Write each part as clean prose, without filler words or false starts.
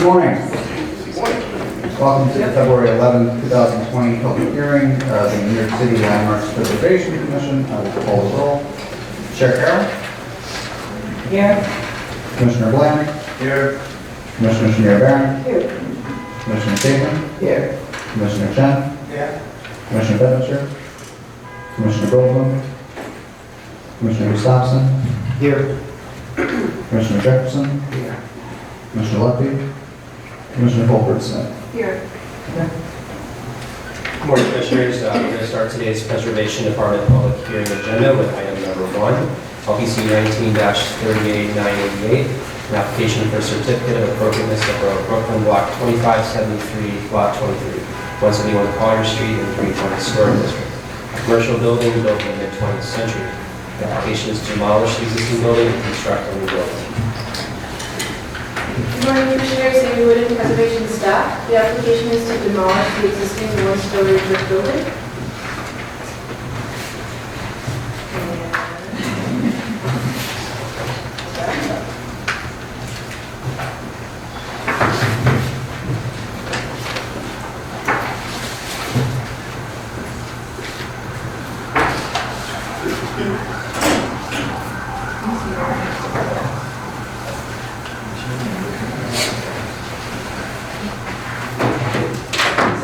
morning. Welcome to the February 11, 2020 public hearing of the New York City Landmarks Preservation Commission. I will call the roll. Chair Carroll? Here. Commissioner Bland? Here. Commissioner Shamir Barron? Here. Commissioner Chapin? Here. Commissioner Chen? Here. Commissioner Bedford? Commissioner Goldblum? Commissioner Gustafson? Here. Commissioner Jefferson? Here. Commissioner Lefty? Commissioner Colbert Smith? Here. Good morning, Commissioners. We're going to start today's Preservation Department public hearing agenda with item number 1, LPC 19-38988, an application for certificate of appropriateness of Borough of Brooklyn, Block 2573, Lot 23, 171 Calyer Street in the 320 Historic District. A commercial building built in the mid-20th century. The application is to demolish the existing building and construct a new building. Good morning, Commissioners. Amy Wood, Preservation staff. The application is to demolish the existing one-story brick building.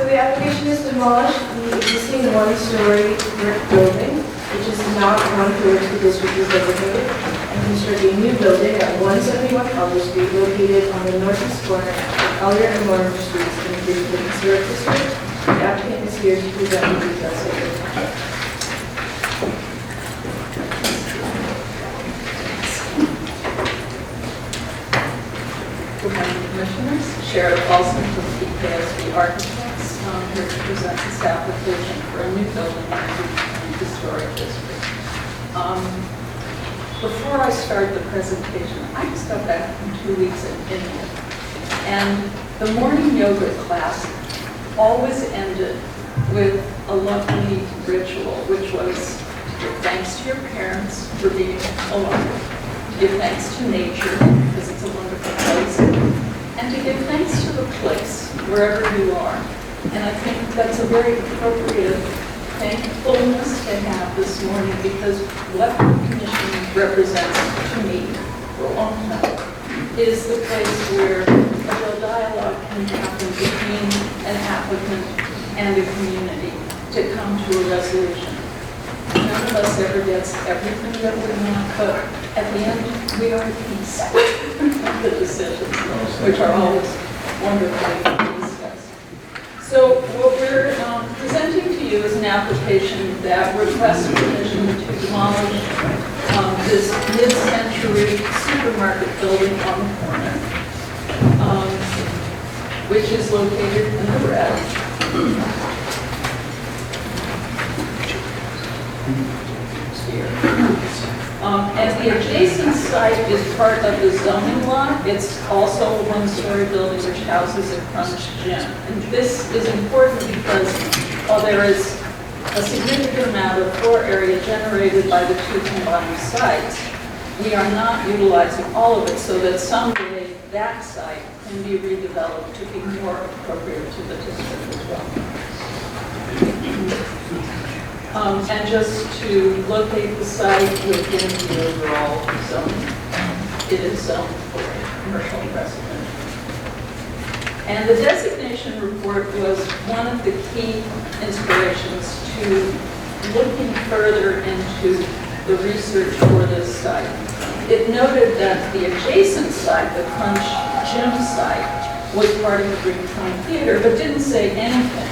The application is to demolish the existing one-story brick building, which is not one for which the district is designated, and construct a new building at 171 Calyer Street, located on the northeast corner of Calyer and Lawrence Streets in the Greenfield Historic District. The applicant is here to present the details of the project. Good morning, Commissioners. Sheriff Paulson from PKSB Architects, here to present this application for a new building in the Historic District. Before I start the presentation, I just got back from 2 weeks in India, and the morning yoga class always ended with a lovely ritual, which was to give thanks to your parents for being alive, to give thanks to nature, because it's a wonderful place, and to give thanks to the place, wherever you are. And I think that's a very appropriate thankfulness to have this morning, because what the Commission represents to me for a long time is the place where a real dialogue can happen between an applicant and a community to come to a resolution. None of us ever gets everything that we want, but at the end, we are at peace with the decisions, which are always wonderfully discussed. So what we're presenting to you is an application that requests permission to demolish this mid-century supermarket building on the corner, which is located in the red. And the adjacent site is part of the zoning lot. It's also a one-story building which houses a crunch gym. And this is important because while there is a significant amount of floor area generated by the two combined sites, we are not utilizing all of it, so that someday that site can be redeveloped to be more appropriate to the district as well. And just to locate the site within the overall zone, it is zoned for commercial and residential. And the designation report was one of the key inspirations to looking further into the research for this site. It noted that the adjacent site, the Crunch Gym site, was part of the Greenpoint Theater, but didn't say anything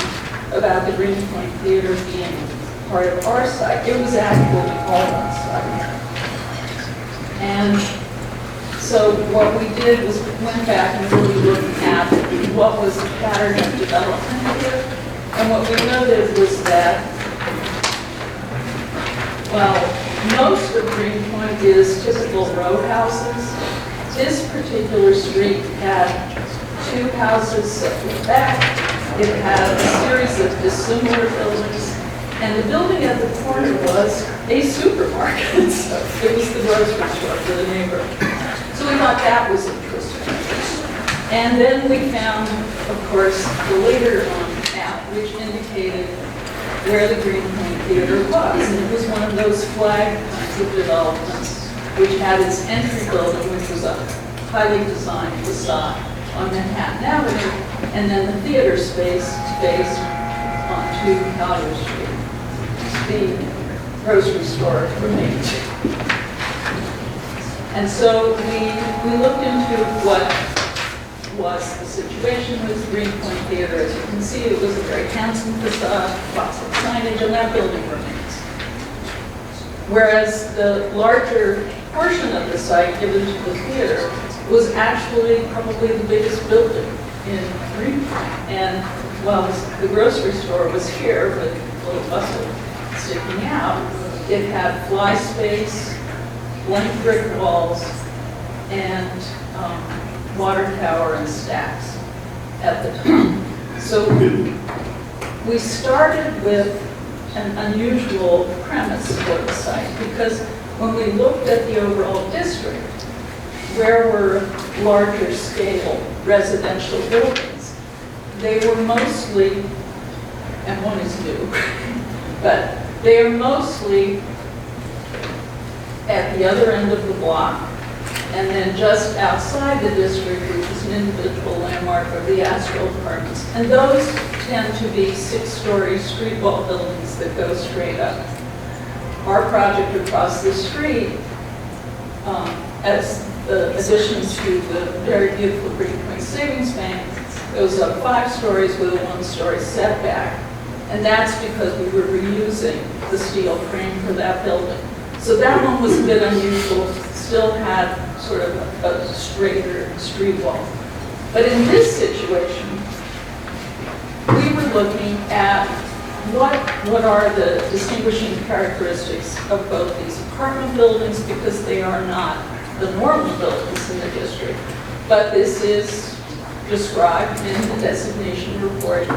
about the Greenpoint Theater being part of our site. It was actually all one site. And so what we did was went back and really looked at what was the pattern of development here. And what we noted was that, well, most of Greenpoint is typical row houses. This particular street had two houses set back. It had a series of dissimilar buildings. And the building at the corner was a supermarket. So it was the grocery store for the neighborhood. So we thought that was interesting. And then we found, of course, the later map, which indicated where the Greenpoint Theater was. And it was one of those flag kinds of developments, which had its entry building, which was a highly designed facade on Manhattan Avenue, and then the theater space based onto Calyer Street. The grocery store remained. And so we looked into what was the situation with the Greenpoint Theater. As you can see, it was a very handsome facade, lots of signage, and that building remains. Whereas the larger portion of the site given to the theater was actually probably the biggest building in Greenpoint. And while the grocery store was here with a little bustle sticking out, it had fly space, blank brick walls, and water tower and stacks at the time. So we started with an unusual premise for the site, because when we looked at the overall district, where were larger scale residential buildings, they were mostly, and one is new, but they are mostly at the other end of the block, and then just outside the district, which is an individual landmark, are the Astral Apartments. And those tend to be 6-story street wall buildings that go straight up. Our project across the street, as the addition to the very beautiful Greenpoint Savings Bank, goes up 5 stories with a 1-story setback. And that's because we were reusing the steel frame for that building. So that one was a bit unusual, still had sort of a straighter street wall. But in this situation, we were looking at what are the distinguishing characteristics of both these apartment buildings, because they are not the normal buildings in the district. But this is described in the designation report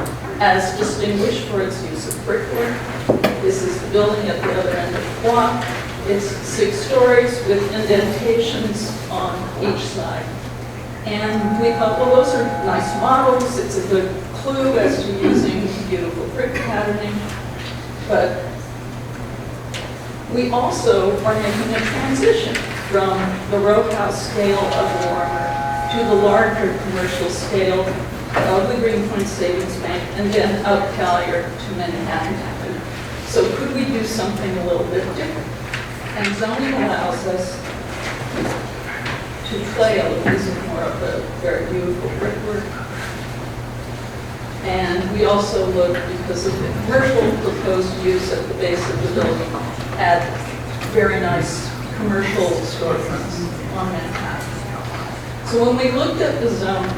as distinguished for its use of brickwork. This is the building at the other end of the block. It's 6 stories with indentations on each side. And we thought, well, those are nice models. It's a good clue as to using beautiful brick patterning. But we also are making a transition from the row house scale of Warmer to the larger commercial scale of the Greenpoint Savings Bank, and then up Calyer to Manhattan Avenue. So could we do something a little bit different? And zoning allows us to play a little using more of the very beautiful brickwork. And we also look, because of the commercial proposed use at the base of the building, at very nice commercial storefronts on Manhattan. So when we looked at the zone,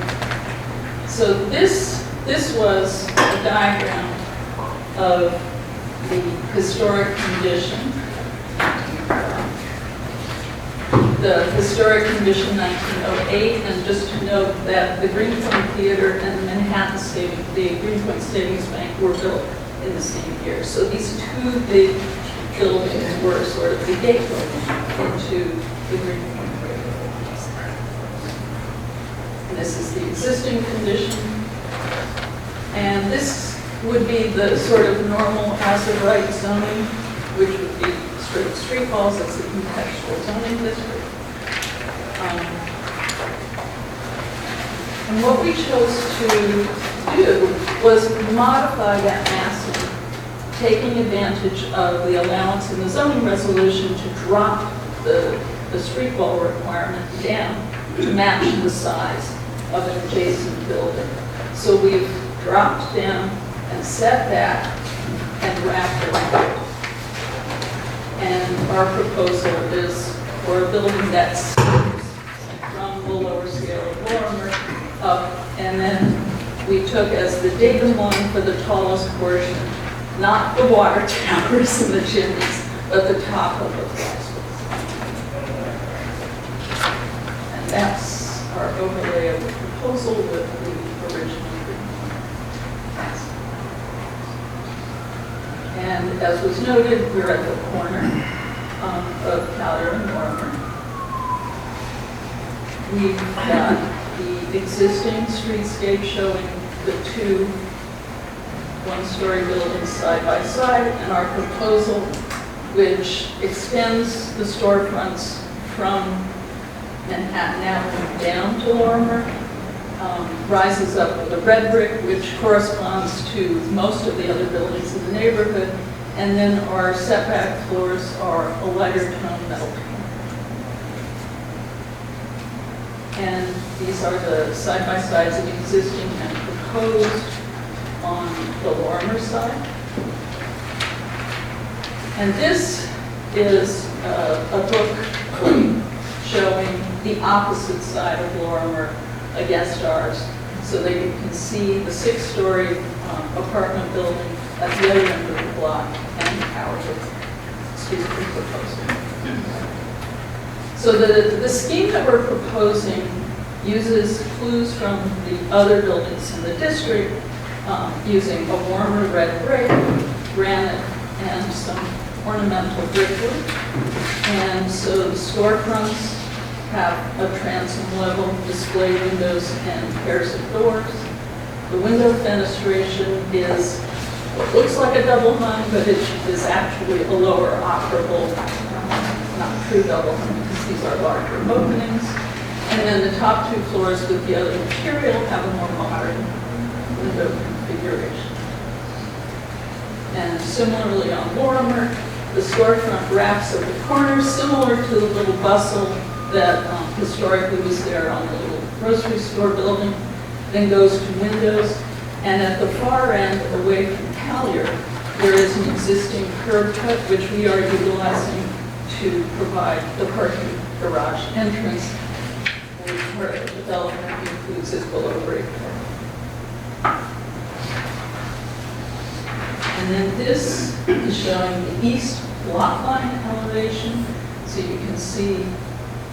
so this was a diagram of the historic condition. The historic condition 1908, and just to note that the Greenpoint Theater and the Greenpoint Savings Bank were built in the same year. So these 2 big buildings were sort of the gateway into the Greenpoint Theater. And this is the existing condition. And this would be the sort of normal as-of-right zoning, which would be straight street walls. It's a contextual zoning district. And what we chose to do was modify that massing, taking advantage of the allowance in the zoning resolution to drop the street wall requirement down to match the size of an adjacent building. So we've dropped down and set back and wrapped around. And our proposal is for a building that's from the lower scale of Warmer up, and then we took as the datum line for the tallest portion, not the water towers and the chimneys, but the top of the skyscraper. And that's our overlay of the proposal with the original agreement. And as was noted, we're at the corner of Calyer and Warmer. We've got the existing streetscape showing the two one-story buildings side by side, and our proposal, which extends the storefronts from Manhattan Avenue down to Lorimer, rises up with a red brick, which corresponds to most of the other buildings in the neighborhood, and then our setback floors are a lighter tone metal paint. And these are the side-by-sides of existing and proposed on the Lorimer side. And this is a book showing the opposite side of Lorimer against ours, so that you can see the 6-story apartment building at the other end of the block and the tower we're proposing. So the scheme that we're proposing uses clues from the other buildings in the district, using a warmer red brick, granite, and some ornamental brickwork. And so the storefronts have a transom level, display windows, and pairs of doors. The window fenestration is what looks like a double hung, but it is actually a lower operable, not true double hung, because these are larger openings. And then the top 2 floors with the other material have a more modern window configuration. And similarly on Lorimer, the storefront wraps at the corners, similar to the little bustle that historically was there on the little grocery store building, then goes to windows. And at the far end, away from Calyer, there is an existing curb cut, which we are utilizing to provide the parking garage entrance, where the development includes its below-grade parking. And then this is showing the east lot line elevation, so you can see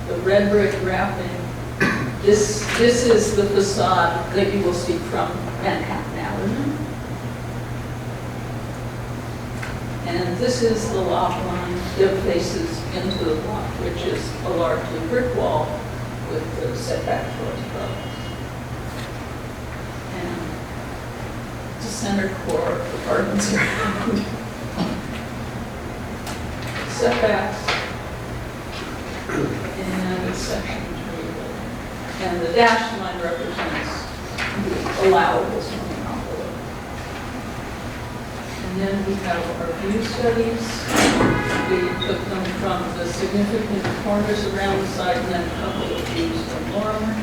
the red brick wrapping. This is the facade that you will see from Manhattan Avenue. And this is the lot line that faces into the block, which is a largely brick wall with the setback towards above. And it's a center core of apartments around. Setbacks. And it's section 3. And the dashed line represents the allowable swimming envelope. And then we have our view studies. We took them from the significant corners around the site and then a couple of views from Lorimer.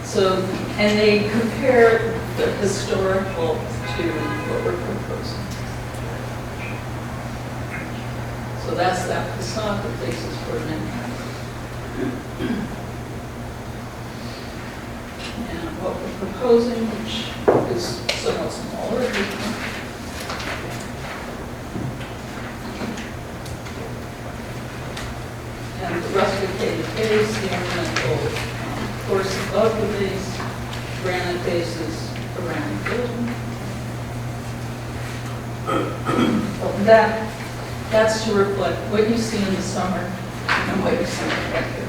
So, and they compare the historical to what we're proposing. So that's that facade that faces toward Manhattan. And what we're proposing, which is somewhat smaller, and the rusticated base, the ornamental course above the base, granite bases around the building. That's to reflect what you see in the summer and what you see in the winter.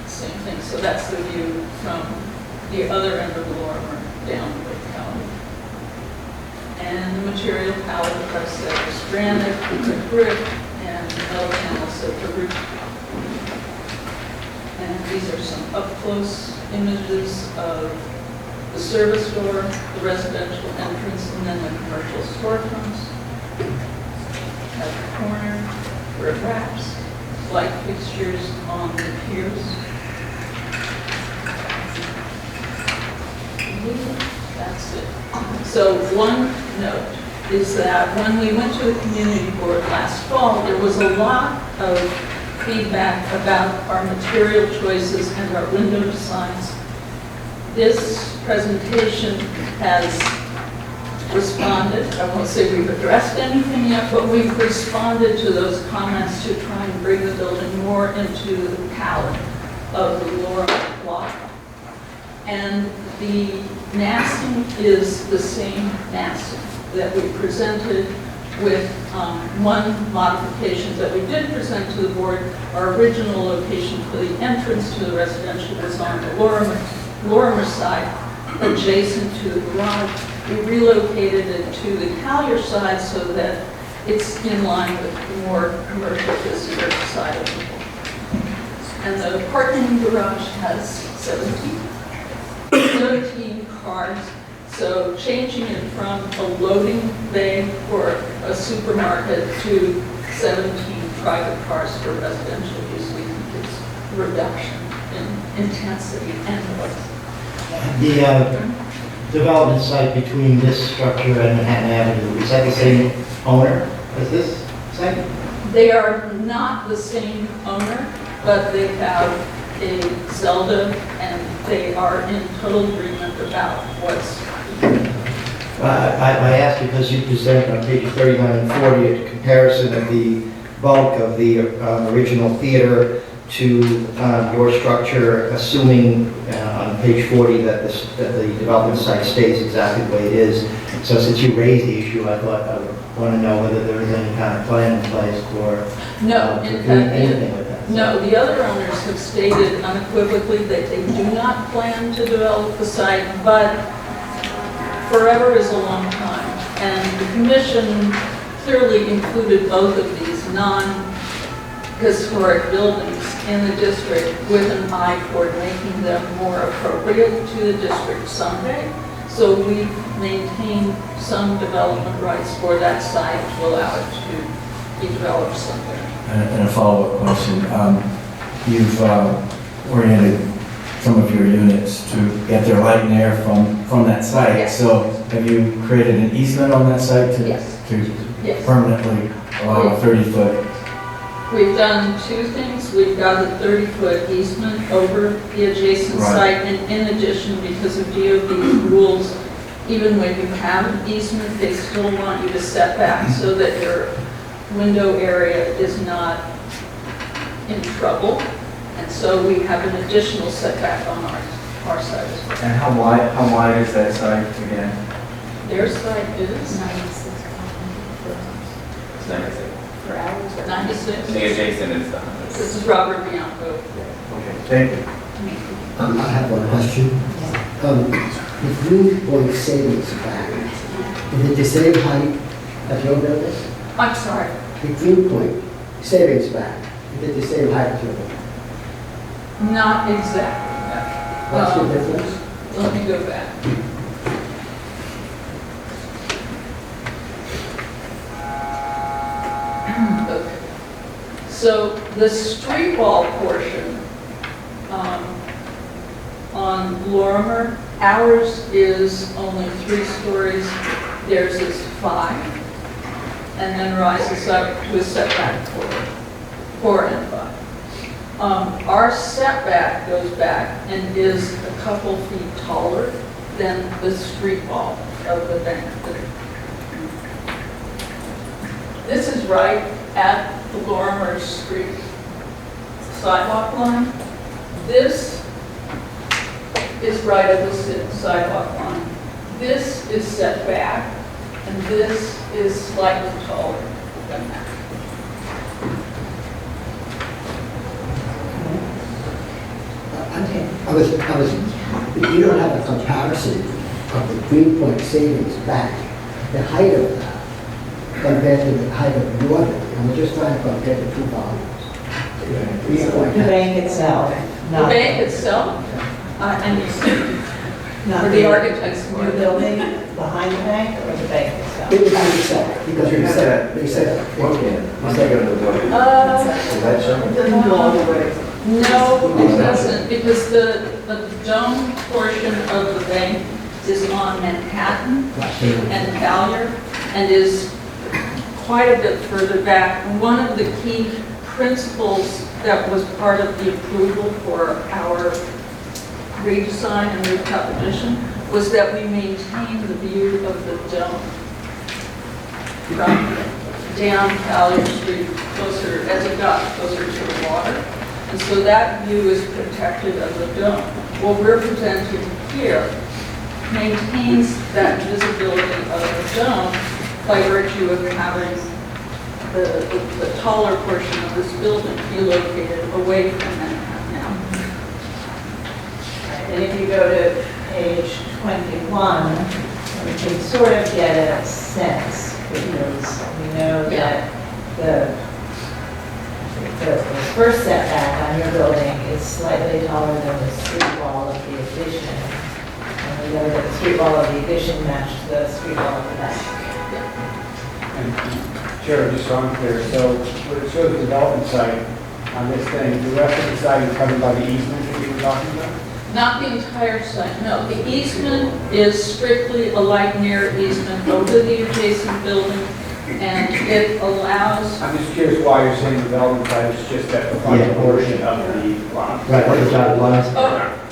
Same thing, so that's the view from the other end of the Lorimer down to the county. And the material palette, as I said, is granite, brick, and metal panels at the roof. And these are some up-close images of the service door, the residential entrance, and then the commercial storefronts. At the corner, where it wraps, light fixtures on the piers. That's it. So one note is that when we went to the community board last fall, there was a lot of feedback about our material choices and our window designs. This presentation has responded. I won't say we've addressed anything yet, but we've responded to those comments to try and bring the building more into the palette of the Lorimer block. And the massing is the same massing that we presented with one modification that we did present to the board. Our original location for the entrance to the residential was on the Lorimer side, adjacent to the garage. We relocated it to the Calyer side so that it's in line with the more commercial visitor side of it. And the parking garage has 17 cars. So changing it from a loading bay for a supermarket to 17 private cars for residential use, we think is a reduction in intensity and noise. The development site between this structure and Manhattan Avenue, is that the same owner as this site? They are not the same owner, but they have a Zelda and they are in total agreement about what's. I ask because you present on pages 39 and 40 a comparison of the bulk of the original theater to your structure, assuming on page 40 that the development site stays exactly the way it is. So since you raised the issue, I thought I would want to know whether there is any kind of plan in place for No, in doing fact, anything with that. no, the other owners have stated unequivocally that they do not plan to develop the site, but forever is a long time. And the commission clearly included both of these non-historic buildings in the district with an eye toward making them more appropriate to the district someday. So we've maintained some development rights for that site to allow it to be developed someday. And a follow-up question. You've oriented some of your units to get their light and air from that site. Yes. So have you created an easement on that site to Yes. Yes. permanently allow a 30-foot? We've done two things. We've got a 30-foot easement over the adjacent Right. site, and in addition, because of DOB rules, even when you have an easement, they still want you to set back so that your window area is not in trouble. And so we have an additional setback on our side as well. And how wide is that site again? Their side is 96. 96. I think adjacent is the 100. This is Robert Bianco. Okay, thank you. I have one question. The Green Point Savings Bank, is it the same height as your building? I'm sorry. The Green Point Savings Bank, is it the same height as your building? Not exactly. What's the difference? Let me go back. Okay. So the street wall portion on Lorimer, ours is only 3 stories, theirs is 5, and then rises up to a setback 4 and 5. Our setback goes back and is a couple feet taller than the street wall of the bank. This is right at the Lorimer Street sidewalk line. This is right at the sidewalk line. This is set back, and this is slightly taller than that. You don't have a comparison of the Green Point Savings Bank, the height of that, compared to the height of your building. I'm just trying to compare the two volumes. Green Point. The bank itself. The bank itself, and Not for the architect's Your work. building behind the bank or the bank itself? It was itself, because they said, Okay, let's take it to the building. Is that so? No, it doesn't, because the dome portion of the bank is on Manhattan and Calyer, and is quite a bit further back. And one of the key principles that was part of the approval for our redesign and rooftop addition was that we maintain the view of the dome from down Calyer Street closer, as it got closer to the water. And so that view is protected of the dome. What we're presenting here maintains that visibility of the dome, by virtue of having the taller portion of this building be located away from Manhattan now. And if you go to page 21, we can sort of get a sense, because we know that the first setback on your building is slightly taller than the street wall of the addition. And we know that the street wall of the addition matched the street wall of the back. And Chair, just so I'm clear, so when it shows the development site on this thing, the rest of the site is covered by the easement that you were talking about? Not the entire site, no. The easement is strictly a light near easement over the adjacent building, and it allows, I'm just curious why you're saying development site is just at the front portion of the lot. Right, what the dotted lines. oh,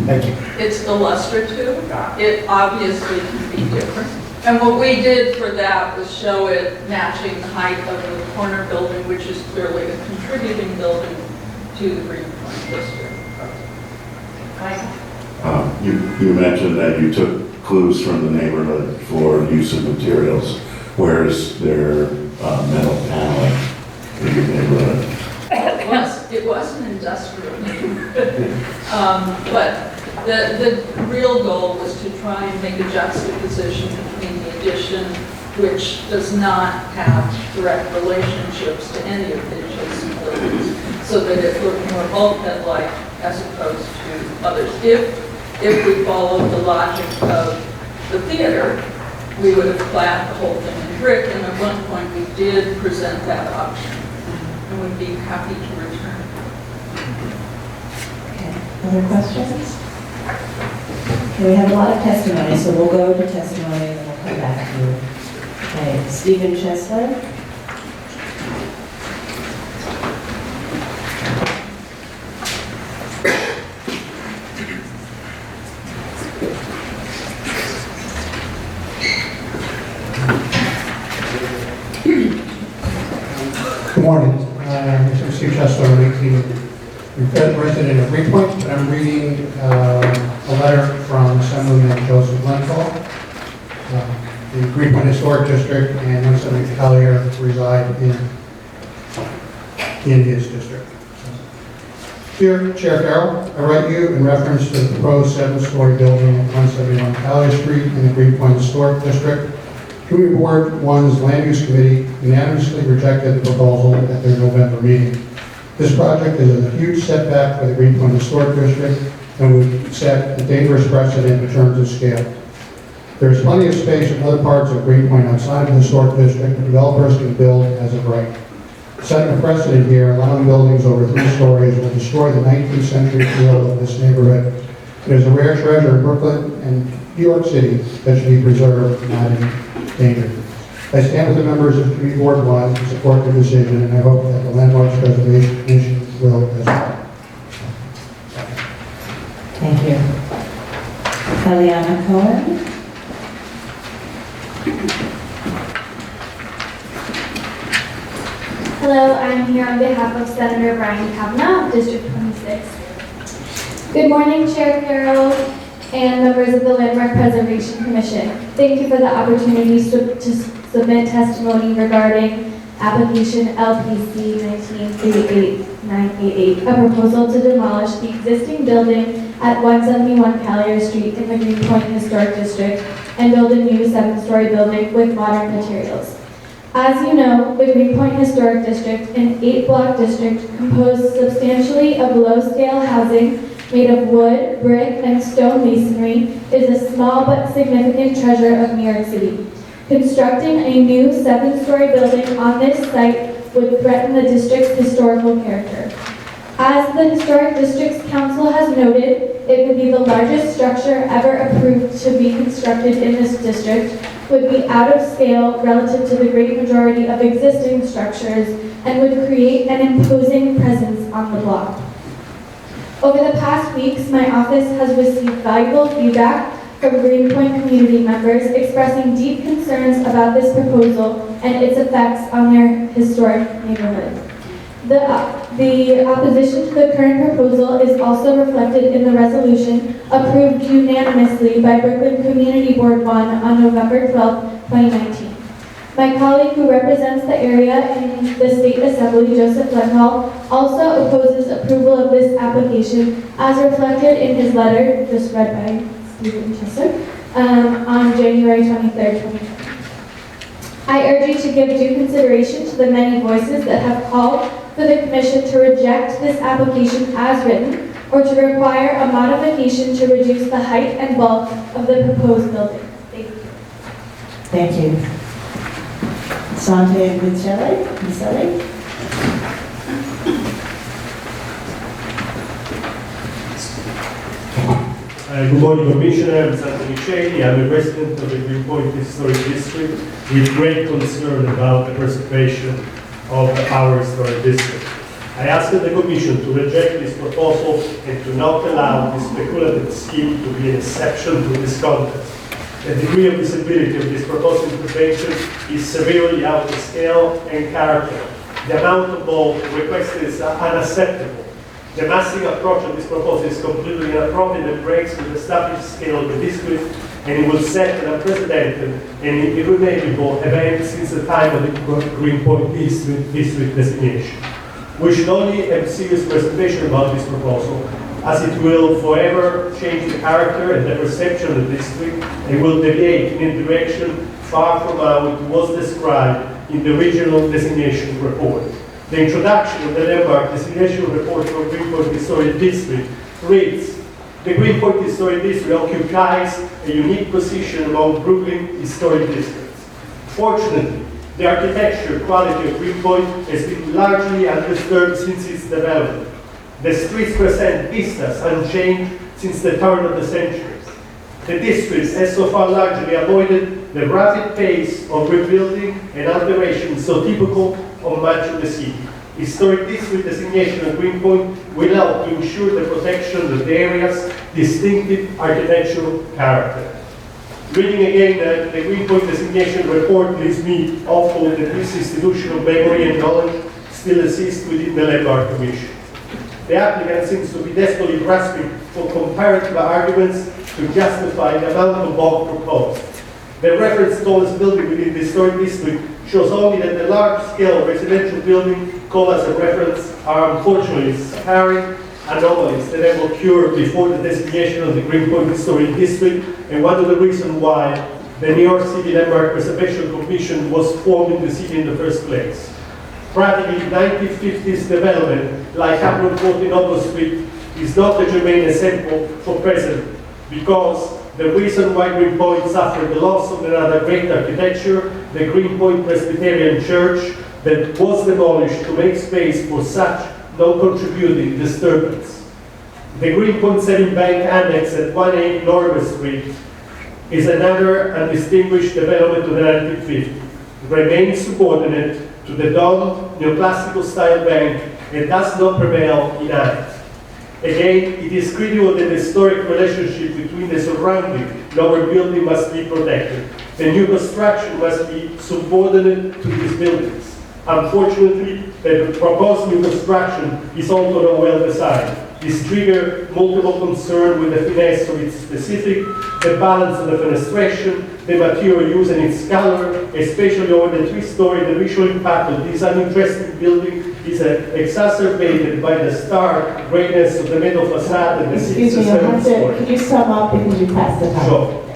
Thank you. it's illustrative. It obviously can be different. And what we did for that was show it matching the height of the corner building, which is clearly a contributing building to the Greenpoint district. You mentioned that you took clues from the neighborhood for use of materials. Where is there metal paneling in your neighborhood? It was an industrial neighborhood. But the real goal was to try and make a juxtaposition between the addition, which does not have direct relationships to any of the adjacent buildings, so that it looked more bulkhead-like as opposed to others. If we followed the logic of the theater, we would have clad the whole thing in brick, and at one point we did present that option, and would be happy to return. Okay, other questions? Okay, we have a lot of testimony, so we'll go to testimony and then we'll come back to you. Okay, Stephen Chesler. Good morning. I'm Steve Chesler, I'm 18, resident of Greenpoint, and I'm reading a letter from Assemblyman Joseph Lenthal. The Greenpoint Historic District and 170 Calyer reside in his district. Dear Chair Carroll, I write you in reference to the proposed 7-story building at 171 Calyer Street in the Greenpoint Historic District. Community Board 1's Land Use Committee unanimously rejected the proposal at their November meeting. This project is a huge setback for the Greenpoint Historic District and would set a dangerous precedent in terms of scale. There is plenty of space in other parts of Greenpoint outside of the Historic District that developers can build as of right. Setting a precedent here, allowing buildings over 3 stories will destroy the 19th century feel of this neighborhood. It is a rare treasure in Brooklyn and New York City that should be preserved, not endangered. I stand with the members of Community Board 1 to support the decision, and I hope that the Landmarks Preservation Commission will as well. Thank you. Eliana Cohen. Hello, I'm here on behalf of Senator Brian Kavanaugh of District 26. Good morning, Chair Carroll and members of the Landmark Preservation Commission. Thank you for the opportunity to submit testimony regarding application LPC 1938-988, a proposal to demolish the existing building at 171 Calyer Street in the Greenpoint Historic District and build a new 7-story building with modern materials. As you know, the Greenpoint Historic District, an 8-block district composed substantially of low-scale housing made of wood, brick, and stone masonry, is a small but significant treasure of New York City. Constructing a new 7-story building on this site would threaten the district's historical character. As the Historic Districts Council has noted, it would be the largest structure ever approved to be constructed in this district, would be out of scale relative to the great majority of existing structures, and would create an imposing presence on the block. Over the past weeks, my office has received valuable feedback from Greenpoint community members expressing deep concerns about this proposal and its effects on their historic neighborhood. The The opposition to the current proposal is also reflected in the resolution approved unanimously by Brooklyn Community Board 1 on November 12, 2019. My colleague who represents the area in the State Assembly, Joseph Lenhall, also opposes approval of this application as reflected in his letter, just read by Stephen Chester, on January 23, 2020. I urge you to give due consideration to the many voices that have called for the Commission to reject this application as written or to require a modification to reduce the height and bulk of the proposed building. Thank you. Thank you. Sante Michele? Good morning, Commissioner. I'm Sante Michele. I'm a resident of the Greenpoint Historic District with great concern about the preservation of our historic district. I asked the Commission to reject this proposal and to not allow this speculative scheme to be an exception to this context. The degree of visibility of this proposed intervention is severely out of scale and character. The amount of bulk requested is unacceptable. The massive approach of this proposal is completely inappropriate and breaks with the established scale of the district, and it will set an unprecedented and irremediable event since the time of the Greenpoint district designation. We should only have serious reservation about this proposal, as it will forever change the character and the perception of the district and will deviate in a direction far from how it was described in the original designation report. The introduction of the landmark designation report for Greenpoint Historic District reads, the Greenpoint Historic District occupies a unique position among Brooklyn historic districts. Fortunately, the architecture quality of Greenpoint has been largely undisturbed since its development. The streets present vistas unchanged since the turn of the century. The district has so far largely avoided the rapid pace of rebuilding and alteration so typical of much of the city. Historic district designation of Greenpoint will help to ensure the protection of the area's distinctive architectural character. Reading again the Greenpoint designation report leaves me hopeful that this institutional memory and knowledge still exists within the Landmark Commission. The applicant seems to be desperately grasping for comparative arguments to justify the amount of bulk proposed. The reference tallest building within the historic district shows only that the large-scale residential building called as a reference are unfortunately scarring anomalies that have occurred before the designation of the Greenpoint Historic District, and one of the reasons why the New York City Landmark Preservation Commission was formed in the city in the first place. Practically 1950s development, like 114 Oakland Street, is not a germane example for present, because the reason why Greenpoint suffered the loss of another great architecture, the Greenpoint Presbyterian Church, that was demolished to make space for such non-contributing disturbance. The Greenpoint Saving Bank Annex at 18 Lorimer Street is another undistinguished development of the 1950s. It remains subordinate to the domed neoclassical style bank and does not prevail in height. Again, it is critical that the historic relationship between the surrounding lower building must be protected. The new construction must be subordinate to these buildings. Unfortunately, the proposed new construction is also not well designed. This triggers multiple concerns with the finesse of its specific, the balance of the fenestration, the material used and its color, especially over the three-story. The visual impact of this uninteresting building is exacerbated by the stark greyness of the metal facade and the Excuse me, could you sum up because you passed the time? Sure.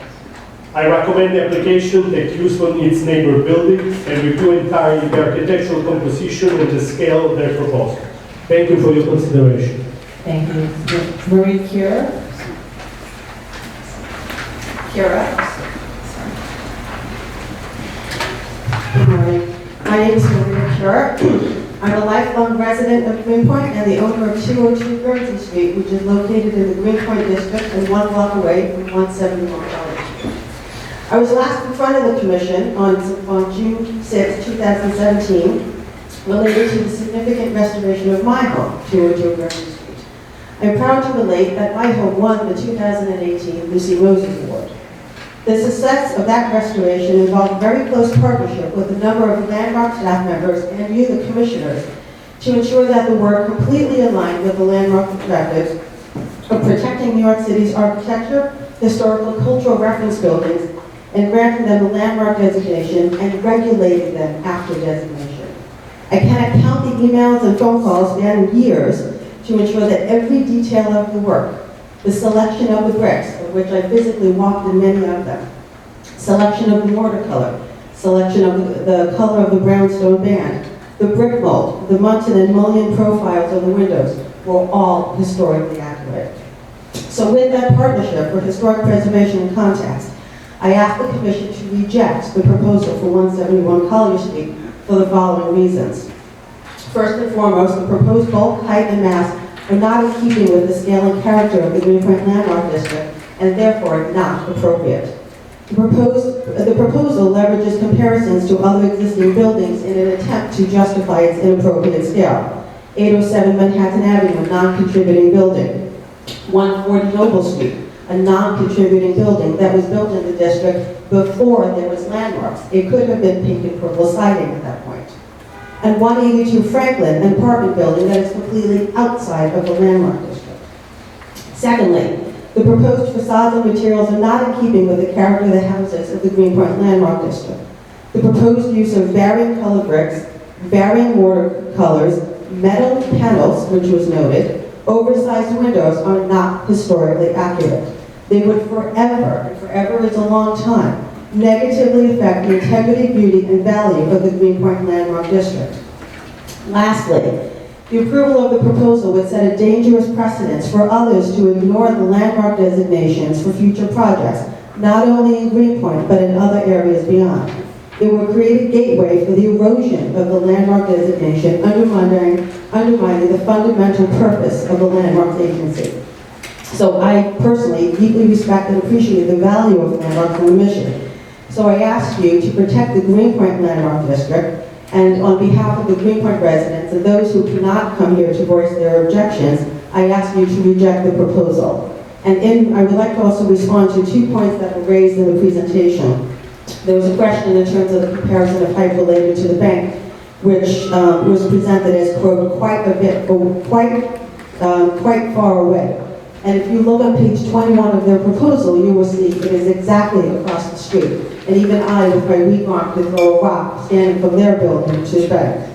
I recommend the application that use on its neighbor building and review entirely the architectural composition and the scale of their proposal. Thank you for your consideration. Thank you. Marie Cura? Good morning. My name is Maria Cura. I'm a lifelong resident of Greenpoint and the owner of 202 Guernsey Street, which is located in the Greenpoint district and 1 block away from 171 Calyer Street. I was last in front of the Commission on June 6, 2017, related to the significant restoration of my home, 202 Guernsey Street. I'm proud to relate that my home won the 2018 Lucy Rose Award. The success of that restoration involved very close partnership with a number of landmark staff members and you, the commissioners, to ensure that the work completely aligned with the landmark objectives of protecting New York City's architecture, historical and cultural reference buildings, and granting them a landmark designation and regulating them after designation. I cannot count the emails and phone calls spanning years to ensure that every detail of the work, the selection of the bricks, of which I physically walked in many of them, selection of the mortar color, selection of the color of the brownstone band, the brick mold, the Munson and mullion profiles of the windows were all historically accurate. So with that partnership for historic preservation and context, I asked the Commission to reject the proposal for 171 Calyer Street for the following reasons. First and foremost, the proposed bulk, height, and mass are not in keeping with the scale and character of the Greenpoint Landmark District, and therefore not appropriate. The proposal leverages comparisons to other existing buildings in an attempt to justify its inappropriate scale. 807 Manhattan Avenue, a non-contributing building. 140 Noble Street, a non-contributing building that was built in the district before there was landmarks. It could have been pink and purple siding at that point. And 182 Franklin, an apartment building that is completely outside of the landmark district. Secondly, the proposed facades and materials are not in keeping with the character of the houses of the Greenpoint Landmark District. The proposed use of varying color bricks, varying mortar colors, metal panels, which was noted, oversized windows are not historically accurate. They would forever, and forever is a long time, negatively affect the integrity, beauty, and value of the Greenpoint Landmark District. Lastly, the approval of the proposal would set a dangerous precedent for others to ignore the landmark designations for future projects, not only in Greenpoint, but in other areas beyond. It will create a gateway for the erosion of the landmark designation, undermining the fundamental purpose of the landmarks agency. So I personally deeply respect and appreciate the value of landmarks and the mission. So I ask you to protect the Greenpoint Landmark District, and on behalf of the Greenpoint residents and those who cannot come here to voice their objections, I ask you to reject the proposal. And I would like to also respond to 2 points that were raised in the presentation. There was a question in terms of the comparison of height related to the bank, which was presented as, quote, quite far away. And if you look on page 21 of their proposal, you will see it is exactly across the street. And even I, with my weak arm, could throw a rock standing from their building to the bank.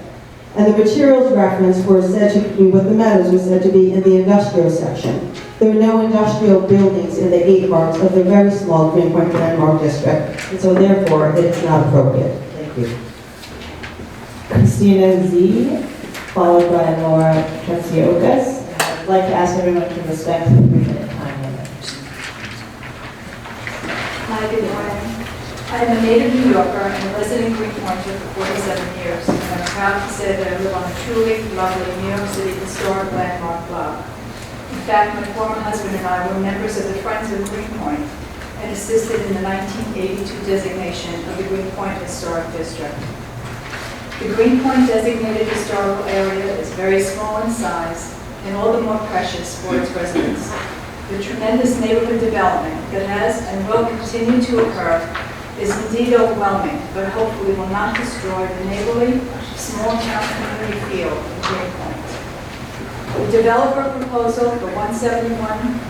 And the materials referenced were said to be, with the metals, was said to be in the industrial section. There are no industrial buildings in the 8 parks of the very small Greenpoint Landmark District, and so therefore it is not appropriate. Thank you. Christina Z, followed by Laura Trasiokas. I'd like to ask everyone to respect the 3-minute time limit. Hi, good morning. I am a native New Yorker and a resident Greenpointer for 47 years, and I'm proud to say that I live on a truly lovely New York City historic landmark block. In fact, my former husband and I were members of the Friends of Greenpoint and assisted in the 1982 designation of the Greenpoint Historic District. The Greenpoint designated historical area is very small in size and all the more precious for its residents. The tremendous neighborhood development that has and will continue to occur is indeed overwhelming, but hopefully will not destroy the neighborly, small-town community feel of Greenpoint. The developer proposal for 171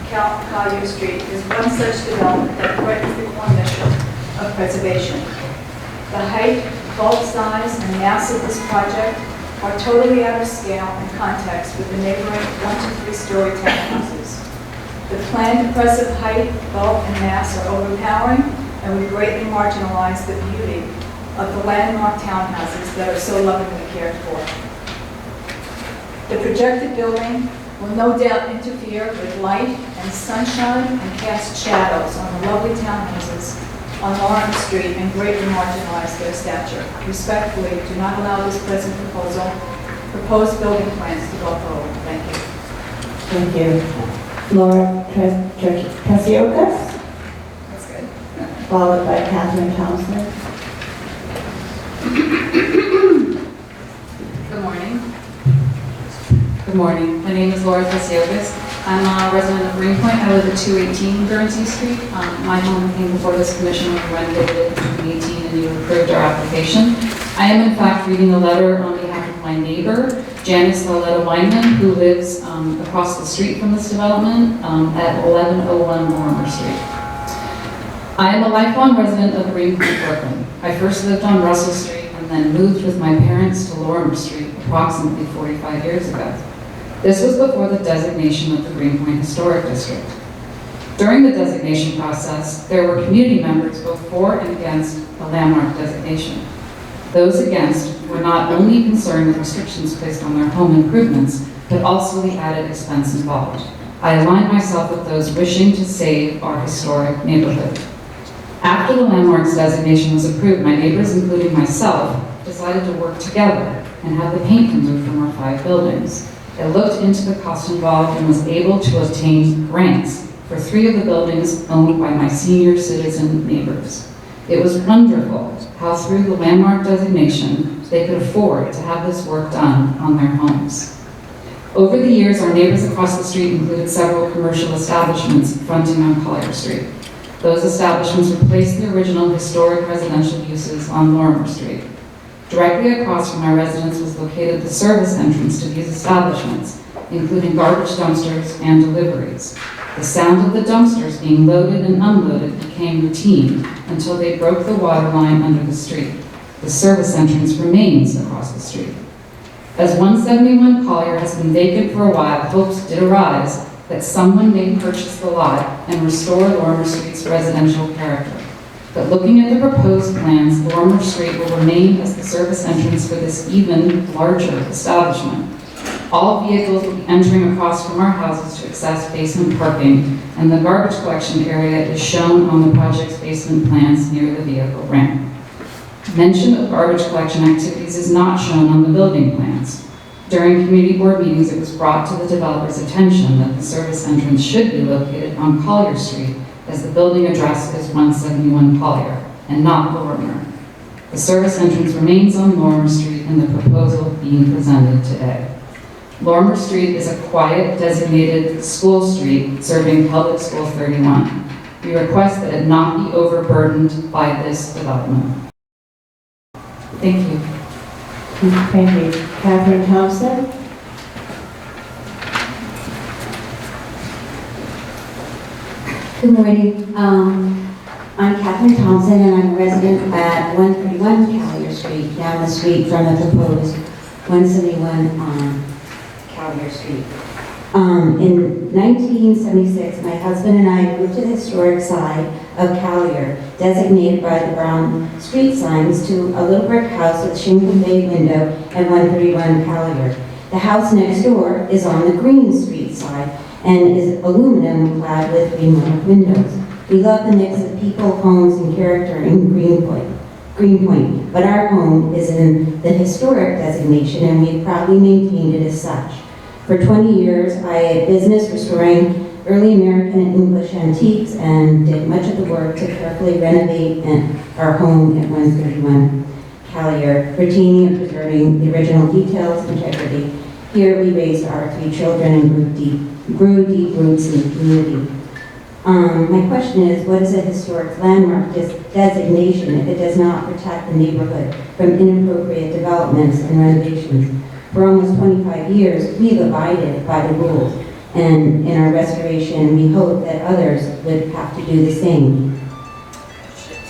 Calyer Street is one such development that threatens the core mission of preservation. The height, bulk size, and mass of this project are totally out of scale and context with the neighboring 1 to 3-story townhouses. The planned impressive height, bulk, and mass are overpowering and would greatly marginalize the beauty of the landmark townhouses that are so lovingly cared for. The projected building will no doubt interfere with light and sunshine and cast shadows on the lovely townhouses on Lawrence Street and greatly marginalize their stature. Respectfully, do not allow this present proposed building plans to go forward. Thank you. Thank you. Laura Trasiokas, That's good. followed by Catherine Thompson. Good morning. Good morning. My name is Laura Trasiokas. I'm a resident of Greenpoint. I live at 218 Guernsey Street. My home came before this commission was renovated in 2018 and you approved our application. I am in fact reading a letter on behalf of my neighbor, Janice Loletta Weinman, who lives across the street from this development at 1101 Lorimer Street. I am a lifelong resident of Greenpoint, Brooklyn. I first lived on Russell Street and then moved with my parents to Lorimer Street approximately 45 years ago. This was before the designation of the Greenpoint Historic District. During the designation process, there were community members both for and against the landmark designation. Those against were not only concerned with restrictions placed on their home improvements, but also the added expense involved. I aligned myself with those wishing to save our historic neighborhood. After the landmarks designation was approved, my neighbors, including myself, decided to work together and have the paint removed from our 5 buildings. I looked into the cost involved and was able to obtain grants for 3 of the buildings owned by my senior citizen neighbors. It was wonderful how through the landmark designation, they could afford to have this work done on their homes. Over the years, our neighbors across the street included several commercial establishments fronting on Calyer Street. Those establishments replaced the original historic residential uses on Lorimer Street. Directly across from our residence was located the service entrance to these establishments, including garbage dumpsters and deliveries. The sound of the dumpsters being loaded and unloaded became routine until they broke the water line under the street. The service entrance remains across the street. As 171 Calyer has been vacant for a while, hopes did arise that someone may purchase the lot and restore Lorimer Street's residential character. But looking at the proposed plans, Lorimer Street will remain as the service entrance for this even larger establishment. All vehicles will be entering across from our houses to access basement parking, and the garbage collection area is shown on the project's basement plans near the vehicle ramp. Mention of garbage collection activities is not shown on the building plans. During community board meetings, it was brought to the developer's attention that the service entrance should be located on Calyer Street, as the building address is 171 Calyer, and not Lorimer. The service entrance remains on Lorimer Street in the proposal being presented today. Lorimer Street is a quiet, designated school street serving Public School 31. We request that it not be overburdened by this development. Thank you. Thank you. Catherine Thompson? Good morning. I'm Catherine Thompson, and I'm a resident at 131 Calyer Street, down the street from the proposed 171 Calyer Street. In 1976, my husband and I moved to the historic side of Calyer, designated by the brown street signs, to a little brick house with shingle bay window at 131 Calyer. The house next door is on the Green Street side and is aluminum clad with green windows. We love the mix of people, homes, and character in Greenpoint, but our home is in the historic designation, and we've proudly maintained it as such. For 20 years, I had business restoring early American and English antiques and did much of the work to carefully renovate our home at 131 Calyer, retaining and preserving the original details and integrity. Here we raised our 3 children and grew deep roots in the community. My question is, what is a historic landmark designation if it does not protect the neighborhood from inappropriate developments and renovations? For almost 25 years, we've abided by the rules, and in our restoration, we hope that others would have to do the same.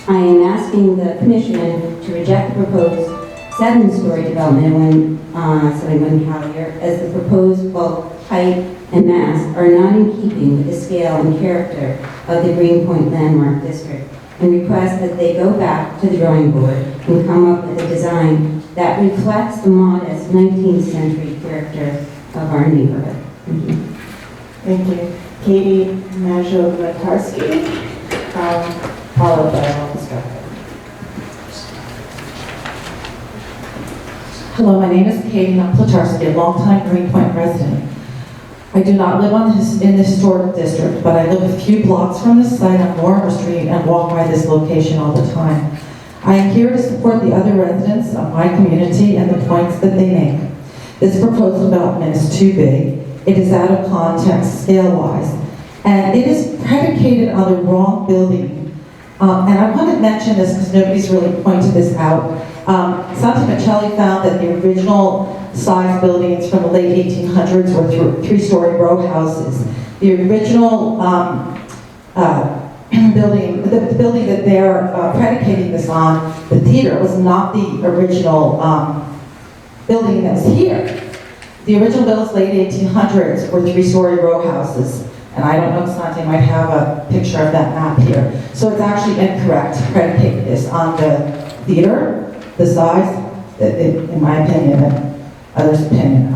I am asking the Commission to reject the proposed 7-story development at 171 Calyer, as the proposed bulk, height, and mass are not in keeping with the scale and character of the Greenpoint Landmark District, and request that they go back to the drawing board and come up with a design that reflects the modest 19th century character of our neighborhood. Thank you. Thank you. Katie Majowski, followed by Walton. Hello, my name is Katie Platarski, a longtime Greenpoint resident. I do not live in the historic district, but I live a few blocks from this site on Lorimer Street and walk by this location all the time. I am here to support the other residents of my community and the points that they make. This proposed development is too big. It is out of context scale-wise, and it is predicated on the wrong building. And I want to mention this because nobody's really pointed this out. Santi Michelli found that the original size buildings from the late 1800s were three-story row houses. The original building, the building that they're predicating this on, the theater, was not the original building that was here. The original buildings, late 1800s, were three-story row houses. And I don't know if Santi might have a picture of that map here. So it's actually incorrect to predicate this on the theater, the size, in my opinion, and others' opinion.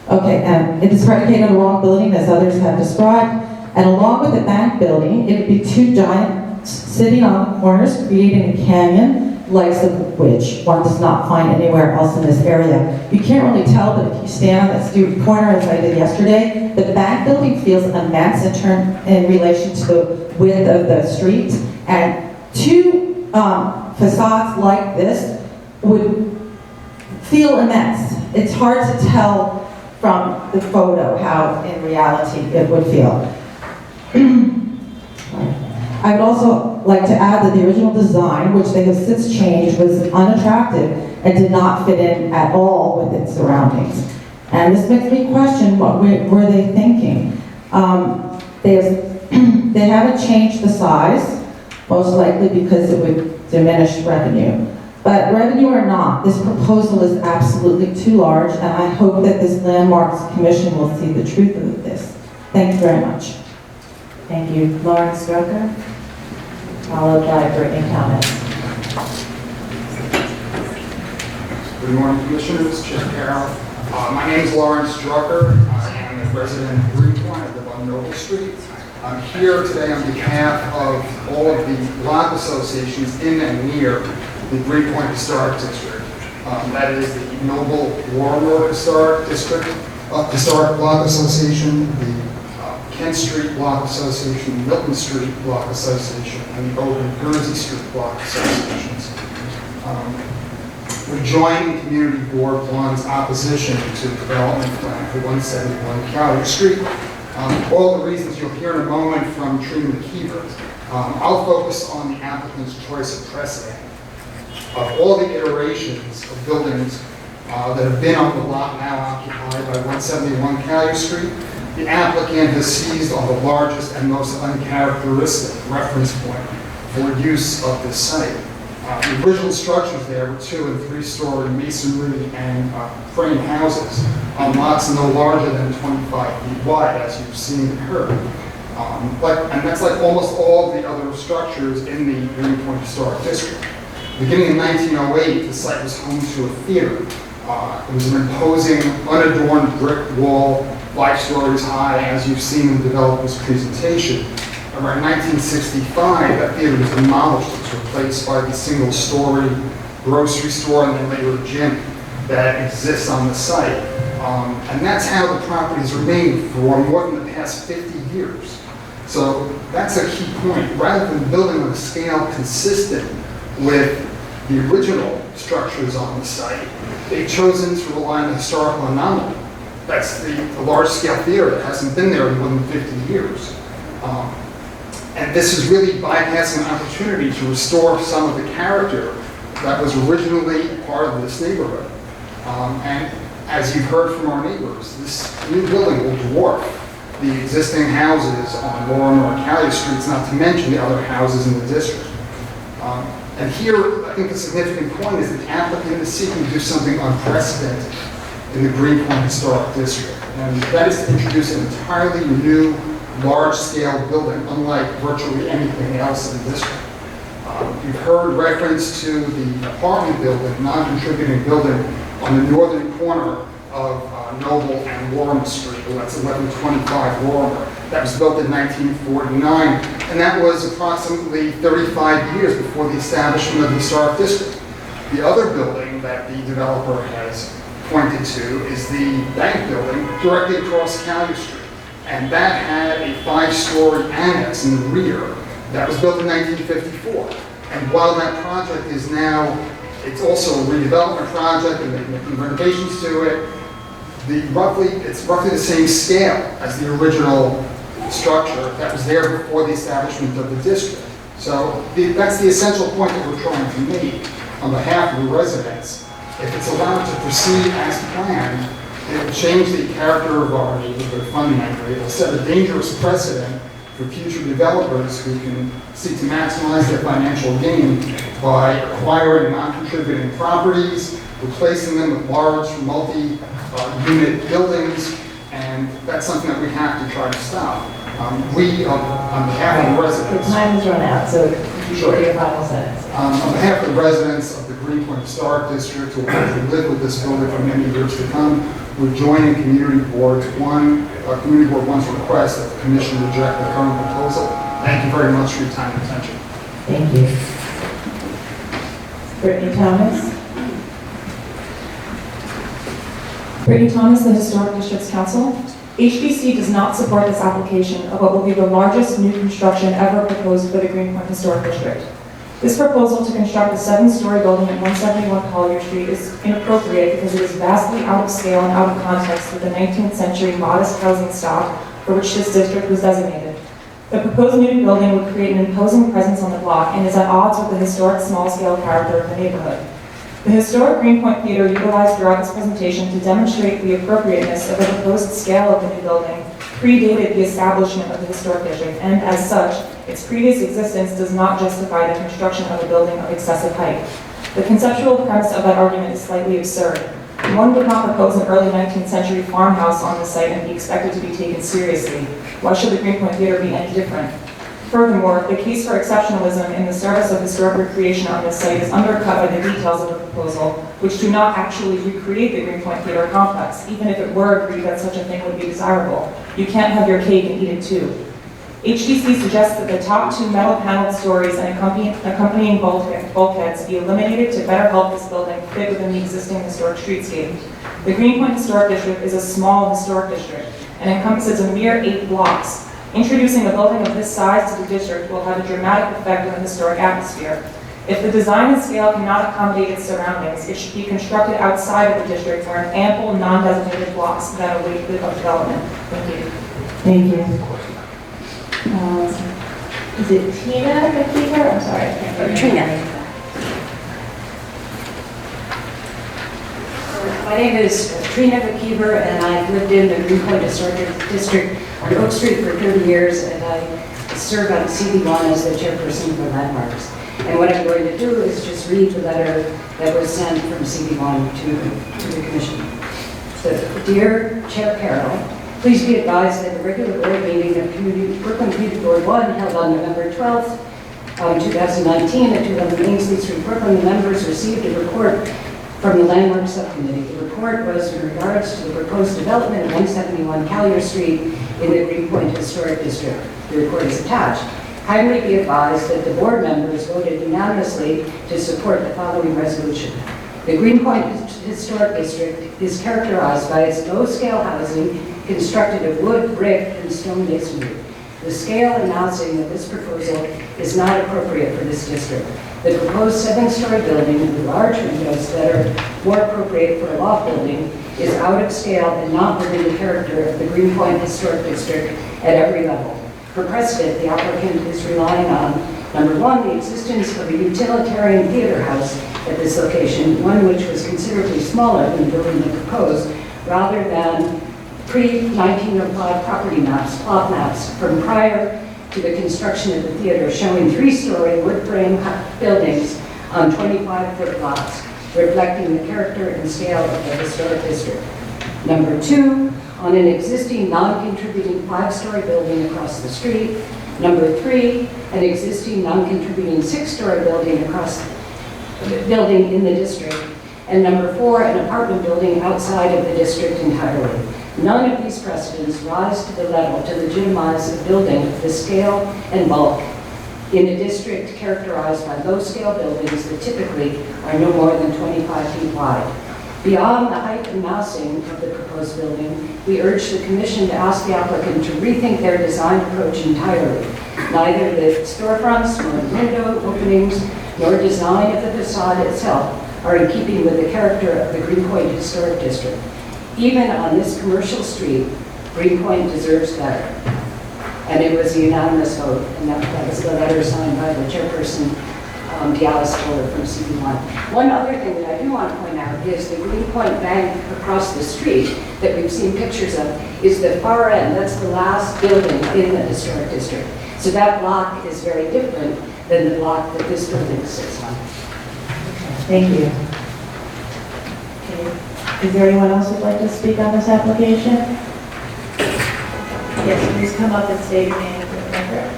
Okay, and it is predicated on the wrong building, as others have described. And along with the bank building, it would be two giants sitting on the corners, creating a canyon, likes of which one does not find anywhere else in this area. You can't really tell, but if you stand on that street corner, as I did yesterday, the bank building feels immense in relation to the width of the street. And two facades like this would feel immense. It's hard to tell from the photo how in reality it would feel. I would also like to add that the original design, which they have since changed, was unattractive and did not fit in at all with its surroundings. And this makes me question what were they thinking. They haven't changed the size, most likely because it would diminish revenue. But revenue or not, this proposal is absolutely too large, and I hope that this Landmarks Commission will see the truth of this. Thank you very much. Thank you. Lawrence Drucker, followed by Brittany Thomas. Good morning, Commissioners, Chair Carroll. My name is Lawrence Drucker. I am a resident of Greenpoint. I live on Noble Street. I'm here today on behalf of all of the block associations in and near the Greenpoint Historic District. That is the Noble Warmer Historic District, Historic Block Association, the Kent Street Block Association, Milton Street Block Association, and the Old Guernsey Street Block Associations. We join Community Board 1's opposition to the development plan for 171 Calyer Street. All the reasons you'll hear in a moment from Trina McKeever. I'll focus on the applicant's choice of precedent. Of all the iterations of buildings that have been on the lot now occupied by 171 Calyer Street, the applicant has seized on the largest and most uncharacteristic reference point for use of this site. The original structures there were 2- and 3-story masonry and frame houses on lots no larger than 25 feet wide, as you've seen and heard. And that's like almost all of the other structures in the Greenpoint Historic District. Beginning in 1908, the site was home to a theater. It was an imposing, unadorned brick wall, 5 stories high, as you've seen in the developer's presentation. Around 1965, that theater was demolished. It was replaced by the single-story grocery store and then later a gym that exists on the site. And that's how the property has remained for more than the past 50 years. So that's a key point. Rather than building on a scale consistent with the original structures on the site, they've chosen to rely on the historical anomaly. That's the large-scale theater that hasn't been there in more than 50 years. And this is really bypassing an opportunity to restore some of the character that was originally part of this neighborhood. And as you've heard from our neighbors, this new building will dwarf the existing houses on Lorimer and Calyer Streets, not to mention the other houses in the district. And here, I think the significant point is that the applicant is seeking to do something unprecedented in the Greenpoint Historic District. And that is to introduce an entirely new, large-scale building, unlike virtually anything else in the district. You've heard reference to the apartment building, non-contributing building on the northern corner of Noble and Warren Street. That's 1125 Lorimer. That was built in 1949, and that was approximately 35 years before the establishment of the Historic District. The other building that the developer has pointed to is the bank building directly across Calyer Street. And that had a 5-story annex in the rear that was built in 1954. And while that project is now, it's also a redevelopment project and they're making renovations to it, it's roughly the same scale as the original structure that was there before the establishment of the district. So that's the essential point that we're trying to make on behalf of the residents. If it's allowed to proceed as planned, it will change the character of our neighborhood fundamentally. It will set a dangerous precedent for future developers who can seek to maximize their financial gain by acquiring non-contributing properties, replacing them with large multi-unit buildings, and that's something that we have to try to stop. We, on behalf of the The residents... time has run out, so Sure. your final sentence. On behalf of the residents of the Greenpoint Historic District who will live with this building for many years to come, we're joining Community Board 1's request that the Commission reject the current proposal. Thank you very much for your time and attention. Thank you. Brittany Thomas. Brittany Thomas, the Historic District's Council. HDC does not support this application of what will be the largest new construction ever proposed for the Greenpoint Historic District. This proposal to construct a 7-story building at 171 Calyer Street is inappropriate because it is vastly out of scale and out of context with the 19th century modest housing stock for which this district was designated. The proposed new building would create an imposing presence on the block and is at odds with the historic small-scale character of the neighborhood. The historic Greenpoint Theater utilized throughout this presentation to demonstrate the appropriateness of the proposed scale of the new building predated the establishment of the historic district, and as such, its previous existence does not justify the construction of a building of excessive height. The conceptual premise of that argument is slightly absurd. One would not propose an early 19th century farmhouse on the site and be expected to be taken seriously. Why should the Greenpoint Theater be any different? Furthermore, the case for exceptionalism in the service of historic recreation on this site is undercut by the details of the proposal, which do not actually recreate the Greenpoint Theater complex, even if it were agreed that such a thing would be desirable. You can't have your cake and eat it too. HDC suggests that the top 2 metal paneled stories and accompanying bulkheads be eliminated to better help this building fit within the existing historic streetscape. The Greenpoint Historic District is a small historic district and encompasses a mere 8 blocks. Introducing a building of this size to the district will have a dramatic effect on the historic atmosphere. If the design and scale cannot accommodate its surroundings, it should be constructed outside of the district where an ample non-designated blocks that await the development. Thank you. Thank you. Is it Tina McKeever? I'm sorry. I can't remember. Trina. My name is Trina McKeever, and I've lived in the Greenpoint Historic District on Oak Street for 30 years, and I serve on CB1 as the chairperson for landmarks. And what I'm going to do is just read the letter that was sent from CB1 to the commission. So, Dear Chair Carroll, please be advised that the regular board meeting of Brooklyn Community Board 1 held on November 12th, 2019 at 211 Main Street, Brooklyn, the members received a report from the Landmark Subcommittee. The report was in regards to the proposed development of 171 Calyer Street in the Greenpoint Historic District. The report is attached. Kindly be advised that the board members voted unanimously to support the following resolution. The Greenpoint Historic District is characterized by its low-scale housing constructed of wood, brick, and stone masonry. The scale and massing of this proposal is not appropriate for this district. The proposed 7-story building with large windows that are more appropriate for a loft building is out of scale and not within the character of the Greenpoint Historic District at every level. For precedent, the applicant is relying on, number 1, the existence of a utilitarian theater house at this location, one which was considerably smaller than the building they proposed, rather than pre-1905 property maps, plot maps from prior to the construction of the theater showing 3-story wood frame buildings on 25-foot lots, reflecting the character and scale of the historic district. Number 2, on an existing non-contributing 5-story building across the street. Number 3, an existing non-contributing 6-story building in the district. And number 4, an apartment building outside of the district entirely. None of these precedents rise to the level to legitimize a building of the scale and bulk in a district characterized by low-scale buildings that typically are no more than 25 feet wide. Beyond the height and massing of the proposed building, we urge the Commission to ask the applicant to rethink their design approach entirely. Neither the storefronts, nor window openings, nor design of the facade itself are in keeping with the character of the Greenpoint Historic District. Even on this commercial street, Greenpoint deserves better. And it was a unanimous vote, and that was the letter signed by the chairperson, Dallas Taylor from CB1. One other thing that I do want to point out is the Greenpoint Bank across the street that we've seen pictures of is the far end. That's the last building in the historic district. So that block is very different than the block that this building sits on. Thank you. Okay. Is there anyone else who'd like to speak on this application? Yes, please come up and state your name for the record.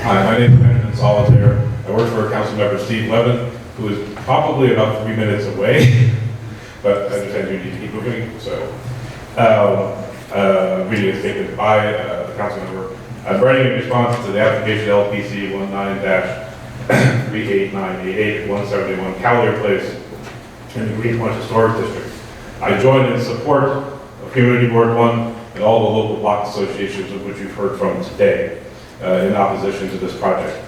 Hi, my name is Benjamin Solitaire. I work for Councilmember Steve Levin, who is probably about 3 minutes away, but I understand you need to keep moving, so reading a statement by the Councilmember. I'm writing in response to the application LPC 19-38988 at 171 Calyer Place in the Greenpoint Historic District. I join in support of Community Board 1 and all the local block associations of which you've heard from today in opposition to this project.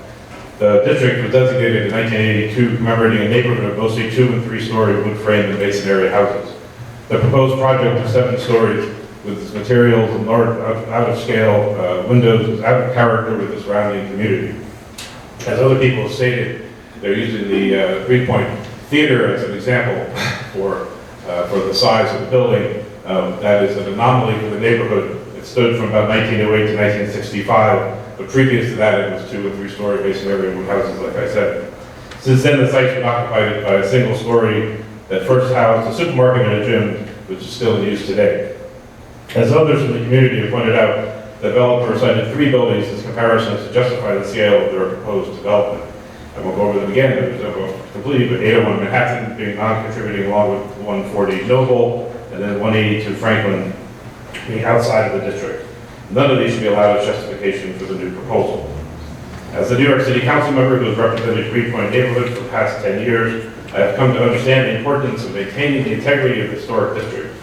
The district was designated in 1982, commemorating a neighborhood of mostly 2- and 3-story wood frame and mason area houses. The proposed project is 7 stories with its materials and out of scale, windows is out of character with the surrounding community. As other people have stated, they're using the Greenpoint Theater as an example for the size of the building. That is an anomaly for the neighborhood. It stood from about 1908 to 1965, but previous to that it was 2- and 3-story mason area wood houses, like I said. Since then, the site's been occupied by a single story that first housed a supermarket and a gym, which is still in use today. As others in the community have pointed out, the developer cited 3 buildings as comparisons to justify the scale of their proposed development. I won't go over them again, there's no complete, but 801 Manhattan being non-contributing along with 140 Noble, and then 182 Franklin being outside of the district. None of these should be allowed as justification for the new proposal. As the New York City Council member who has represented Greenpoint neighborhood for the past 10 years, I have come to understand the importance of maintaining the integrity of the historic district.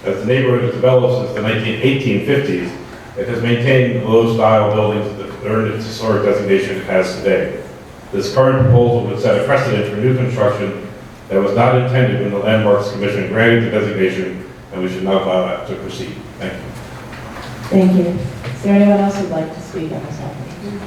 As the neighborhood has developed since the 1850s, it has maintained the low-style buildings that earned its historic designation it has today. This current proposal would set a precedent for new construction that was not intended when the Landmarks Commission granted the designation, and we should not allow that to proceed. Thank you. Thank you. Is there anyone else who'd like to speak on this application?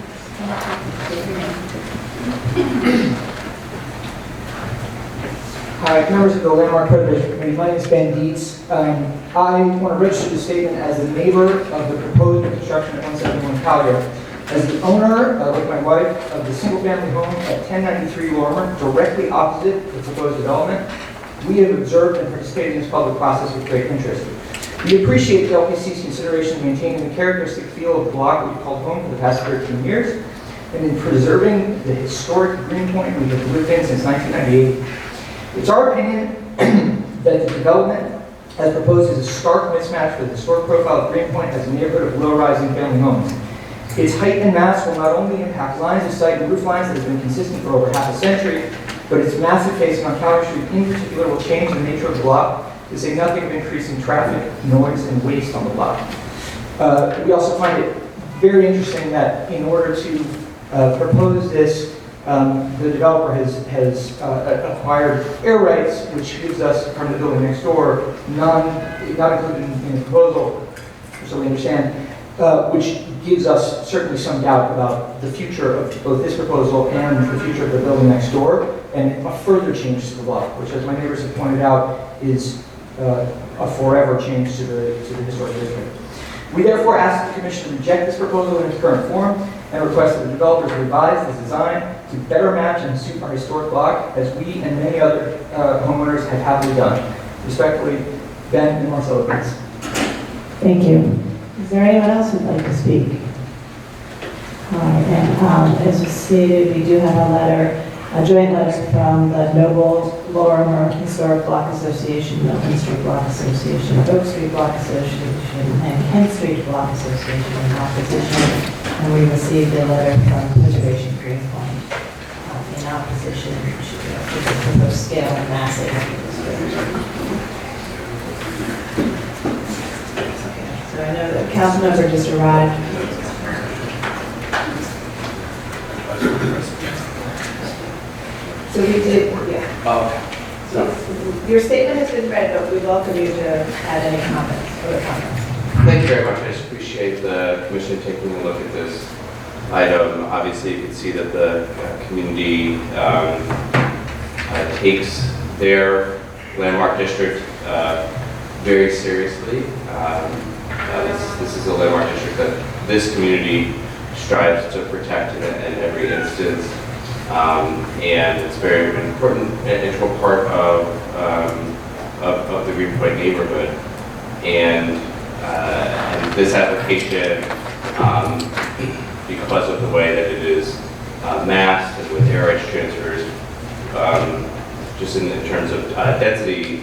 Hi, members of the Landmark Preservation Committee. My name is Ben Dietz. I want to register the statement as the neighbor of the proposed construction at 171 Calyer. As the owner, with my wife, of the single-family home at 1093 Lorimer, directly opposite the proposed development, we have observed and participated in this public process with great interest. We appreciate the LPC's consideration of maintaining the characteristic feel of the block we've called home for the past 13 years, and in preserving the historic Greenpoint we have lived in since 1998. It's our opinion that the development as proposed is a stark mismatch with the historic profile of Greenpoint as a neighborhood of low-rising family homes. Its height and mass will not only impact lines of sight and roof lines that have been consistent for over half a century, but its massive facing on Calyer Street in particular will change the nature of the block, to say nothing of increasing traffic, noise, and waste on the block. We also find it very interesting that in order to propose this, the developer has acquired air rights, which gives us, from the building next door, not included in the proposal, so we understand, which gives us certainly some doubt about the future of both this proposal and the future of the building next door, and a further change to the block, which, as my neighbors have pointed out, is a forever change to the historic district. We therefore ask the Commission to reject this proposal in its current form and request that the developers revise the design to better match and suit our historic block, as we and many other homeowners have happily done. Respectfully, Ben and Marcelo, please. Thank you. Is there anyone else who'd like to speak? All right, and as was stated, we do have a letter, a joint letter from the Noble Lorimer Historic Block Association, Milton Street Block Association, Oak Street Block Association, and Kent Street Block Association in opposition. And we received a letter from Preservation Greenpoint in opposition to the proposed scale and mass of the district. So I know that council member just arrived. So we did, yeah. Your statement has been read, but we welcome you to add any comments, further comments. Thank you very much. I just appreciate the commission taking a look at this item. Obviously, you can see that the community takes their landmark district very seriously. This is a landmark district that this community strives to protect in every instance. And it's very important, an integral part of the Greenpoint neighborhood. And this application, because of the way that it is masked and with air edge transfers, just in terms of density,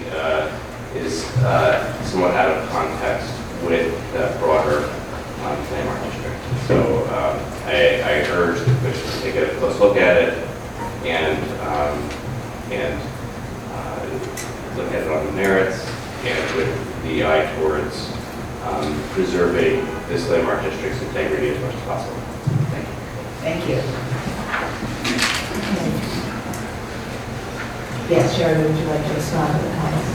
is somewhat out of context with the broader landmark district. So I urge the commission to take a close look at it and look at it on the merits and with the eye towards preserving this landmark district's integrity as much as possible. Thank you. Thank you. Yes, Sherry, would you like to respond to the comments?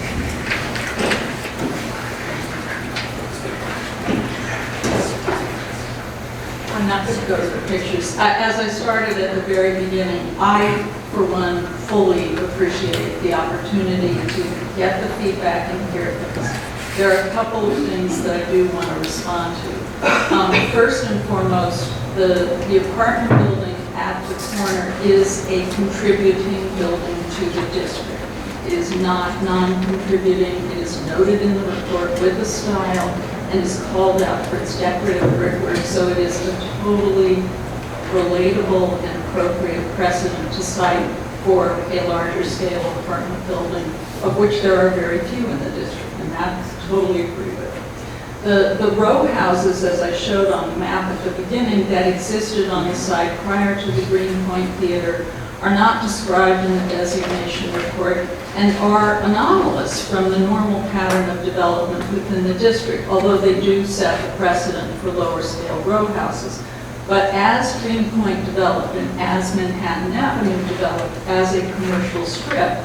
I'm not going to go to the pictures. As I started at the very beginning, I, for one, fully appreciate the opportunity to get the feedback and hear things. There are a couple of things that I do want to respond to. First and foremost, the apartment building at the corner is a contributing building to the district. It is not non-contributing. It is noted in the report with a style and is called out for its decorative brickwork, so it is a totally relatable and appropriate precedent to cite for a larger scale apartment building, of which there are very few in the district, and that's totally agree with. The row houses, as I showed on the map at the beginning, that existed on the site prior to the Greenpoint Theater are not described in the designation report and are anomalous from the normal pattern of development within the district, although they do set the precedent for lower scale row houses. But as Greenpoint developed and as Manhattan Avenue developed as a commercial strip,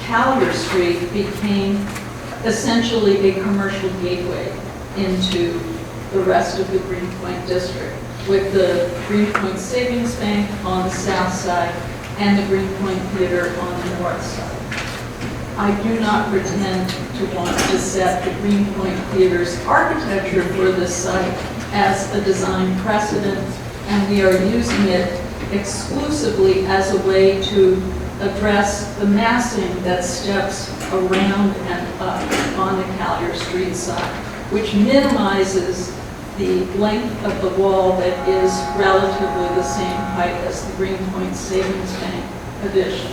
Calyer Street became essentially a commercial gateway into the rest of the Greenpoint district, with the Greenpoint Savings Bank on the south side and the Greenpoint Theater on the north side. I do not pretend to want to set the Greenpoint Theater's architecture for this site as a design precedent, and we are using it exclusively as a way to address the massing that steps around and up on the Calyer Street side, which minimizes the length of the wall that is relatively the same height as the Greenpoint Savings Bank addition.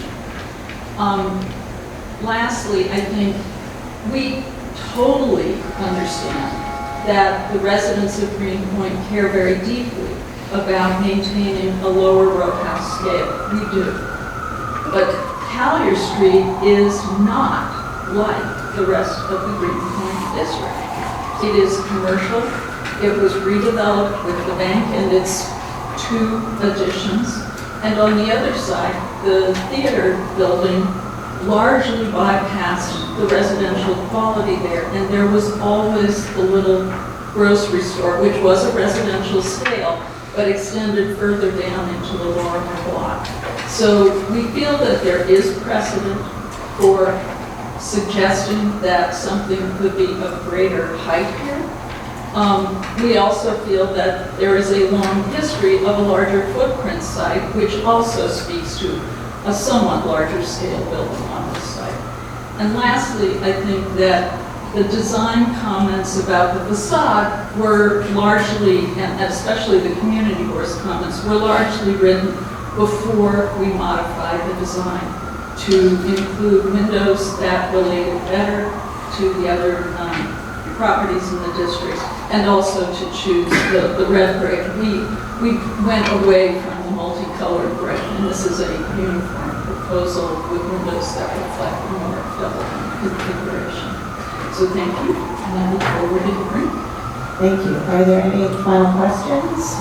Lastly, I think we totally understand that the residents of Greenpoint care very deeply about maintaining a lower row house scale. We do. But Calyer Street is not like the rest of the Greenpoint district. It is commercial. It was redeveloped with the bank and its 2 additions. And on the other side, the theater building largely bypassed the residential quality there. And there was always the little grocery store, which was a residential scale, but extended further down into the Lorimer block. So we feel that there is precedent for suggesting that something could be of greater height here. We also feel that there is a long history of a larger footprint site, which also speaks to a somewhat larger scale building on this site. And lastly, I think that the design comments about the facade were largely, and especially the community board's comments, were largely written before we modified the design to include windows that related better to the other properties in the district, and also to choose the red brick. We went away from the multicolored brick, and this is a uniform proposal with windows that reflect more double configuration. So thank you, and I look forward to hearing. Thank you. Are there any final questions?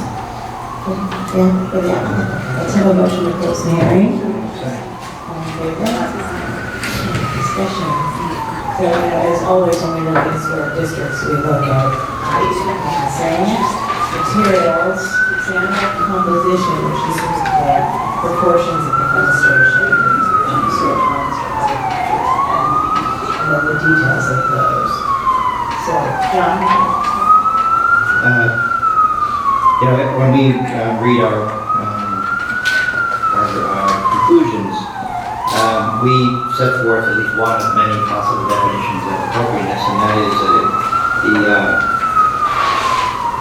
Yeah, for the applicant. Let's have a motion to close the hearing. All in favor? discussion. So, as always, when we look at historic districts, we look at height, size, materials, general composition, which is the proportions of the fenestration, sort lines, and then the details of those. So, John? When we read our conclusions, we set forth at least one of many possible definitions of appropriateness, and that is the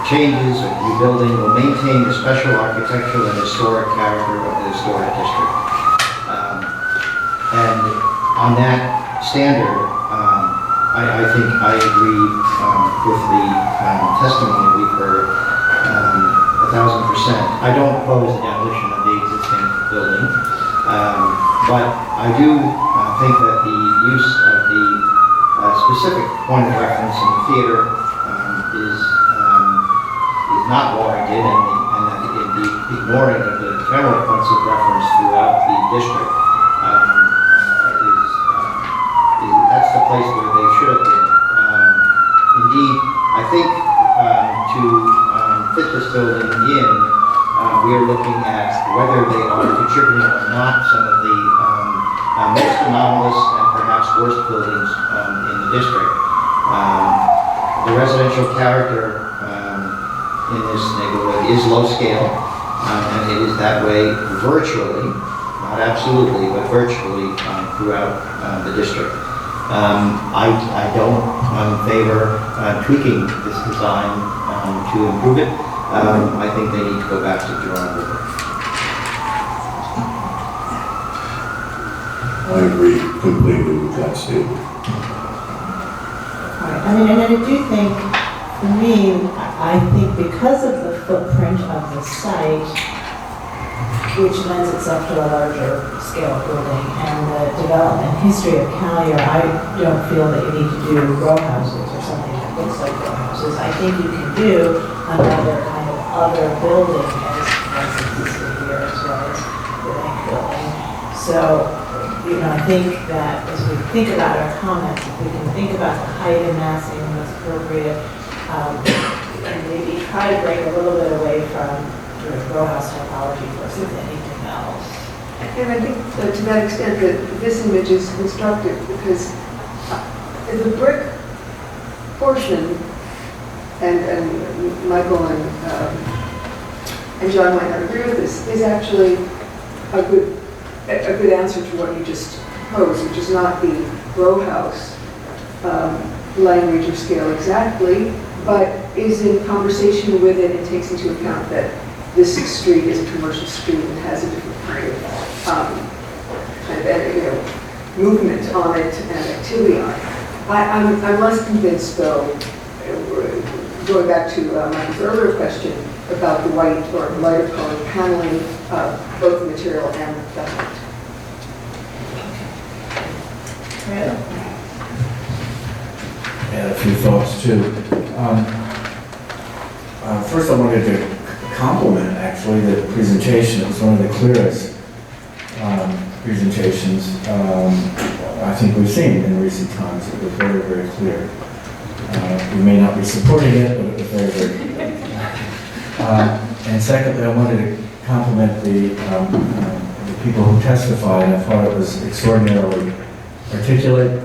changes of rebuilding will maintain the special architectural and historic character of the historic district. And on that standard, I think I agree with the testimony we've heard 1,000%. I don't oppose the demolition of the existing building, but I do think that the use of the specific point of reference in the theater is not warranted, and that the ignoring of the general points of reference throughout the district that's the place where they should have been. Indeed, I think to fit this building in, we are looking at whether they are contributing or not some of the most anomalous and perhaps worst buildings in the district. The residential character in this neighborhood is low scale, and it is that way virtually, not absolutely, but virtually throughout the district. I don't favor tweaking this design to improve it. I think they need to go back to the drawing board. I agree completely with that statement. I mean, and I do think, for me, I think because of the footprint of the site, which lends itself to a larger scale building, and the development history of Calyer, I don't feel that you need to do row houses or something that looks like row houses. I think you can do another kind of other building as existed here, as well as the bank building. So, I think that as we think about our comments, if we can think about the height and massing that's appropriate, and maybe try to break a little bit away from row house typology versus anything else. And I think to that extent that this image is constructive because the brick portion, and Michael and John might not agree with this, is actually a good answer to what you just posed, which is not the row house language or scale exactly, but is in conversation with it and takes into account that this street is a commercial street and has a different kind of movement on it and activity on it. I'm less convinced, though, going back to Michael's earlier question about the white or lighter colored paneling, both the material and the height. I had a few thoughts too. First, I wanted to compliment actually the presentation. It was one of the clearest presentations I think we've seen in recent times. It was very, very clear. We may not be supporting it, but it was very, very clear. And secondly, I wanted to compliment the people who testified. I thought it was extraordinarily articulate,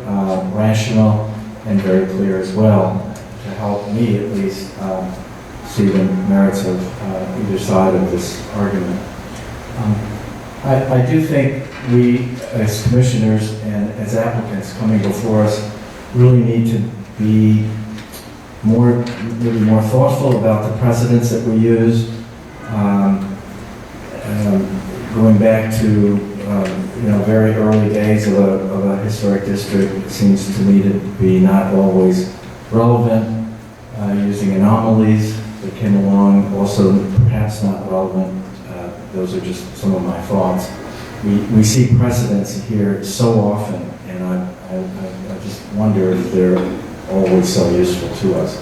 rational, and very clear as well, to help me at least see the merits of either side of this argument. I do think we, as commissioners and as applicants coming before us, really need to be maybe more thoughtful about the precedents that we use. Going back to very early days of a historic district, it seems to me to be not always relevant. Using anomalies that came along, also perhaps not relevant. Those are just some of my thoughts. We see precedents here so often, and I just wonder if they're always so useful to us.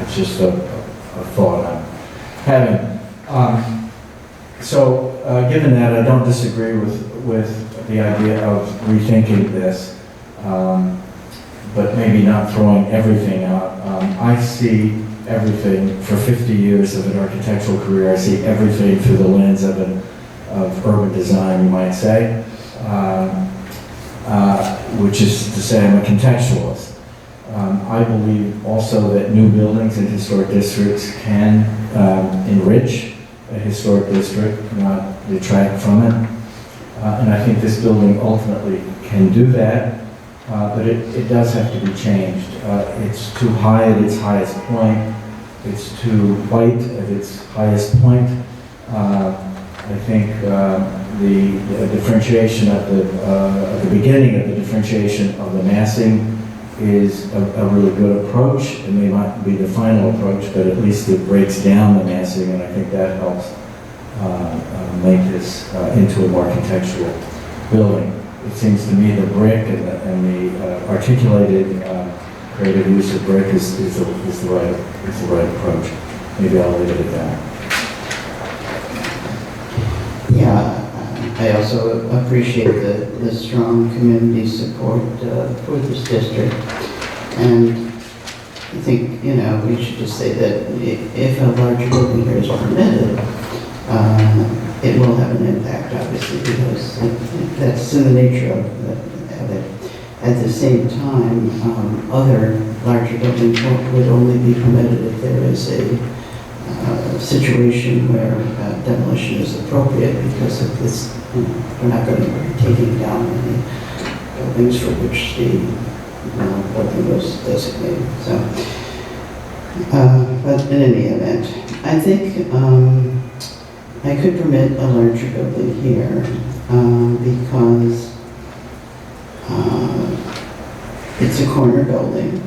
It's just a thought I'm having. Given that, I don't disagree with the idea of rethinking this. but maybe not throwing everything out. I see everything, for 50 years of an architectural career, I see everything through the lens of urban design, you might say, which is to say I'm a contextualist. I believe also that new buildings in historic districts can enrich a historic district, not detract from it. And I think this building ultimately can do that, but it does have to be changed. It's too high at its highest point. It's too white at its highest point. I think the differentiation of the beginning of the differentiation of the massing is a really good approach. It may not be the final approach, but at least it breaks down the massing, and I think that helps make this into a more contextual building. It seems to me the brick and the articulated creative use of brick is the right approach. Maybe I'll leave it at that. Yeah, I also appreciate the strong community support for this district. And I think, we should just say that if a larger building here is permitted, it will have an impact, obviously, because that's in the nature of it. At the same time, other larger buildings would only be permitted if there is a situation where demolition is appropriate, because of this, we're not going to be taking down any buildings for which the building was designated. So, but in any event, I think I could permit a larger building here because it's a corner building.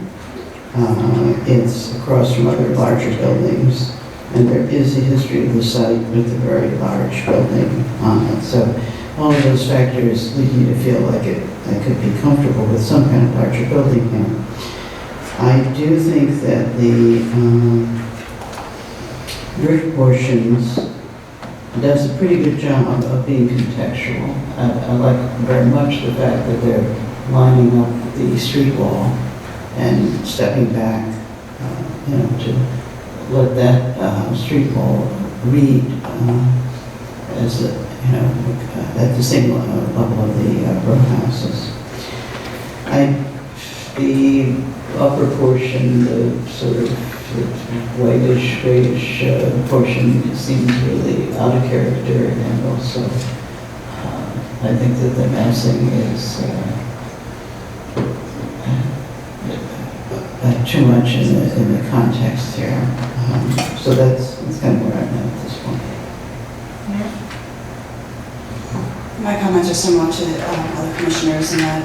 It's across from other larger buildings, and there is a history of the site with a very large building on it. So all of those factors lead me to feel like I could be comfortable with some kind of larger building here. I do think that the brick portions does a pretty good job of being contextual. I like very much the fact that they're lining up the street wall and stepping back, to let that street wall read as at the same level of the row houses. The upper portion, the sort of whitish, grayish portion seems really out of character, and also I think that the massing is too much in the context here. So that's kind of where I'm at this point. My comments are similar to other commissioners in that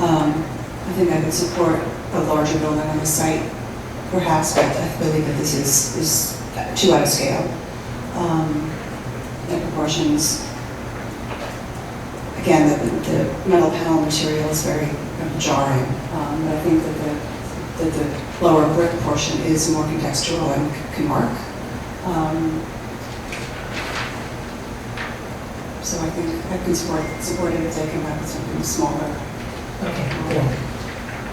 I think I would support a larger building on the site, perhaps, but I believe that this is too out of scale. The proportions, again, the metal panel material is very jarring, but I think that the lower brick portion is more contextual and can work. So I think I can support it if they come up with something smaller. Okay, cool.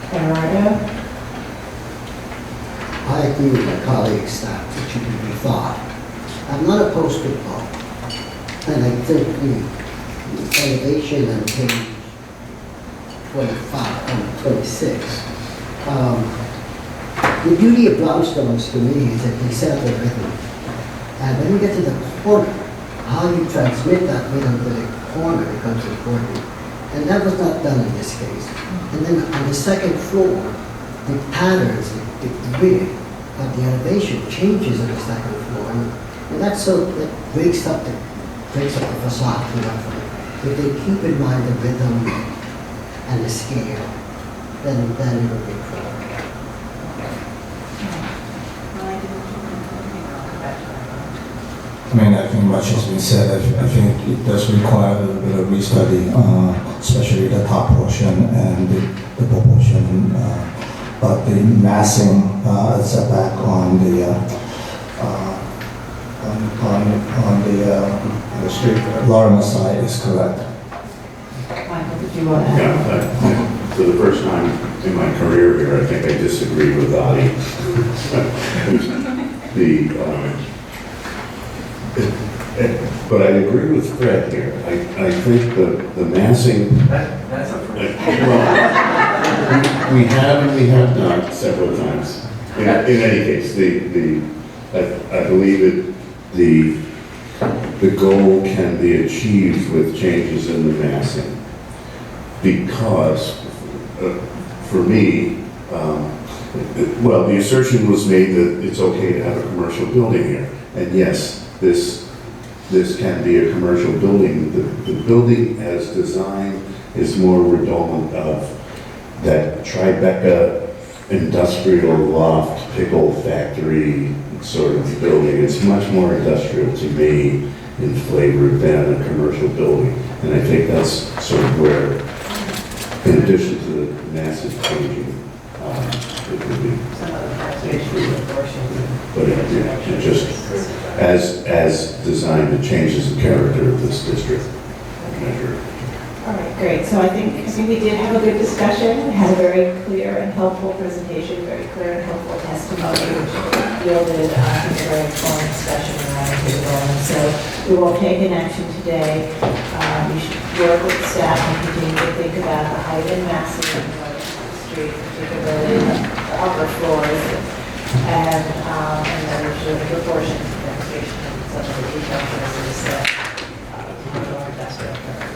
Bernardo? I agree with my colleagues that it should be rethought. I'm not opposed to it all. And I think the elevation on page 25 and 26, the beauty of brownstones to me is that they set up a rhythm. And when you get to the corner, how you transmit that rhythm to the corner becomes important. And that was not done in this case. And then on the second floor, the patterns, the grid of the elevation changes on the second floor. And that's so that breaks up the facade too much. If they keep in mind the rhythm and the scale, then it will be cool. I think much has been said. I think it does require a little bit of restudy, especially the top portion and the proportion. But the massing setback on the street Lorimer side is correct. Michael, did you want to add? for the first time in my career here, I think I disagree with Adi. But I agree with Fred here. I think the massing, That's a well, we have and we have not several times. In any case, I believe the goal can be achieved with changes in the massing. Because, for me, well, the assertion was made that it's okay to have a commercial building here. And yes, this can be a commercial building. The building as designed is more redolent of that Tribeca industrial loft pickle factory sort of building. It's much more industrial to me in flavor than a commercial building. And I think that's sort of where, in addition to the massive changing, it would be. But it just, as designed, it changes the character of this district. Measure. All right, great. So I think we did have a good discussion. We had a very clear and helpful presentation, very clear and helpful testimony, which yielded a very informed discussion around the development. So we won't take an action today. You should work with staff and continue to think about the height and massing of the street, particularly the upper floors, and then we should proportion to demonstration of some of the detail choices that more industrial character.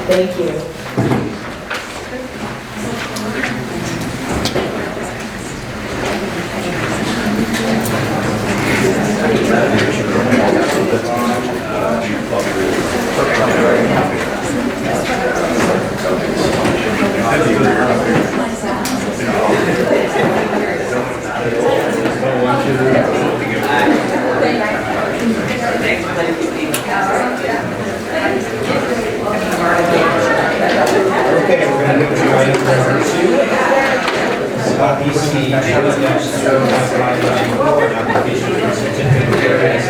Thank you. Okay, we're going to move to item number 2. LPC application for certificate of variance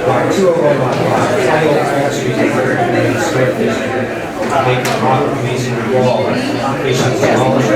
Lot 201 lot, title Street, Historic District, make a mock masonry wall, application to demolish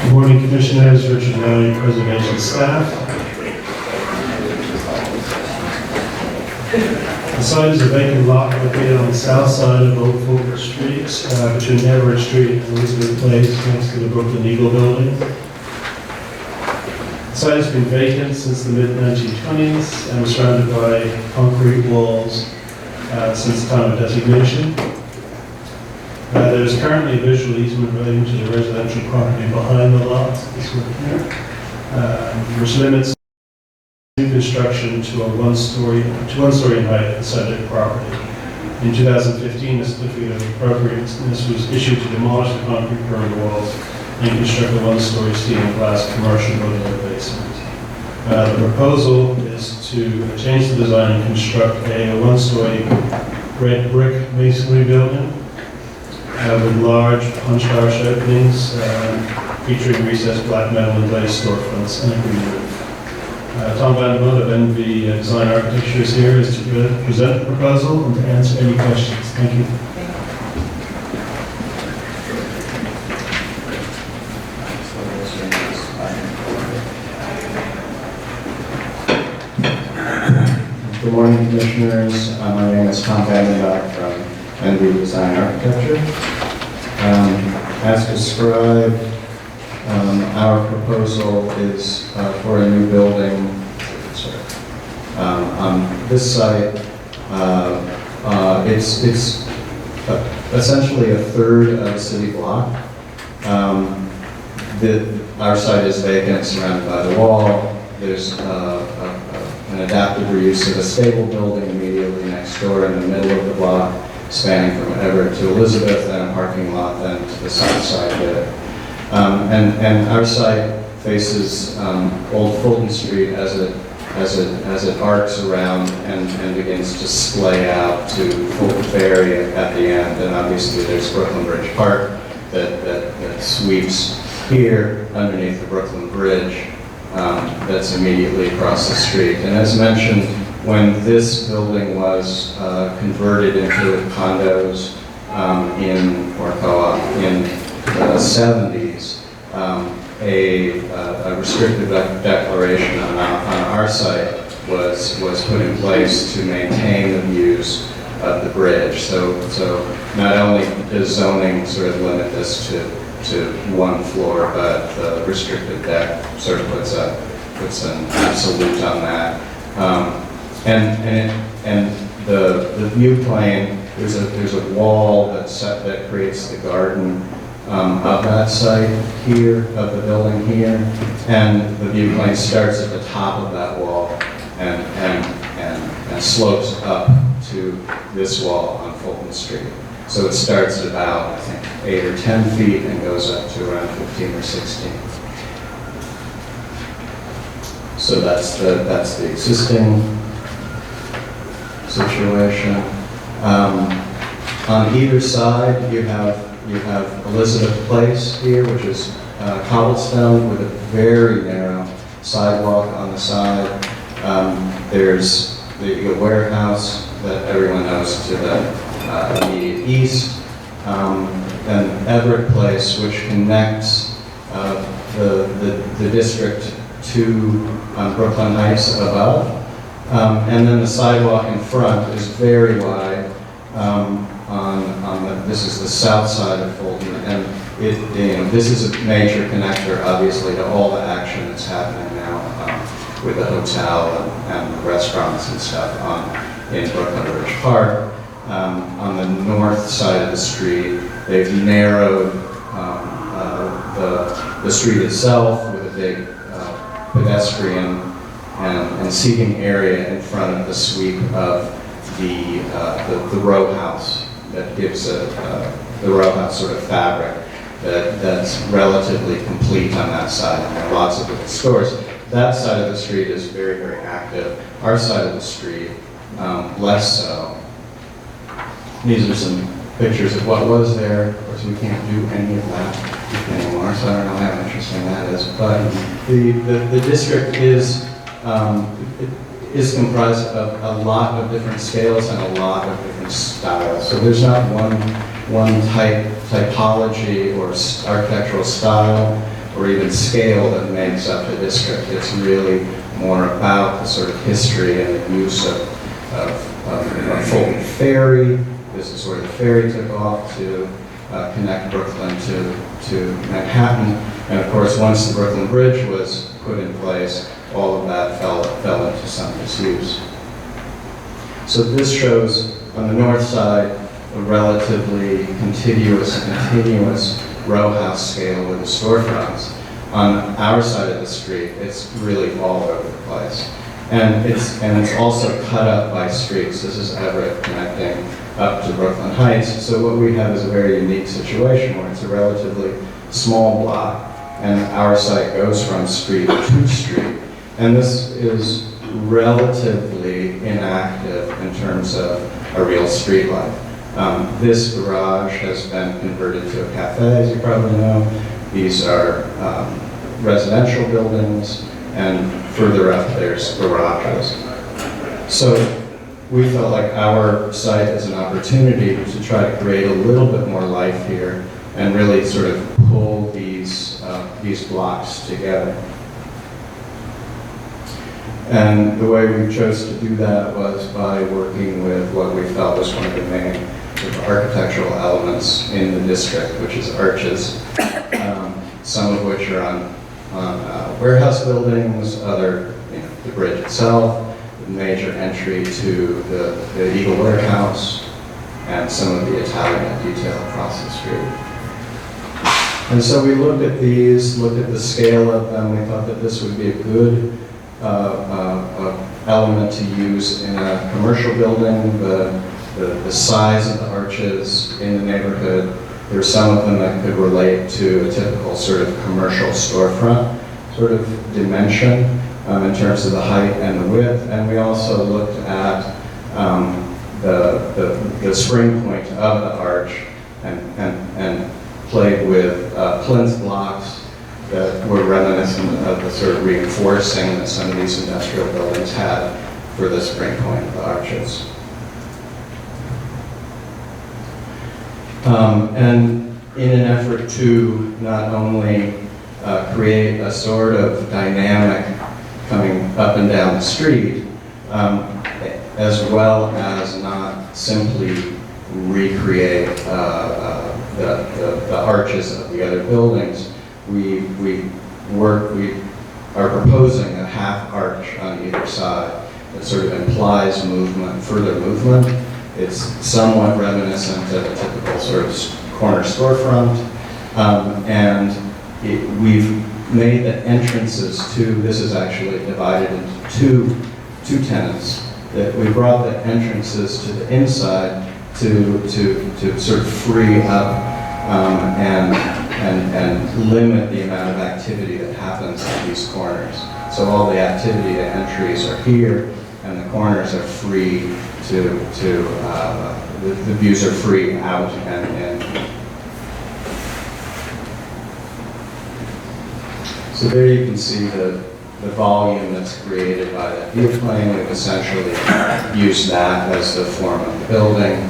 Good morning, Commissioners. Richard Valley, Preservation Staff. The site is a vacant lot located on the south side of Old Fulton Street, between Everett Street and Elizabeth Place, next to the Brooklyn Eagle Building. The site has been vacant since the mid-1920s and was surrounded by concrete walls since the time of designation. There is currently a visual easement relating to the residential property behind the lot, this one here, which limits new construction to one story in height of the subject property. In 2015, a certificate of appropriateness was issued to demolish the concrete perimeter walls and construct a one-story steel and glass commercial building in the basement. The proposal is to change the design and construct a one-story red brick masonry building with large punch-house openings featuring recessed black metal and glazed storefronts and a green roof. Tom Van Voort of NV Design Architecture is here is to present the proposal and to answer any questions. Thank you. Good morning, Commissioners. My name is Tom Van Voort from NV Design Architecture. As described, our proposal is for a new building. On this site, it's essentially a third of a city block. Our site is vacant, surrounded by the wall. There's an adaptive reuse of a stable building immediately next door in the middle of the block, spanning from Everett to Elizabeth, and a parking lot then to the south side of it. And our site faces Old Fulton Street as it arcs around and begins to splay out to Fulton Ferry at the end. And obviously there's Brooklyn Bridge Park that sweeps here underneath the Brooklyn Bridge that's immediately across the street. And as mentioned, when this building was converted into condos or co-op in the 70s, a restrictive declaration on our site was put in place to maintain the views of the bridge. So not only does zoning sort of limit this to one floor, but the restrictive deck sort of puts an absolute on that. And the view plane, there's a wall that creates the garden of that site here, of the building here, and the view plane starts at the top of that wall and slopes up to this wall on Fulton Street. So it starts at about, I think, 8 or 10 feet and goes up to around 15 or 16. So that's the existing situation. On either side, you have Elizabeth Place here, which is cobblestone with a very narrow sidewalk on the side. There's the warehouse that everyone knows to the immediate east, and Everett Place, which connects the district to Brooklyn Heights above. And then the sidewalk in front is very wide. This is the south side of Fulton, and this is a major connector, obviously, to all the action that's happening now with the hotel and the restaurants and stuff in Brooklyn Bridge Park. On the north side of the street, they've narrowed the street itself with a big pedestrian and seating area in front of the sweep of the row house that gives the row house sort of fabric that's relatively complete on that side. And there are lots of little stores. That side of the street is very, very active. Our side of the street, less so. These are some pictures of what was there. Of course, we can't do any of that anymore, so I don't know how interesting that is. But the district is comprised of a lot of different scales and a lot of different styles. So there's not one typology or architectural style or even scale that makes up the district. It's really more about the sort of history and the use of Fulton Ferry. This is where the ferry took off to connect Brooklyn to Manhattan. And of course, once the Brooklyn Bridge was put in place, all of that fell into some disuse. So this shows, on the north side, a relatively continuous row house scale with the storefronts. On our side of the street, it's really all over the place. And it's also cut up by streets. This is Everett connecting up to Brooklyn Heights. So what we have is a very unique situation where it's a relatively small block, and our site goes from street to street. And this is relatively inactive in terms of a real streetlight. This garage has been converted to a cafe, as you probably know. These are residential buildings, and further up there's garages. So we felt like our site is an opportunity to try to create a little bit more life here and really sort of pull these blocks together. And the way we chose to do that was by working with what we felt was one of the main sort of architectural elements in the district, which is arches, some of which are on warehouse buildings, other, the bridge itself, the major entry to the Eagle Warehouse, and some of the Italian detail across the street. And so we looked at these, looked at the scale of them. We thought that this would be a good element to use in a commercial building. The size of the arches in the neighborhood, there's some of them that could relate to a typical sort of commercial storefront sort of dimension in terms of the height and the width. And we also looked at the spring point of the arch and played with plinth blocks that were reminiscent of the sort of reinforcing that some of these industrial buildings had for the spring point of the arches. And in an effort to not only create a sort of dynamic coming up and down the street, as well as not simply recreate the arches of the other buildings, we are proposing a half arch on either side that sort of implies movement, further movement. It's somewhat reminiscent of a typical sort of corner storefront, and we've made the entrances to, this is actually divided into two tenants, that we brought the entrances to the inside to sort of free up and limit the amount of activity that happens at these corners. So all the activity to entries are here, and the corners are free the views are free out and in. So there you can see the volume that's created by that view plane. We've essentially used that as the form of the building.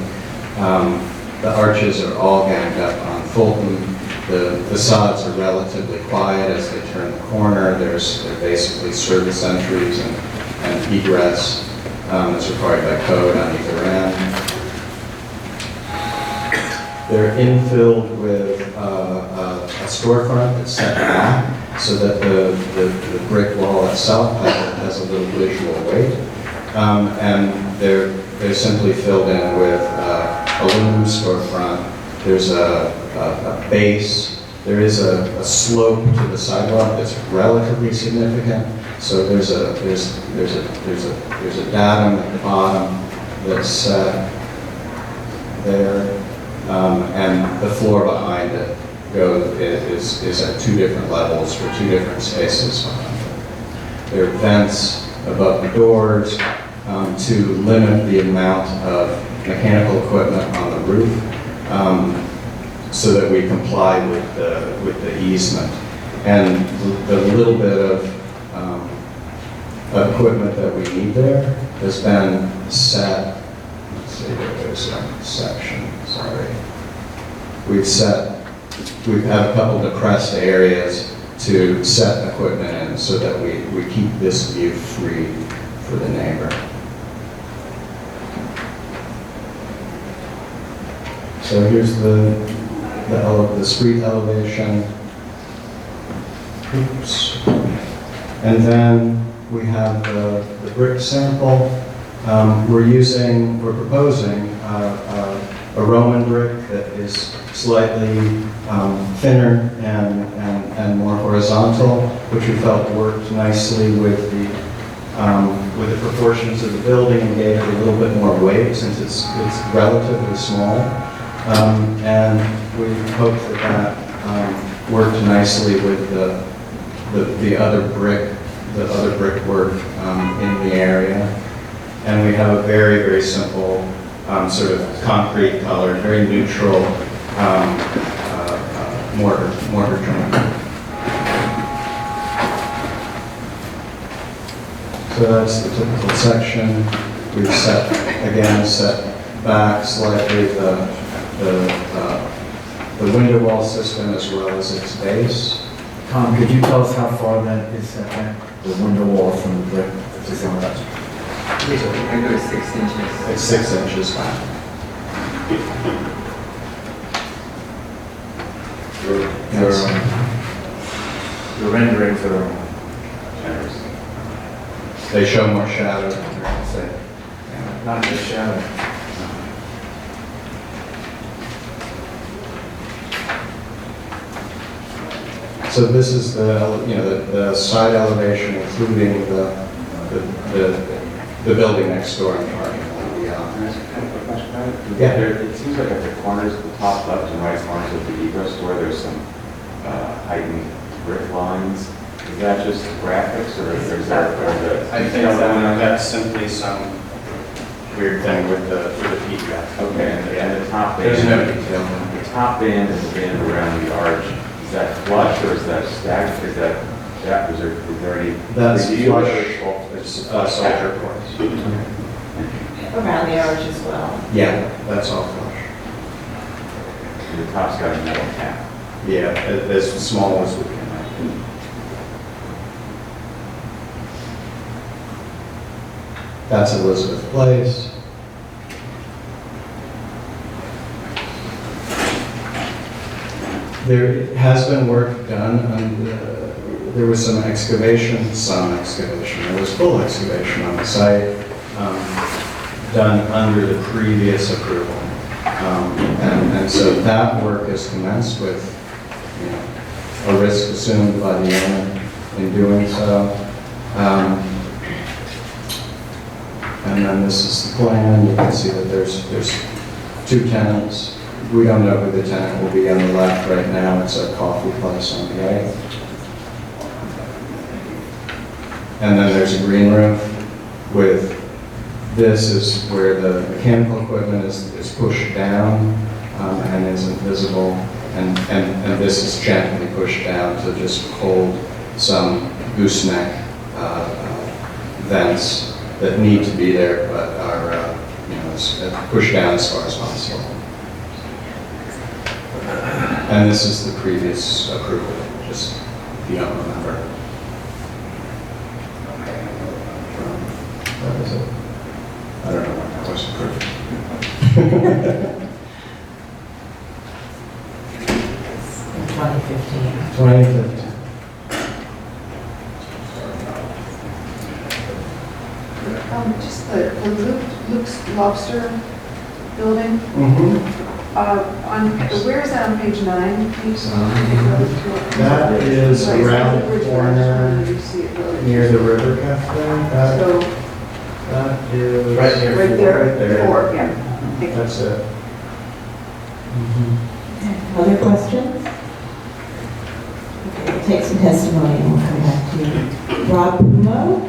The arches are all ganged up on Fulton. The facades are relatively quiet as they turn the corner. They're basically service entries and egress that's required by code on either end. They're infilled with a storefront that's set back so that the brick wall itself has a little visual weight. And they're simply filled in with aluminum storefront. There's a base. There is a slope to the sidewalk that's relatively significant. So there's a datum at the bottom that's set there, and the floor behind it is at two different levels for two different spaces behind it. There are vents above the doors to limit the amount of mechanical equipment on the roof, so that we comply with the easement. And the little bit of equipment that we need there has been set. Let's see, there's a section, sorry. We have a couple depressed areas to set equipment in so that we keep this view free for the neighbor. So here's the street elevation. Oops. And then we have the brick sample. We're proposing a Roman brick that is slightly thinner and more horizontal, which we felt worked nicely with the proportions of the building and gave it a little bit more weight since it's relatively small. And we hope that worked nicely with the other brickwork in the area. And we have a very, very simple sort of concrete colored, very neutral mortar joint. So that's the typical section. We've set back slightly the window wall system as well as its base. Tom, could you tell us how far that is set back? The window wall from the brick facade? I go 6 inches. It's 6 inches back. Your renderings are generous. They show more shadow. Not just shadow. So this is the side elevation, including the building next door and the parking lot. Can I ask kind of a question about it? Yeah. It seems like at the corners, the top left and right corners of the egress door, there's some heightened brick lines. Is that just graphics, or is there? I think that's simply some weird thing with the peak gap. Okay, and the top band. There's no detail. The top band and the band around the arch, is that flush or is that stacked? Is there any? That's reveal, flush. or It's soldier course. Around the arch as well. Yeah, that's all flush. The top's got a metal cap. Yeah, as small as we can. That's Elizabeth Place. There has been work done, and there was some excavation. There was full excavation on the site, done under the previous approval. And so that work is commenced with a risk assumed by the owner in doing so. And then this is the plan. You can see that there's 2 tenants. We don't know who the tenant will be on the left right now. It's a coffee place on the right. And then there's a green room with, this is where the mechanical equipment is pushed down and isn't visible. And this is gently pushed down to just hold some gooseneck vents that need to be there, but are pushed down as far as possible. And this is the previous approval, just if you don't remember. That is it. I don't know when that was approved. 2015. 2015. Just the Luke's Lobster building. Where is that on page 9? That is around the corner near the River Cafe. So That is right there. Right there. 4, yeah. That's it. Other questions? Okay, we'll take some testimony and we'll come back to you. Rob Pumo?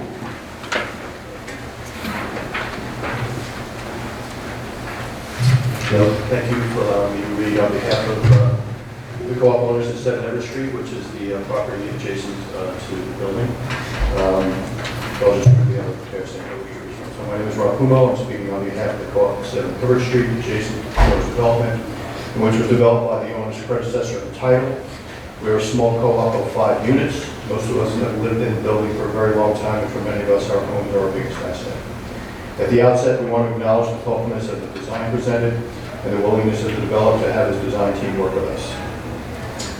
Thank you for allowing me to read on behalf of the co-op owners at 7 Everett Street, which is the property adjacent to the building. I'll just read the comparison. So my name is Rob Pumo. I'm speaking on behalf of the co-op at 7 Everett Street, adjacent to the proposed development, which was developed by the owner's predecessor Untitled. We're a small co-op of 5 units. Most of us have lived in the building for a very long time, and for many of us, our homes are our biggest asset. At the outset, we want to acknowledge the thoughtfulness of the design presented and the willingness of the developer to have his design team work with us.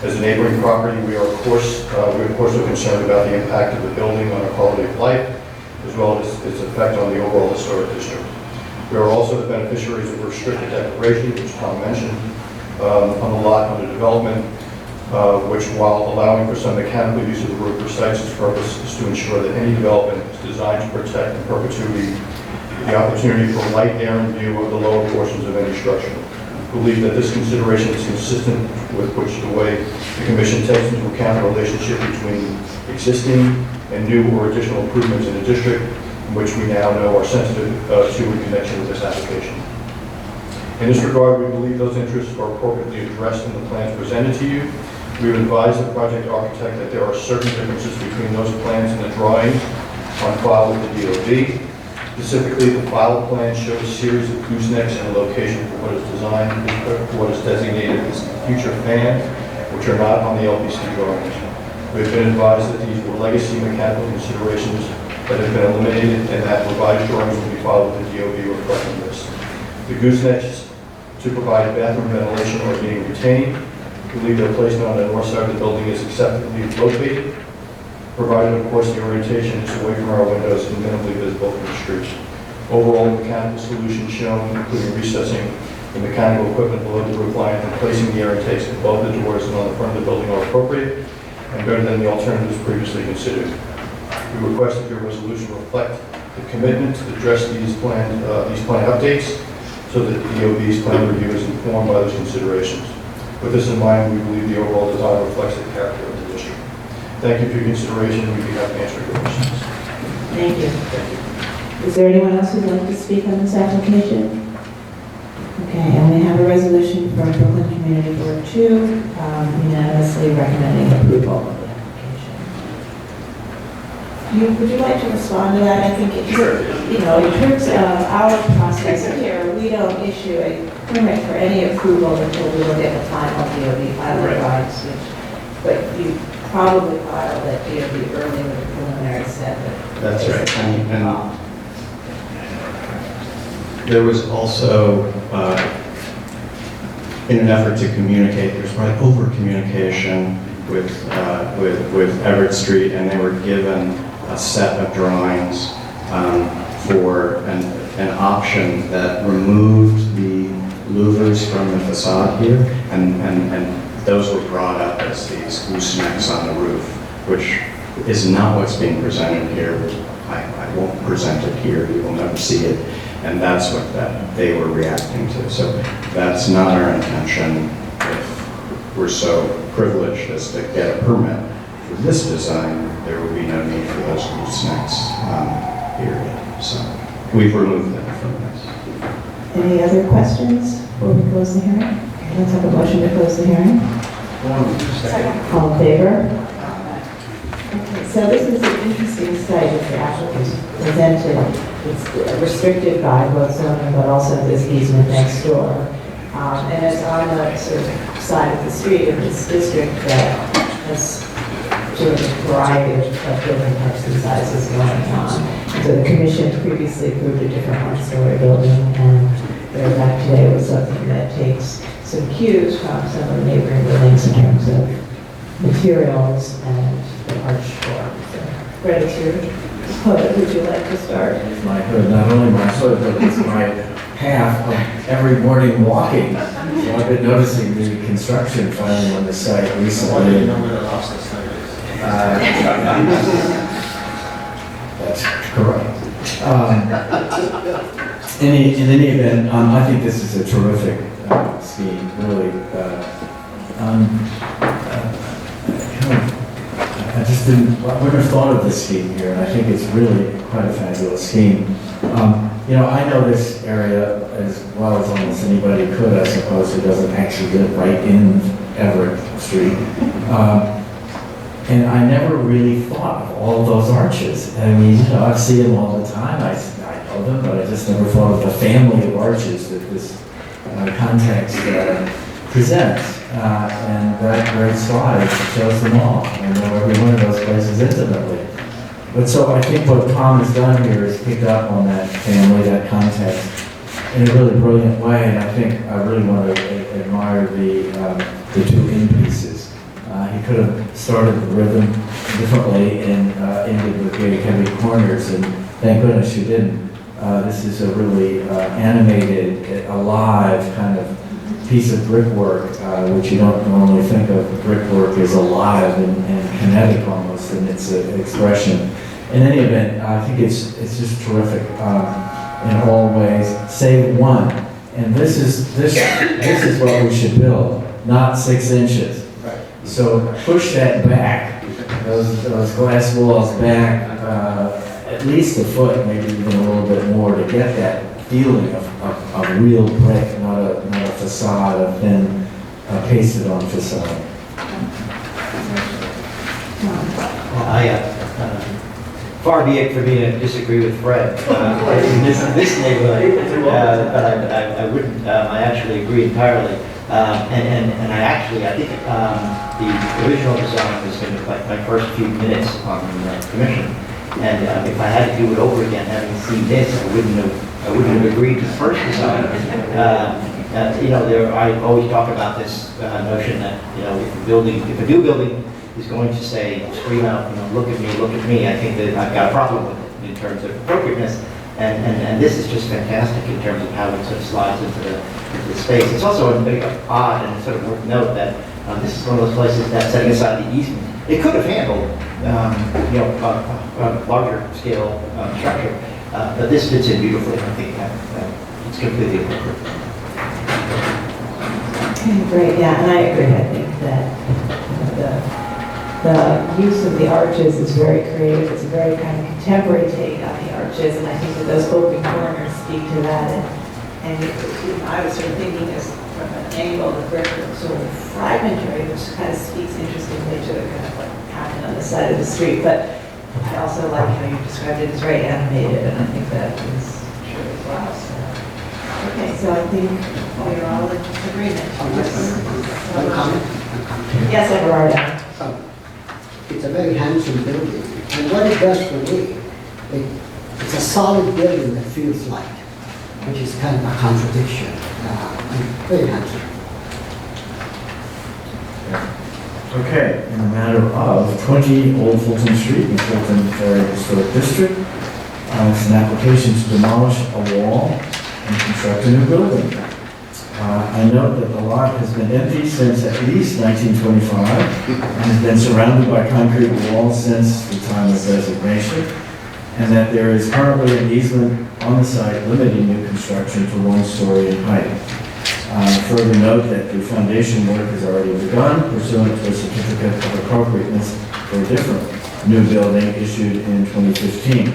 As a neighboring property, we are of course concerned about the impact of the building on our quality of life, as well as its effect on the overall historic district. We are also the beneficiaries of restricted declaration, which Tom mentioned, on the lot under development, which, while allowing for some mechanical use of the roof, recites its purpose is to ensure that any development is designed to protect in perpetuity the opportunity for light, air, and view of the lower portions of any structure. We believe that this consideration is consistent with the way the Commission takes into account the relationship between existing and new or additional improvements in the district, which we now know are sensitive to in connection with this application. In this regard, we believe those interests are appropriately addressed in the plans presented to you. We would advise the project architect that there are certain differences between those plans and the drawings on file with the DOB. Specifically, the file plan shows a series of goosenecks and a location for what is designed, for what is designated as the future fan, which are not on the LPC drawings. We have been advised that these were legacy mechanical considerations that have been eliminated and that revised drawings will be filed with the DOB reflecting this. The goosenecks to provide bathroom ventilation are being retained. We believe their placement on the north side of the building is acceptably located, provided, of course, the orientation is away from our windows and minimally visible from the street. Overall, the mechanical solution shown, including recessing the mechanical equipment below the roof line and placing the air intakes above the doors and on the front of the building are appropriate and better than the alternatives previously considered. We request that your resolution reflect the commitment to address these plan updates so that the DOB's plan review is informed by those considerations. With this in mind, we believe the overall design reflects the character of the district. Thank you for your consideration. We'd be happy to answer your questions. Thank you. Thank you. Is there anyone else who'd like to speak on this application? Okay, and we have a resolution from Brooklyn Community Board 2, unanimously recommending approval of the application. Would you like to respond to that? I think it's, in terms of our process here, we don't issue a permit for any approval until we look at the final DOB filing guides, but you probably filed that DOB early with the preliminary set. That's right. And there was also, in an effort to communicate, there's probably over-communication with Everett Street, and they were given a set of drawings for an option that removed the louvers from the facade here, and those were brought up as these goosenecks on the roof, which is not what's being presented here. I won't present it here, you will never see it, and that's what they were reacting to. So that's not our intention. If we're so privileged as to get a permit for this design, there would be no need for those goosenecks, period. So we've removed them from this. Any other questions before we close the hearing? Okay, let's have a motion to close the hearing. All in favor? Okay, so this is an interesting site that the applicant presented. It's a restrictive by both zoning, but also this easement next door. And it's on the sort of side of the street of this district that has sort of a variety of building types and sizes going on. So the commission previously approved a different one-story building, and they're back today with something that takes some cues from some of the neighboring buildings in terms of materials and the arch form. So, Brett, it's your hood. Would you like to start? It's my hood, not only my hood, but it's my path of every morning walking. So I've been noticing the construction finally on the site recently. Why do you know where the lobster site is? That's correct. In any event, I think this is a terrific scheme, really. I wouldn't have thought of this scheme here, and I think it's really quite a fabulous scheme. I know this area as well as almost anybody could, I suppose, who doesn't actually live right in Everett Street. And I never really thought of all those arches. I mean, I see them all the time. I know them, but I just never thought of the family of arches that this context presents. And that great slide shows them all. I know every one of those places intimately. But so I think what Tom has done here is picked up on that family, that context, in a really brilliant way. And I think I really want to admire the two in pieces. He could have started the rhythm differently and ended with big heavy corners, and thank goodness you didn't. This is a really animated, alive kind of piece of brickwork, which you don't normally think of. Brickwork is alive and kinetic almost in its expression. In any event, I think it's just terrific in all ways, save one. And this is what we should build, not 6 inches. So push that back, those glass walls back at least a foot, maybe even a little bit more, to get that feeling of real brick, not a facade, a thin pasted on facade. Far be it for me to disagree with Fred in this neighborhood, but I wouldn't, I actually agree entirely. And I think the original design was going to be my first few minutes on the commission. And if I had to do it over again, having seen this, I wouldn't have agreed to the first design. I always talk about this notion that, if a new building is going to say, scream out, look at me, I think that I've got a problem with it in terms of appropriateness. And this is just fantastic in terms of how it sort of slides into the space. It's also a bit odd and sort of worth note that this is one of those places that, setting aside the easement, it could have handled, a larger scale structure, but this fits in beautifully. I think it's completely appropriate. Okay, great. Yeah, and I agree. I think that the use of the arches is very creative. It's a very kind of contemporary take on the arches, and I think that those open corners speak to that. And I was sort of thinking as from an angle, the brick looks sort of fragmentary, which kind of speaks interestingly to the kind of what happened on the side of the street. But I also like how you described it as very animated, and I think that is true as well. So, okay, so I think we're all in agreement. One comment? Yes, Everardo. It's a very handsome building, and what it does for me, it's a solid building that feels light, which is kind of a contradiction. Very handsome. Okay, in the matter of 20 Old Fulton Street in Fulton Area Historic District, it's an application to demolish a wall and construct a new building. I note that the lot has been empty since at least 1925 and has been surrounded by concrete walls since the time of designation, and that there is currently an easement on the site limiting new construction to 1 story in height. Further note that the foundation work has already begun pursuant to a certificate of appropriateness for a different new building issued in 2015. I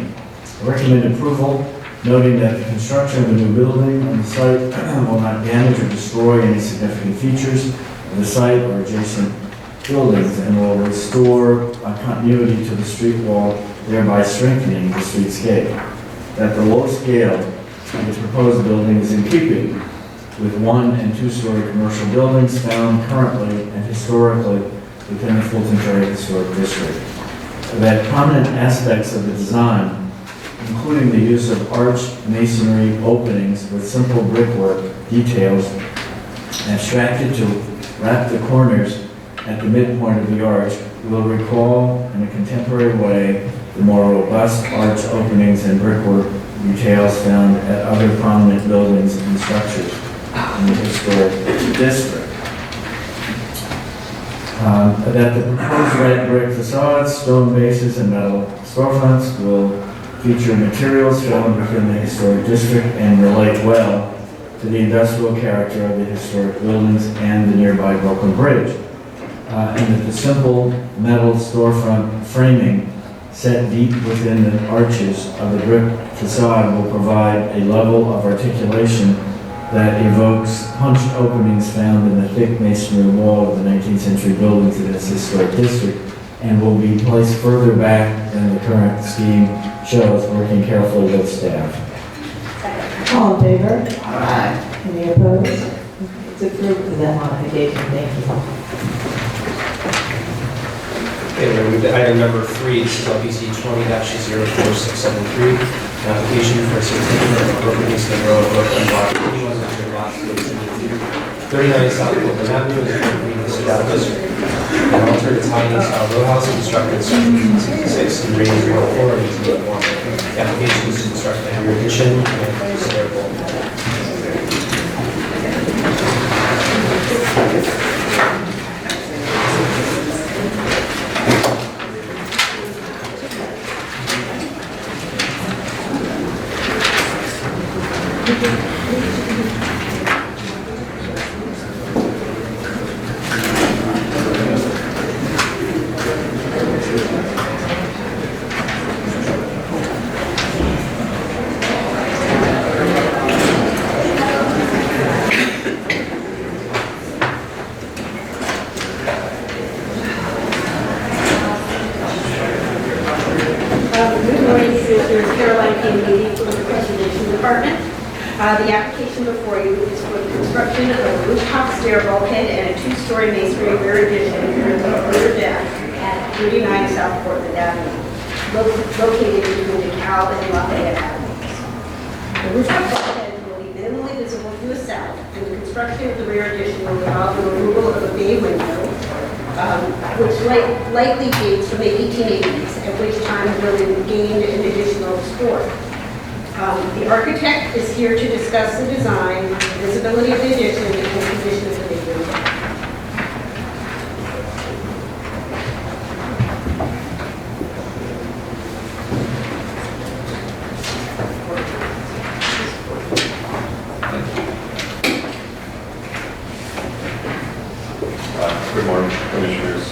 recommend approval, noting that the construction of a new building on the site will not damage or destroy any significant features of the site or adjacent buildings and will restore continuity to the street wall, thereby strengthening the streetscape. That the low scale of the proposed building is in keeping with 1- and 2-story commercial buildings found currently and historically within the Fulton Area Historic District. That prominent aspects of the design, including the use of arched masonry openings with simple brickwork details abstracted to wrap the corners at the midpoint of the arch, will recall in a contemporary way the more robust arch openings and brickwork details found at other prominent buildings and structures in the historic district. That the proposed red brick facades, stone bases, and metal storefronts will feature materials found within the historic district and relate well to the industrial character of the historic buildings and the nearby Brooklyn Bridge. And that the simple metal storefront framing set deep within the arches of the brick facade will provide a level of articulation that evokes punched openings found in the thick masonry wall of the 19th century buildings in this historic district, and will be placed further back than the current scheme shows, working carefully with staff. All in favor? Aye. Any opposed? It's approved with that modification. Thank you. Okay, we're moving to item number 3. This is LPC 20-04673, an application for a certificate of appropriateness in the road of Brooklyn Block 5100 lots 39 South Fulton Avenue in the Municipal District. An altered Italian-style row house constructed in 1966 and raised 104 and 1881. The application is to construct a heavier addition and stair bowl. The application before you is for the construction of a rooftop stair bulkhead and a two-story masonry rear addition with a rear deck at 39 South Portland Avenue, located between DeKalb and Lafayette Avenues. The rooftop bulkhead will be minimally visible to the south, and the construction of the rear addition will involve the removal of a bay window, which likely dates from the 1880s, at which time the building gained an additional story. The architect is here to discuss the design, visibility of the addition, and the condition of the bay window. Good morning, Commissioners.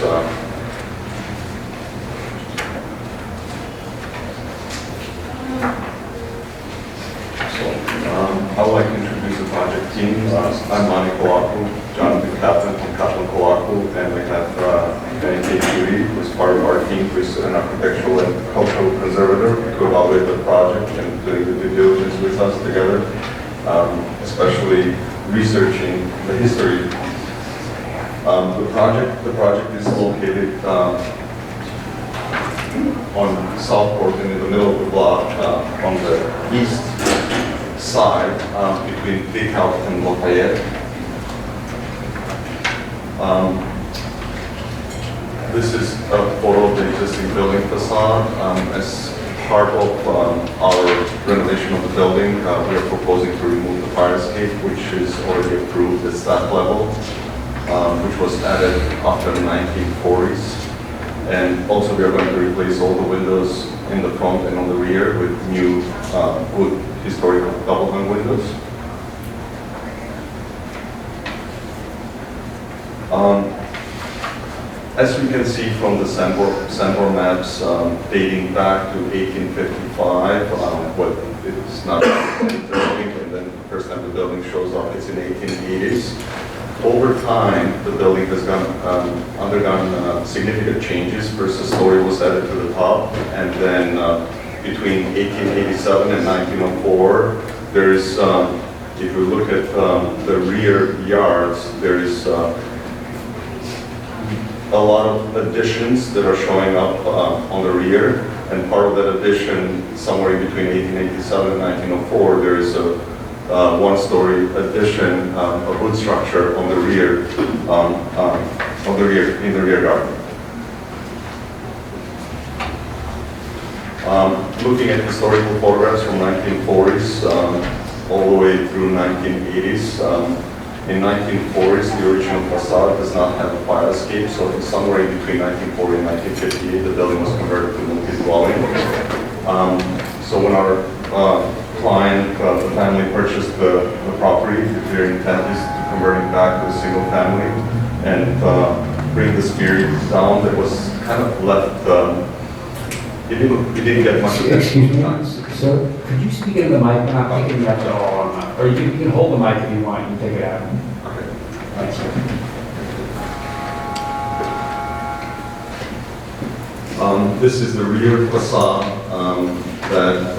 I would like to introduce the project team. I'm Mani Kolaku, Jonathan Kaplan from Kaplan Kolaku, and we have Benny Curie, who is part of our team, who is an architectural and cultural conservator, to evaluate the project and doing the due diligence with us together, especially researching the history. The project is located on South Portland, in the middle of the block, on the east side, between DeKalb and Lafayette. This is a photo of the existing building facade. As part of our renovation of the building, we are proposing to remove the fire escape, which is already approved at staff level, which was added after the 1940s. And also we are going to replace all the windows in the front and on the rear with new wood historical double hung windows. As you can see from the Sambor maps dating back to 1855, but it's not building, and then the first time the building shows up, it's in 1880s. Over time, the building has undergone significant changes. First, the story was added to the top, and then between 1887 and 1904, there is, if you look at the rear yards, there is a lot of additions that are showing up on the rear, and part of that addition, somewhere in between 1887 and 1904, there is a one-story addition, a wood structure on the rear, in the rear garden. Looking at historical photographs from 1940s all the way through 1980s. In 1940s, the original facade does not have a fire escape, so it's somewhere in between 1940 and 1958, the building was converted to multi-dwelling. So when our client, the family purchased the property, their intent is to convert it back to a single family and bring this period down that was kind of left, it didn't get much attention. Excuse me, sir, could you speak into the mic? I'm not picking it up at all. Or you can hold the mic if you want, you can take it out. Okay. Thanks, sir. This is the rear facade that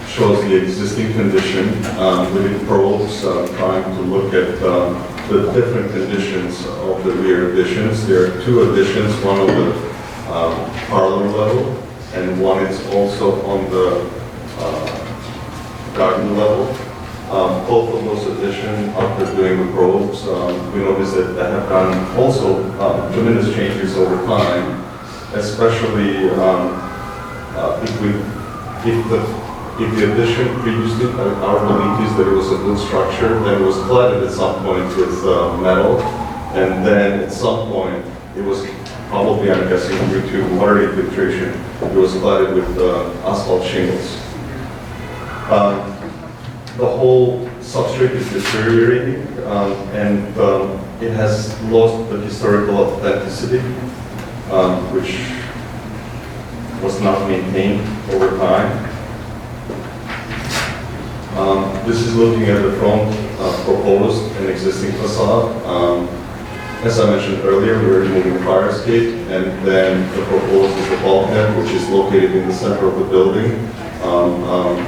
shows the existing condition. We did probes trying to look at the different conditions of the rear additions. There are two additions, one on the parlor level, and one is also on the garden level. Both of those additions, after doing the probes, we noticed that they have done also tremendous changes over time, especially if the addition previously, our belief is that it was a wood structure, then it was cladded at some point with metal, and then at some point it was probably, I'm guessing, due to water infiltration, it was cladded with asphalt shingles. The whole substrate is deteriorating, and it has lost the historical authenticity, which was not maintained over time. This is looking at the front proposed and existing facade. As I mentioned earlier, we are removing the fire escape, and then the proposed is the bulkhead, which is located in the center of the building.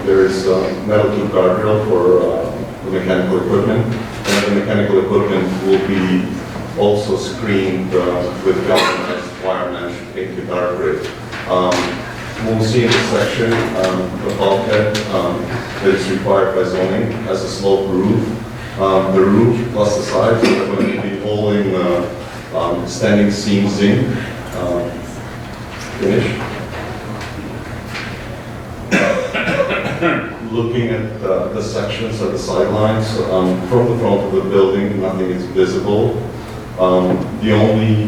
There is a metal tube guardrail for the mechanical equipment, and the mechanical equipment will be also screened with galvanized wire mesh painted dark gray. We'll see in this section the bulkhead that is required by zoning has a sloped roof. The roof plus the sides are going to be holding standing seam zinc finish. Looking at the sections of the sidelines, from the front of the building, nothing is visible. The only,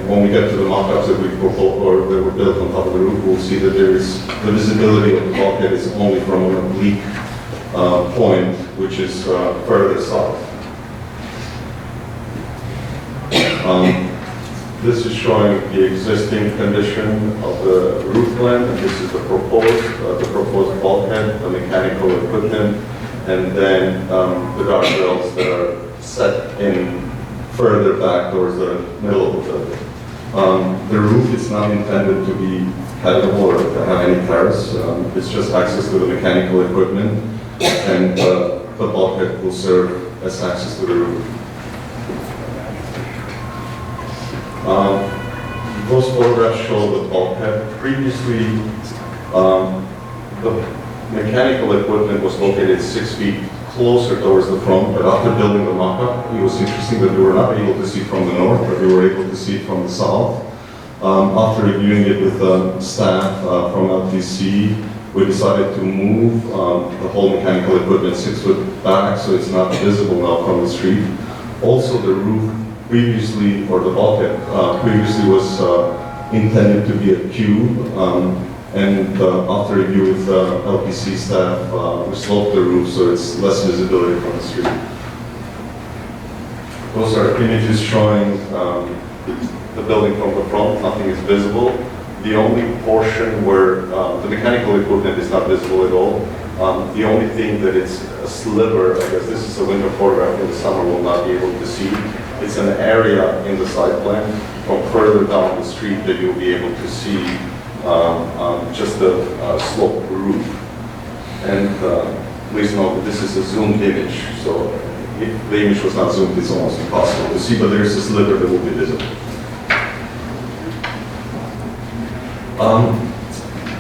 when we get to the mock-ups that we proposed or that were built on top of the roof, we'll see that there is, the visibility of the bulkhead is only from an oblique point, which is further south. This is showing the existing condition of the roof plan, and this is the proposed bulkhead, the mechanical equipment, and then the guardrails that are set in further back towards the middle of the building. The roof is not intended to be habitable or to have any terrace. It's just access to the mechanical equipment, and the bulkhead will serve as access to the roof. Those photographs show the bulkhead. Previously, the mechanical equipment was located 6 feet closer towards the front, but after building the mock-up, it was interesting that we were not able to see from the north, but we were able to see from the south. After reviewing it with staff from LPC, we decided to move the whole mechanical equipment 6 foot back so it's not visible now from the street. Also, the roof previously, or the bulkhead, previously was intended to be a cube, and after review with LPC staff, we sloped the roof so it's less visibility from the street. Those are images showing the building from the front, nothing is visible. The only portion where the mechanical equipment is not visible at all, the only thing that it's a sliver, I guess this is a window photograph in the summer, will not be able to see. It's an area in the site plan from further down the street that you'll be able to see just the sloped roof. And please note that this is a zoomed image, so if the image was not zoomed, it's almost impossible to see, but there's a sliver that will be visible.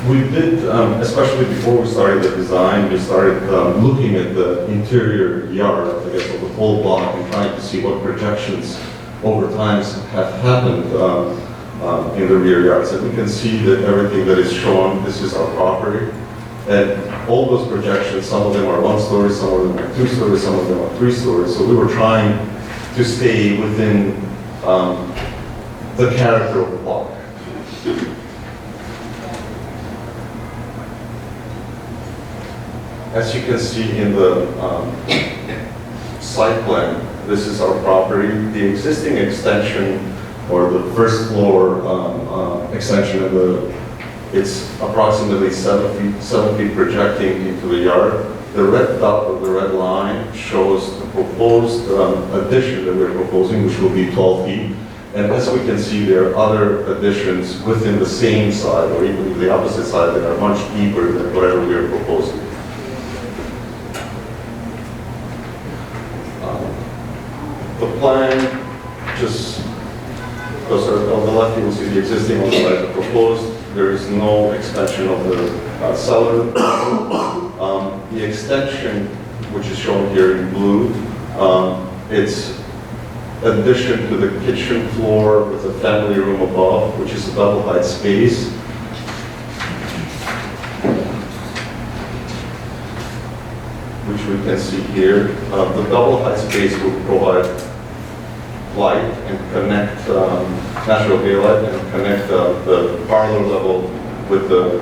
We did, especially before we started the design, we started looking at the interior yard, I guess, of the whole block and trying to see what projections over time have happened in the rear yards. And we can see that everything that is shown, this is our property. And all those projections, some of them are 1 story, some of them are 2 stories, some of them are 3 stories. So we were trying to stay within the character of the block. As you can see in the site plan, this is our property. The existing extension, or the first floor extension of it's approximately 7 feet projecting into the yard. The red dot of the red line shows the proposed addition that we're proposing, which will be 12 feet. And as we can see, there are other additions within the same side, or even the opposite side, that are much deeper than whatever we are proposing. The plan just goes on the left, you will see the existing, on the right, the proposed. There is no extension of the cellar. The extension, which is shown here in blue, it's addition to the kitchen floor with a family room above, which is a double height space. Which we can see here. The double height space will provide light and connect natural daylight and connect the parlor level with the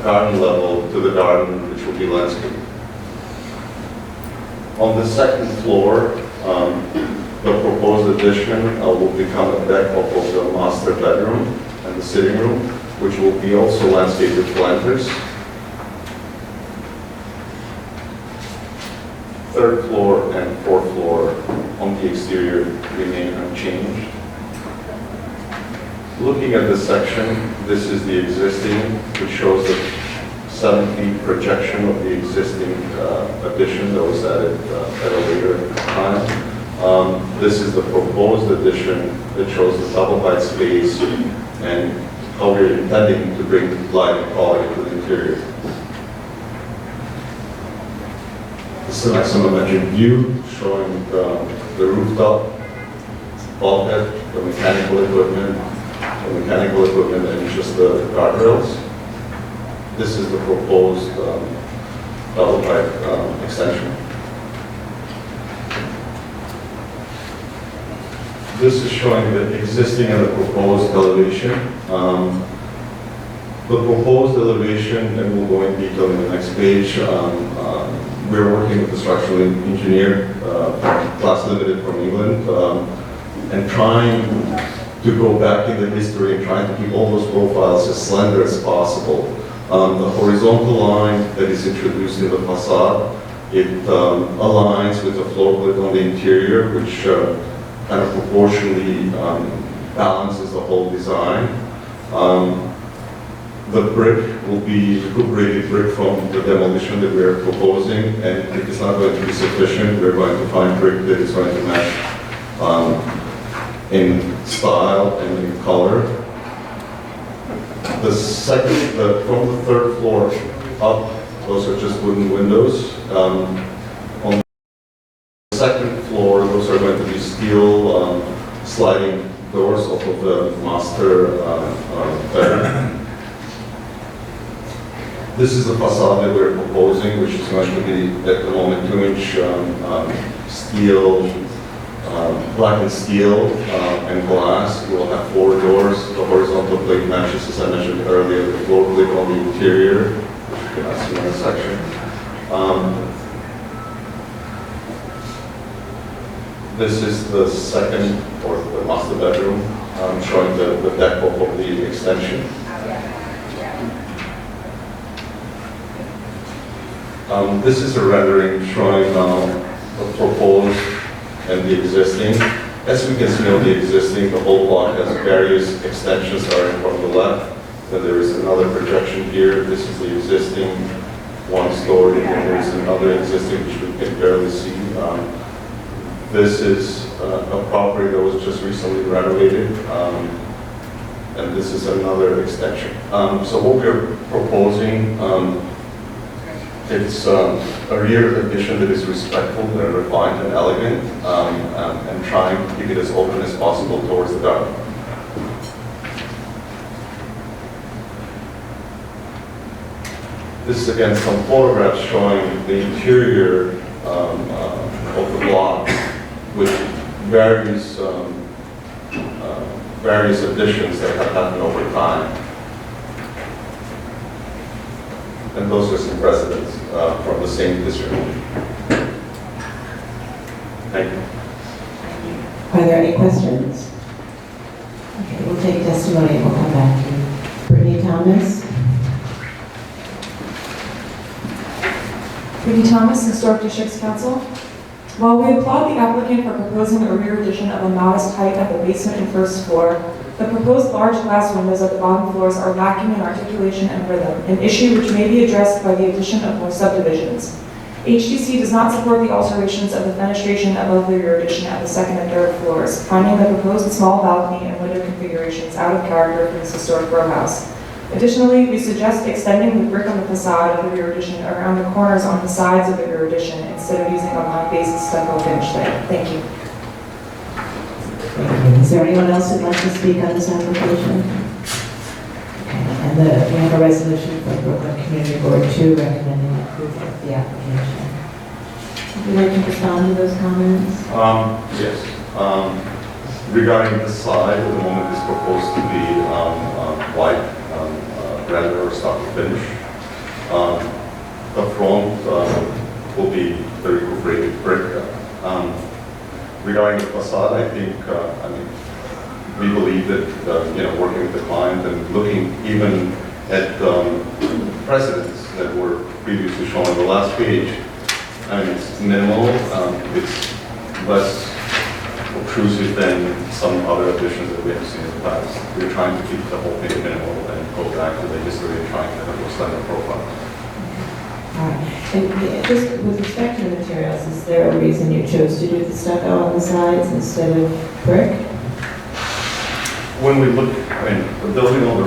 garden level to the garden, which will be landscaped. On the second floor, the proposed addition will become a deck off of the master bedroom and the sitting room, which will be also landscaped with planters. Third floor and fourth floor on the exterior remain unchanged. Looking at this section, this is the existing, which shows the 7-feet projection of the existing addition that was added at a later time. This is the proposed addition that shows the double height space and how we're intending to bring light and quality to the interior. This is an isometric view showing the rooftop, bulkhead, the mechanical equipment, and just the guardrails. This is the proposed double height extension. This is showing the existing and the proposed elevation. The proposed elevation, and we'll go in detail in the next page, we're working with the structural engineer, class limited from England, and trying to go back in the history and trying to keep all those profiles as slender as possible. The horizontal line that is introduced in the facade, it aligns with the floor plate on the interior, which kind of proportionally balances the whole design. The brick will be recuperated brick from the demolition that we are proposing, and if it's not going to be sufficient, we're going to find brick that is going to match in style and in color. The second, from the third floor up, those are just wooden windows. On the second floor, those are going to be steel sliding doors off of the master bedroom. This is the facade that we're proposing, which is going to be at the moment 2-inch steel, blackened steel and glass. We'll have 4 doors. The horizontal plate matches, as I mentioned earlier, the floor plate on the interior, which you cannot see in this section. This is the second, or the master bedroom, showing the deck of the extension. This is a rendering showing the proposed and the existing. As we can see on the existing, the whole block has various extensions starting from the left. Then there is another projection here. This is the existing one-story, and there is another existing which we can barely see. This is a property that was just recently renovated, and this is another extension. So what we're proposing, it's a rear addition that is respectful and refined and elegant, and trying to keep it as open as possible towards the garden. This is again some photographs showing the interior of the block with various additions that have happened over time. And those are some precedents from the same district. Thank you. Are there any questions? Okay, we'll take testimony and we'll come back to you. Brittany Thomas. Brittany Thomas, Historic Districts Council. While we applaud the applicant for proposing a rear addition of a modest height at the basement and first floor, the proposed large glass windows at the bottom floors are lacking in articulation and rhythm, an issue which may be addressed by the addition of more subdivisions. HDC does not support the alterations of the fenestration above the rear addition at the second and third floors, finding the proposed small balcony and window configurations out of character for this historic row house. Additionally, we suggest extending the brick on the facade of the rear addition around the corners on the sides of the rear addition instead of using a line-based stucco finish there. Thank you. Thank you. Is there anyone else who'd like to speak on this application? Okay. And we have a resolution from Brooklyn Community Board 2 recommending approval of the application. Would you like to respond to those comments? Yes. Regarding the side, at the moment is proposed to be white, rather or stucco finish. The front will be the recuperated brick. Regarding the facade, I think, we believe that, working with the client and looking even at precedents that were previously shown on the last page, it's minimal, it's less obtrusive than some other additions that we have seen in the past. We're trying to keep the whole thing minimal and go back to the history and trying to have a slender profile. All right. And just with respect to the materials, is there a reason you chose to do the stucco on the sides instead of brick? When we look, I mean, the building on the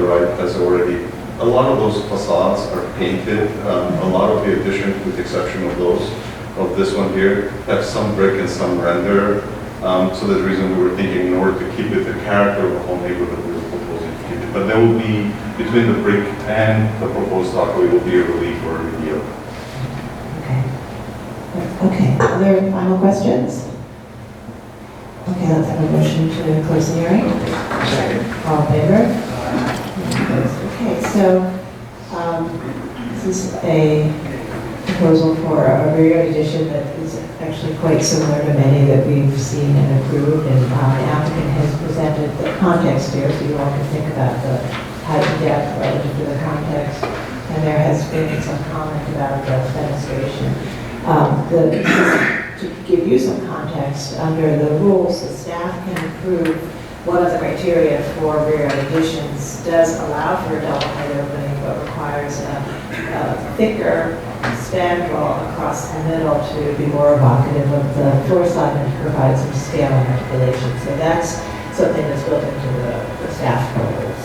right, has already, a lot of those facades are painted. A lot of the addition, with the exception of this one here, have some brick and some render. So that's the reason we were thinking, in order to keep it the character of the whole neighborhood, we were proposing to keep it. But there will be, between the brick and the proposed stucco, it will be a relief or a reveal. Okay, other final questions? Okay, let's have a motion to close the hearing. All in favor? Okay, so this is a proposal for a rear yard addition that is actually quite similar to many that we've seen and approved, and the applicant has presented the context here, so you all can think about the height and depth relative to the context, and there has been some comment about the fenestration. To give you some context, under the rules, the staff can approve one of the criteria for rear yard additions does allow for a double height opening, but requires a thicker spandrel across the middle to be more evocative of the floor slab and to provide some scale and articulation. So that's something that's built into the staff rules.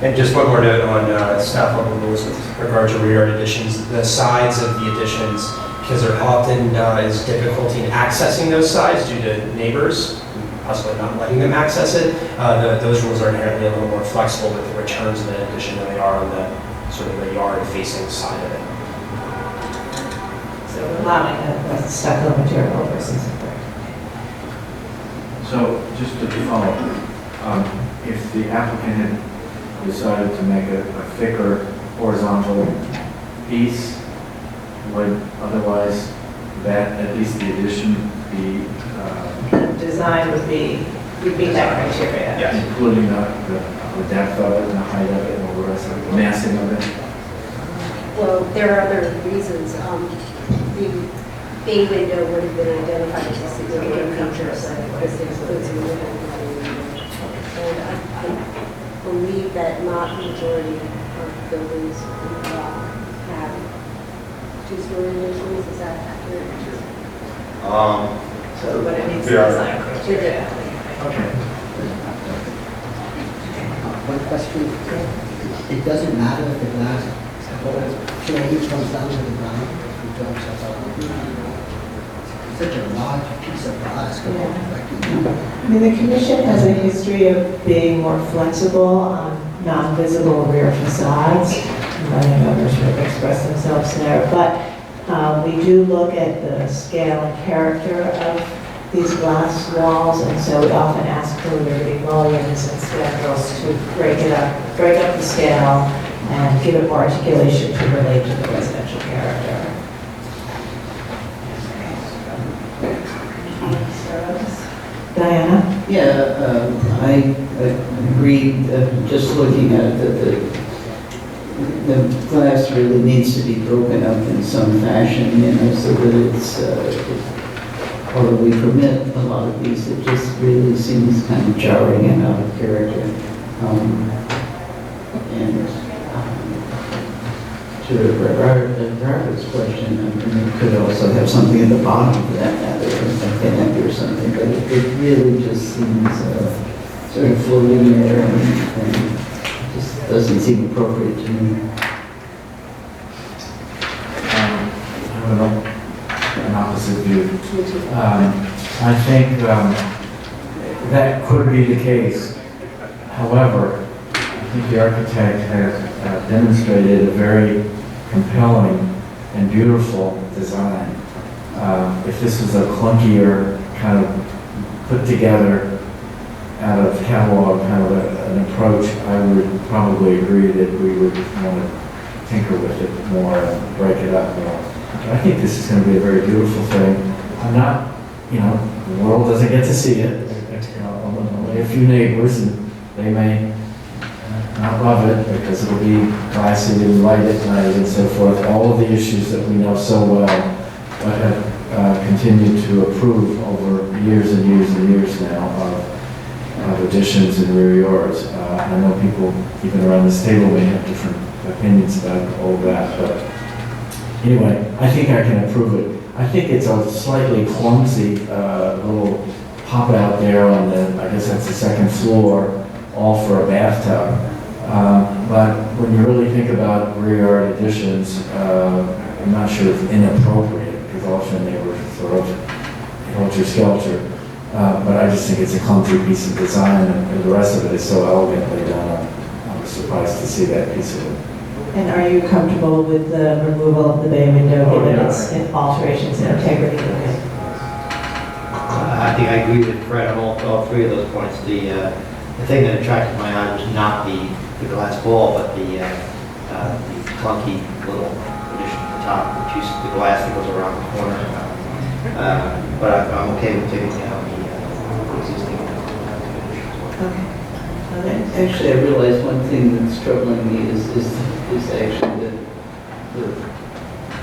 And just one more note on staff level rules with regard to rear yard additions. The sides of the additions, because there often is difficulty in accessing those sides due to neighbors, possibly not letting them access it, those rules are inherently a little more flexible with the returns of the addition than they are on the sort of the yard facing side of it. So allowing a stucco material versus a brick. So just to follow, if the applicant had decided to make a thicker horizontal piece, would otherwise that, at least the addition, be Design would meet that criteria. Yes. including the depth of it and the height of it and all the rest of it, the massing of it? Well, there are other reasons. The bay window would have been identified as a significant feature, so this includes a window. And I believe that not the majority of buildings have two-story additions. Is that accurate? So what it means is Yeah. design criteria. Okay. One question, it doesn't matter if the glass change comes down to the ground in terms of such a large piece of glass. I mean, the commission has a history of being more flexible on non-visible rear facades. Letting others express themselves there, but we do look at the scale and character of these glass walls, and so we often ask for liberty mullions and spandrels to break up the scale and give it more articulation to relate to the residential character. Diana? Yeah, I agree, just looking at it, that the glass really needs to be broken up in some fashion, so that it's, although we permit a lot of these, it just really seems kind of jarring and out of character. To Robert's question, it could also have something at the bottom for that matter, like an empty or something, but it really just seems sort of floating there and just doesn't seem appropriate to me. I have an opposite view. I think that could be the case. However, I think the architect has demonstrated a very compelling and beautiful design. If this was a clunkier kind of put together out of catalog kind of an approach, I would probably agree that we would want to tinker with it more and break it up more. But I think this is going to be a very beautiful thing. I'm not, the world doesn't get to see it. Only a few neighbors, and they may not love it because it'll be glassy and light at night and so forth. All of the issues that we know so well, but have continued to approve over years and years and years now of additions in rear yards. I know people, even around this table, may have different opinions about all that, but anyway, I think I can approve it. I think it's a slightly clumsy little pop out there on the, I guess that's the second floor, all for a bathtub. But when you really think about rear yard additions, I'm not sure it's inappropriate, because often they were sort of helter-skelter. But I just think it's a clumsy piece of design, and the rest of it is so elegantly done. I was surprised to see that piece of it. And are you comfortable with the removal of the bay window, given its alterations in integrity? Okay. I think I agree with Fred on all three of those points. The thing that attracted my eye was not the glass wall, but the clunky little addition at the top, which is the glass that goes around the corner. But I'm okay with taking out the existing. Okay. Actually, I realized one thing that's troubling me is actually the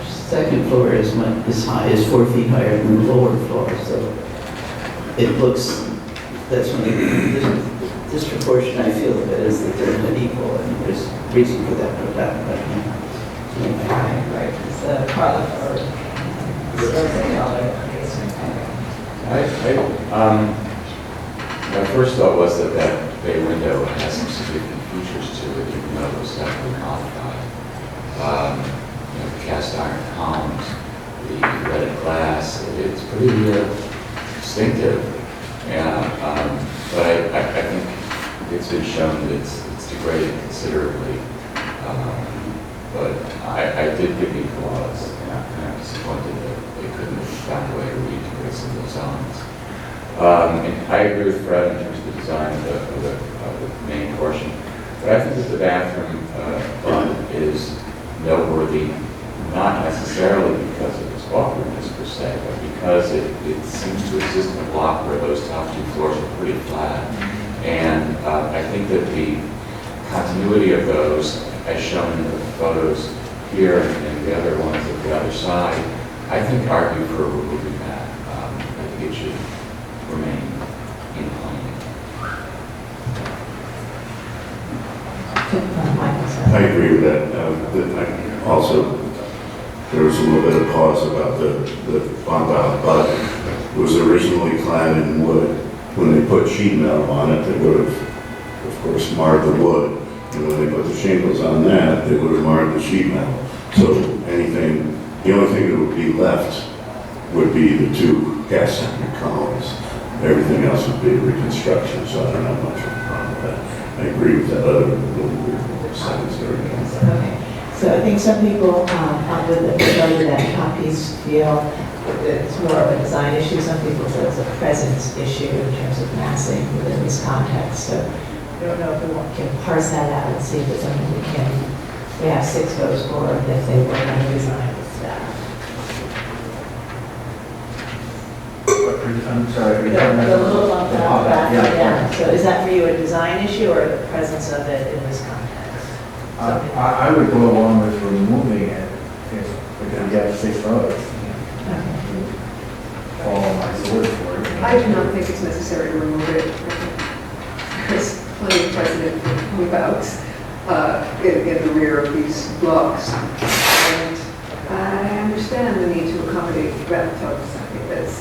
second floor is 4 feet higher than the lower floor, so it looks, that's when the disproportion I feel of it is that they're unequal, and there's reason for that, no doubt, but anyway. Right, it's Carla My first thought was that bay window has some significant features to it, even though it was heavily modified. The cast iron columns, the red glass, it's pretty distinctive. But I think it's been shown that it's degraded considerably. But I did give you flaws, and I'm kind of disappointed that they couldn't have found a way to reintegrate some of those elements. And I agree with Fred in terms of the design of the main portion. But I think that the bathroom is noteworthy, not necessarily because of its awkwardness per se, but because it seems to exist in a block where those top two floors are pretty flat. And I think that the continuity of those, as shown in the photos here and the other ones at the other side, I think argue for removing that. I think it should remain in plane. I agree with that. Also, there was a little bit of pause about the bump out, but it was originally clad in wood. When they put sheet metal on it, they would have, of course, marred the wood. And when they put the shingles on that, they would have marred the sheet metal. So the only thing that would be left would be the two cast iron columns. Everything else would be reconstruction, so I don't have much of a problem with that. I agree with that other little sentence there. Okay. So I think some people with the majority of that top piece feel that it's more of a design issue. Some people feel it's a presence issue in terms of massing within this context. So I don't know if we can parse that out and see if it's something we have 6 votes for if they were going to design with staff. I'm sorry. The little bump out back, Yeah. yeah. So is that for you a design issue or the presence of it in this context? I would go along with removing it if we can get 6 votes. Follow my sword for it. I do not think it's necessary to remove it. There's plenty of precedent for move-outs in the rear of these blocks. And I understand the need to accommodate bathtubs. I think that's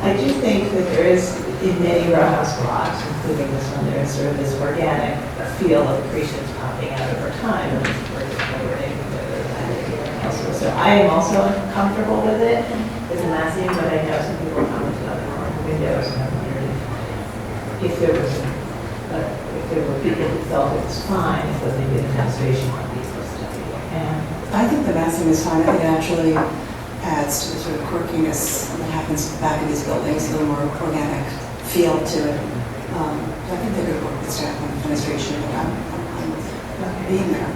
I do think that there is, in many row house blocks, including this one, there is sort of this organic feel of accretions popping out over time, and we're discovering whether that is here elsewhere. So I am also comfortable with it as a massing, but I know some people commented on the corner windows, and I wondered if there were people who felt it was fine, if maybe the demonstration might be supposed to be. And I think the massing is fine. I think it actually adds to the sort of quirkiness that happens back in these buildings, a little more organic feel to it. I think they're going to work with staff and administration, but I'm fine with being there.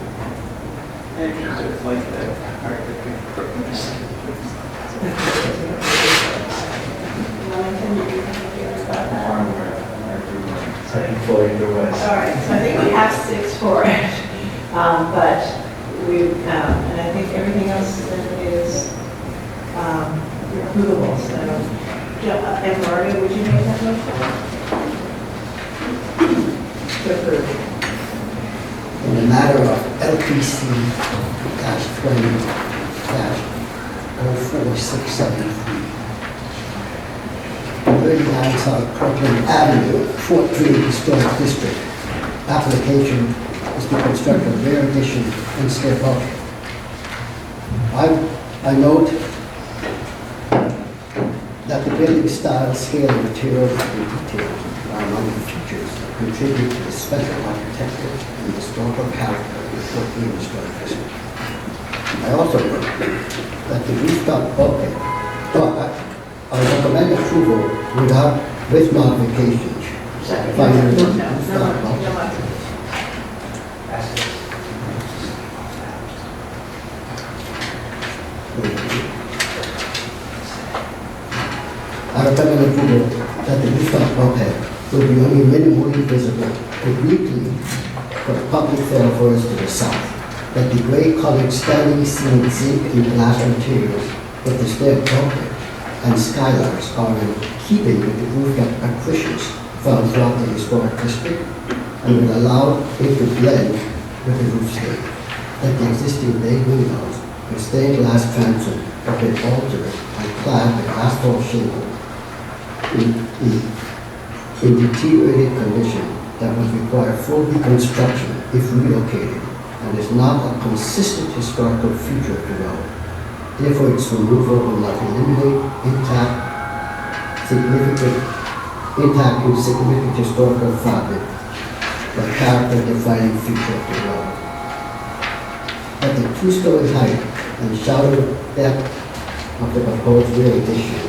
Second floor either way. All right, so I think we have 6 for it, but and I think everything else is approvable. So, and Maria, would you make that motion? To approve. in the matter of LPC-20-04673. 39 South Portland Avenue, Fort Greene Historic District. Application is to construct a rear addition and stair bulkhead. I note that the building style, scale, materials, and details are among the features that contribute to the special architecture and historical character of the Fort Greene Historic District. I also note that the rooftop bulkhead, I recommend approval with modifications. Finding the rooftop bulkhead. I recommend approval that the rooftop bulkhead will be only minimally visible obliquely for the public thoroughfares to the south. That the gray-colored standing seam zinc and glass materials of the stair bulkhead and skylines are in keeping with the rooftop accretions found throughout the historic district and will allow it to blend with the roof stage. That the existing bay windows with stained glass transom have been altered and clad with asphalt shingle in deteriorated condition that would require full reconstruction if relocated and is not a consistent historical feature of the road. Therefore, its removal will not eliminate intact insignificant historical fabric, but character-defining feature of the road. That the two-story height and shallow depth of the proposed rear addition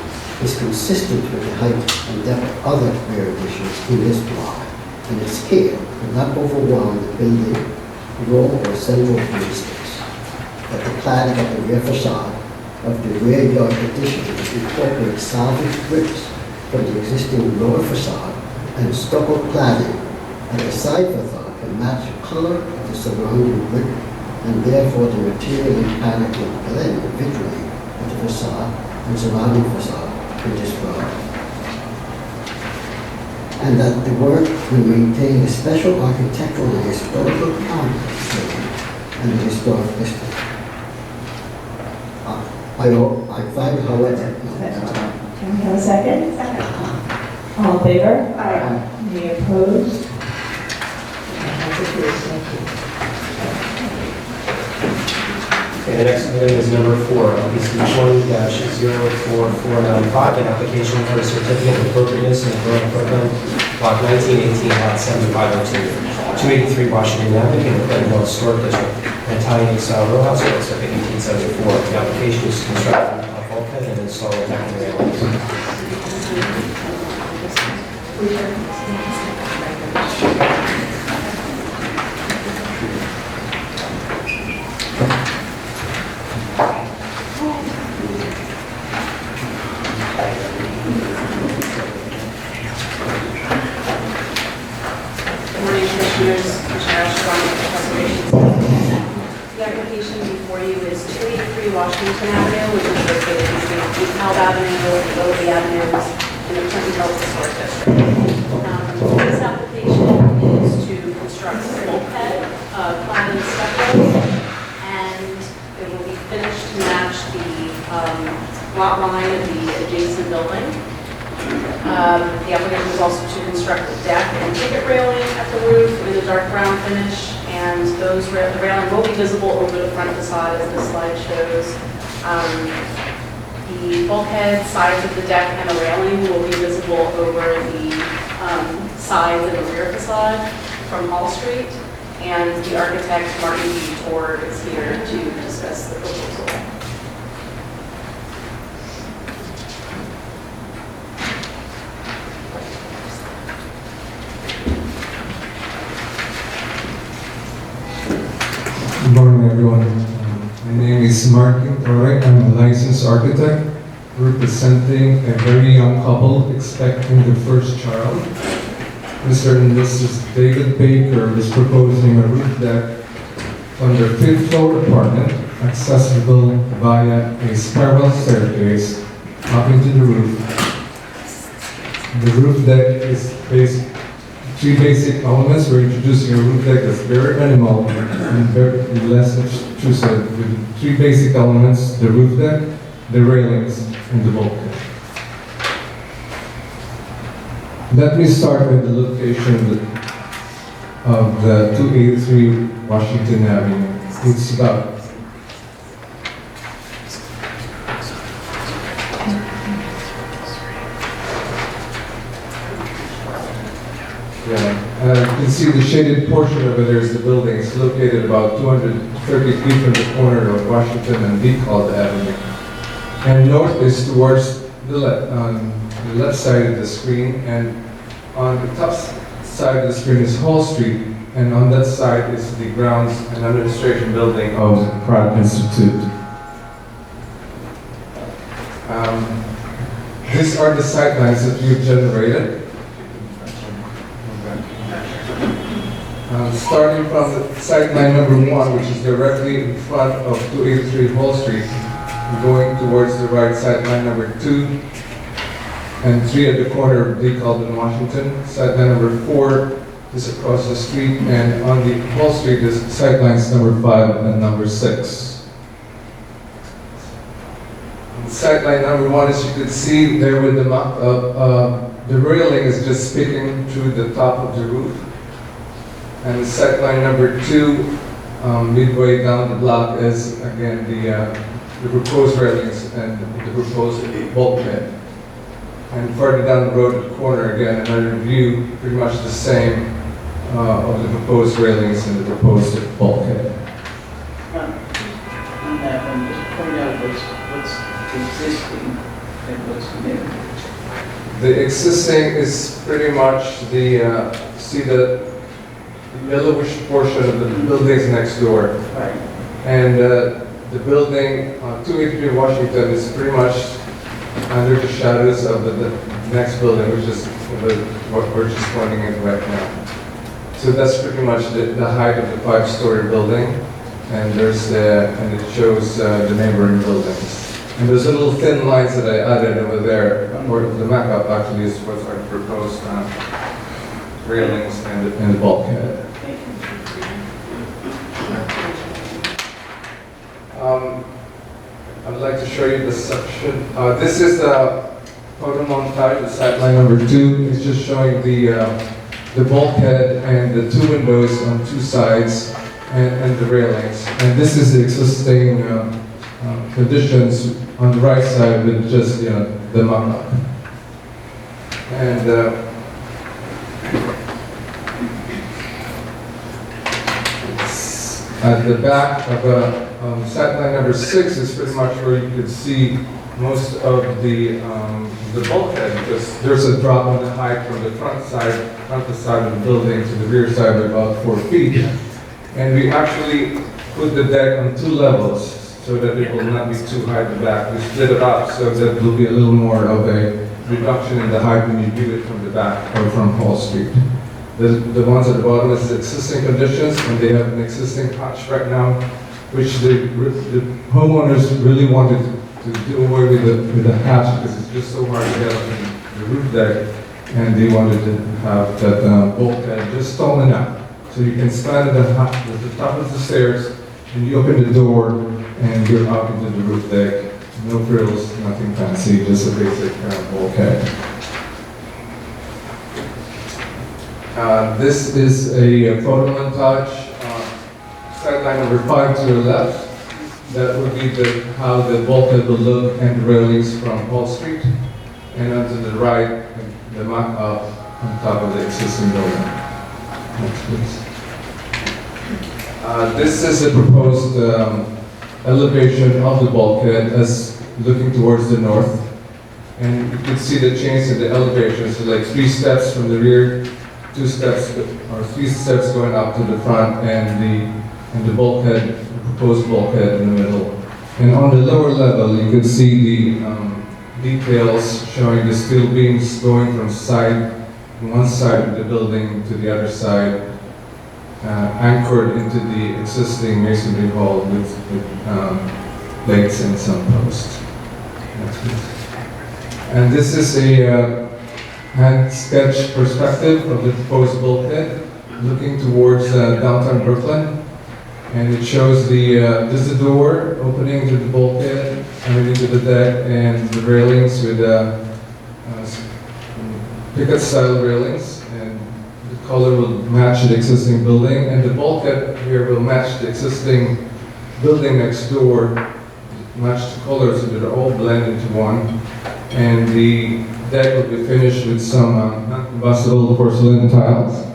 is consistent with the height and depth of other rear additions in this block, and its scale will not overwhelm the building, row, or central view space. That the cladding of the rear facade of the rear yard addition incorporates salvage bricks from the existing lower facade and stucco cladding at the side facade can match the color of the surrounding brick, and therefore the material and pattern can blend visually with the facade and surrounding facade in this road. And that the work will maintain a special architectural and historical character and the historic district. I find, however, Can we have a second? Second. All in favor? Aye. Any opposed? That's approved. Thank you. Okay, the next item is number 4, LPC 20-04495, an application for a certificate of appropriateness in the Borough of Brooklyn, Block 1918, Lot 7502, 283 Washington Avenue, in the Clinton Historic District, an Italian-style row house built circa 1874. The application is to construct a bulkhead and install a deck and railings. The application before you is 283 Washington Avenue, which is located between DeKalb Avenue, Willoughby Avenues, and the Clinton Historic District. This application is to construct a bulkhead, clad in stucco, and it will be finished to match the lot line of the adjacent building. The application is also to construct a deck and ticket railing at the roof in a dark brown finish, and the railing will be visible over the front facade as this slide shows. The bulkhead, sides of the deck, and the railing will be visible over the sides of the rear facade from Hall Street, and the architect, Martin B. Tor, is here to discuss the proposal. Good morning, everyone. My name is Martin Torre. I'm a licensed architect representing a very young couple expecting their first child. Mr. and Mrs. David Baker is proposing a roof deck on their 5th floor apartment, accessible via a spiral staircase up into the roof. The roof deck is based three basic elements. We're introducing a roof deck that's very minimal and very less intrusive with three basic elements: the roof deck, the railings, and the bulkhead. Let me start with the location of the 283 Washington Avenue. It's about you can see the shaded portion over there is the building. It's located about 230 feet from the corner of Washington and DeKalb Avenue. And north is towards the left side of the screen, and on the top side of the screen is Hall Street, and on that side is the grounds and administration building of the Pratt Institute. These are the sightlines that we've generated. Starting from the sightline number 1, which is directly in front of 283 Hall Street, going towards the right, sightline number 2 and 3 at the corner of DeKalb and Washington. Sightline number 4 is across the street, and on the Hall Street is sightlines number 5 and number 6. Sightline number 1, as you can see there with the railing is just peeking through the top of the roof. And the sightline number 2, midway down the block, is again the proposed railings and the proposed bulkhead. And further down the road at the corner, again, another view, pretty much the same of the proposed railings and the proposed bulkhead. On that one, just point out what's existing and what's new. The existing is pretty much the, see the yellowish portion of the buildings next door. Right. And the building on 283 Washington is pretty much under the shadows of the next building, which is what we're just pointing at right now. So that's pretty much the height of the 5-story building, and and it shows the neighboring buildings. And those little thin lines that I added over there, or the mock-up actually is what's our proposed railings and the bulkhead. I'd like to show you the section. This is the photo montage, the sightline number 2. It's just showing the bulkhead and the 2 windows on 2 sides and the railings. And this is the existing conditions on the right side with just the mock-up. And at the back of sightline number 6 is pretty much where you can see most of the bulkhead, because there's a drop in the height from the front side of the building to the rear side of about 4 feet. And we actually put the deck on 2 levels so that it will not be too high at the back. We split it up so that there will be a little more of a reduction in the height when you view it from the back or from Hall Street. The ones at the bottom is the existing conditions, and they have an existing hatch right now, which the homeowners really wanted to do away with the hatch because it's just so hard to get up in the roof deck, and they wanted to have that bulkhead just stolen out. So you can stand at the top of the stairs, and you open the door, and you're out into the roof deck. No frills, nothing fancy, just a basic bulkhead. This is a photo montage. Sightline number 5 to the left. That would be how the bulkhead will look and the railings from Hall Street. And on to the right, the mock-up on top of the existing building. Next, please. This is a proposed elevation of the bulkhead as looking towards the north. And you can see the change in the elevation. So like 3 steps from the rear, 2 steps or 3 steps going up to the front, and the bulkhead, the proposed bulkhead in the middle. And on the lower level, you can see the details showing the steel beams going from one side of the building to the other side, anchored into the existing masonry hall with plates and some posts. And this is a hand sketch perspective of the proposed bulkhead looking towards downtown Brooklyn. And it shows there's the door opening to the bulkhead underneath the deck and the railings with picket style railings. And the color will match the existing building. And the bulkhead here will match the existing building next door, match the colors so they're all blend into one. And the deck will be finished with some non-combustible porcelain tiles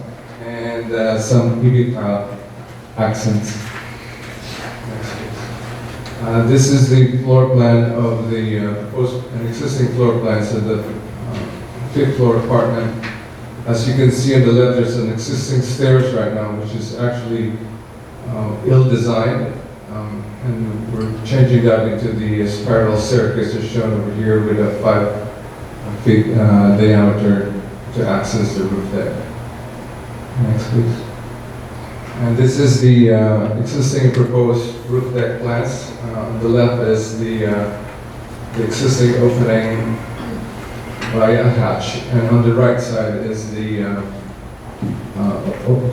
and some PV tile accents. This is the floor plan of the proposed and existing floor plans of the fifth floor apartment. As you can see on the left, there's an existing stairs right now, which is actually ill-designed. And we're changing that into the spiral staircase as shown over here with a 5 feet diameter to access the roof deck. Next, please. And this is the existing proposed roof deck plans. On the left is the existing opening via a hatch, and on the right side is the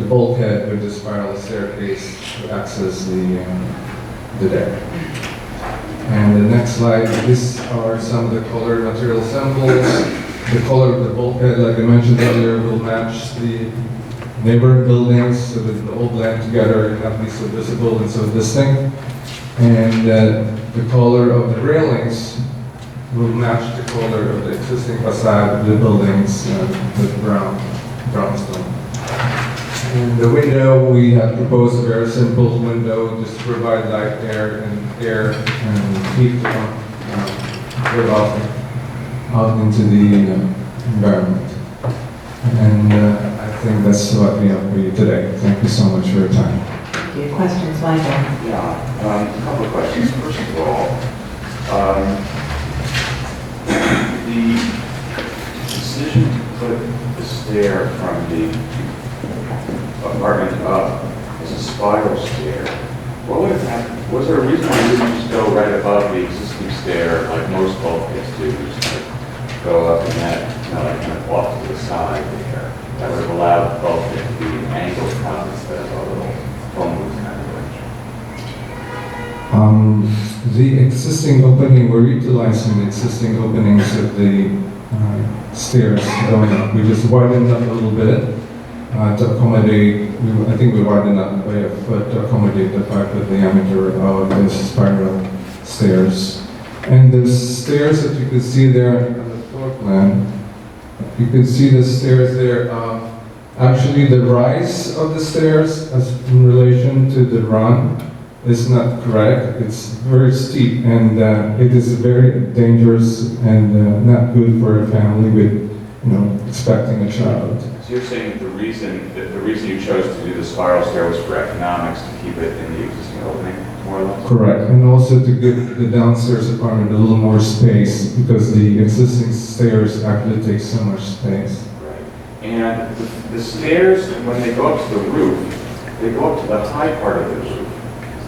bulkhead with the spiral staircase to access the deck. And the next slide, these are some of the color material samples. The color of the bulkhead, like I mentioned earlier, will match the neighboring buildings so that they all blend together and not be so visible and so distinct. And the color of the railings will match the color of the existing facade of the buildings with brownstone. And the window, we have proposed a very simple window just to provide light, air and heat to get out into the environment. And I think that's what we have for you today. Thank you so much for your time. Thank you. Questions, Michael? Yeah, a couple of questions. First of all, the decision to put the stair from the apartment up as a spiral stair, what would have happened? Was there a reason why you didn't just go right above the existing stair like most bulkheads do? Just like go up and then like kind of off to the side there. That would have allowed the bulkhead to be angled out instead of a little phone booth kind of direction. The existing opening, we're utilizing the existing openings of the stairs going up. We just widened up a little bit to accommodate, I think we widened up by a foot to accommodate the 5-foot diameter of the spiral stairs. And the stairs that you can see there on the floor plan, you can see the stairs there. Actually, the rise of the stairs as in relation to the run is not correct. It's very steep, and it is very dangerous and not good for a family with, expecting a child. So you're saying that the reason you chose to do the spiral stair was for economics, to keep it in the existing opening, more or less? Correct, and also to give the downstairs apartment a little more space because the existing stairs actually take so much space. Right. And the stairs, when they go up to the roof, they go up to the high part of the roof,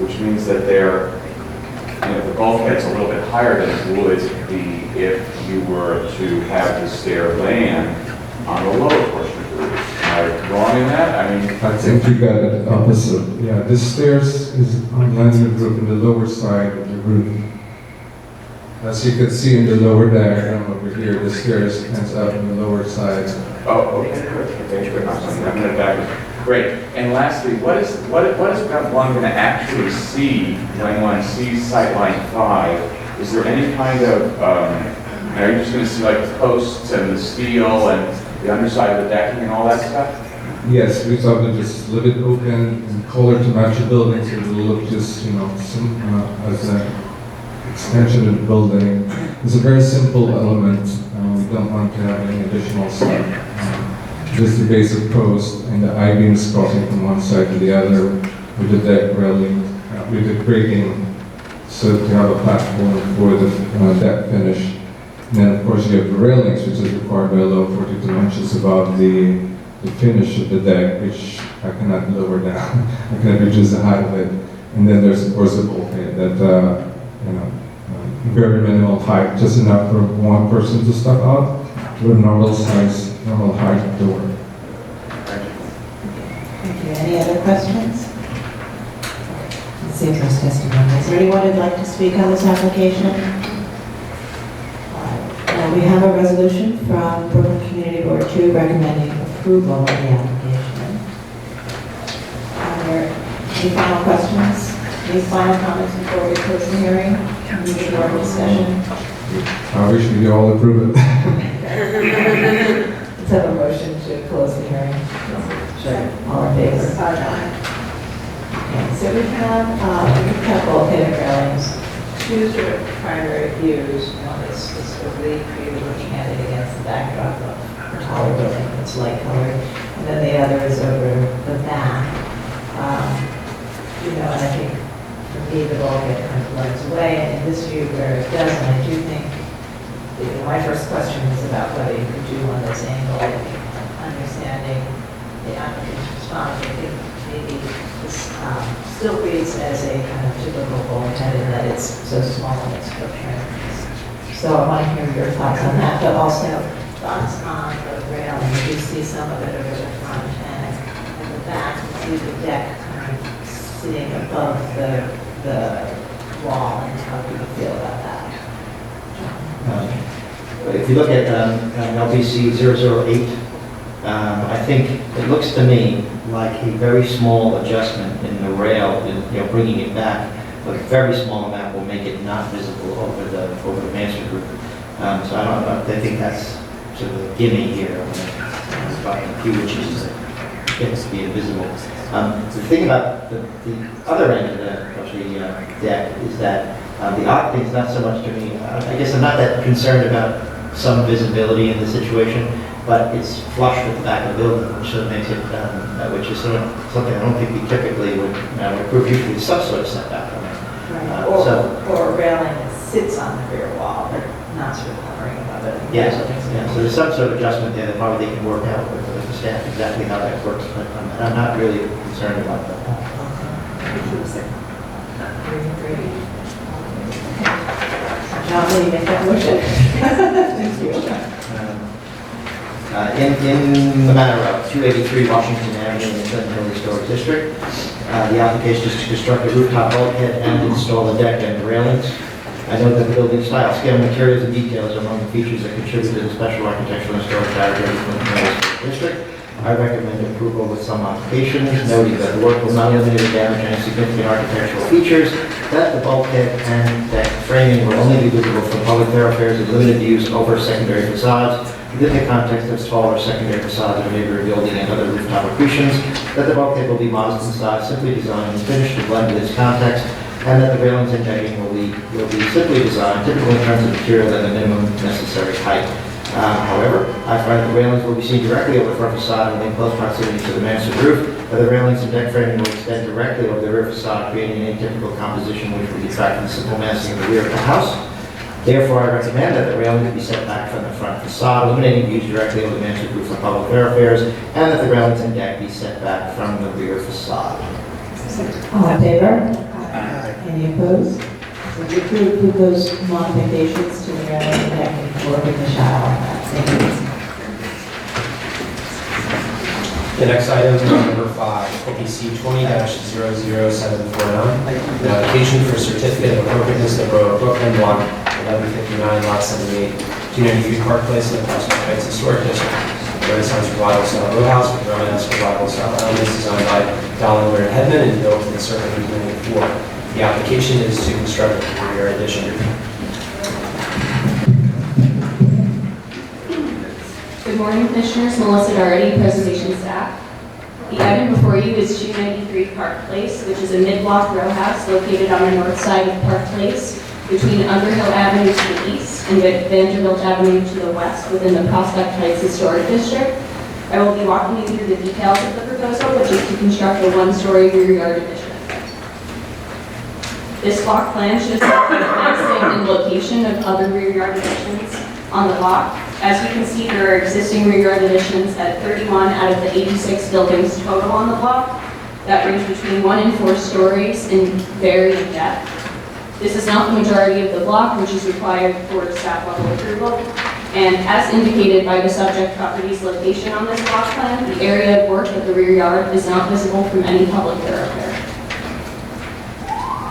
which means that the bulkhead's a little bit higher than it would be if you were to have the stair land on the lower portion of the roof. Am I wrong in that? I think you got it opposite. Yeah, this stairs is on landing roof in the lower side of the roof. As you can see in the lower diagram over here, the stairs ends up in the lower side. Oh, okay, good. Okay, good. I'm going to back. Great. And lastly, what is one going to actually see when one sees Sightline 5? Is there any kind of, are you just going to see like the posts and the steel and the underside of the decking and all that stuff? Yes, we thought to just leave it open and color to match the building so it will look just, as an extension of the building. It's a very simple element. We don't want to have any additional stuff. Just the basic post and the I-beams crossing from one side to the other with the deck railing, with the grating, so to have a platform for the deck finish. And then of course you have the railings, which is required by law 42 inches above the finish of the deck, which I cannot lower down. I cannot reduce the height of it. And then there's of course the bulkhead that, very minimal height, just enough for one person to step out with a normal size normal hard door. Thank you. Any other questions? It seems there's testimony. Is there anyone who'd like to speak on this application? We have a resolution from Brooklyn Community Board 2 recommending approval of the application. Are there any final questions? Any final comments before we close the hearing? Any more discussion? Obviously, you all approve it. Let's have a motion to close the hearing. Sure. All in favor? Okay, so we have bulkhead and railings, two sort of primary views. One is this oblique view looking at it against the backdrop of a taller building that's light colored, and then the other is over the back. And I think for me the bulkhead kind of blends away, and in this view where it doesn't, I do think my first question was about whether you could do one that's angled, understanding the applicant's response. I think maybe this still reads as a kind of typical bulkhead in that it's so small in its footprint. So I want to hear your thoughts on that, but also thoughts on the railing. You do see some of it over the front and at the back, you see the deck kind of sitting above the wall, and how do you feel about that? If you look at LPC 008, I think it looks to me like a very small adjustment in the rail, bringing it back, but a very small amount will make it not visible over the master roof. So I think that's sort of a gimme here. About a few inches to get it to be invisible. The thing about the other end of the deck is that the odd thing is not so much to me. I guess I'm not that concerned about some visibility in the situation, but it's flush with the back of the building, which sort of makes it, which is sort of something I don't think we typically would approve. Usually some sort of setback from it. Right. Or a railing that sits on the rear wall, but not sort of hovering above it. Yes, yeah. So there's some sort of adjustment there that probably they can work out with the staff exactly how that works, but I'm not really concerned about that. John, will you make that motion? Thank you. In the matter of 283 Washington Avenue in the Clinton Hill Historic District, the application is to construct a rooftop bulkhead and install a deck and railings. I know that the building style, scale, materials, and details are among the features that contribute to the special architectural and historic character of the Clinton Hill Historic District. I recommend approval with some modifications, noting that the work will not eliminate or damage any significant architectural features, that the bulkhead and deck framing will only be visible from public thoroughfares and limited use over secondary facades, within the context of taller secondary facades of a neighboring building and other rooftop accretions, that the bulkhead will be modest in size, simply designed and finished to blend with its context, and that the railings and decking will be simply designed, typical in terms of material and the minimum necessary height. However, I find the railings will be seen directly over the front facade and in close proximity to the mansard roof, that the railings and deck framing will extend directly over the rear facade, creating an atypical composition which will detract from the simple massing of the rear of the house. Therefore, I recommend that the railings be set back from the front facade, eliminating views directly over the mansard roof on public thoroughfares, and that the railings and deck be set back from the rear facade. All in favor? Any opposed? So we approve those modifications to the railing and deck and work with Michelle on that. Thank you. The next item is number 5, LPC 20-00749, an application for a certificate of appropriateness of Brooklyn Block 1159, Lot 78, 293 Park Place in the Prospect Heights Historic District. Renaissance Revival Style Roadhouse with Romanesque Revival Style elements designed by Dollar and Hedman and built in the circa 1994. The application is to construct a rear addition. Good morning, Commissioners. Melissa Doherty, Preservation Staff. The item before you is 293 Park Place, which is a mid-block row house located on the north side of Park Place between Underhill Avenue to the east and Vanderbilt Avenue to the west within the Prospect Heights Historic District. I will be walking you through the details of the proposal, which is to construct a one-story rear yard addition. This block plan shows the massing and location of other rear yard additions on the block. As you can see, there are existing rear yard additions at 31 out of the 86 buildings total on the block that range between 1 and 4 stories in varying depth. This is not the majority of the block, which is required for staff level approval. And as indicated by the subject property's location on this block plan, the area of work at the rear yard is not visible from any public thoroughfare.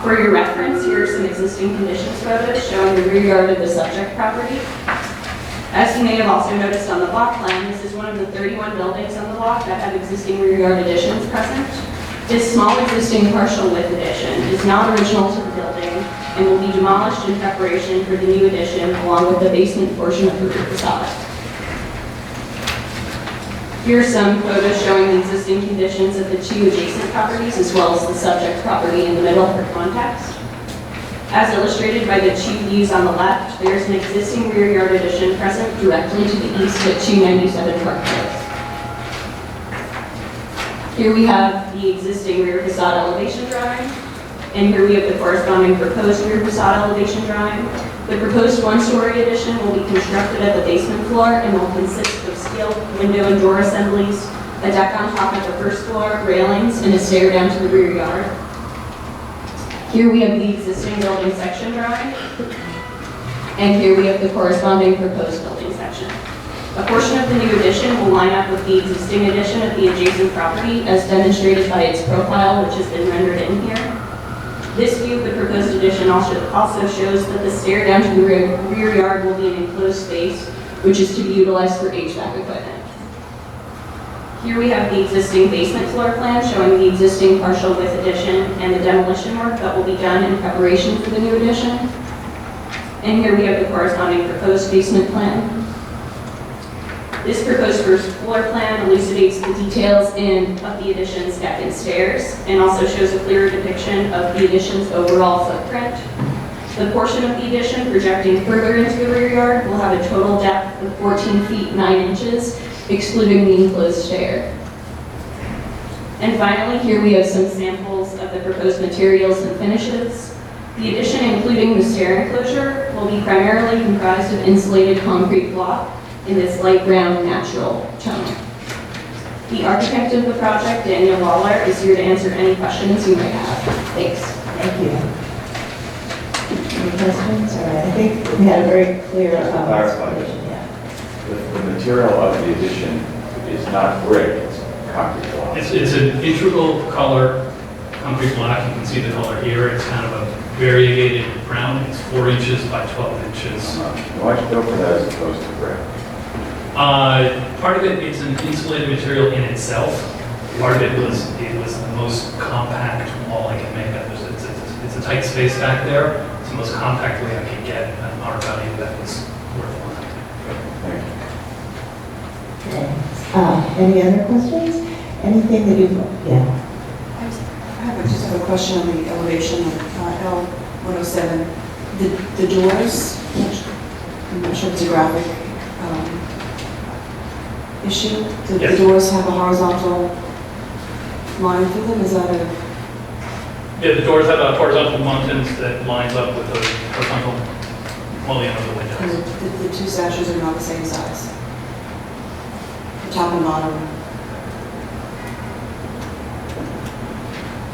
For your reference, here are some existing conditions photos showing the rear yard of the subject property. As you may have also noticed on the block plan, this is one of the 31 buildings on the block that have existing rear yard additions present. This small existing partial width addition is not original to the building and will be demolished in preparation for the new addition along with the basement portion of the roof facade. Here are some photos showing the existing conditions of the two adjacent properties as well as the subject property in the middle for context. As illustrated by the two views on the left, there is an existing rear yard addition present directly to the east at 297 Park Place. Here we have the existing rear facade elevation drawing, and here we have the corresponding proposed rear facade elevation drawing. The proposed one-story addition will be constructed at the basement floor and will consist of steel window and door assemblies, a deck on top of the first floor, railings, and a stair down to the rear yard. Here we have the existing building section drawing, and here we have the corresponding proposed building section. A portion of the new addition will line up with the existing addition at the adjacent property as demonstrated by its profile, which has been rendered in here. This view of the proposed addition also shows that the stair down to the rear yard will be an enclosed space, which is to be utilized for HVAC equipment. Here we have the existing basement floor plan showing the existing partial width addition and the demolition work that will be done in preparation for the new addition. And here we have the corresponding proposed basement plan. This proposed first floor plan elucidates the details of the addition's deck and stairs and also shows a clearer depiction of the addition's overall footprint. The portion of the addition projecting further into the rear yard will have a total depth of 14 feet 9 inches, excluding the enclosed stair. And finally, here we have some samples of the proposed materials and finishes. The addition, including the stair enclosure, will be primarily comprised of insulated concrete block in this light brown natural tone. The architect of the project, Daniel Waller, is here to answer any questions you might have. Thanks. Thank you. Any questions? All right, I think we had a very clear explanation. Yeah. The material of the addition is not brick, it's concrete block. It's an integral color concrete block. You can see the color here. It's kind of a variegated brown. It's 4 inches by 12 inches. Why'd you go for that as opposed to brick? Part of it's an insulated material in itself. Part of it was the most compact wall I can make. It's a tight space back there. It's the most compact way I could get an R value that was worthwhile. Okay. Any other questions? Anything that you've, yeah. I just have a question on the elevation of L107. The doors, I'm not sure if it's a graphic issue. Do the doors have a horizontal line through them? Is that a... Yeah, the doors have horizontal mountains that lines up with the horizontal mullion of the windows. The two sashes are not the same size? The top and bottom?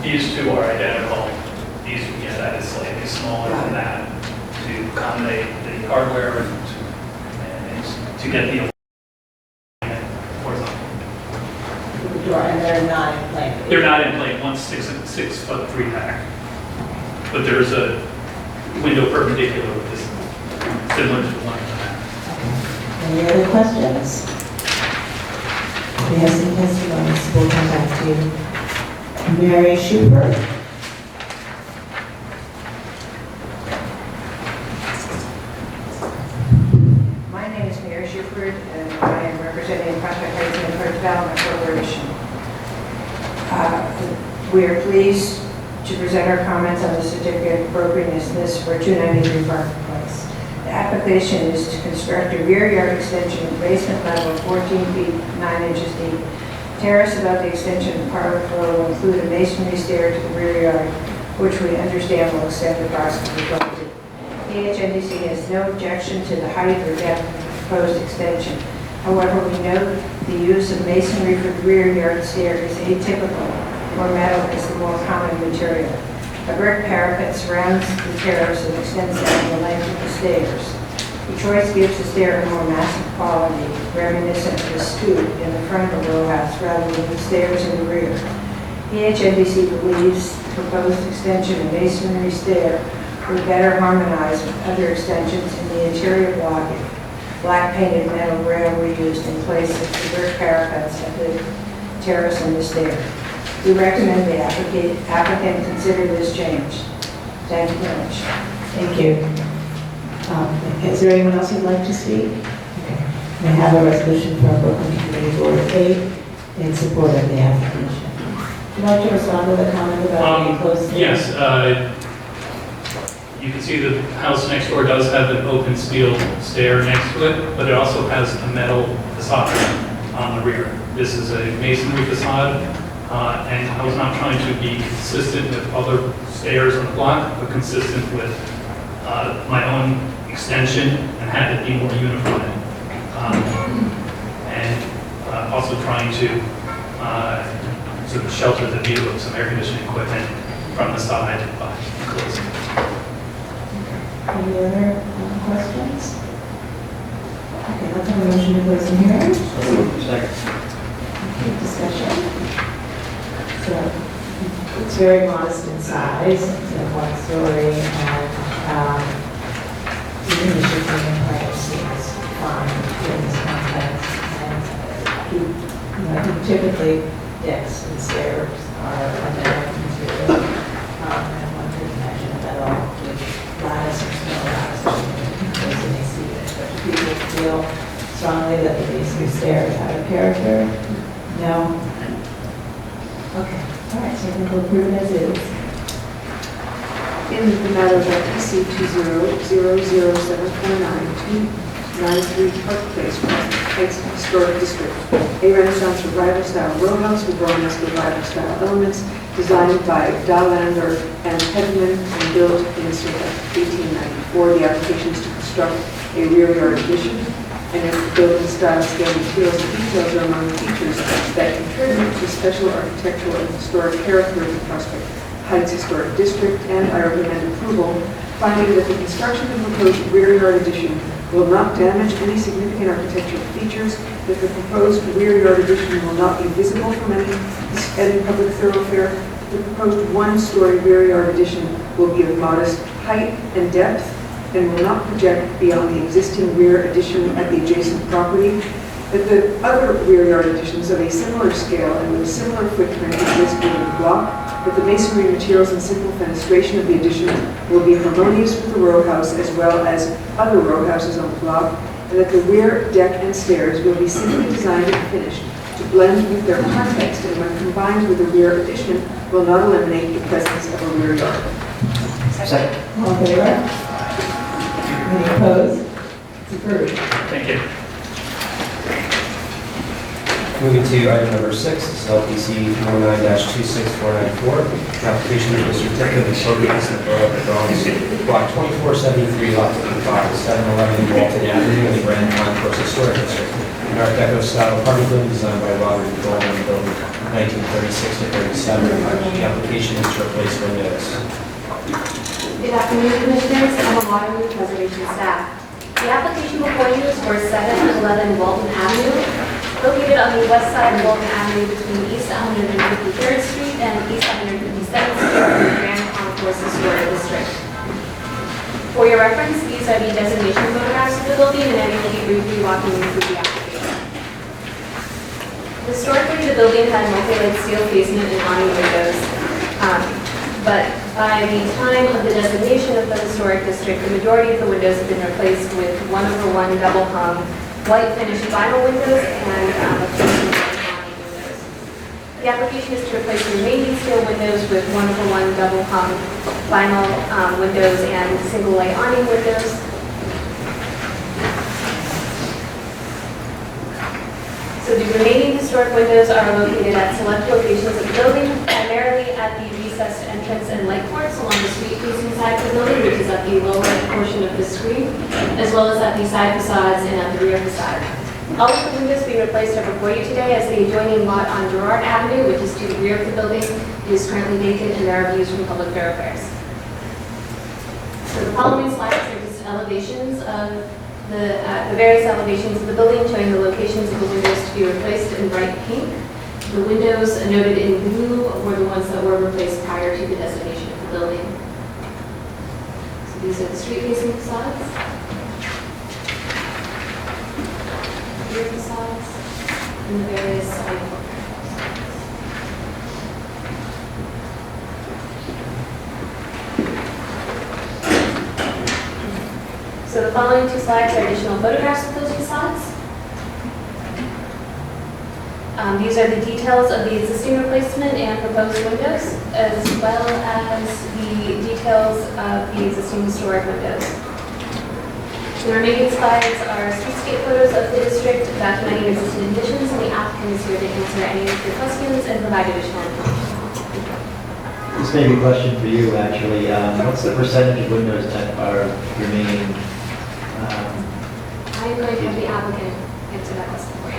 These two are identical. That is slightly smaller than that to accommodate the hardware and to get the horizontal. The door, and they're not in plane. They're not in plane. One's 6 foot 3 back, but there's a window perpendicular with this, similar to the one in the back. Any other questions? We have some testimonies. We'll come back to you. Mary Schubert. My name is Mary Schubert, and I am representing Prospect Heights Neighborhood Development Corporation. We are pleased to present our comments on the certificate of appropriateness for 293 Park Place. The application is to construct a rear yard extension with basement level 14 feet 9 inches deep. Terrace above the extension of parlor floor will include a masonry stair to the rear yard, which we understand will extend approximately 12 feet. PHNDC has no objection to the height or depth of the proposed extension. However, we note the use of masonry for the rear yard stair is atypical, where metal is the more common material. A brick parapet surrounds the terrace and extends down the length of the stairs. The choice gives the stair a more massive quality, reminiscent of a stoop in the front of the row house rather than the stairs in the rear. EHNBC believes the proposed extension of masonry stair will better harmonize with other extensions in the interior block if black painted metal rail were used in place of the brick parapets at the terrace and the stair. We recommend the applicant consider this change. Thank you very much. Thank you. Is there anyone else who'd like to speak? Okay. We have a resolution from Brooklyn Community Board of 8 in support of the application. Would you like to respond to the comment about the closed? Yes. You can see the house next door does have an open steel stair next to it, but it also has a metal facade on the rear. This is a masonry facade, and I was not trying to be consistent with other stairs on the block, but consistent with my own extension and had it be more uniform. And also trying to sort of shelter the view of some air conditioning equipment from the side by closing. Any other questions? Okay, let's have a motion to close the hearing. Second. Okay, discussion. So, it's very modest in size, it's a 1 story, and even the shipping and plan seems fine in this context. And I think typically decks and stairs are a metal material, and one could imagine metal with lattice or snow lattice or something in AC unit. But do people feel strongly that the masonry stair is out of character? No? Okay, all right, so I think we'll approve it as is. In the matter of LPC 2000749-293 Park Place, Heights Historic District, a Renaissance Revival-style row house with Romanesque Revival-style elements designed by Dahlander and Hedman and built in circa 1894. The application is to construct a rear yard addition, and if the building style, scale, materials, and details are among the features that contribute to special architectural and historic character of the Prospect Heights Historic District, and I recommend approval, finding that the construction of the proposed rear yard addition will not damage any significant architectural features, that the proposed rear yard addition will not be visible from any public thoroughfare. The proposed 1-story rear yard addition will be of modest height and depth and will not project beyond the existing rear addition at the adjacent property. That the other rear yard additions of a similar scale and with a similar footprint exist within the block, that the masonry materials and simple fenestration of the addition will be harmonious with the row house as well as other row houses on the block, and that the rear deck and stairs will be simply designed and finished to blend with their context, and when combined with the rear addition will not eliminate the presence of a rear yard. Second. All in favor? Any opposed? It's approved. Thank you. Moving to item number 6, this is LPC 49-26494, application of the certificate of appropriateness in the Borough of Bronx, block 2473, lot 55, 711 Walton Avenue in the Grand Concourse Historic District. An Art Deco style apartment building designed by Robert Goldman, built 1936 to 37. The application is to replace windows. Good afternoon, Commissioners. I'm a Waterloo Preservation staff. The application before you is for 711 Walton Avenue, located on the west side of Walton Avenue between East 153rd Street and East 157th Street in the Grand Concourse Historic District. For your reference, these are the designation photographs of the building, and I will be briefly walking you through the application. Historically, the building had multi-layered steel basement and awning windows, but by the time of the designation of the historic district, the majority of the windows have been replaced with 1/1 double-hung white finished vinyl windows and awning windows. The application is to replace the remaining steel windows with 1/1 double-hung vinyl windows and single-light awning windows. So the remaining historic windows are located at select locations of the building, primarily at the recessed entrance and light courts along the street-facing side of the building, which is at the lower right portion of the screen, as well as at the side facades and at the rear facade. All of the windows being replaced are before you today, as the adjoining lot on Girard Avenue, which is to the rear of the building, is currently vacant and there are views from public thoroughfares. So the following slides are just elevations of the various elevations of the building, showing the locations of the windows to be replaced in bright pink. The windows noted in blue were the ones that were replaced prior to the designation of the building. So these are the street-facing facades. Rear facades, and the various side courtyards. So the following two slides are additional photographs of those facades. These are the details of the existing replacement and proposed windows, as well as the details of the existing historic windows. The remaining slides are streetscape photos of the district documenting existing conditions, and the applicant is here to answer any of your questions and provide additional information. This may be a question for you, actually. What's the percentage of windows that are remaining? I am going to have the applicant answer that question for you.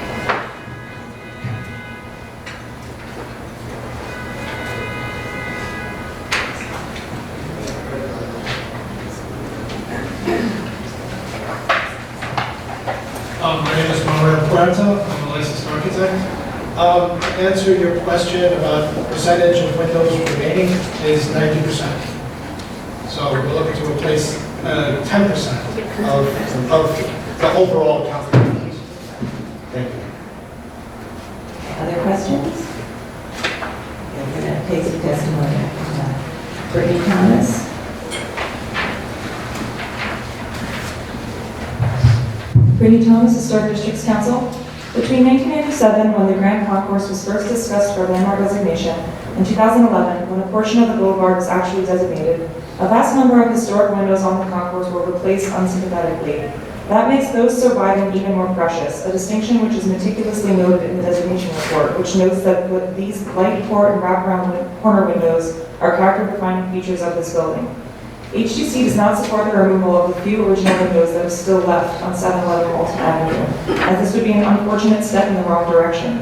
My name is Manuel Puerta. I'm a licensed architect. To answer your question about the percentage of windows remaining is 90%. So we're looking to replace 10% of the overall count of windows. Thank you. Other questions? We're going to take some testimony after that. Brittany Thomas. Brittany Thomas, Historic Districts Council. Between 1987, when the Grand Concourse was first discussed for landmark designation, and 2011, when a portion of the boulevard was actually designated, a vast number of historic windows on the concourse were replaced unsympathetically. That makes those surviving even more precious, a distinction which is meticulously noted in the designation report, which notes that these light port and wraparound corner windows are character-defining features of this building. HDC does not support the removal of the few original windows that are still left on 711 Walton Avenue, as this would be an unfortunate step in the wrong direction.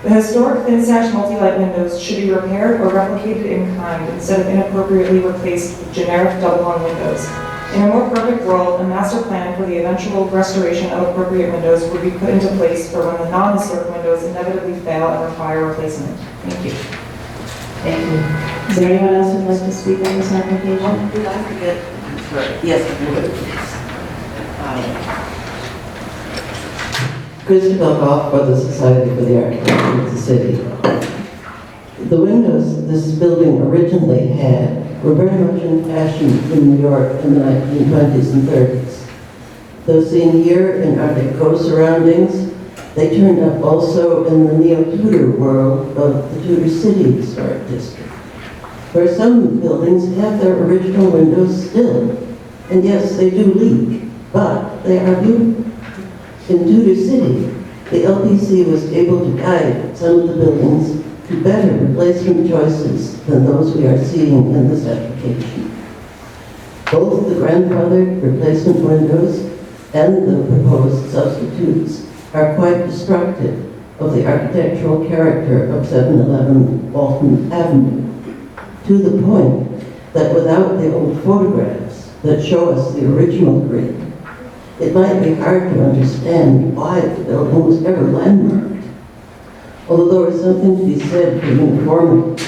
The historic thin-sash multi-light windows should be repaired or replicated in kind instead of inappropriately replaced with generic double-hung windows. In a more perfect world, a master plan for the eventual restoration of appropriate windows would be put into place for when the non-historic windows inevitably fail and require replacement. Thank you. Thank you. Is there anyone else who'd like to speak on this application? Yes. Christabel Goff for the Society for the Architecture of the City. The windows this building originally had were very much in fashion in New York in the 1920s and 30s. Though seen here in Art Deco surroundings, they turned up also in the neo-Tudor world of the Tudor City Historic District, where some buildings have their original windows still. And yes, they do leak, but they are beautiful. In Tudor City, the LPC was able to guide some of the buildings to better replacement choices than those we are seeing in this application. Both the grandfathered replacement windows and the proposed substitutes are quite destructive of the architectural character of 711 Walton Avenue, to the point that without the old photographs that show us the original grid, it might be hard to understand why the building was ever landmarked. Although there is something to be said for uniformity.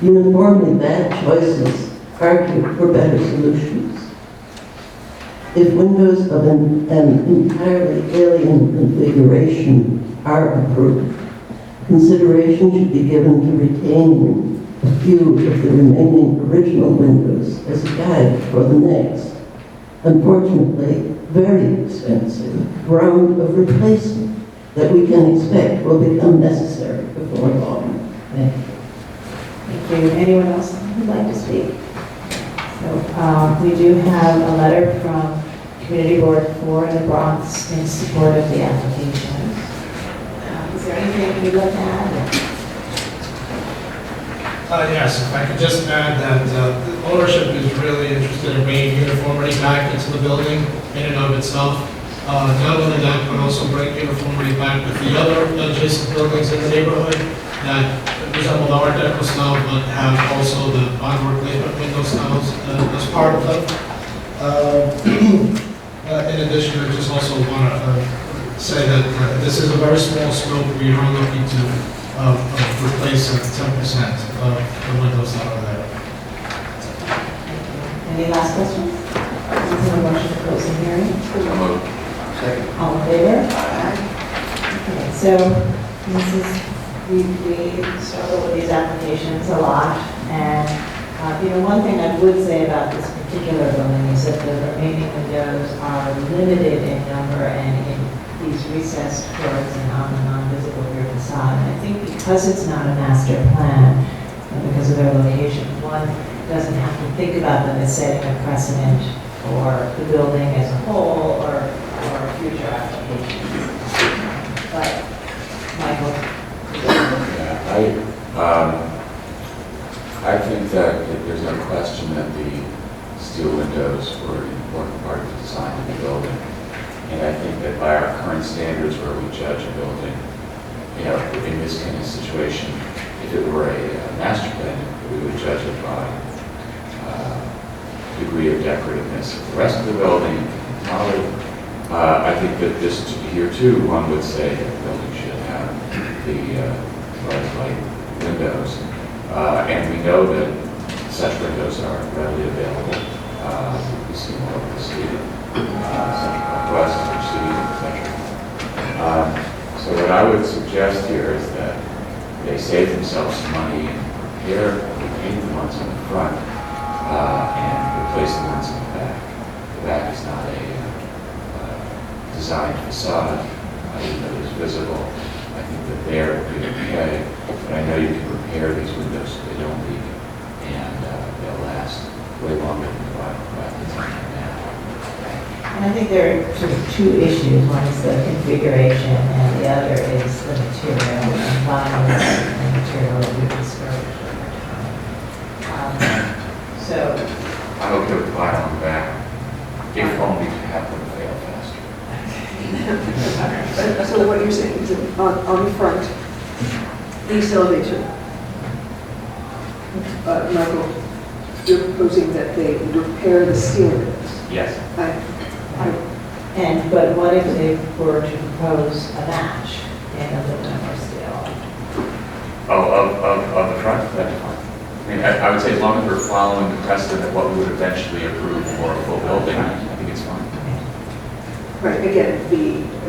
Uniformly bad choices argue for better solutions. If windows of an entirely alien configuration are approved, consideration should be given to retaining a few of the remaining original windows as a guide for the next, unfortunately, very expensive round of replacement that we can expect will become necessary before long. Thank you. Thank you. Anyone else who'd like to speak? So we do have a letter from Community Board 4 in the Bronx in support of the application. Is there anything you'd like to add? Yes, if I could just add that the ownership is really interested in bringing uniformity back into the building in and of itself. Not only that, but also bring uniformity back with the other adjacent buildings in the neighborhood that resemble the Art Deco style, but have also the bond replacement window styles as part of them. In addition, I just also want to say that this is a very small scope. We are looking to replace 10% of the windows that are there. Any last questions? Is there a motion to close the hearing? Second. All in favor? Okay, so this is, we struggle with these applications a lot, and one thing I would say about this particular building is that the remaining windows are limited in number and in these recessed courts and on the non-visible rear facade. And I think because it's not a master plan, and because of their location, one doesn't have to think about them as setting a precedent for the building as a whole or future applications. But, Michael? I think that there's no question that the steel windows were an important part of the design of the building. And I think that by our current standards where we judge a building, in this kind of situation, if it were a master plan, we would judge it by degree of decorativeness of the rest of the building. I think that this here too, one would say that the building should have the light windows. And we know that such windows are readily available. We see them all over the city, Central West, etc. So what I would suggest here is that they save themselves some money and repair the paint the ones in the front and replace the ones in the back. The back is not a designed facade, even though it's visible. I think that there would be okay, but I know you can repair these windows so they don't leak, and they'll last way longer than the black design now. And I think there are sort of two issues. One is the configuration, and the other is the material, and vinyl is the material that we discourage over time. So I'm okay with vinyl on the back, if only to have them fail faster. So what you're saying is that on the front, east elevation, Michael, you're proposing that they repair the steel windows? Yes. But what if they were to propose a match in aluminum or steel? Of the front? That's fine. I mean, I would say as long as we're following the precedent of what we would eventually approve for a full building, I think it's fine. Right, again,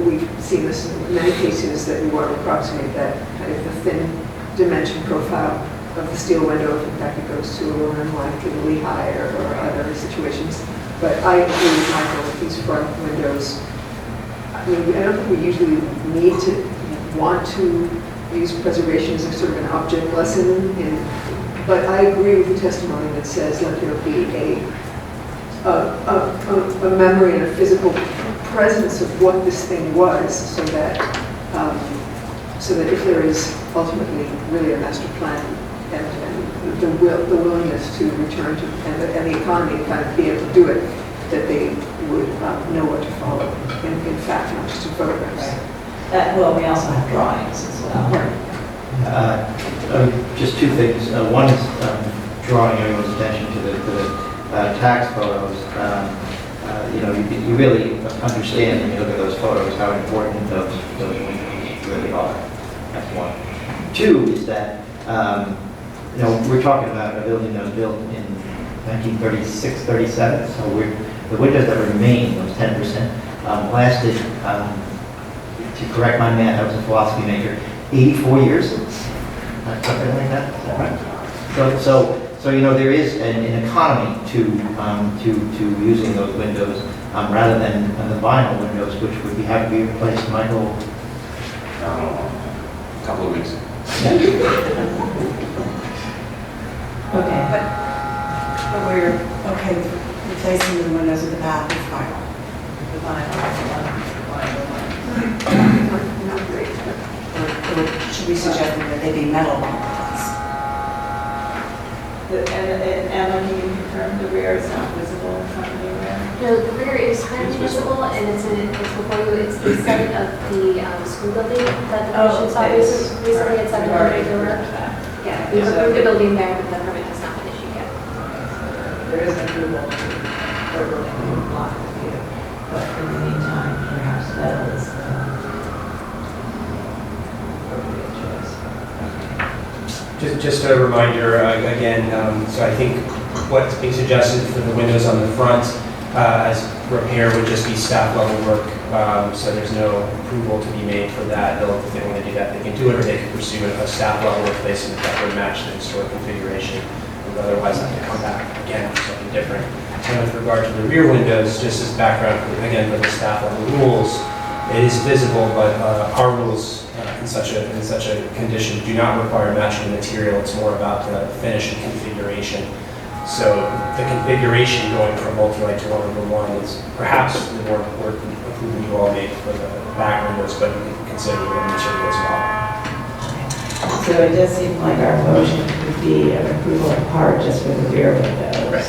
we've seen this in many cases that we want to approximate that kind of the thin dimension profile of the steel window, if in fact it goes to aluminum like in Lehigh or other situations. But I agree with Michael with these front windows. I mean, I don't think we usually need to want to use preservation as a sort of an object lesson, but I agree with the testimony that says let there be a memory and a physical presence of what this thing was, so that if there is ultimately really a master plan and the willingness to return to and the economy to kind of be able to do it, that they would know what to follow. In fact, not just in photographs. Well, we also have drawings as well. Just two things. One is drawing everyone's attention to the tax photos. You really understand when you look at those photos how important those windows really are. That's one. Two is that we're talking about a building that was built in 1936, 37. So the windows that remain, those 10%, lasted. To correct my math, I was a philosophy major. 84 years, something like that. Is that right? So there is an economy to using those windows rather than the vinyl windows, which would have to be replaced. Michael, A couple of weeks. Okay. But we're okay with replacing the windows at the back with vinyl. The vinyl. Not great. Or should we suggest that they be metal ones? And Emma, can you confirm the rear is not visible in front of the rear? No, the rear is currently visible, and it's before you. It's the site of the school building that the commission saw recently at 700 Door. Yeah, we've approved the building there, but the permit has not been issued yet. There is an approval for building block of view. but in the meantime, perhaps metal is the appropriate choice. Just a reminder, again, so I think what's being suggested for the windows on the front as repair would just be staff level work, so there's no approval to be made for that. If they want to do that, they can do it, or they can pursue a staff level replacement that would match the historic configuration. Would otherwise have to come back again for something different. And with regard to the rear windows, just as background, again, for the staff level rules, it is visible, but our rules in such a condition do not require matching material. It's more about the finish and configuration. So the configuration going from multi-light to 1-over-1 is perhaps the more important improvement you all make for the back windows, but you can consider the material as well. So it does seem like our motion would be an approval in part just for the rear windows. Right.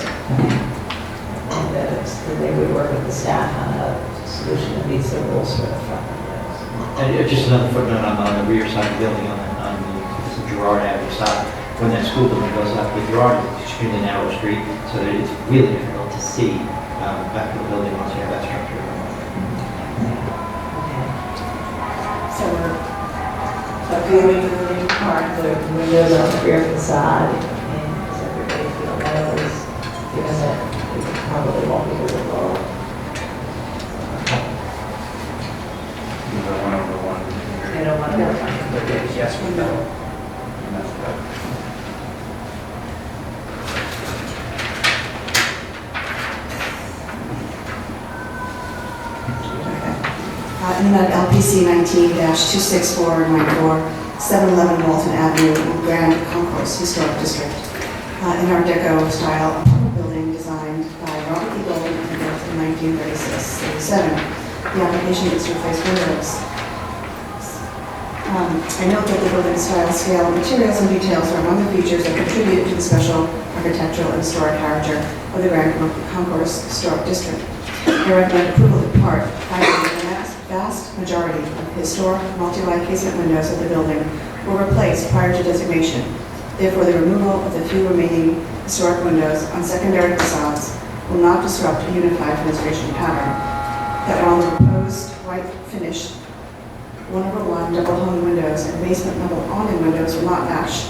And that they would work with the staff on a solution that meets the rules for the front windows. And just another footnote on the rear side of the building on the Girard Avenue side. When that school building goes up, the Girard is an extremely narrow street, so that it's really difficult to see back to the building once you have that structure. So we're appealing to the new part, the windows on the rear facade, and does everybody feel those, given that it probably won't be visible? The 1-over-1. You don't want to. Yes, we know. In that LPC 19-26494, 711 Walton Avenue in Grand Concourse Historic District. In Art Deco style apartment building designed by Robert E. Golden and built in 1936-37. The application is to replace windows. I note that the building style, scale, materials, and details are among the features that contribute to the special architectural and historic character of the Grand Concourse Historic District. I recommend approval in part, finding that the vast majority of historic multi-light casement windows of the building were replaced prior to designation. Therefore, the removal of the few remaining historic windows on secondary facades will not disrupt a unified fenestration pattern. That while the proposed white finished 1-over-1 double-hung windows and basement level awning windows will not match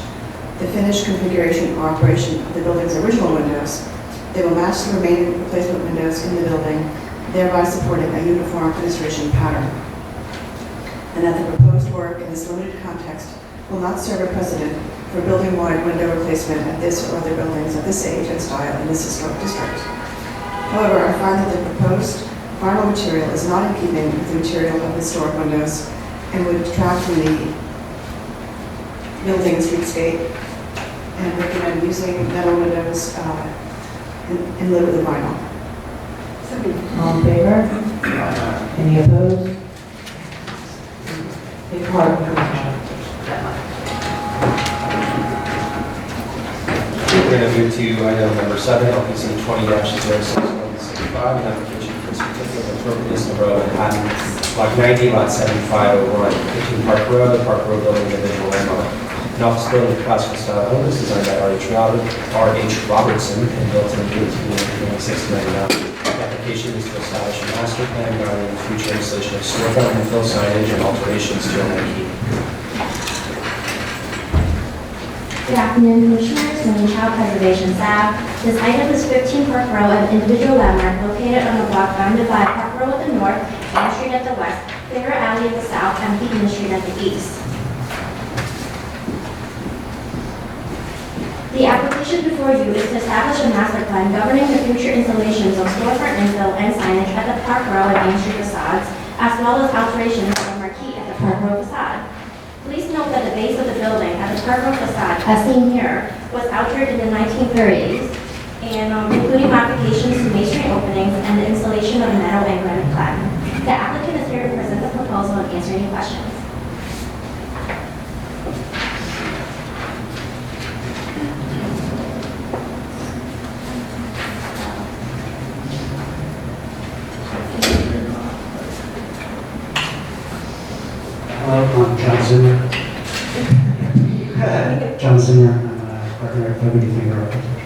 the finished configuration or operation of the building's original windows, they will match the remaining replacement windows in the building, thereby supporting a uniform fenestration pattern. And that the proposed work in this limited context will not serve a precedent for building-wide window replacement at this or other buildings of this age and style in this historic district. However, I find that the proposed final material is not in keeping with the material of historic windows and would detract from the building streetscape, and recommend using metal windows in lieu of the vinyl. All in favor? Any opposed? Big part of the We're going to move to item number 7, LPC 20-06-165, an application for certificate of appropriateness in the borough of Manhattan, block 90, lot 7501, 15 Park Road, Park Road building, individual landmark. An office building with classical style homes designed by R.H. Robertson and built in 1869. The application is to establish a master plan regarding the future installation of storefront and fill signage and alterations to NYC. Good afternoon, Commissioners. Marine Child Preservation staff. This item is 15 Park Row, an individual landmark located on the block bounded by Park Row at the north, Main Street at the west, Finger Alley at the south, and Beacon Street at the east. The application before you is to establish a master plan governing the future installations of storefront infill and signage at the Park Row and Main Street facades, as well as alterations of a marquee at the Park Row facade. Please note that the base of the building at the Park Row facade, as seen here, was altered in the 1930s, and including modifications to masonry openings and the installation of metal and granite cladding. The applicant is here to present the proposal and answer any questions. Hello, I'm John Zimmer. John Zimmer, I'm a partner at Fogarty Finger Architecture.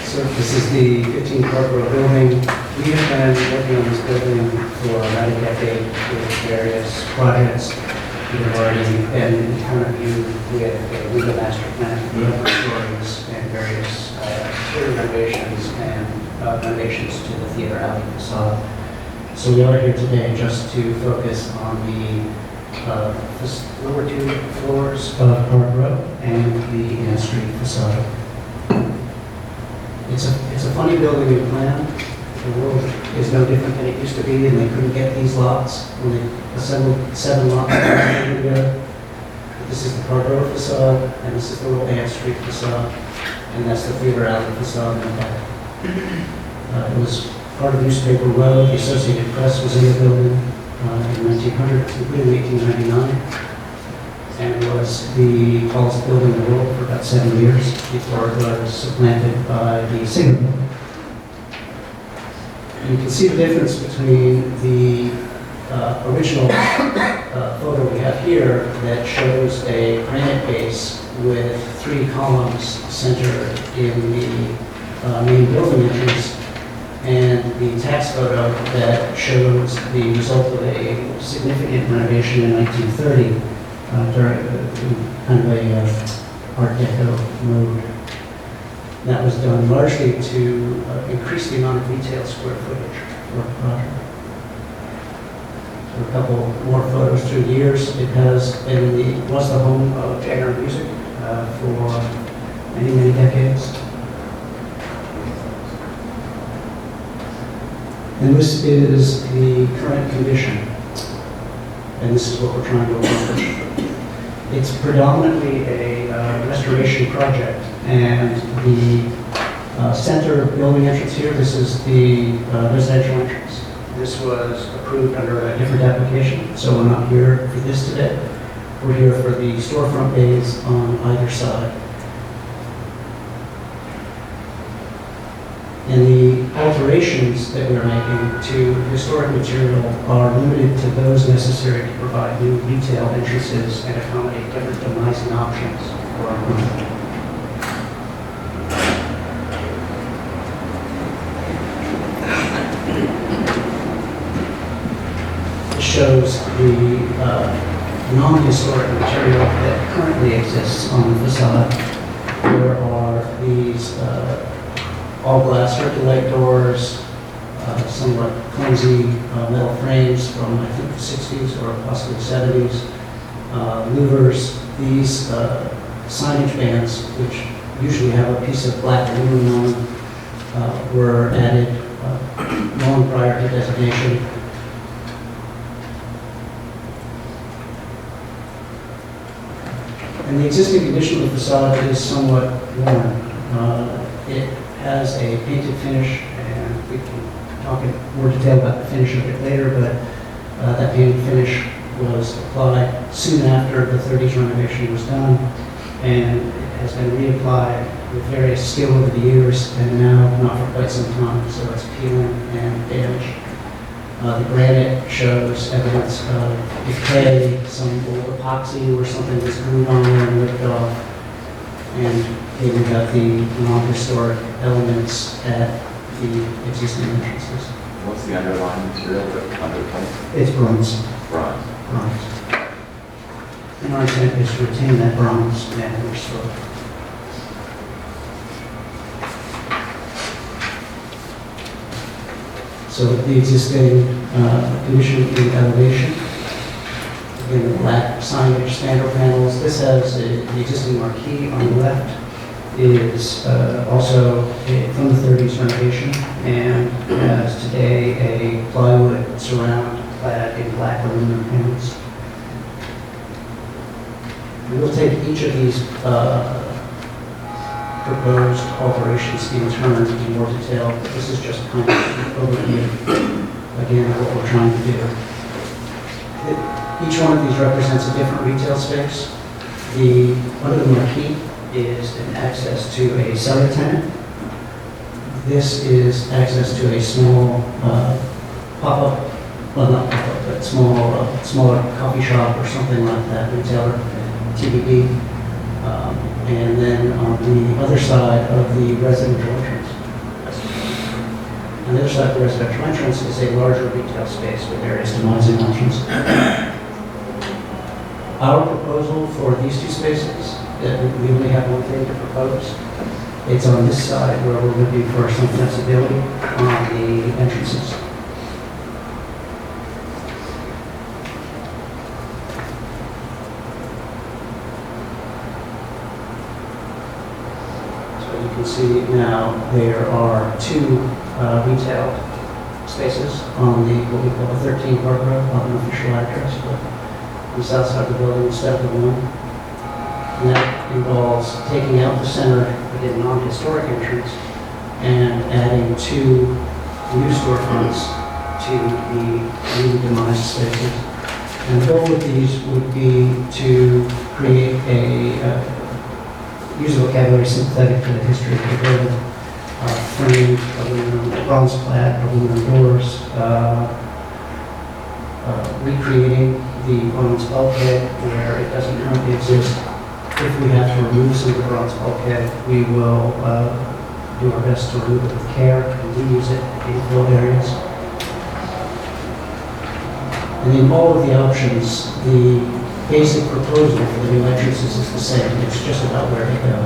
So this is the 15 Park Row building. We have been working on this building for about a decade with various projects. We've already been in front of you with a legal master plan for the upper stories and various exterior renovations and renovations to the theater alley facade. So we are here today just to focus on the lower 2 floors of Park Row and the Ann Street facade. It's a funny building in plan. The world is no different than it used to be, and they couldn't get these lots when they assembled 7 lots together. This is the Park Row facade, and this is the little Ann Street facade, and that's the theater alley facade in the back. It was part of Newspaper Row. The Associated Press was in the building in 1900, completed in 1899, and was the tallest building in the world for about 7 years before it was supplanted by the Singer Building. You can see the difference between the original photo we have here that shows a granite base with 3 columns centered in the main building entrance, and the tax photo that shows the result of a significant renovation in 1930 during kind of a Art Deco mode. That was done largely to increase the amount of retail square footage for the project. So a couple more photos through the years. It was the home of Calyer music for many, many decades. And this is the current condition. And this is what we're trying to accomplish. It's predominantly a restoration project, and the center building entrance here, this is the residential entrance. This was approved under a different application, so we're not here for this today. We're here for the storefront bays on either side. And the alterations that we're making to historic material are limited to those necessary to provide new retail entrances and accommodate different demising options for our market. It shows the non-historic material that currently exists on the facade. There are these all-glass Herculite doors, somewhat clumsy metal frames from, I think, the 60s or possibly 70s, louvers. These signage bands, which usually have a piece of black aluminum on them, were added long prior to designation. And the existing condition of the facade is somewhat worn. It has a painted finish, and we can talk in more detail about the finish of it later, but that painted finish was applied soon after the 30s renovation was done, and it has been reapplied with various skill over the years, and now not for quite some time, so it's peeling and damage. The granite shows evidence of decay, some old epoxy or something was glued on there and ripped off. And here we got the non-historic elements at the existing entrances. What's the underlying material that's underpinned? It's bronze. Bronze. Bronze. And our intent is to retain that bronze and restore it. So the existing condition in elevation, again, the black signage, standard panels. This has the existing marquee on the left, is also from the 30s renovation, and has today a plywood surround clad in black aluminum panels. We will take each of these proposed alterations in turn in more detail, but this is just kind of an overview, again, of what we're trying to do. Each one of these represents a different retail space. Under the marquee is an access to a cellar tenant. This is access to a small pop-up, well, not pop-up, but smaller coffee shop or something like that, retailer, TBD. And then on the other side of the residential entrance. On the other side of the residential entrance is a larger retail space with various demising options. Our proposal for these two spaces, we only have one thing to propose. It's on this side where we're looking for some flexibility on the entrances. So you can see now there are two retail spaces on the, what we call the 13 Park Road, not an official address, but on the south side of the building instead of the one. And that involves taking out the center, again, non-historic entrance, and adding two new storefronts to the new demised spaces. And the goal of these would be to create a, use a vocabulary sympathetic to the history of the building, framed aluminum, bronze-clad aluminum doors, recreating the bronze bulkhead where it doesn't currently exist. If we have to remove some of the bronze bulkhead, we will do our best to remove it with care and reuse it in filled areas. And in all of the options, the basic proposal for the new entrances is the same. It's just about where to go.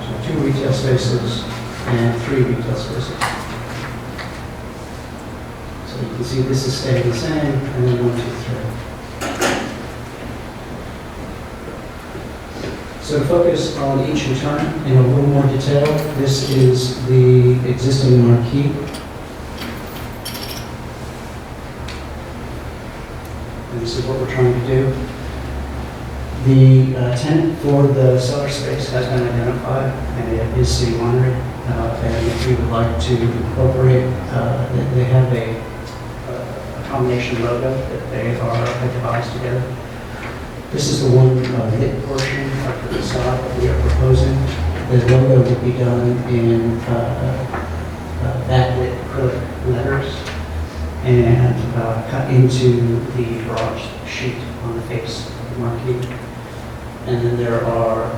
So 2 retail spaces and 3 retail spaces. So you can see this is staying the same, and then 1, 2, 3. So to focus on each in turn in a little more detail, this is the existing marquee. And this is what we're trying to do. The tenant for the cellar space has been identified, and it is City Winery. And if we would like to incorporate, they have a combination logo that they are devised together. This is the one lit portion of the facade that we are proposing. The logo will be done in backlit acrylic letters and cut into the broad sheet on the face of the marquee. And then there are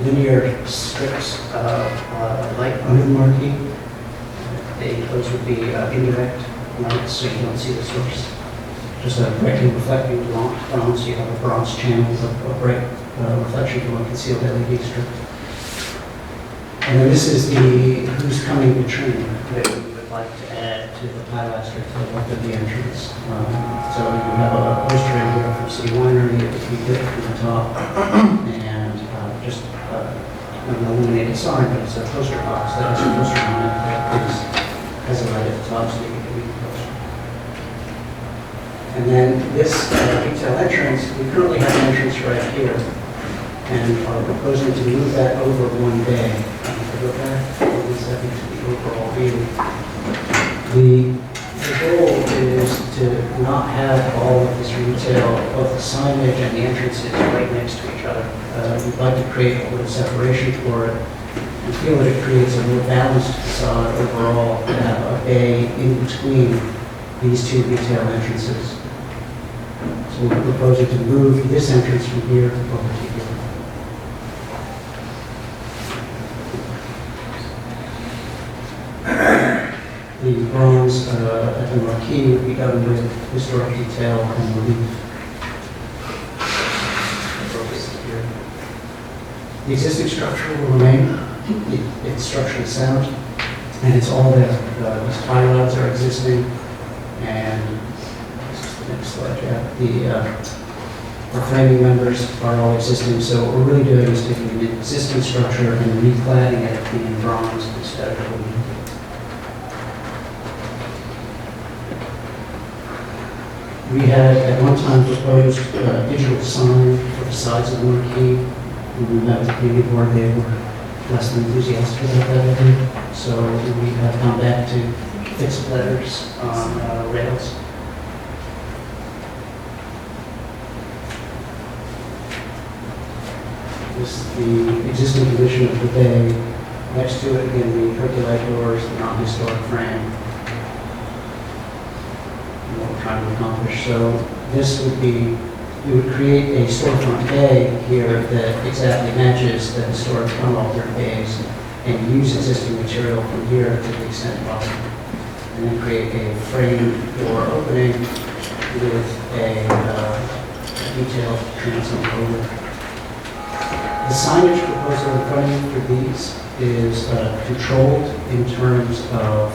linear strips of light under the marquee. Those would be indirect lights, so you don't see the source. Just a brightly reflecting bronze, you have a bronze channel of bright reflection from a concealed LED strip. And then this is the who's coming to train that we would like to add to the pilaster to the left of the entrance. So you have a poster in here from City Winery that would be lit from the top, and just an illuminated sign, but it's a poster box that has a poster on it that has a light at the top so you can read the poster. And then this retail entrance, we currently have an entrance right here, and are proposing to move that over one bay. If you go back, this I think to the overall view. The goal is to not have all of this retail, both the signage and the entrances right next to each other. We'd like to create a little separation for it, and feel that it creates a more balanced facade overall, to have a bay in between these two retail entrances. So we're proposing to move this entrance from here over to here. The bronze at the marquee will be done with historic detail and relief. The existing structure will remain. It's structurally sound, and it's all there. These tie rods are existing, and next slide, yeah. The framing members are all existing, so what we're really doing is taking an existing structure and recladding it in bronze instead of aluminum. We had at one time proposed a digital sign for the sides of the marquee. When we met with the community board, they were less than enthusiastic about that idea. So we have gone back to fixed letters on rails. This is the existing condition of the bay. Next to it, again, the percolate doors, the non-historic frame, and what we're trying to accomplish. So this would be, we would create a storefront bay here that exactly matches the historic unaltered bays and use existing material from here to the extent possible. And then create a frame door opening with a detailed transom over. The signage proposal in front of you for these is controlled in terms of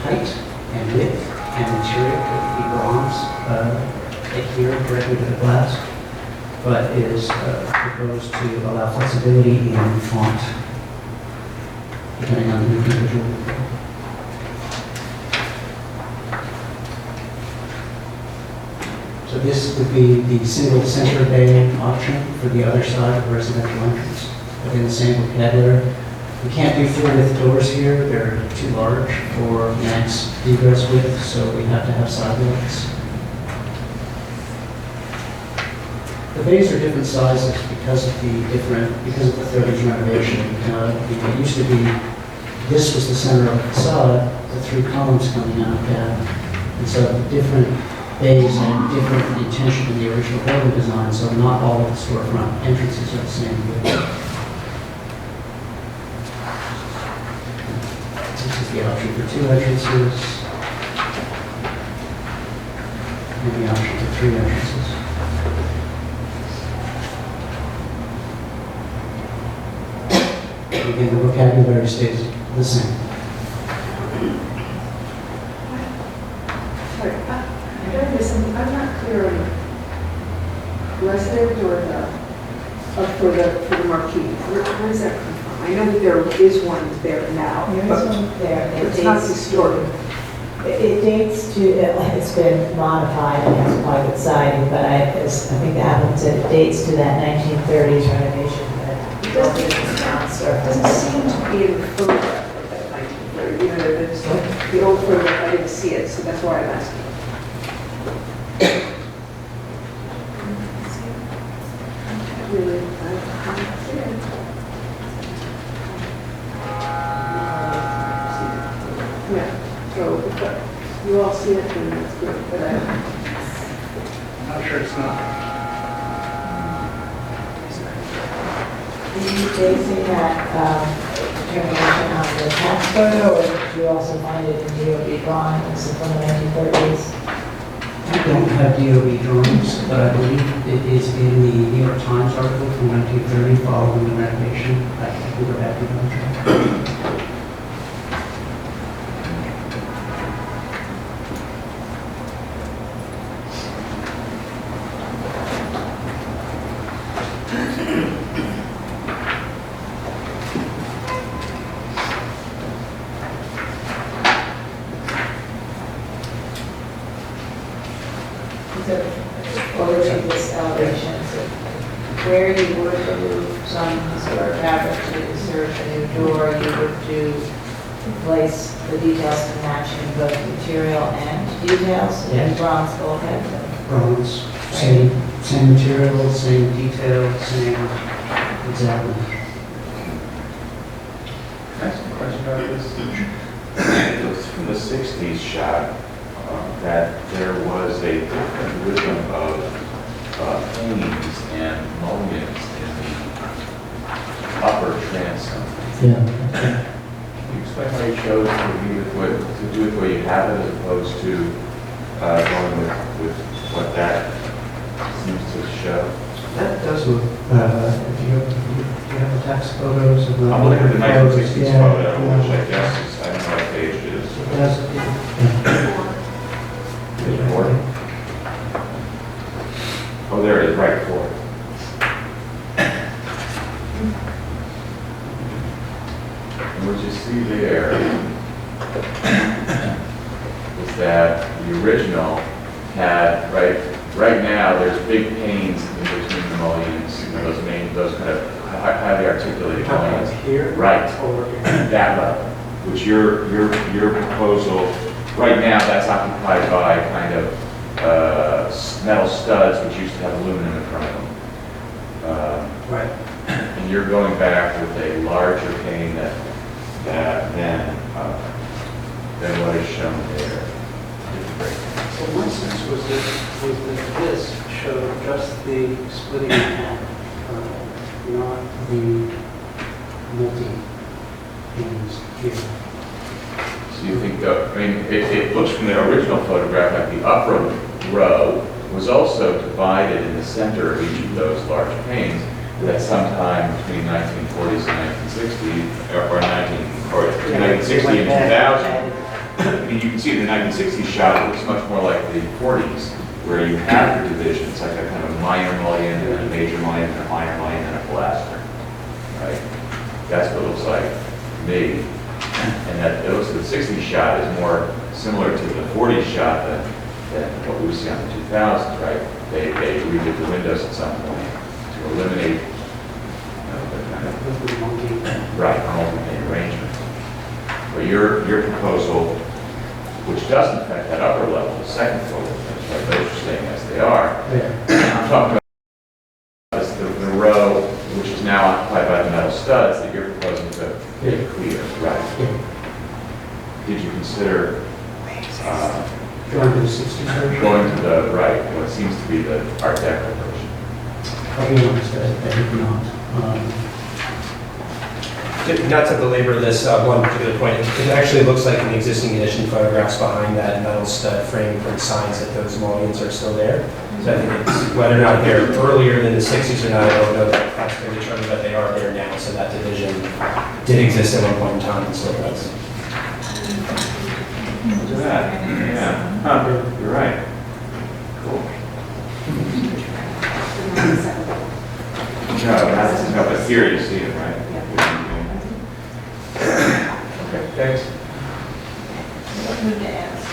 height and width and material. The bronze adhere directly to the glass, but is proposed to allow flexibility in font, depending on the individual. So this would be the single center bay option for the other side of the residential entrance. Again, the same vocabulary. We can't do full-width doors here. They're too large for max egress width, so we have to have sidewalks. The bays are different sizes because of the 30s renovation. It used to be, this was the center of the facade, the three columns coming out down. And so the different bays and different intention in the original building design, so not all of the storefront entrances are the same width. This is the option for 2 entrances, and the option for 3 entrances. Again, the vocabulary stays the same. Sorry, I'm not clear on resident or for the marquee. Where does that come from? I know that there is one there now. There is one there. It's not historic. It dates to, it's been modified and has private siding, but I think the applicant said it dates to that 1930s renovation. It doesn't seem to be in the photograph of that 1930. You know, the old photograph, I didn't see it, so that's why I'm asking. Really, I can't see it. Yeah, so if you all see it, then that's good, but I'm not sure it's not. Are you basing that determination on the tax photo, or did you also find it in DOB drawings from the 1930s? I don't have DOB drawings, but I believe it is in the New York Times article from 1930 following the renovation. I think we were happy about that. This elevation, so where you would remove some historic fabric to insert a new door, you would do replace the details to match in both material and details, Yes. bronze bulkhead. Bronze, same material, same detail, same, exactly. Can I ask a question about this? It looks from the 60s shot that there was a different rhythm of paintings and mullions in the upper transom. Yeah. Can you explain how you chose to do it where you have it as opposed to going with what that seems to show? That does look, if you have the tax photos of the... I'm looking at the 1960s Yeah. photo, which I guess is, I don't know what page it is. It does. Page 4? Oh, there it is, right, 4. And what you see there is that the original had, right now, there's big panes in between the mullions, you know, those kind of highly articulated mullions. Here? Right, Over here. that level, which your proposal, right now, that's occupied by kind of metal studs, which used to have aluminum in front of them. Right. And you're going back with a larger pane than what is shown there. So my sense was that this showed just the splitting in half, not the panes here. So you think, it looks from the original photograph like the upper row was also divided in the center of each of those large panes at some time between 1940s and 1960, or 1960 and 2000. You can see in the 1960s shot, it looks much more like the 40s, where you have the divisions, like a kind of minor mullion and a major mullion and a minor mullion and a plaster, right? That's what it looks like to me. And that it looks like the 60s shot is more similar to the 40s shot than what we see on the 2000s, right? They redid the windows at some point to eliminate the kind of multi-pane arrangement. But your proposal, which doesn't affect that upper level, the second floor, right, those are staying as they are. I'm talking about the row, which is now occupied by the metal studs that you're proposing to clear, right? Did you consider going to the 60s version? Going to the right, what seems to be the Art Deco version? I'll be honest, I did not. Not to belabor this one particular point, it actually looks like in the existing addition photographs behind that metal stud frame for the signs that those mullions are still there. So I think it's, whether or not they're earlier than the 60s or not, I don't know that that's been determined, but they are there now. So that division did exist at one point in time and still does. Look at that. Yeah. Huh. You're right. Cool. No, but here you see it, right? Okay, thanks. What would to ask?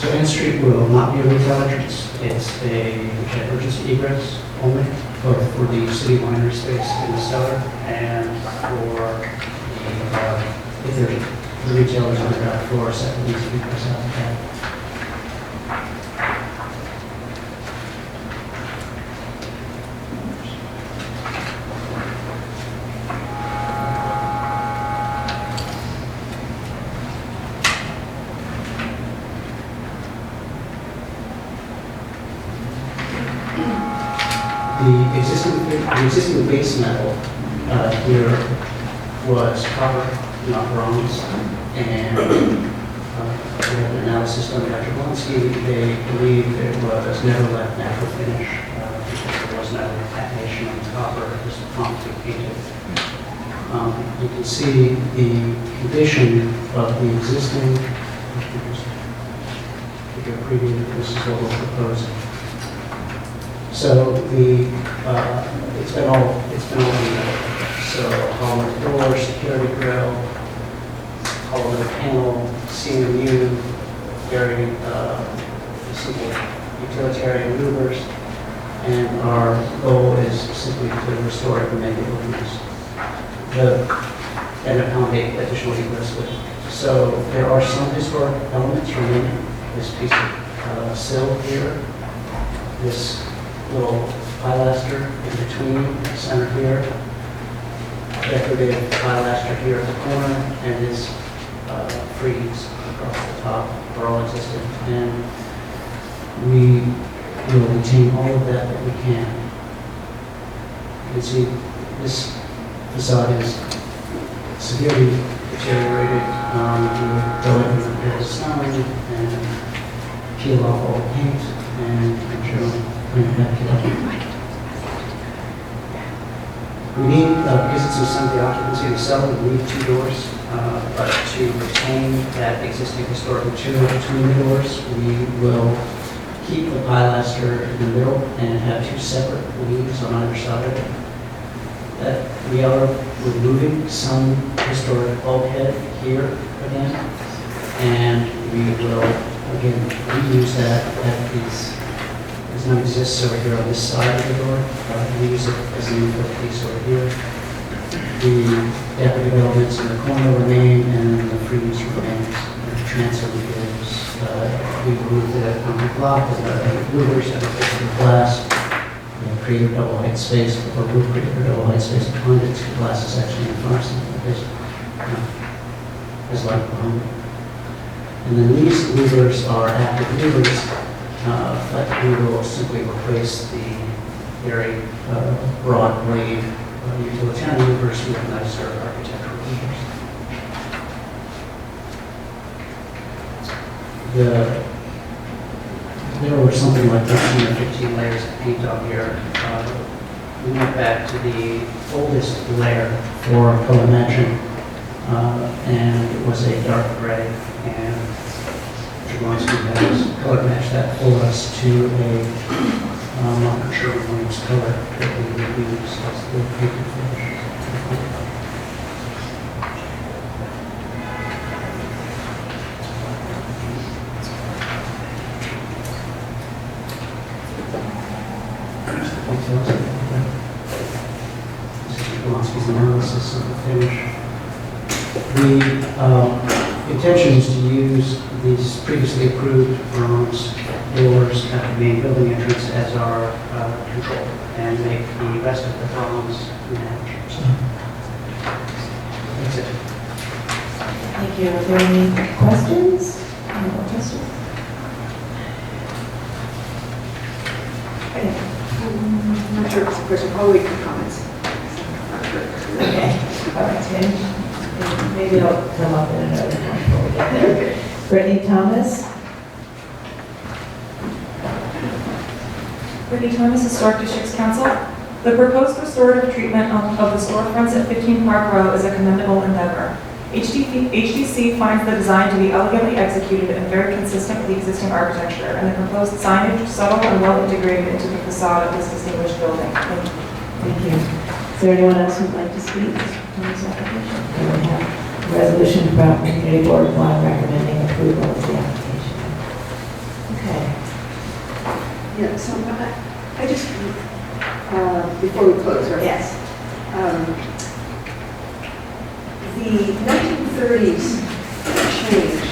So N Street will not be a retail entrance. It's a emergency egress only, both for the city liner space in the cellar and for if there's the retailers on the ground floor, second needs to be pressed out the back. The existing base metal here was copper, not bronze, and we had an analysis done by Jablonski. They believe it was never left natural finish because there was no patination on the copper, it was promptly painted. You can see the condition of the existing, this is what we're proposing. So it's been all metal. So hollow door, security grill, hollow panel, CMU, very simple utilitarian louvers, and our goal is simply to restore and make it look nice. And accommodate additional egress with. So there are some historic elements remaining. This piece of sill here, this little pilaster in between, center here, decorative pilaster here at the corner, and this frieze across the top are all existing. And we will retain all of that we can. You can see this facade is severely deteriorated. We would go in with a sign and peel off all the paint and generally bring it back together. We need, because it's a assembly occupancy in the cellar, we need two doors, but to retain that existing historic material between the doors, we will keep the pilaster in the middle and have two separate leaves on either side of it. That we are removing some historic bulkhead here again, and we will again reuse that piece. Does not exist over here on this side of the door. We use it as an input piece over here. The decorative elements in the corner remain, and the frieze remains. The transfer is we remove the concrete block with the louvers and the glass. Create a double height space, or we'll create a double height space behind it. The glass is actually in front of there's light behind it. And then these louvers are active louvers, but we will simply replace the very Broadway utilitarian versus nicer architectural features. There were something like 13 or 15 layers of paint on here. We went back to the oldest layer for color matching, and it was a dark gray, and Jablonski has color matched that for us to a I'm not sure Williams color that we would use as the painted finish. This is Jablonski's analysis of the finish. The intention is to use these previously approved bronze doors at the main building entrance as our control and make the rest of the columns match. So that's it. Thank you. Are there any questions? Any more questions? I'm not sure if it's a question. I'll wait for comments. Okay. All right. Maybe it'll come up in another one before we get there. Brittany Thomas. Brittany Thomas, Historic Districts Council. The proposed restorative treatment of the storefronts at 15 Park Row is a commendable endeavor. HDC finds the design to be elegantly executed and very consistent with the existing architecture, and the proposed signage subtle and well integrated into the facade of this distinguished building. Thank you. Thank you. Is there anyone else who'd like to speak on this application? We have a resolution about Community Board of Law recommending approval of the application. Okay. Yeah, so I just, before we close, right? Yes. The 1930s change,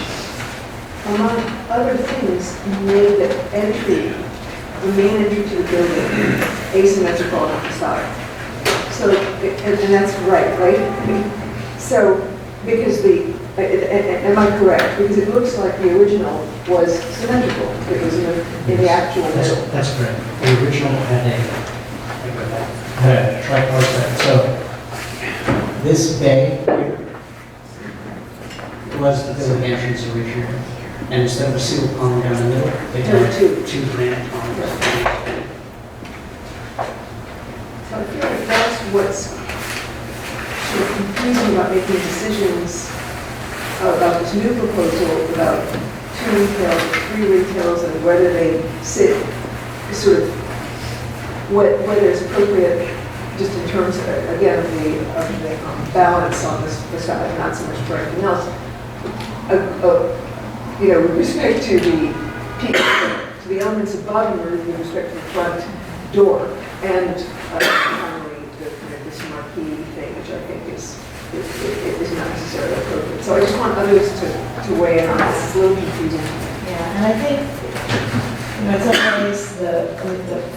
among other things, made the entry, the main entry to the building, asymmetrical on the facade. So, and that's right? So, because am I correct? Because it looks like the original was symmetrical. It was in the actual middle. That's correct. The original had a tripartite. So this bay here was the building entrance originally. And instead of a single column down the middle, they had two granite columns. So I feel like that's what's sort of confusing about making decisions about this new proposal about 2 retails, 3 retails, and whether they sit sort of whether it's appropriate just in terms of, again, of the balance on this facade, not so much for anything else. With respect to the elements above and with respect to the front door, and finally this marquee thing, which I think is not necessarily appropriate. So I just want others to weigh in on this. It's a little confusing. Yeah, and I think, in some ways, the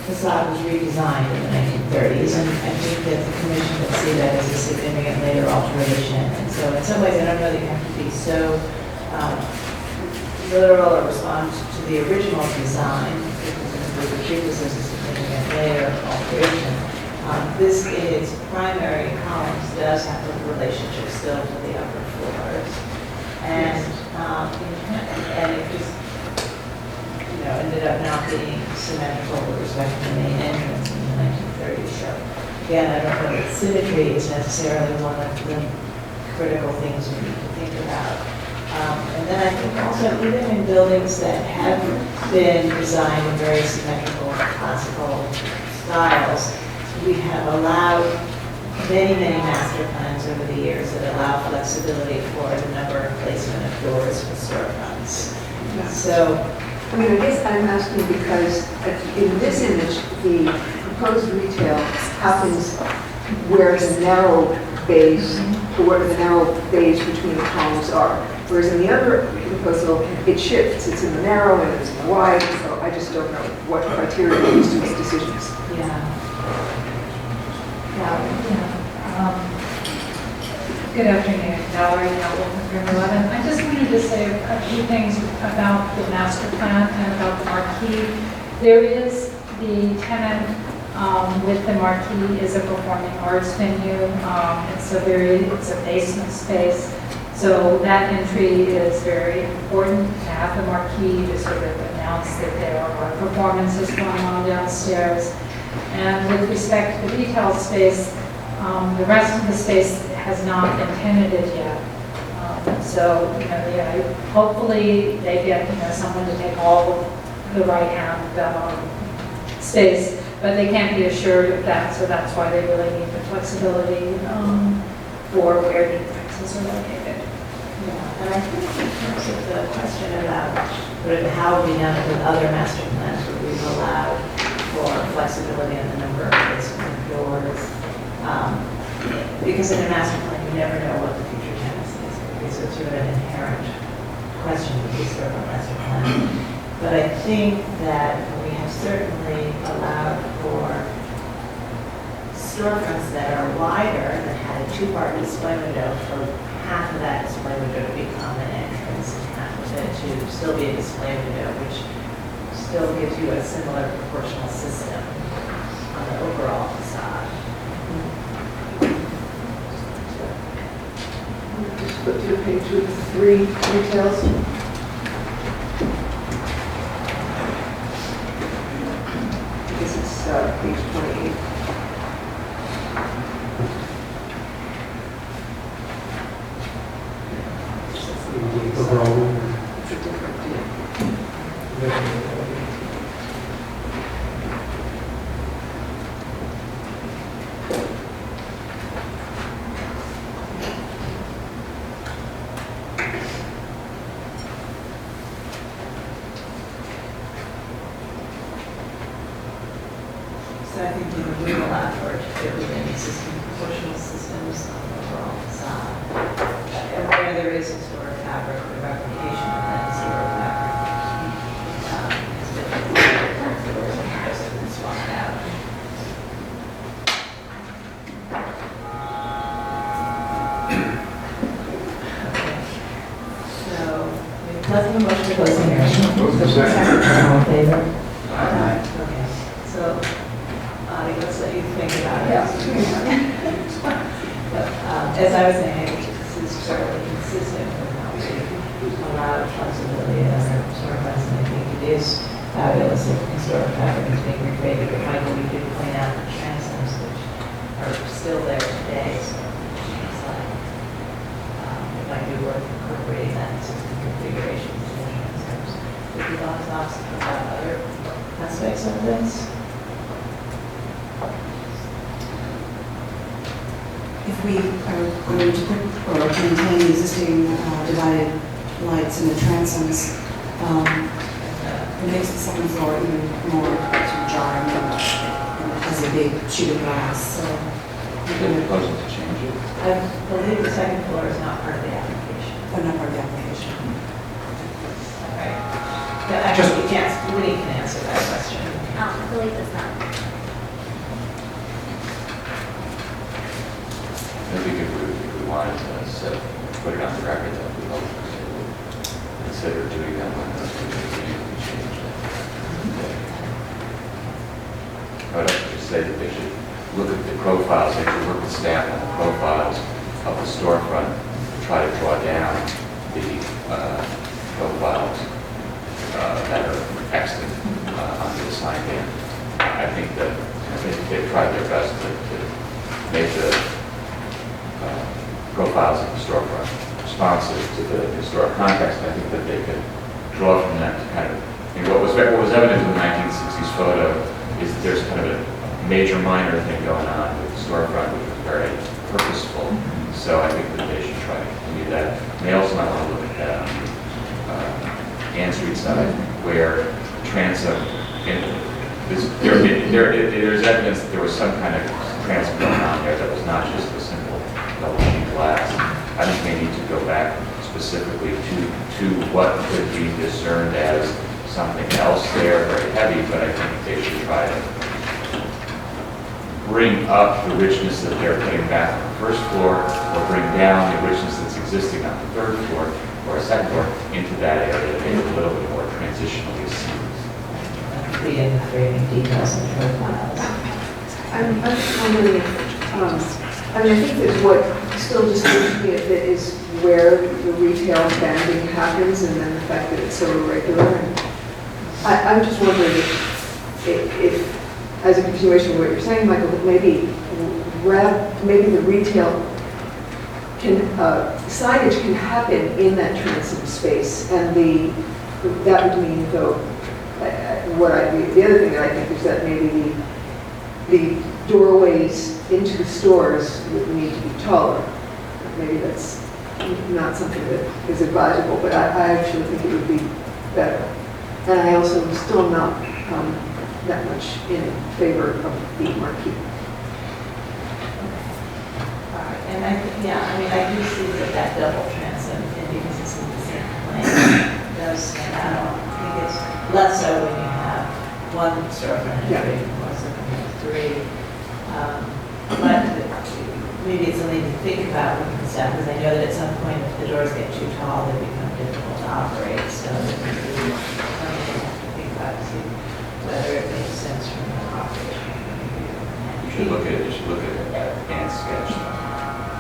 facade was redesigned in the 1930s, and I think that the commission would see that as a significant later alteration. And so in some ways, I don't know that you have to be so literal or respond to the original design, because the treat this as a significant later alteration. This, in its primary columns, does have a relationship still to the upper floors. And it just, ended up not being symmetrical with respect to the main entrance in the 1930s. So again, I don't know that symmetry is necessarily one of the critical things we need to think about. And then I think also even in buildings that have been designed in very symmetrical classical styles, we have allowed many master plans over the years that allow flexibility for the number and placement of doors for storefronts. So, I guess I'm asking because in this image, the proposed retail happens where the narrow bays, where the narrow bays between the columns are. Whereas in the other proposal, it shifts. It's in the narrow and it's wide. So I just don't know what criteria we use to make decisions. Good afternoon, Valerie Walton from 11. I just wanted to say a few things about the master plan and about the marquee. There is the tenant with the marquee is a performing arts venue. It's a basement space. So that entry is very important to have the marquee to sort of announce that there are performances going on downstairs. And with respect to the retail space, the rest of the space has not been tenanted yet. So, hopefully they get, someone to take all of the right-hand space, but they can't be assured of that, so that's why they really need the flexibility for where the entrances are located. Yeah, and I think in terms of the question about how we done it with other master plans where we've allowed for flexibility in the number of basement doors, because in a master plan you never know what the future tenancy is, because it's sort of an inherent question with the historical master plan. But I think that we have certainly allowed for storefronts that are wider, that had a two-part display window, for half of that display window to become an entrance and half of it to still be a display window, which still gives you a similar proportional system on the overall facade. Just flip to page 3, details. This is page 28. Overall, It's a different deal. So I think we will allow for it to fit within existing proportional systems on the overall facade. And where there is historic fabric or replication of that historic fabric, has been swapped out. So, let's have a motion to close the hearing. All in favor? Okay, so, let's let you think about it. But, as I was saying, I think this is fairly consistent with how we allow flexibility in our storefronts, and I think it is fabulous if historic fabric is being recreated. But Michael, you did point out the transoms, which are still there today, so it's like, it might be worth incorporating that into the configurations of the transoms. Would you like to talk about other aspects of this? If we are going to put or maintain the existing divided lights in the transoms, it makes the second floor even more sort of jarring and has a big sheet of glass. So Are they proposing to change it? I believe the second floor is not part of the application. they're not part of the application. Okay. But actually, you can't, Winnie can answer that question. I believe it's not. I think if we wanted to put it on the record that we hope to consider doing that when those conditions change. I would just say that they should look at the profiles, they should work with staff on the profiles of the storefront to try to draw down the profiles that are extant onto the sign ban. I think that they've tried their best to make the profiles of the storefront responsive to the historic context. I think that they could draw from that to kind of, what was evident in the 1960s photo is that there's kind of a major minor thing going on with the storefront, which was very purposeful. So I think that they should try to continue that. And they also might want to look at that on the Ann Street side, where the transom, there's evidence that there was some kind of transom going on there that was not just a simple double sheet glass. I think they need to go back specifically to what could be discerned as something else there, very heavy, but I think they should try to bring up the richness that they're putting back on the first floor, or bring down the richness that's existing on the third floor, or a second floor, into that area to make it a little bit more transitionally smooth. The framing details and profiles. I'm just wondering if, I mean, I think that what still disturbs me a bit is where the retail banding happens and then the fact that it's so irregular. And I'm just wondering if, as a continuation of what you're saying, Michael, that maybe the retail signage can happen in that transom space, and that would mean, though, the other thing that I think is that maybe the doorways into the stores would need to be taller. Maybe that's not something that is advisable, but I actually think it would be better. And I also am still not that much in favor of the marquee. And I do see that double transom, and because it's in the same plane, does stand out. I think it's less so when you have one storefront entry, more so when you have three. But maybe it's something to think about with the staff, because I know that at some point, if the doors get too tall, they become difficult to operate. So it's something you have to think about to see whether it makes sense from an operation point of view. You should look at it and sketch.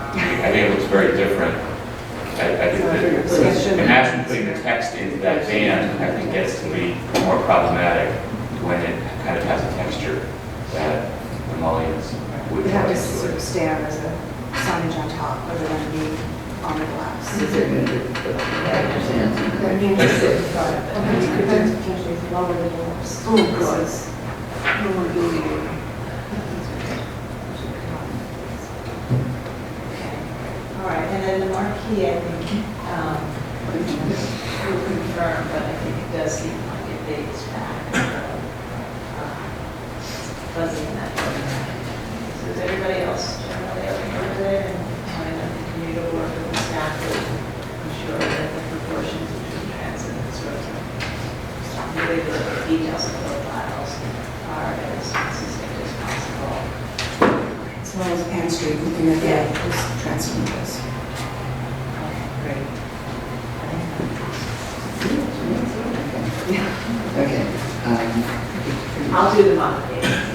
I think it looks very different. I think that imagine putting the text into that band, I think gets to be more problematic when it kind of has a texture that the mullions would It would have to into sort it. of stand as a signage on top, rather than be on the glass. Is there going to be I mean, just you could potentially lower the doors. Oh, God. No more doing All right, and then the marquee, I think, will confirm, but I think it does seem like it dates back. Fuzzy in that program. So is everybody else generally okay with it? And I know the community will work with the staff to ensure that the proportions between transit and sort of really the details of profiles are as consistent as possible. As well as Ann Street, looking at the transit windows. Great. Okay. I'll do the modifications.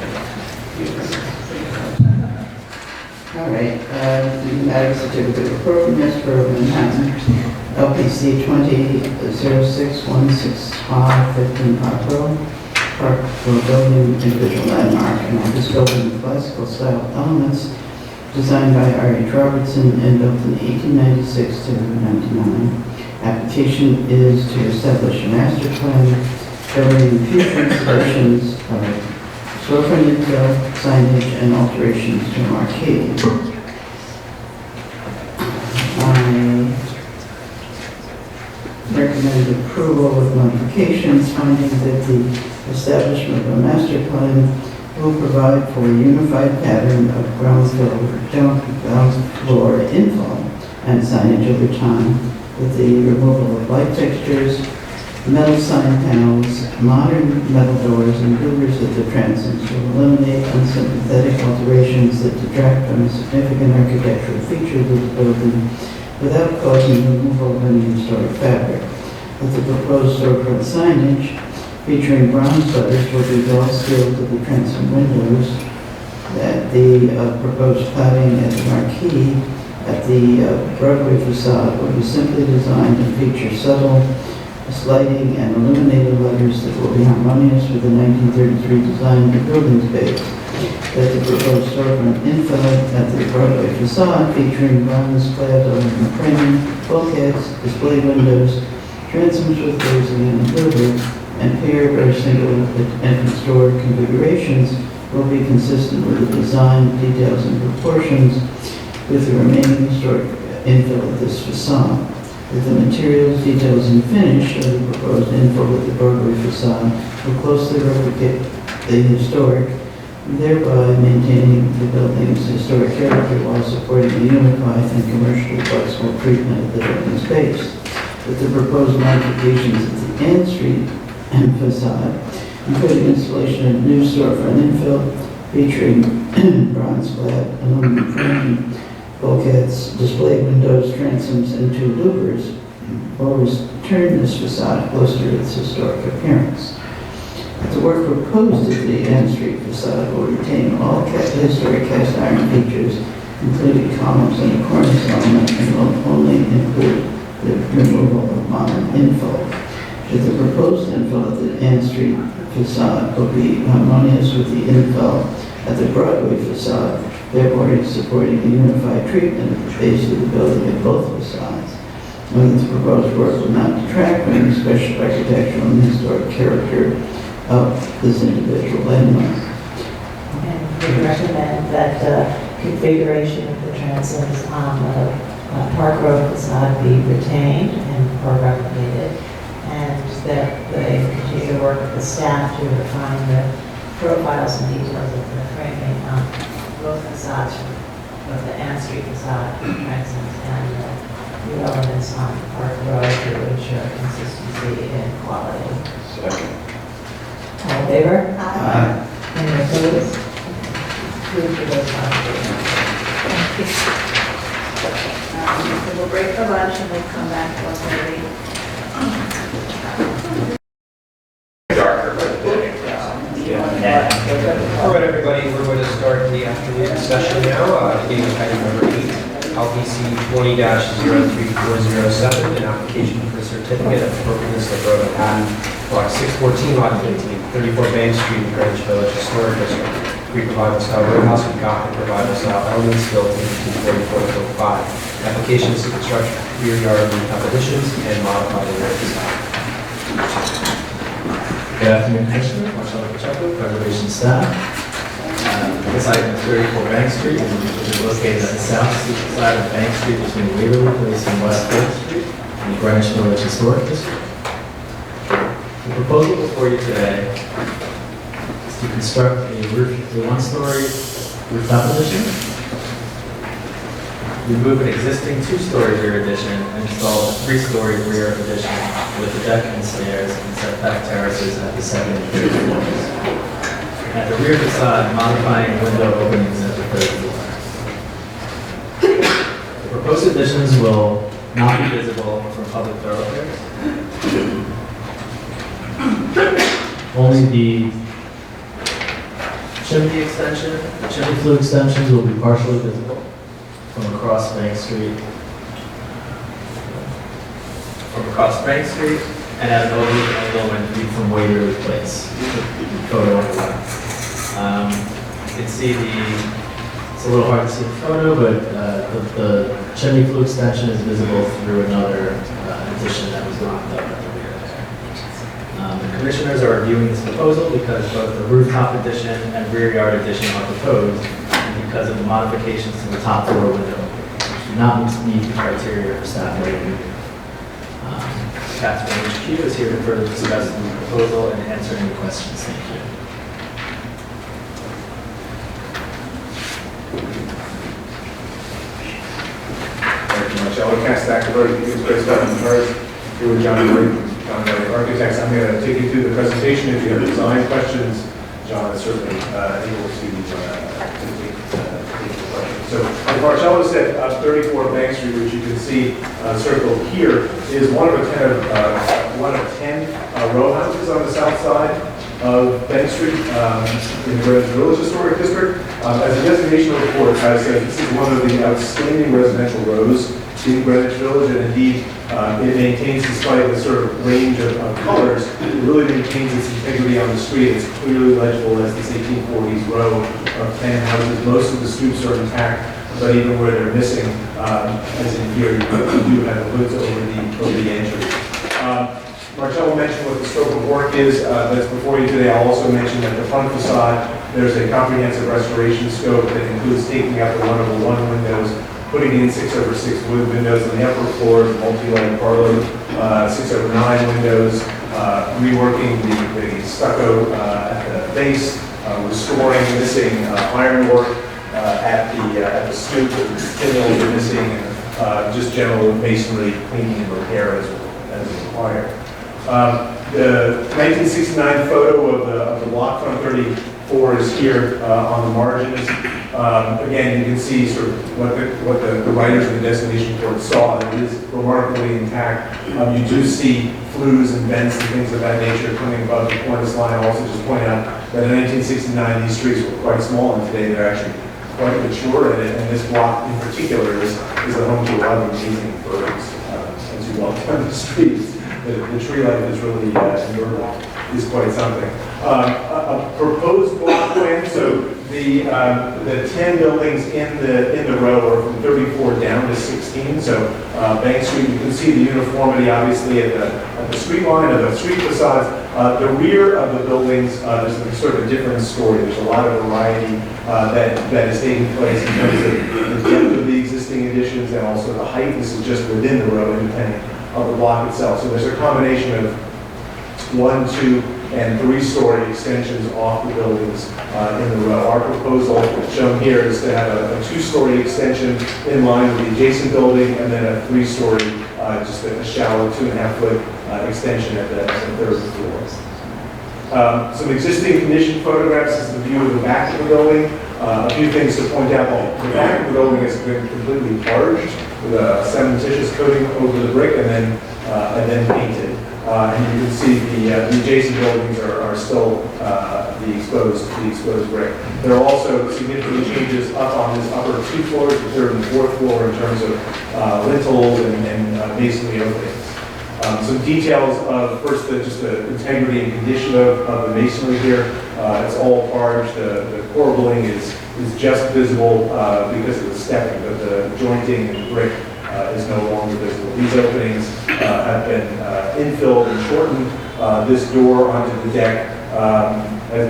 All right, the matter certificate of appropriateness for Manhattan, LPC 20-06-165, 15 Park Road, Park Road building, individual landmark, and office building with classical style elements, designed by R.H. Robertson and built in 1896 to 99. Application is to establish a master plan covering future installations of storefront infill, signage, and alterations to marquee. I recommend approval with modifications, finding that the establishment of a master plan will provide for a unified pattern of ground floor infill and signage over time, with the removal of light fixtures, metal sign panels, modern metal doors, and louvers at the transoms will eliminate unsympathetic alterations that detract from the significant architectural features of the building without causing the removal of any historic fabric. With the proposed storefront signage featuring bronze letters will be well sealed to the transom windows, that the proposed cladding at the marquee at the Broadway facade will be simply designed to feature subtle lighting and illuminated letters that will be harmonious with the 1933 design of the building space. That the proposed storefront infill at the Broadway facade featuring bronze-clad aluminum framing, bulkheads, display windows, transoms with glazing and louvers, and paired or single entrance door configurations will be consistent with the design, details, and proportions with the remaining historic infill of this facade. With the materials, details, and finish of the proposed infill with the Broadway facade will closely replicate the historic, thereby maintaining the building's historic character while supporting a unified and commercially flexible treatment of the building space. With the proposed modifications at the Ann Street and facade, including installation of new storefront infill featuring bronze-clad aluminum framing, bulkheads, display windows, transoms, and two louvers, will return this facade closer to its historic appearance. The work proposed at the Ann Street facade will retain all historic cast iron features, including columns and a cornice element, and will only include the removal of modern infill. Should the proposed infill at the Ann Street facade will be harmonious with the infill at the Broadway facade, thereby supporting a unified treatment at the base of the building at both facades. Whether the proposed work will not detract from the special architectural and historic character of this individual landmark. And we recommend that configuration of the transoms on the Park Road facade be retained and or replicated, and that they continue to work with the staff to refine the profiles and details of the framing on both facades of the Ann Street facade transoms and the elements on Park Road to ensure consistency and quality. Second. All in favor? Aye. Any opposed? Move to those modifications. So we'll break for lunch and then come back to 1:30. All right, everybody, we're going to start the afternoon session now. Beginning with item number 8, LPC 20-03407, an application for a certificate of appropriateness of road and patent, block 614, lot 15, 34 Bank Street, in Greenwich Village Historic District. Pre-provided style roadhouse with Gothic provided style elements built in 1844-05. Application is to construct rear yard roof top additions and modify the rear facade. Good afternoon, Commissioner. Untitled Chapter, Preservation staff. This item is 34 Bank Street, which is located on the south side of Bank Street between Waverly Place and West 4th Street in the Greenwich Village Historic District. The proposal before you today is to construct a one-story rooftop addition, remove an existing two-story rear addition, and install a three-story rear addition with a deck and stairs and setback terraces at the second and third floors. At the rear facade, modifying window openings at the third floor. The proposed additions will not be visible from public thoroughfares. Only the chimney extension, the chimney flue extensions will be partially visible from across Bank Street, and at an oblique angle when viewed from Waverly Place. Photo on the left. You can see it's a little hard to see the photo, but the chimney flue extension is visible through another addition that was locked up at the rear there. The commissioners are reviewing this proposal because both the rooftop addition and rear yard addition are proposed, and because of the modifications to the top floor window, which do not meet the criteria for staff review. Catherine HQ is here to further discuss the proposal and answer any questions. Thank you. Thank you much. I'll cast back the vote. It's Chris Dunn first. Here with John Murray, Architects. I'm going to take you through the presentation. If you have design questions, John is certainly able to take the questions. So, as Marcello said, 34 Bank Street, which you can see circled here, is one of 10 row houses on the south side of Bank Street in the Greenwich Village Historic District. As a designation report, I said this is one of the outstanding residential rows in Greenwich Village, and indeed it maintains, despite the sort of range of colors, it really maintains its integrity on the street. It's clearly legible as this 1840s row of 10 houses. Most of the stoops are intact, but even where they're missing, as in here, you do have the hoods over the entry. Marcello mentioned what the scope of work is. That's before you today. I'll also mention that the front facade, there's a comprehensive restoration scope that includes taking out the 1/1 windows, putting in 6/6 wood windows on the upper floors, multi-light parlor, 6/9 windows, reworking the stucco at the base, restoring missing ironwork at the stoop, the missing, just general masonry cleaning and repair as required. The 1969 photo of the block front 34 is here on the margins. Again, you can see sort of what the writers of the destination report saw. It is remarkably intact. You do see flues and vents and things of that nature coming above the cornice line. I'll also just point out that in 1969, these trees were quite small, and today they're actually quite mature. And this block in particular is the home to a lot of amazing birds. As you walk down the streets, the tree life is really endured, is quite something. A proposed block plan. So the 10 buildings in the row are from 34 down to 16. So Bank Street, you can see the uniformity obviously at the street line, of the street facades. The rear of the buildings, there's sort of a different story. There's a lot of variety that is taking place in terms of the depth of the existing additions and also the height. This is just within the row, independent of the block itself. So there's a combination of 1, 2, and 3-story extensions off the buildings in the row. Our proposal shown here is to have a 2-story extension in line with the adjacent building, and then a 3-story, just a shallow 2.5-foot extension at the third floor. Some existing condition photographs. This is the view of the back of the building. A few things to point out. The back of the building has been completely barged with a cementitious coating over the brick and then painted. And you can see the adjacent buildings are still the exposed brick. There are also significant changes up on this upper 2 floors, the 3rd and 4th floor, in terms of lintels and masonry openings. Some details of first just the integrity and condition of the masonry here. It's all barged. The corbelling is just visible because of the stepping, but the jointing and brick is no longer visible. These openings have been infilled and shortened. This door onto the deck has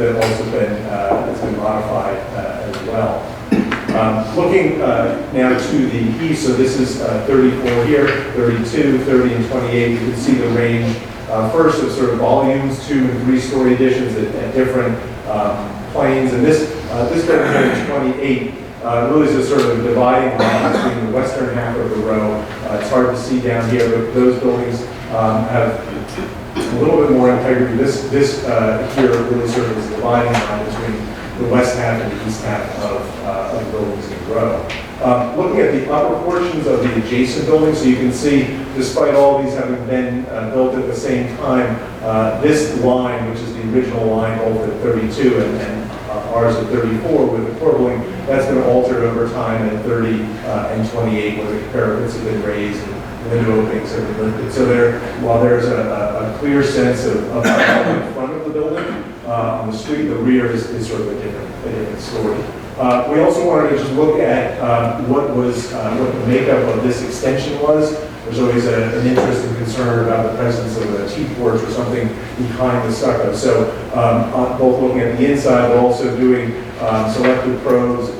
been modified as well. Looking now to the east, so this is 34 here, 32, 30, and 28. You can see the range first of sort of volumes, 2- and 3-story additions at different planes. And this building here, 28, really is a sort of dividing line between the western half of the row. It's hard to see down here, but those buildings have a little bit more integrity. This here really sort of is a dividing line between the west half and the east half of the buildings in the row. Looking at the upper portions of the adjacent buildings, so you can see, despite all these having been built at the same time, this line, which is the original line, both at 32 and ours at 34 with the corbelling, that's been altered over time at 30 and 28, where the parapets have been raised and window openings have been lifted. So while there's a clear sense of the front of the building, on the street, the rear is sort of a different story. We also wanted to just look at what the makeup of this extension was. There's always an interest and concern about the presence of a T-porch or something behind the stucco. So both looking at the inside, but also doing selective pros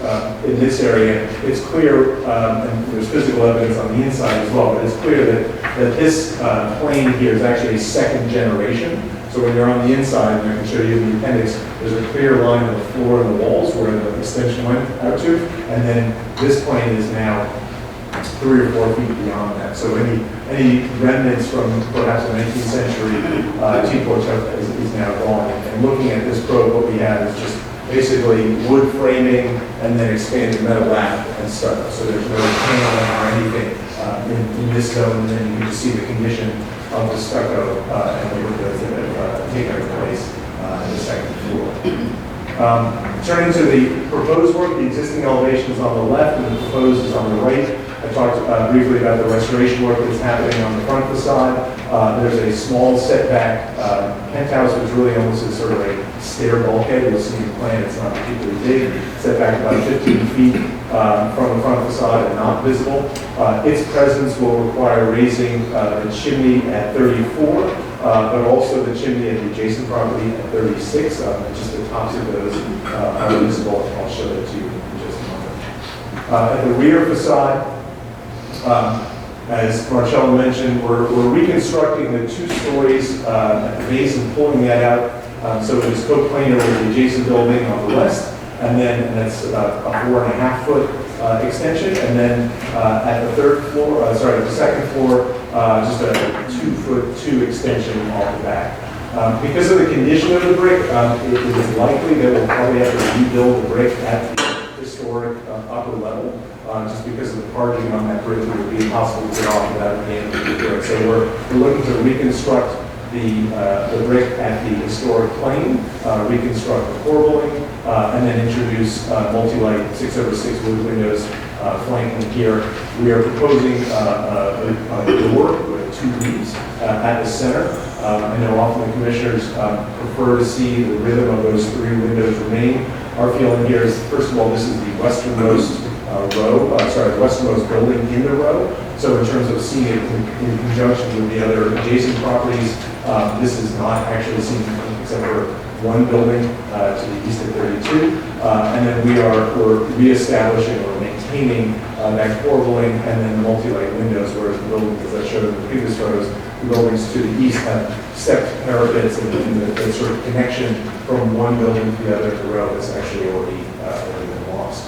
in this area, it's clear, and there's physical evidence on the inside as well, but it's clear that this plane here is actually a second generation. So when you're on the inside, and I can show you in the appendix, there's a clear line on the floor and the walls where the extension went out to, and then this plane is now 3 or 4 feet beyond that. So any remnants from perhaps the 19th century T-porch is now gone. And looking at this probe, what we have is just basically wood framing and then expanded metal lap and stucco. So there's no paneling or anything in this zone, and then you can just see the condition of the stucco and the windows that have taken place in the second floor. Turning to the proposed work, the existing elevation is on the left and the proposed is on the right. I talked briefly about the restoration work that's happening on the front facade. There's a small setback penthouse, which really almost is sort of a stair bulkhead. You'll see in the plan it's not particularly big. Setback about 15 feet from the front facade and not visible. Its presence will require raising the chimney at 34, but also the chimney at the adjacent property at 36. Just the tops of those are visible. I'll show that to you in just a moment. At the rear facade, as Marcello mentioned, we're reconstructing the 2 stories at the base and pulling that out so it is coplanar with the adjacent building on the west, and that's about a 4.5-foot extension, and then at the the second floor, just a 2-foot extension off the back. Because of the condition of the brick, it is likely that we'll probably have to rebuild the brick at the historic just because of the parking on that bridge, it would be impossible to get off without being able to do it. So we're looking to reconstruct the brick at the historic plane, reconstruct the corbelling, and then introduce multi-light 6/6 wood windows flanking here. We are proposing a door with 2 leaves at the center. I know often the commissioners prefer to see the rhythm of those 3 windows remain. Our feeling here is, first of all, this is the westernmost the westernmost building in the row. So in terms of seeing it in conjunction with the other adjacent properties, this is not actually seen except for one building to the east of 32. And then we're reestablishing or maintaining that corbelling and then multi-light windows, whereas the buildings, as I showed in the previous photos, the buildings to the east have stepped parapets and the sort of connection from one building to the other in the row is actually already been lost.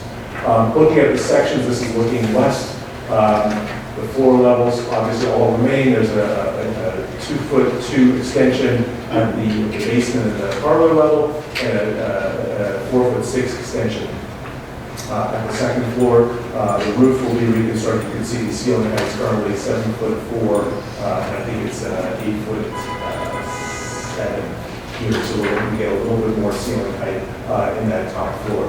Looking at the sections, this is looking west. The floor levels obviously all remain. There's a 2'2" extension at the basement and the parlor level, and a 4'6" extension at the second floor. The roof will be reconstructed. You can see the ceiling height is currently 7'4", and I think it's 8'7" here, so we're going to get a little bit more ceiling height in that top floor.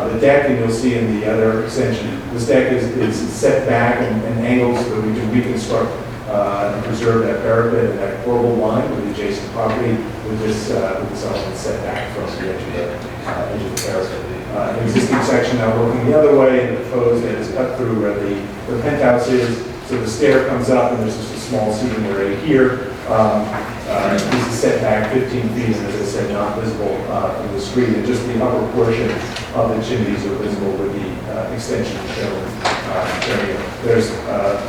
The deck, and you'll see in the other extension, this deck is set back and angled so that we can reconstruct and preserve that parapet and that corbel line with the adjacent property with this element set back from the edge of the parapet. An existing section now looking the other way, and the photos that is cut through where the penthouse is. So the stair comes up, and there's just a small seating area here. This is set back 15 feet, and as I said, not visible from the street. And just the upper portion of the chimneys are visible with the extension shown area. There's a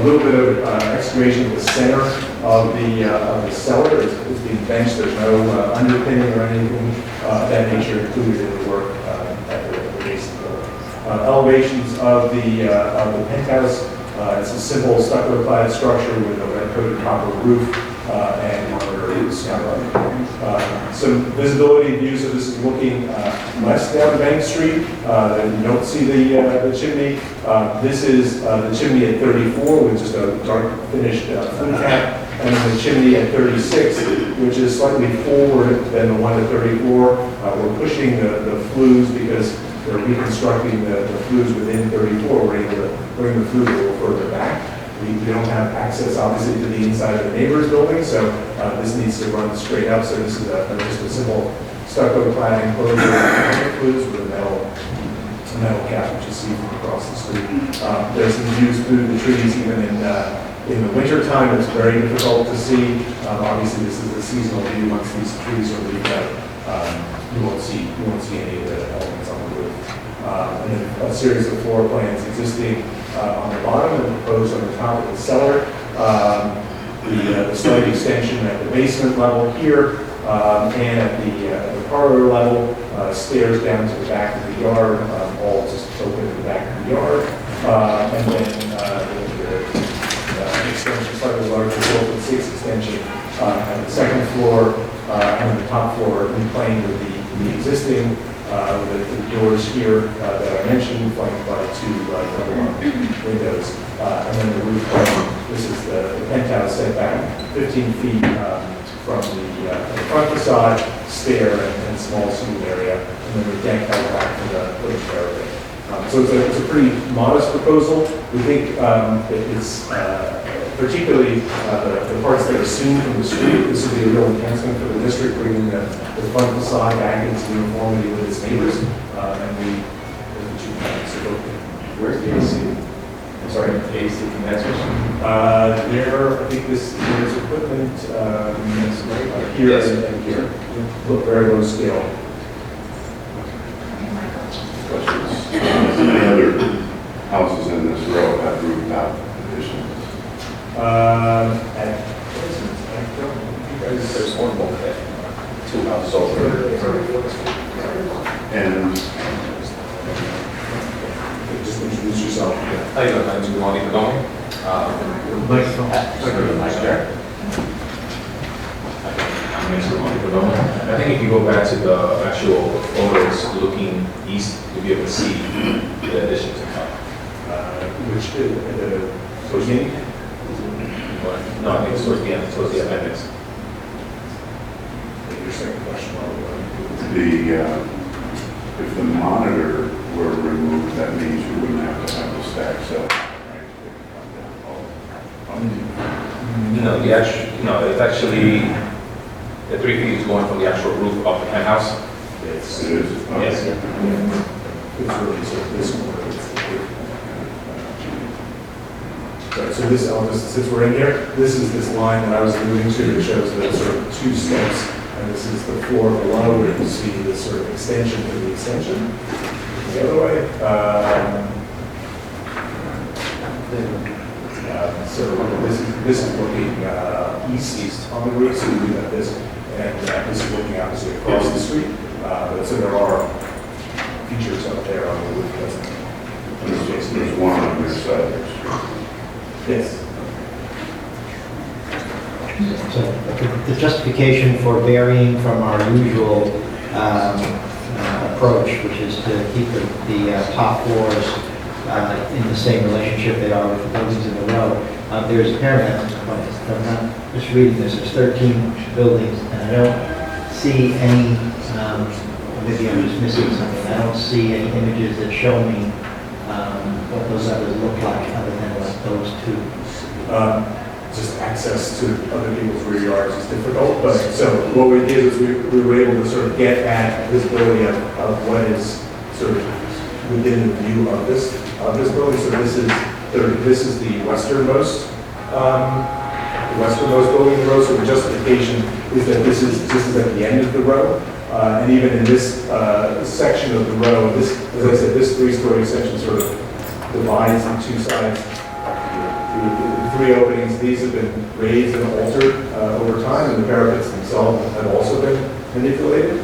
little bit of excavation at the center of the cellar. It's being benched. There's no underpinning or anything of that nature included in the work at the base of the building. Elevations of the penthouse. It's a simple stucco-clad structure with a red-coated copper roof and monitor skylight. Some visibility views of this is looking west down Bank Street. You don't see the chimney. This is the chimney at 34 with just a dark finished flue cap, and then the chimney at 36, which is slightly forward than the one at 34. We're pushing the flues because they're reconstructing the flues within 34. We're able to bring the flues a little further back. We don't have access, obviously, to the inside of the neighbor's building, so this needs to run straight up. So this is just a simple stucco clad enclosure of flues with a metal cap, which you see from across the street. There's some views through the trees, even in the winter time. It's very difficult to see. Obviously, this is a seasonal view. Once these trees are leaved out, you won't see any of the elements on the roof. And then a series of floor plans existing on the bottom and proposed on the top of the cellar. The slight extension at the basement level here, and at the parlor level, stairs down to the back of the yard, all just open to the back of the yard. And then the extension, slightly larger, 4'6" extension at the second floor, and the top floor in plane with the existing the doors here that I mentioned, flanked by 2 double windows. And then the roof plane. This is the penthouse set back 15 feet from the front facade, stair, and small seating area, and then the deck held back from the parapet. So it's a pretty modest proposal. We think it's particularly the parts that are seen from the street. This would be a real enhancement for the district, bringing the front facade back into uniformity with its neighbors. And we Where's the AC? I'm sorry? The AC condensers? I think there's equipment here and here. Look, very low scale. Questions? Any other houses in this row have rooftop additions? At present, I don't think There's one more there. 2 houses over. And just introduce yourself. How you doing? My name is Gumani Padoni. I think if you go back to the actual photos looking east, you'll be able to see the additions. which, towards the end? No, I think it's towards the end, it's towards the appendix. Your second question. If the monitor were removed, that means you wouldn't have to have the stack cell. No, it's actually, the 3 feet is going from the actual roof of the penthouse. Yes. It is? Yes. It's really sort of this one. Right, so this, since we're in here, this is this line that I was alluding to that shows the sort of 2 steps, and this is the floor below where you see this sort of extension to the extension. The other way. So this is looking east on the roof, so we have this, and this is looking obviously across the street. So there are features up there on the roof. There's one on this side of the street. Yes. So the justification for varying from our usual approach, which is to keep the top floors in the same relationship they are with the buildings in a row. There's apparently, I'm not just reading this, there's 13 buildings, and I don't see any, maybe I'm just missing something, I don't see any images that show me what those others look like other than those 2. Just access to other people's rear yards is difficult, but so what we did is we were able to sort of get at visibility of what is sort of within the view of this building. So this is the westernmost building in the row. So the justification is that this is at the end of the row, and even in this section of the row, this, as I said, this 3-story section sort of divides the 2 sides. The 3 openings, these have been raised and altered over time, and the parapets themselves have also been manipulated.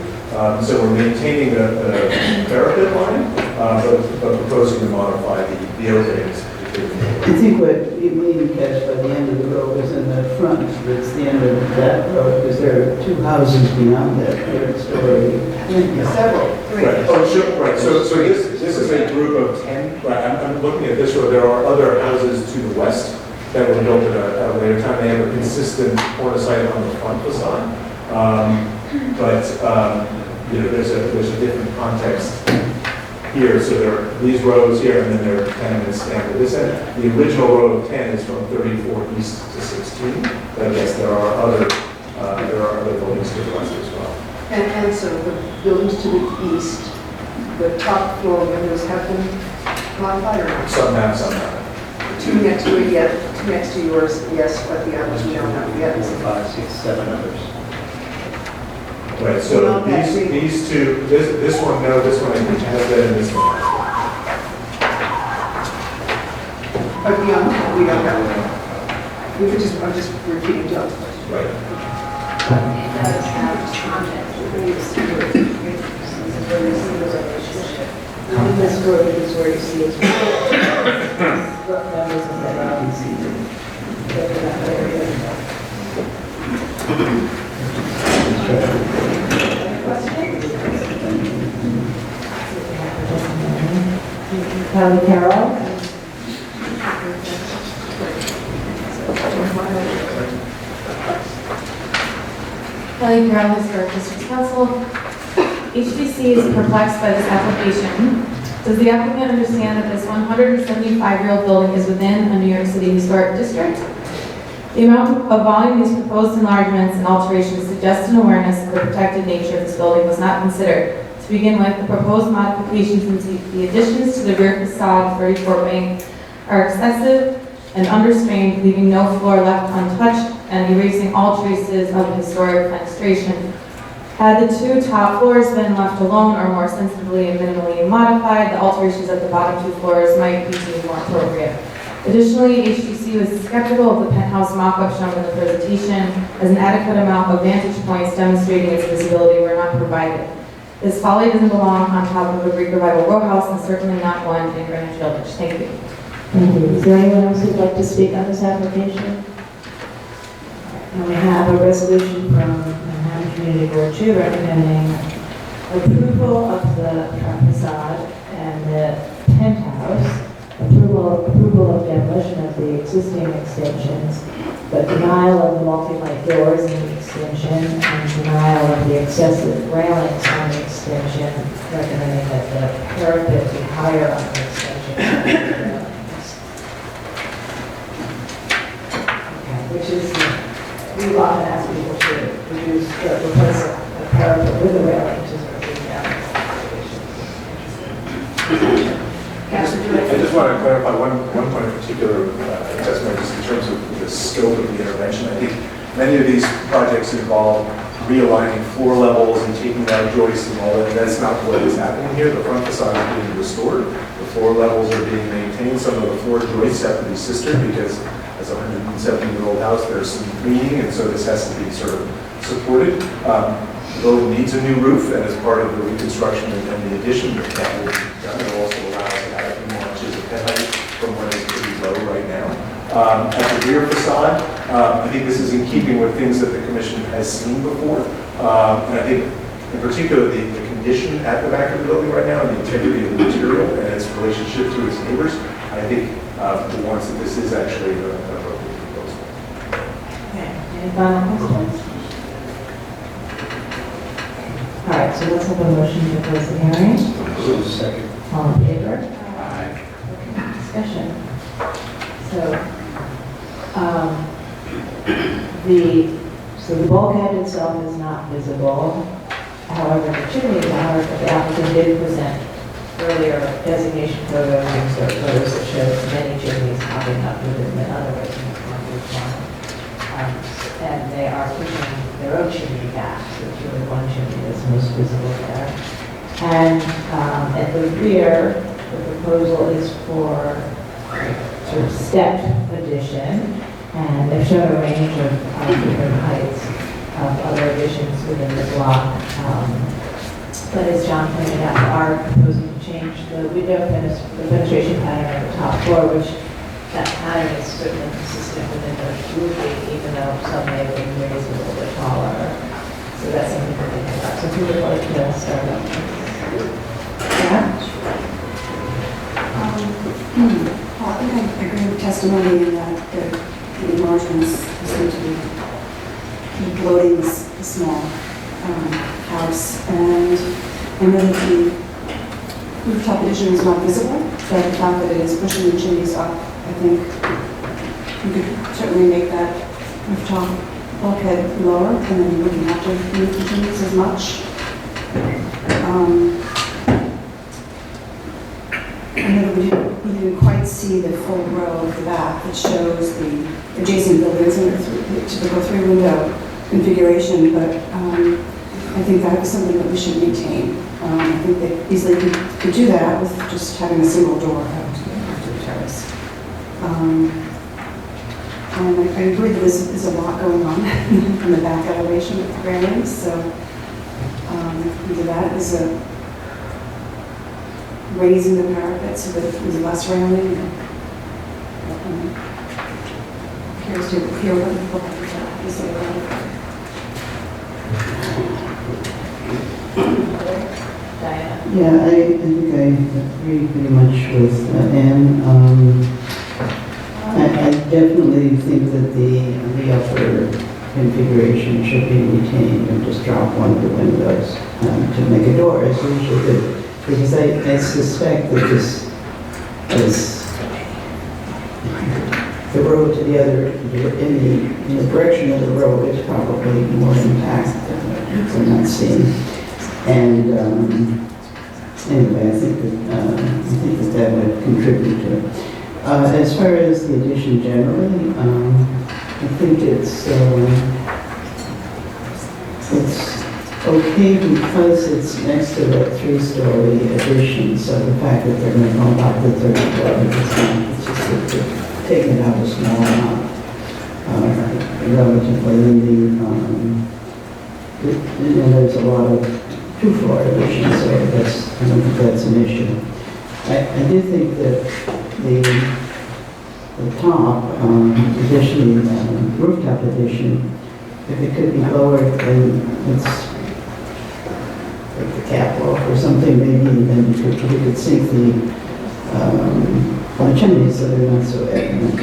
So we're maintaining the parapet line, but proposing to modify the openings. I think what you mean, Cash, by the end of the row is in the front, it's the end of that row, because there are 2 houses beyond that 3rd story. Several, 3. Right. Oh, sure. Right. So this is a group of 10. Right. I'm looking at this row. There are other houses to the west that were built at a later time. They have a consistent corner site on the front facade, there's a different context here. So there are these rows here, and then there are 10 in this stand at this end. The original row of 10 is from 34 east to 16. But yes, there are other buildings to the west as well. And so the buildings to the east, the top floor windows have been modified or not? Some have, some haven't. 2 next to it yet, 2 next to yours, yes, but the others we don't have yet. 4, 5, 6, 7 others. Right, so these 2, this one, no, this one I think has been, and this one. But beyond, we don't have. We could just, I'm just repeating John's question. Right. It does have context. In this road is where you see it's members of that LPC. Kelly Carroll. Kelly Carroll, Historic District Council. HDC is perplexed by this application. Does the applicant understand that this 175-year-old building is within a New York City historic district? The amount of volume these proposed enlargements and alterations suggest an awareness of the protected nature of this building was not considered. To begin with, the proposed modifications and the additions to the rear facade 34 bank are excessive and unrestrained, leaving no floor left untouched and erasing all traces of historic fenestration. Had the 2 top floors been left alone or more sensibly and minimally modified, the alterations at the bottom 2 floors might be deemed more appropriate. Additionally, HGC was skeptical of the penthouse mock-up shown in the presentation, as an adequate amount of vantage points demonstrating its visibility were not provided. This folly doesn't belong on top of a Greek revival row house, and certainly not one in Greenwich Village. Thank you. Thank you. Is there anyone else who'd like to speak on this application? And we have a resolution from Manhattan Community Board 2 recommending approval of the front facade and the penthouse, approval approval of demolition of the existing extensions, but denial of the multi-light doors in the extension, and denial of the excessive railings on the extension, recommending that the parapet be higher on the extension than the railings. Okay, which is, we've often asked people to replace a parapet with a railing to sort of bring down the I just want to clarify one point in particular, testimony, just in terms of the scope of the intervention. I think many of these projects involve realigning floor levels and taking out joists and all that. That's not what is happening here. The front facade is being restored. The floor levels are being maintained. Some of the floor joists have to be sistered because as a 170-year-old house, there's some cleaning, and so this has to be sort of supported. The building needs a new roof, and as part of the reconstruction and the addition, that will be done. It will also allow us to add a few more inches of head height from what is pretty low right now. At the rear facade, I think this is in keeping with things that the commission has seen before. And I think, in particular, the condition at the back of the building right now, and the integrity of the material and its relationship to its neighbors, I think warrants that this is actually an appropriate proposal. Okay, any final questions? All right, so let's have a motion to close the hearing. Second. All in favor? Aye. Discussion. So, the bulkhead itself is not visible. However, the chimney tower that the applicant did present earlier designation photos and sort of photos that show many chimneys popping up within the other residence one. And they are pushing their own chimney back, so it's really one chimney that's most visible there. And at the rear, the proposal is for sort of stepped addition, and they've shown a range of different heights of other additions within the block. But as John pointed out, we are proposing to change the window penetration pattern at the top floor, which that pattern is certainly consistent within the roofing, even though some may have been raised a little bit taller. So that's something to think about. So if you would like to start up. Yeah? Well, I think I agree with testimony in that the enlargements seem to be bloating this small house. And I know that the rooftop addition is not visible, but the fact that it is pushing the chimneys up, I think you could certainly make that rooftop bulkhead lower, and then you wouldn't have to move the chimneys as much. I know we didn't quite see the full row of the back that shows the adjacent buildings and the typical three-window configuration, but I think that is something that we should maintain. I think they easily could do that with just having a single door out to the terrace. And I agree that there's a lot going on in the back elevation of the railings, so either that is a raising the parapet so that there's less railing. Curious to hear what people have to say about it. Yeah, I think I agree pretty much with Ann. I definitely think that the upper configuration should be retained and just drop one of the windows to make a door, as we usually do. Because I suspect that this is the road to the other, in the direction of the road is probably more intact than I've seen. And anyway, I think that would contribute to it. As far as the addition generally, I think it's okay because it's next to that three-story addition, so the fact that they're going to go about the third floor, it's just that they're taking out a small amount, relatively. There's a lot of two-floor additions, so I don't think that's an issue. I do think that the top addition, rooftop addition, if it could be lowered, then it's like the catwalk or something, maybe even we could sink the chimneys that are not so evident.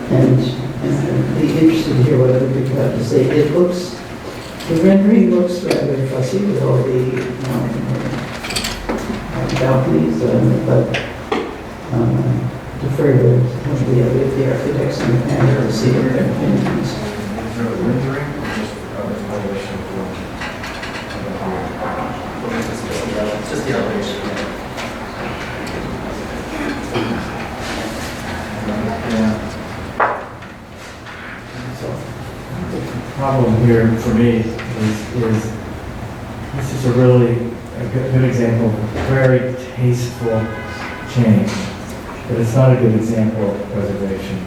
And I'd be interested to hear what other people have to say. It looks, the rendering looks rather fussy with all the balconies, but defer to one of the architects in the panel to see what their opinion is. Just the elevation. The problem here for me is this is a really good example of very tasteful change, but it's not a good example of preservation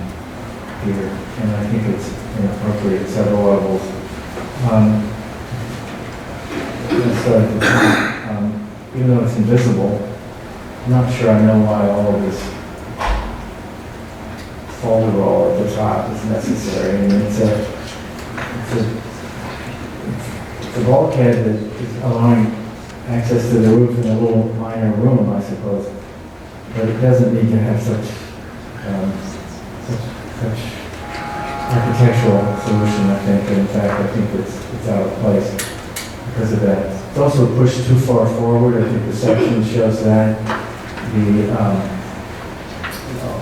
here, and I think it's inappropriate at several levels. Let's start at the top. Even though it's invisible, I'm not sure I know why all of this folderol at the top is necessary. I mean, it's a bulkhead that is allowing access to the roof in a little minor room, I suppose. But it doesn't need to have such architectural solution, I think. And in fact, I think it's out of place because of that. It's also pushed too far forward. I think the section shows that.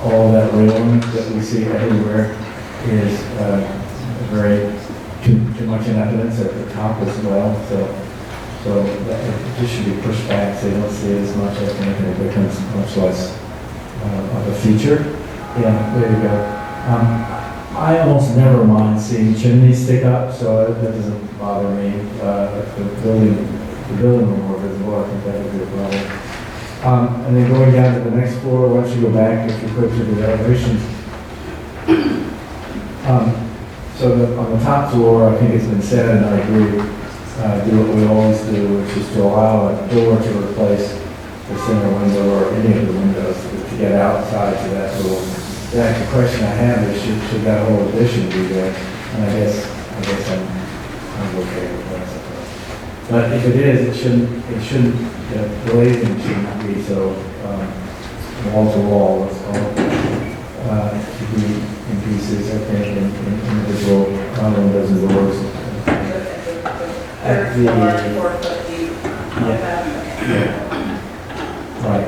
All that railing that we see everywhere is very too much in evidence at the top as well. So it just should be pushed back so you don't see it as much, I think, and it becomes much less of a feature. Yeah, there you go. I almost never mind seeing chimneys stick up, so that doesn't bother me. If the building were more visible, I think that would be a problem. And then going down to the next floor, once you go back, if you go to the elevations. So on the top floor, I think it's been said, and I agree, do what we always do, which is to allow a door to replace the center window or any of the windows to get outside to that little. The question I have is, should that whole addition be there? And I guess I'm okay with that. But if it is, it shouldn't, the glazing shouldn't be so wall to wall. It's all should be in pieces, I think, in individual windows and doors. At the, right.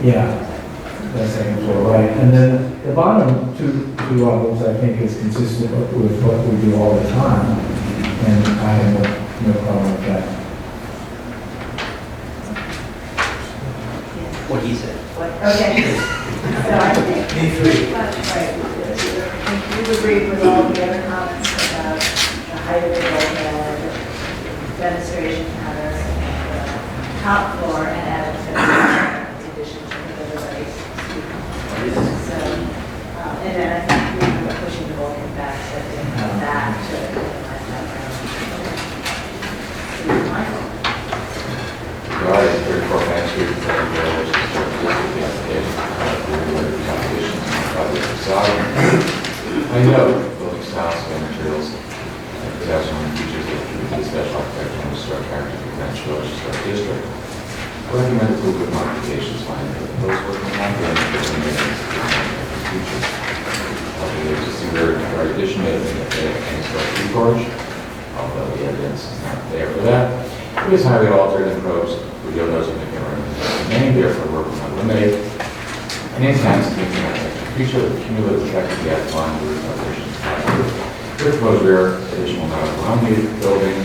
Yeah. The second floor, right. And then the bottom two levels, I think, is consistent with what we do all the time. And I have no problem with that. What he said. Okay. So I think you agree with all the other comments about the height of the bulkhead, demonstration counters, the top floor, and added addition to everybody's. So, and then I think we were pushing the bulkhead back, so I think that to minimize that Michael. Well, it's 34 Main Street, which is the application, competitions on the project facade. I know building styles and materials, possession and features that the special architecture and historic character of the Greenwich Village Historic District. I recommend approval of modifications line for the post working on the future. The existing rear addition made any sort of gorge, although the evidence is not there for that. It is highly altered and probes with windows and remain, therefore working on eliminate any intents to make an feature of the cumulative effect of the outline roof operations. The proposed rear addition will not allow the building,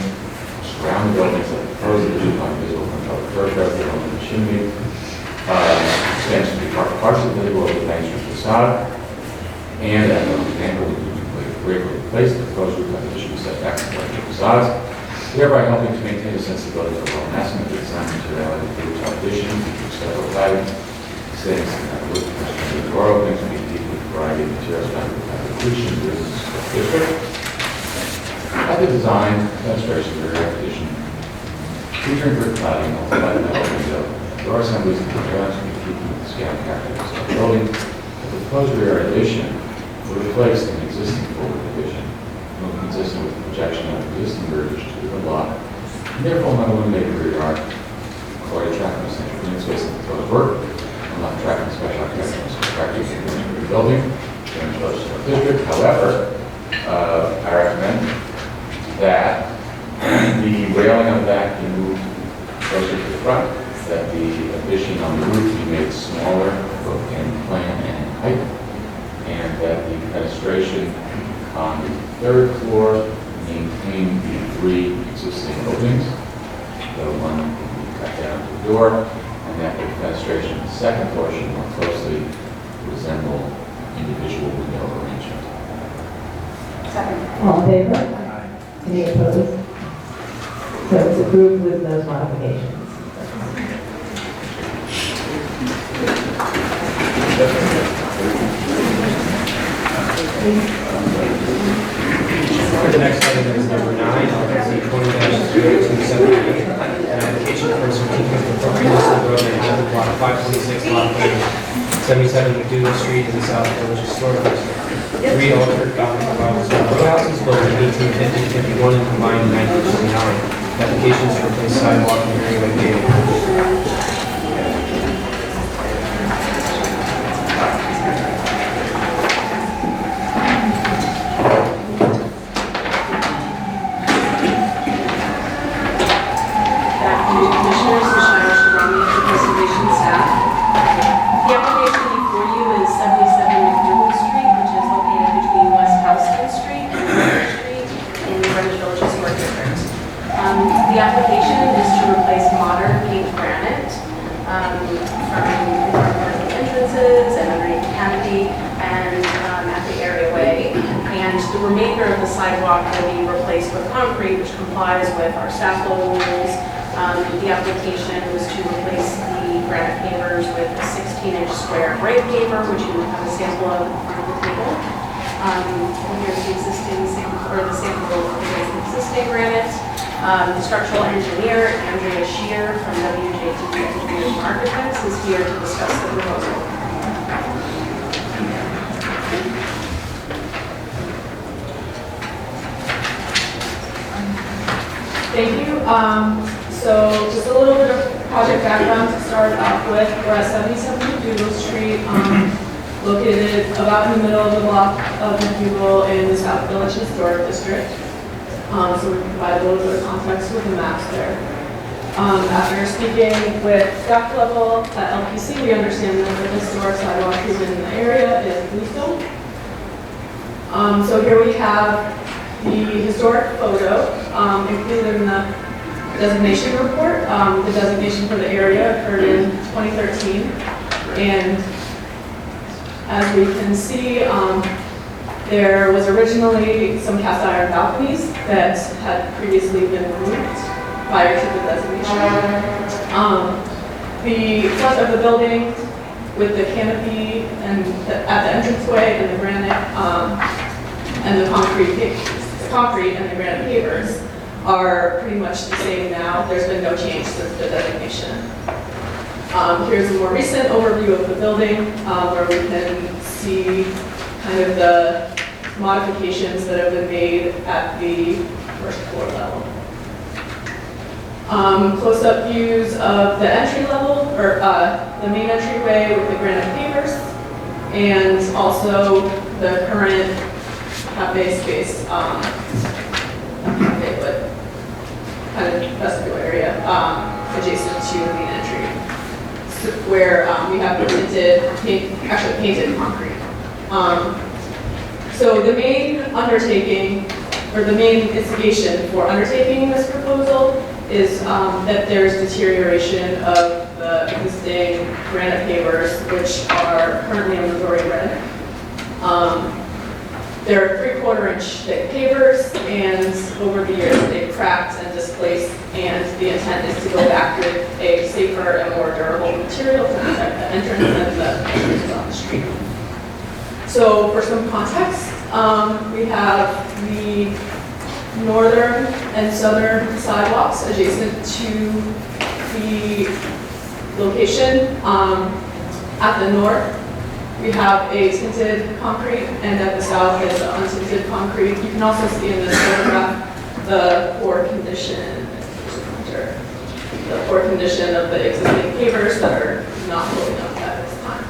surround the buildings that the proposed addition are visible from public thoroughfares, the home and chimney. Extension to be partially visible of the Main Street facade, and as an example, we replace the proposed roof addition set back to the facades, thereby helping to maintain a sensibility of well massing of the design materiality of the roof addition, several types, things that roof the door openings to be deeply variety of materials found in the completion business district. At the design demonstration of the rear addition, featuring brick cladding, multi-light metal window, door assemblies and materials to be keeping with the scale and characteristics of the building. The proposed rear addition will replace an existing forward addition, will be consistent with the projection of existing rear addition to the block, and therefore not eliminate the rear yard, avoid attracting central green space in the proposed work, will not I recommend that the railing on the back be moved closer to the front, that the addition on the roof be made smaller, both in plan and in height, and that the fenestration on the third floor maintain the 3 existing openings. The one will be cut down to the door, and that the fenestration on the second floor should more closely resemble individual window arrangement. All in favor? Any opposed? So it's approved with those modifications. The next item is number 9, LPC 20-0278, an application for a certificate of appropriateness of road and hazard block 526, lot 77 MacDougal Street in the South Village Historic District. 3 altered Gothic row houses built in 1850-51 and combined in 1929. Applications to replace sidewalk and area with paving. The application is to replace modern pink granite from the entrances and underneath the canopy and at the areaway. And the remainder of the sidewalk will be replaced with concrete, which complies with our staff level rules. The application was to replace the granite pavers with a 16-inch square grade paver, which you have a sample of in front of the table. Here's the existing sample, or the sample of the existing granite. The structural engineer, Andrea Shear from WJT Engineers and Architects, is here to discuss the proposal. Thank you. So just a little bit of project background to start off with. We're at 77 MacDougal Street, located about in the middle of the block of MacDougal in the South Village Historic District. So we provide a little bit of context with the maps there. After speaking with staff level at LPC, we understand that the historic sidewalk in the area is bluestone. So here we have the historic photo included in the designation report. The designation for the area occurred in 2013. And as we can see, there was originally some cast iron balconies that had previously been removed prior to the designation. The front of the building with the canopy and at the entranceway and the granite and the concrete and the granite pavers are pretty much the same now. There's been no change since the designation. Here's a more recent overview of the building where we can see kind of the modifications that have been made at the first floor level. Close-up views of the entry level, or the main entryway with the granite pavers, and also the current cafe space, cafe, but kind of vestibule area adjacent to the main entry, where we have painted concrete. So the main undertaking, or the main instigation for undertaking this proposal is that there's deterioration of the existing granite pavers, which are currently a Missouri red. They're 3/4-inch thick pavers, and over the years they've cracked and displaced, and the intent is to go back with a safer and more durable material to protect the entrance and the entrances on the street. So for some context, we have the northern and southern sidewalks adjacent to the location. At the north, we have a tinted concrete, and at the south is untinted concrete. You can also see in this photograph the poor condition, of the existing pavers that are not holding up at this time.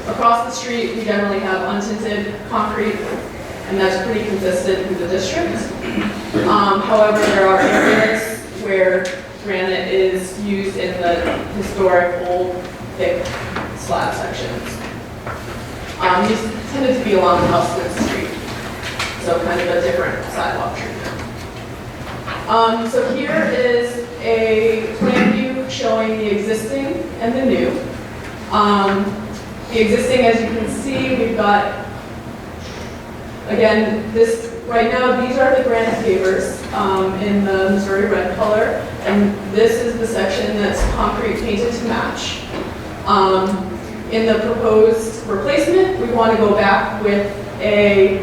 across the street, we generally have untinted concrete, and that's pretty consistent with the district. However, there are areas where granite is used in the historic old thick slab sections. These tended to be along Housewood Street, so kind of a different sidewalk treatment. So here is a plan view showing the existing and the new. The existing, as you can see, we've got, again, right now, these are the granite pavers in the Missouri red color, and this is the section that's concrete painted to match. In the proposed replacement, we want to go back with a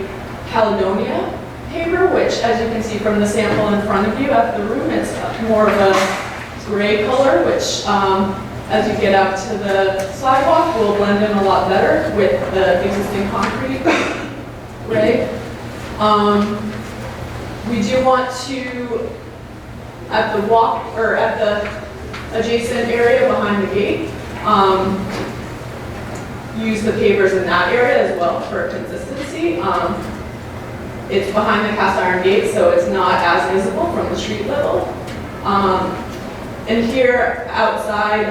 Caledonia paver, which, as you can see from the sample in front of you at the room, it's more of a gray color, which as you get out to the sidewalk will blend in a lot better with the existing concrete gray. We do want to, at the at the adjacent area behind the gate, use the pavers in that area as well for consistency. It's behind the cast iron gate, so it's not as visible from the street level. And here outside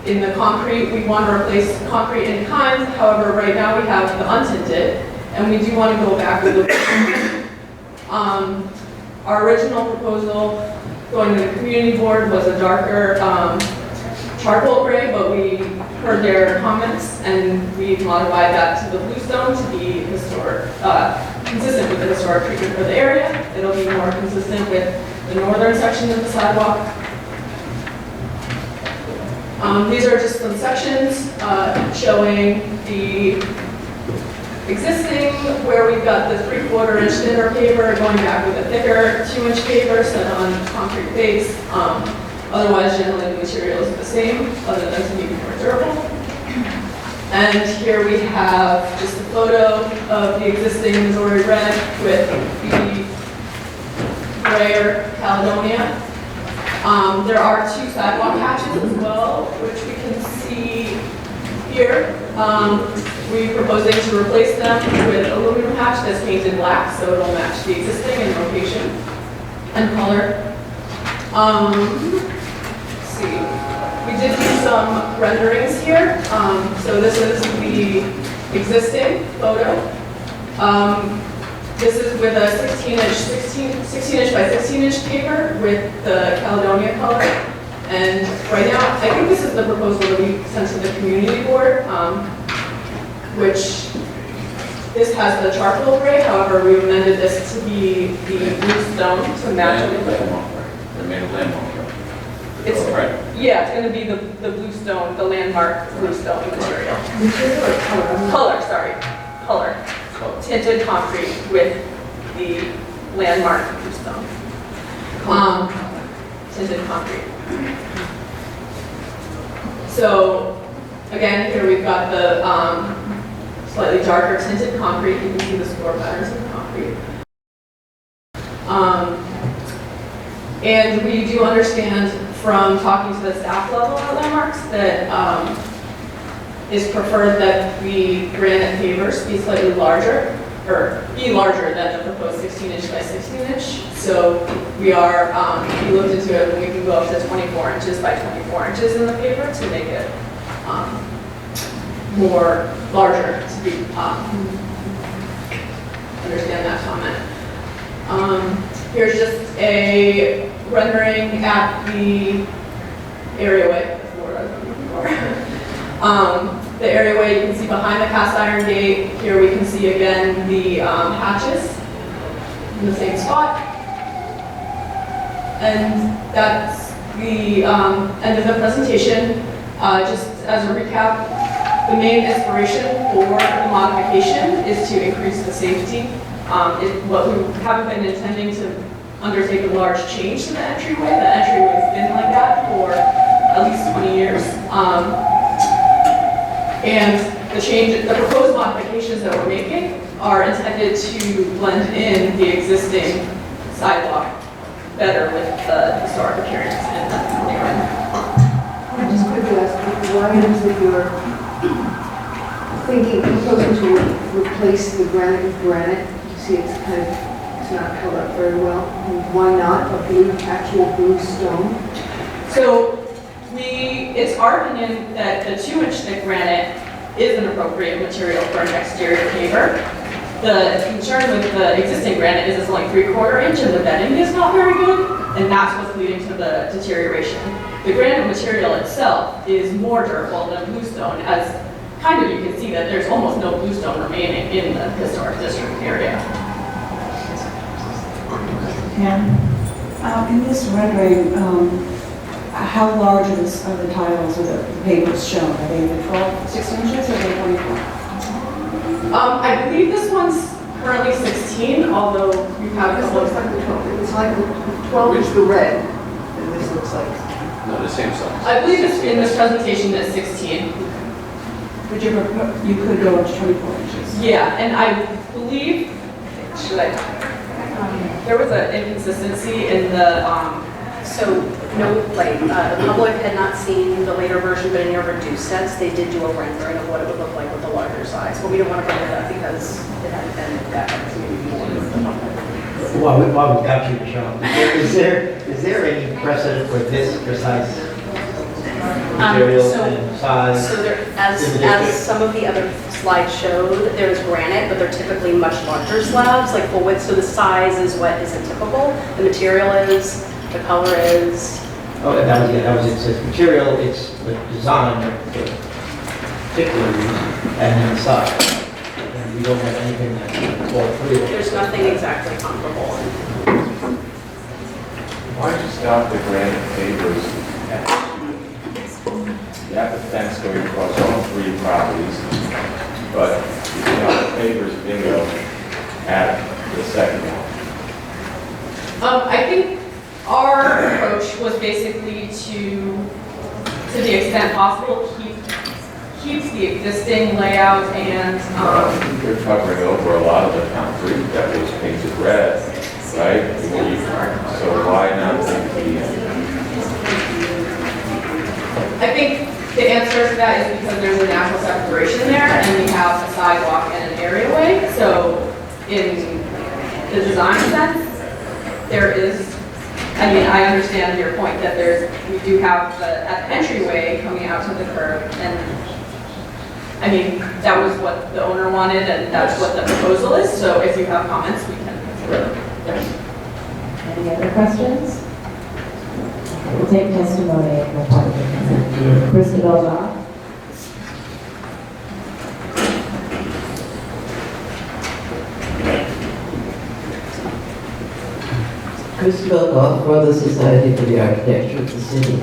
in the concrete, we want to replace concrete in kind. However, right now we have the untinted, and we do want to go back with the our original proposal going to the community board was a darker charcoal gray, but we heard their comments and we modified that to the bluestone to be historic, consistent with the historic treatment for the area. It'll be more consistent with the northern section of the sidewalk. These are just some sections showing the existing, where we've got the 3/4 inch thinner paver going back with a thicker 2-inch paver set on concrete base. Otherwise, generally the material is the same, other than to make it more durable. And here we have just a photo of the existing Missouri red with the grayer Caledonia. There are 2 sidewalk hatches as well, which we can see here. We're proposing to replace them with aluminum hatch that's painted black, so it'll match the existing in location and color. Let's see. We did do some renderings here. So this is the existing photo. This is with a 16 inch by 16 inch paper with the Caledonia color. And right now, I think this is the proposal that we sent to the community board, which this has the charcoal gray. However, we amended this to be the blue stone to match it. They're made of landmark. It's right. Yeah, it's going to be the blue stone, the landmark blue stone material. Color. Tinted concrete with the landmark blue stone. Tinted concrete. So again, here we've got the slightly darker tinted concrete. You can see the score patterns in the concrete. And we do understand from talking to the staff level at Landmarks that it's preferred that the granite pavers be slightly larger, or be larger than the proposed 16 inch by 16 inch. So we are, we looked into it, and we can go up to 24 inches by 24 inches in the paver to make it more larger to be, understand that comment. Here's just a rendering at the areaway. That's the word I was looking for. The areaway you can see behind the cast iron gate. Here we can see again the hatches in the same spot. And that's the end of the presentation. Just as a recap, the main inspiration for the modification is to increase the safety. What we haven't been intending to undertake a large change to the entryway. The entryway's been like that for at least 20 years. And the proposed modifications that we're making are intended to blend in the existing sidewalk better with the historic appearance in the neighborhood. I just quickly ask, why is it your proposing to replace the granite with granite. You see it's kind of, it's not held up very well. And why not actual blue stone? So it's our opinion that the 2-inch thick granite is an appropriate material for an exterior paver. The concern with the existing granite is it's only 3/4 inch and the bedding is not very good, and that's what's leading to the deterioration. The granite material itself is more durable than bluestone, as kind of you can see that there's almost no bluestone remaining in the historic district area. In this rendering, how large are the tiles or the pavers shown? Are they 16 inches or are they 24? I believe this one's currently 16, although we have a couple of... It's like the 12 is the red, and this looks like... No, the same size. I believe it's in this presentation it's 16. But you could go up to 24 inches. Yeah, and I believe, there was an inconsistency in the, So, no, the public had not seen the later version, but in your reduced sets, they did do a rendering of what it would look like with a larger size. But we didn't want to bring it up because it hadn't been that While we've got you, Michelle, is there any precedent for this precise material and size? So there, as some of the other slides showed, there's granite, but they're typically much larger slabs, like full width. So the size is what isn't typical. The material is, the color is. Oh, that was it. It's material, it's the design, the particular reason, and then the size. And we don't have anything that's all three. There's nothing exactly comparable. Why don't you stop the granite pavers at you have the fence going across all 3 properties, but you stop the pavers bingo at the second one? I think our approach was basically to the extent possible, keeps the existing layout and... You're covering over a lot of the concrete that was painted red, right? So why not make I think the answer to that is because there's a natural separation there and we have a sidewalk and an areaway. So in the design sense, there is, I mean, I understand your point that we do have at the entryway coming out to the curb, and I mean, that was what the owner wanted and that's what the proposal is. So if you have comments, we can consider them. Any other questions? We'll take testimony in the public. Christabel. Christabel Goff for the Society for the Architecture of the City.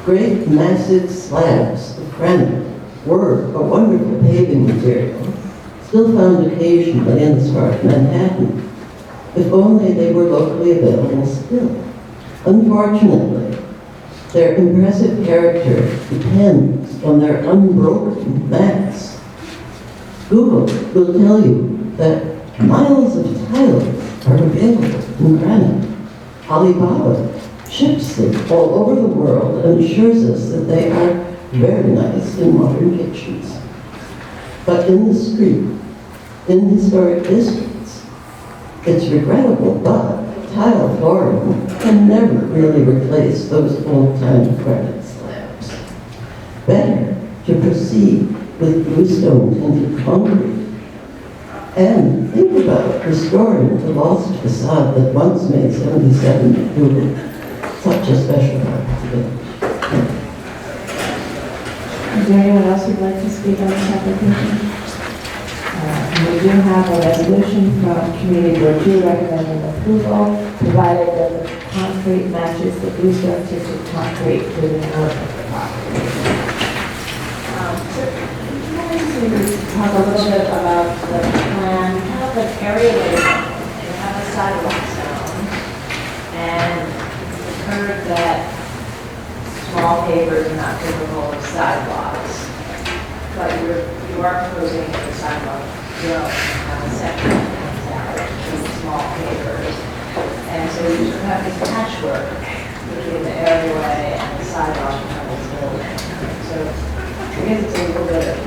Great massive slabs of granite were a wonderful paving material, still found occasionally in this part of Manhattan, if only they were locally available still. Unfortunately, their impressive character depends on their unbroken mass. Google will tell you that miles of tiles are available in granite. Alibaba ships them all over the world and assures us that they are very nice in modern kitchens. But in the street, in historic districts, it's regrettable, but tile flooring can never really replace those old-time granite slabs. Better to proceed with bluestone tinted concrete and think about restoring the lost facade that once made 77 MacDougal such a special part of the village. Is there anyone else who'd like to speak on this application? We do have a resolution from Community Board 2 recommending approval, provided that the concrete matches the bluestone tinted concrete to the north of the property. Talk a little bit about the plan. We have an areaway zone, we have a sidewalk zone, and we've heard that small pavers are not typical of sidewalks, but you are proposing a sidewalk zone, have a section that comes out with small pavers, and so you have this patchwork between the areaway and the sidewalk of this building. So I guess it's a little bit of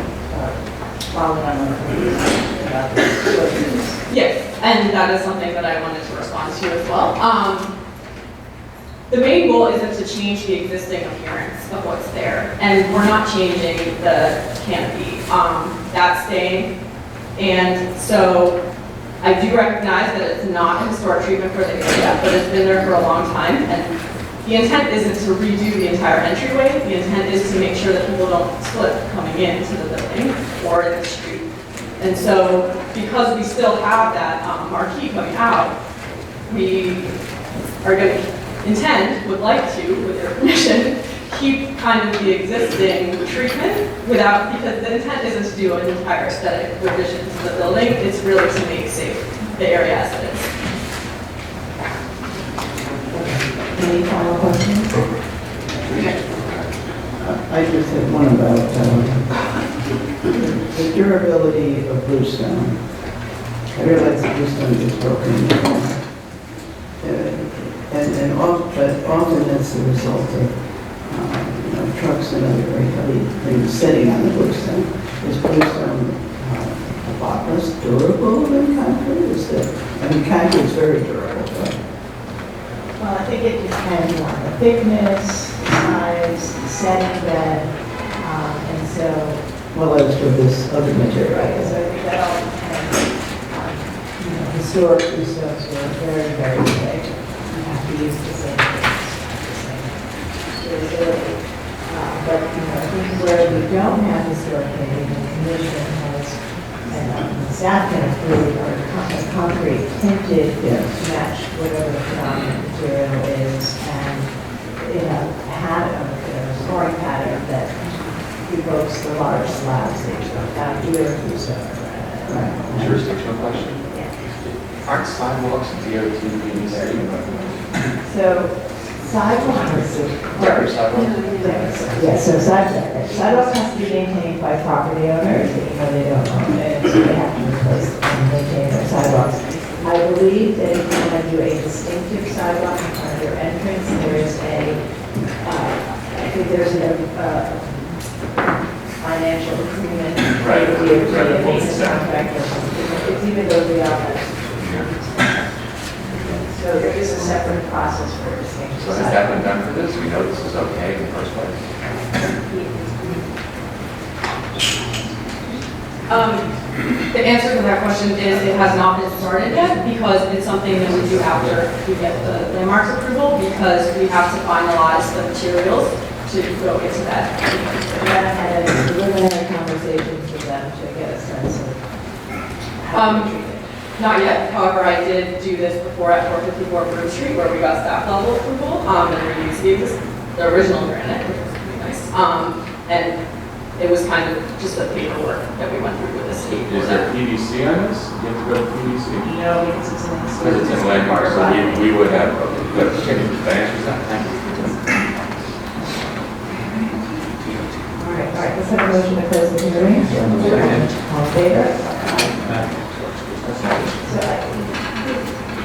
following on what you said about the buildings. Yes, and that is something that I wanted to respond to as well. The main goal isn't to change the existing appearance of what's there, and we're not changing the canopy. That's staying, and so I do recognize that it's not a historic treatment for the area, but it's been there for a long time, and the intent isn't to redo the entire entryway. The intent is to make sure that people don't slip coming into the building or in the street. And so, because we still have that marquee coming out, we are going to would like to, with your permission, keep kind of the existing treatment without, because the intent isn't to do an entire aesthetic revision to the building. It's really to make safe the area as it is. Any final questions? I just had one about the durability of bluestone. I realize that bluestone is broken. But often that's the result of trucks and other very heavy things sitting on the bluestone. Is bluestone a lot less durable than concrete? Concrete is very durable, but Well, I think it depends on the thickness, the size, the setting bed, and so. well, as for this other material. Right, so I think that all depends on, historic bluestones were very, very thick. You have to use the same things, the same durability. But, I think where we don't have historic paving, the commission has, and the staff can approve, are concrete tinted to match whatever the predominant material is, and in a pattern, a scoring pattern that evokes the large slabs that you have either bluestone or granite. Right. Jurisdictional question? Aren't sidewalks DOT So sidewalks. Yeah, so sidewalks have to be maintained by property owners, even though they don't own it, so they have to replace and maintain their sidewalks. I believe that if you want to do a distinctive sidewalk in front of your entrance, there is I think there's a financial agreement. Right. With the maintenance contract or something. It's even though we are. So there is a separate process for distinction. So has that been done for this? We know this is okay in the first place? The answer to that question is it has not been started yet because it's something that we do after we get the landmarks approval because we have to finalize the materials to go into that. And I had preliminary conversations with them to get a sense of how to treat it. Not yet, however, I did do this before at 454 Broom Street where we got staff level approval and we used the original granite, which was pretty nice. And it was kind of just the paperwork that we went through with the state. Is there PVC on this? You have to go to PVC? No, because it's in the Because it's in landmark, so we would have, but that answers that. Thank you. All right, let's have a motion to close the hearing. All in favor? So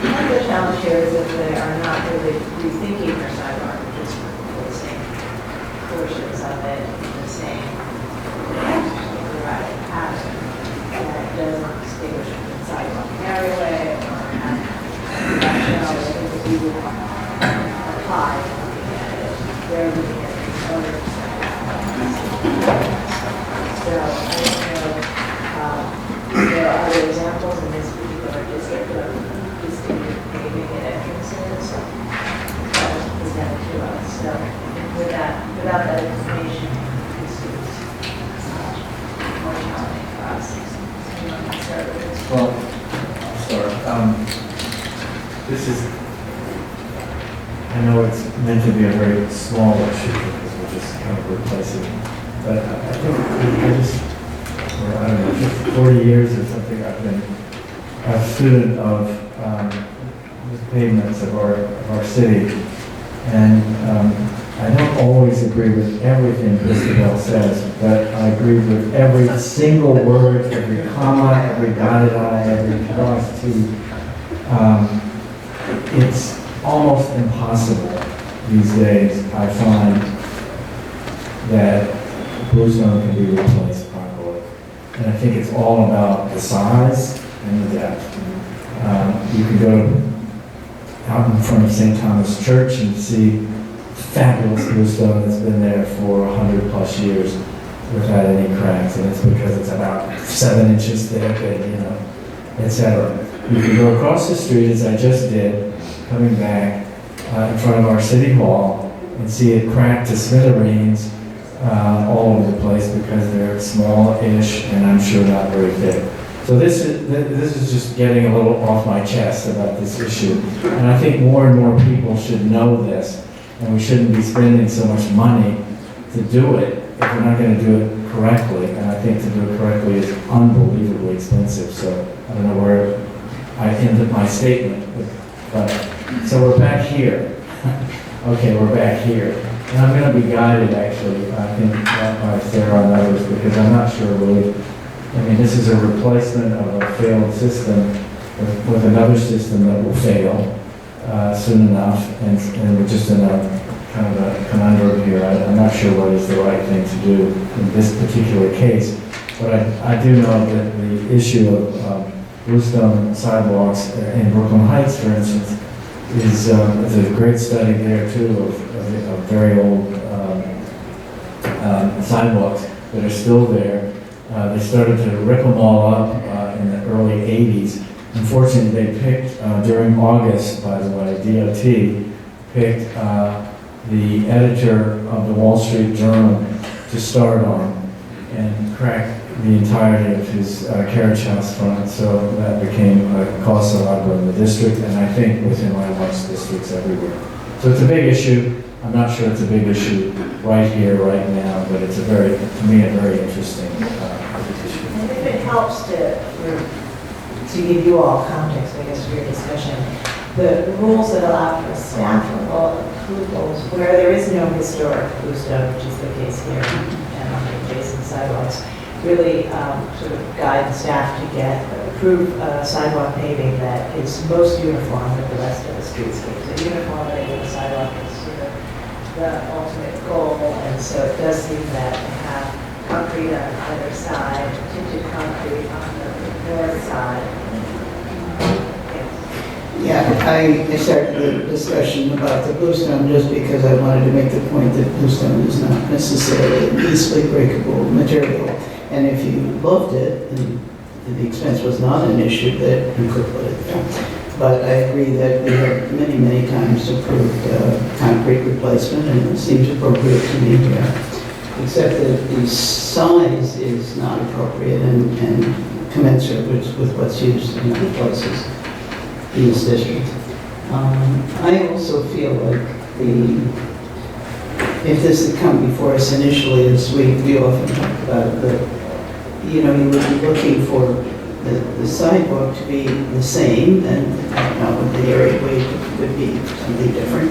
part of the challenge here is that they are not really rethinking their sidewalk, they're just replacing portions of it in the same erratic pattern. And it doesn't distinguish between sidewalk and areaway or have rationale that you would apply looking at it. They're looking at these other sidewalks. So I don't know, there are other examples in this particular district of distinctive paving and entrances that was presented to us. So without that information, this is more challenging for us. You want to start with this? Well, I'll start. This is, I know it's meant to be a very small issue because we're just kind of replacing, but I think I don't know, just 40 years or something, I've been a student of the pavements of our city. And I don't always agree with everything Isabel says, but I agree with every single word, every comma, every dotted I, every crossed T. It's almost impossible these days, I find, that bluestone can be replaced properly. And I think it's all about the size and the depth. You can go out in front of St. Thomas Church and see fabulous bluestone that's been there for 100 plus years without any cracks, and it's because it's about 7 inches thick and, you know, etc. You can go across the street, as I just did, coming back in front of our city hall and see it cracked to smithereens all over the place because they're small-ish and I'm sure not very thick. So this is just getting a little off my chest about this issue. And I think more and more people should know this, and we shouldn't be spending so much money to do it if we're not going to do it correctly. And I think to do it correctly is unbelievably expensive. So I don't know where I ended my statement, but so we're back here. Okay, we're back here. And I'm going to be guided, actually, I think, by Sarah and others, because I'm not sure really. I mean, this is a replacement of a failed system with another system that will fail soon enough, and we're just in a kind of a conundrum here. I'm not sure what is the right thing to do in this particular case, but I do know that the issue of bluestone sidewalks in Brooklyn Heights, for instance, is a great study there too of very old sidewalks that are still there. They started to rip them all up in the early 80s. Unfortunately, they picked, during August, by the way, DOT picked the editor of the Wall Street Journal to start on and cracked the entirety of his carriage house front. So that became a cause célèbre in the district, and I think within landmarks districts everywhere. So it's a big issue. I'm not sure it's a big issue right here, right now, but it's to me, a very interesting issue. And if it helps to give you all context, I guess, for your discussion, the rules that allow for staff level approvals where there is no historic bluestone, which is the case here, and on the adjacent sidewalks, really sort of guide the staff to get approved sidewalk paving that is most uniform with the rest of the streetscape. So uniformity of the sidewalk is sort of the ultimate goal, and so it does seem that to have concrete on either side, tinted concrete on the north side. Yeah, I started the discussion about the bluestone just because I wanted to make the point that bluestone is not necessarily an easily breakable material. And if you loved it, and the expense was not an issue, that you could put it there. But I agree that we have many, many times approved concrete replacement, and it seems appropriate to me here. Except that the size is not appropriate and commensurate with what's used in other places in this district. I also feel like if this had come before us initially, as we often talk about, you would be looking for the sidewalk to be the same, and the area would be something different.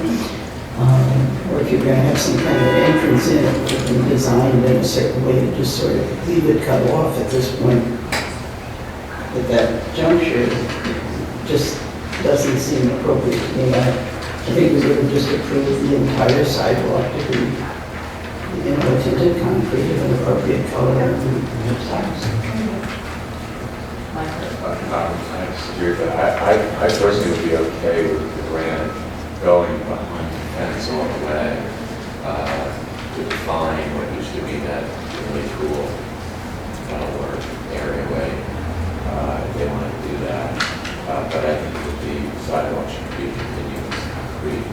Or if you're going to have some kind of entrance in it, it would be designed in a certain way to just sort of leave it cut off at this point. At that juncture, just doesn't seem appropriate to me. I think we would have just approved the entire sidewalk to be, tinted concrete of an appropriate color and size. I disagree, but I personally would be okay with the granite going behind the fence all the way to define what used to be that really cool metalwork areaway. If they want to do that. But I think that the sidewalk should be continuous concrete.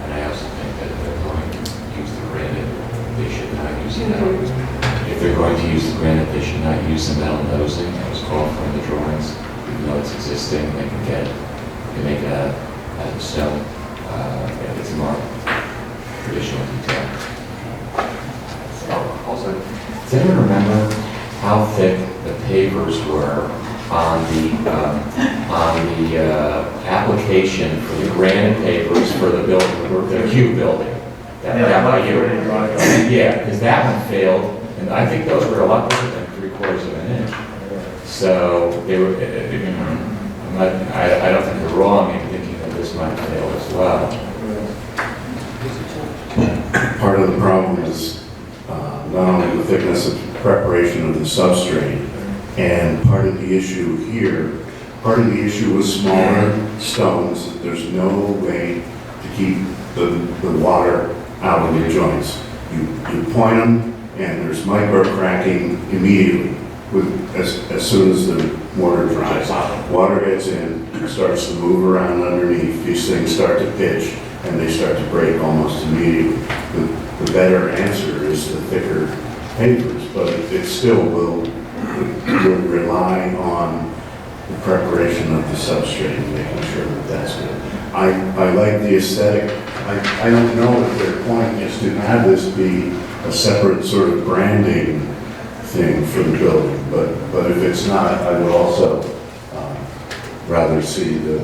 And I also think that if they're going to use the granite, they should not use the metal. If they're going to use the granite, they should not use the metal nosing that was called from the drawings. Even though it's existing, they can make it out of stone. It's more traditional detail. Also, does anyone remember how thick the pavers were on the application for the granite pavers for the building, the Q building? Yeah, because that one failed, and I think those were a lot bigger than 3/4 of an inch. So they were. I don't think they're wrong in thinking that this might fail as well. Part of the problem is not only the thickness of preparation of the substrate, And part of the issue here, part of the issue with smaller stones, there's no way to keep the water out of the joints. You point them, and there's micro cracking immediately as soon as the mortar dries. Water gets in, starts to move around underneath, these things start to pitch, and they start to break almost immediately. The better answer is the thicker pavers, but it still will rely on the preparation of the substrate and making sure that that's good. I like the aesthetic. I don't know if their point is to have this be a separate sort of branding thing for the building, but if it's not, I would also rather see the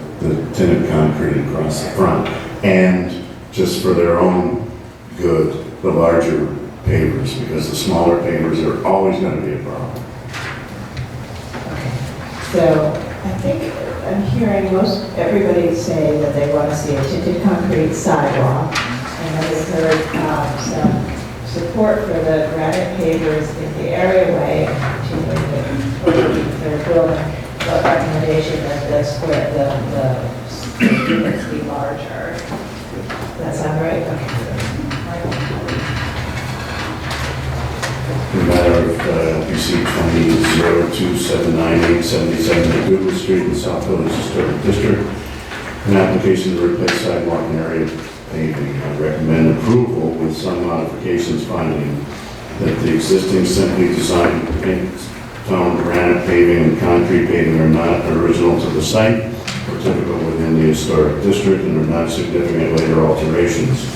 tinted concrete across the front, and just for their own good, the larger pavers, because the smaller pavers are always going to be a problem. So I think I'm hearing most everybody say that they want to see a tinted concrete sidewalk, and I just heard some support for the granite pavers in the areaway and continuing the third building, but recommendation that the units be larger. Does that sound right? Okay. In the matter of LPC 20-02-798-77 MacDougal Street in South Village Historic District, an application to replace sidewalk and area paving. I recommend approval with some modifications, finding that the existing simply designed tone granite paving and concrete paving are not original to the site or typical within the historic district and are not significant later alterations.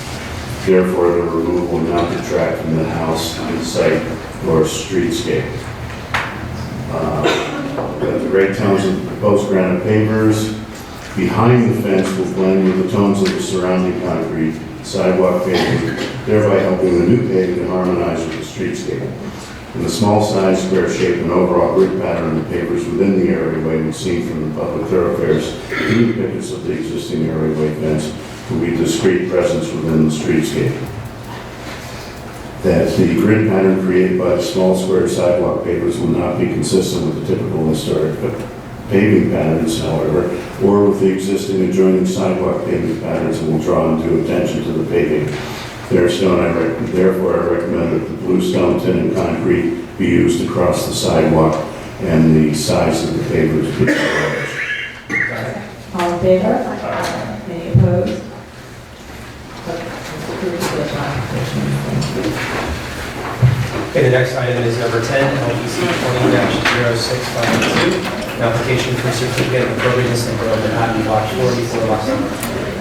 Therefore, the removal will not detract from the house, site, or streetscape. The grade tones of the proposed granite pavers behind the fence will blend with the tones of the surrounding concrete sidewalk paving, thereby helping the new paving to harmonize with the streetscape. In the small size, square shape, and overall grid pattern of the pavers within the areaway we see from the public thoroughfares through the pickets of the existing areaway fence will be discrete presence within the streetscape. That the grid pattern created by the small square sidewalk pavers will not be consistent with the typical historic paving patterns, however, or with the existing adjoining sidewalk paving patterns, and will draw undue attention to the paving. Therefore, I recommend that the blue stone tinted concrete be used across the sidewalk and the size of the pavers be large. All in favor? Any opposed? Okay, the next item is number 10, LPC 20-0652, an application for certificate of appropriateness and growth in Manhattan, Block 44, Lot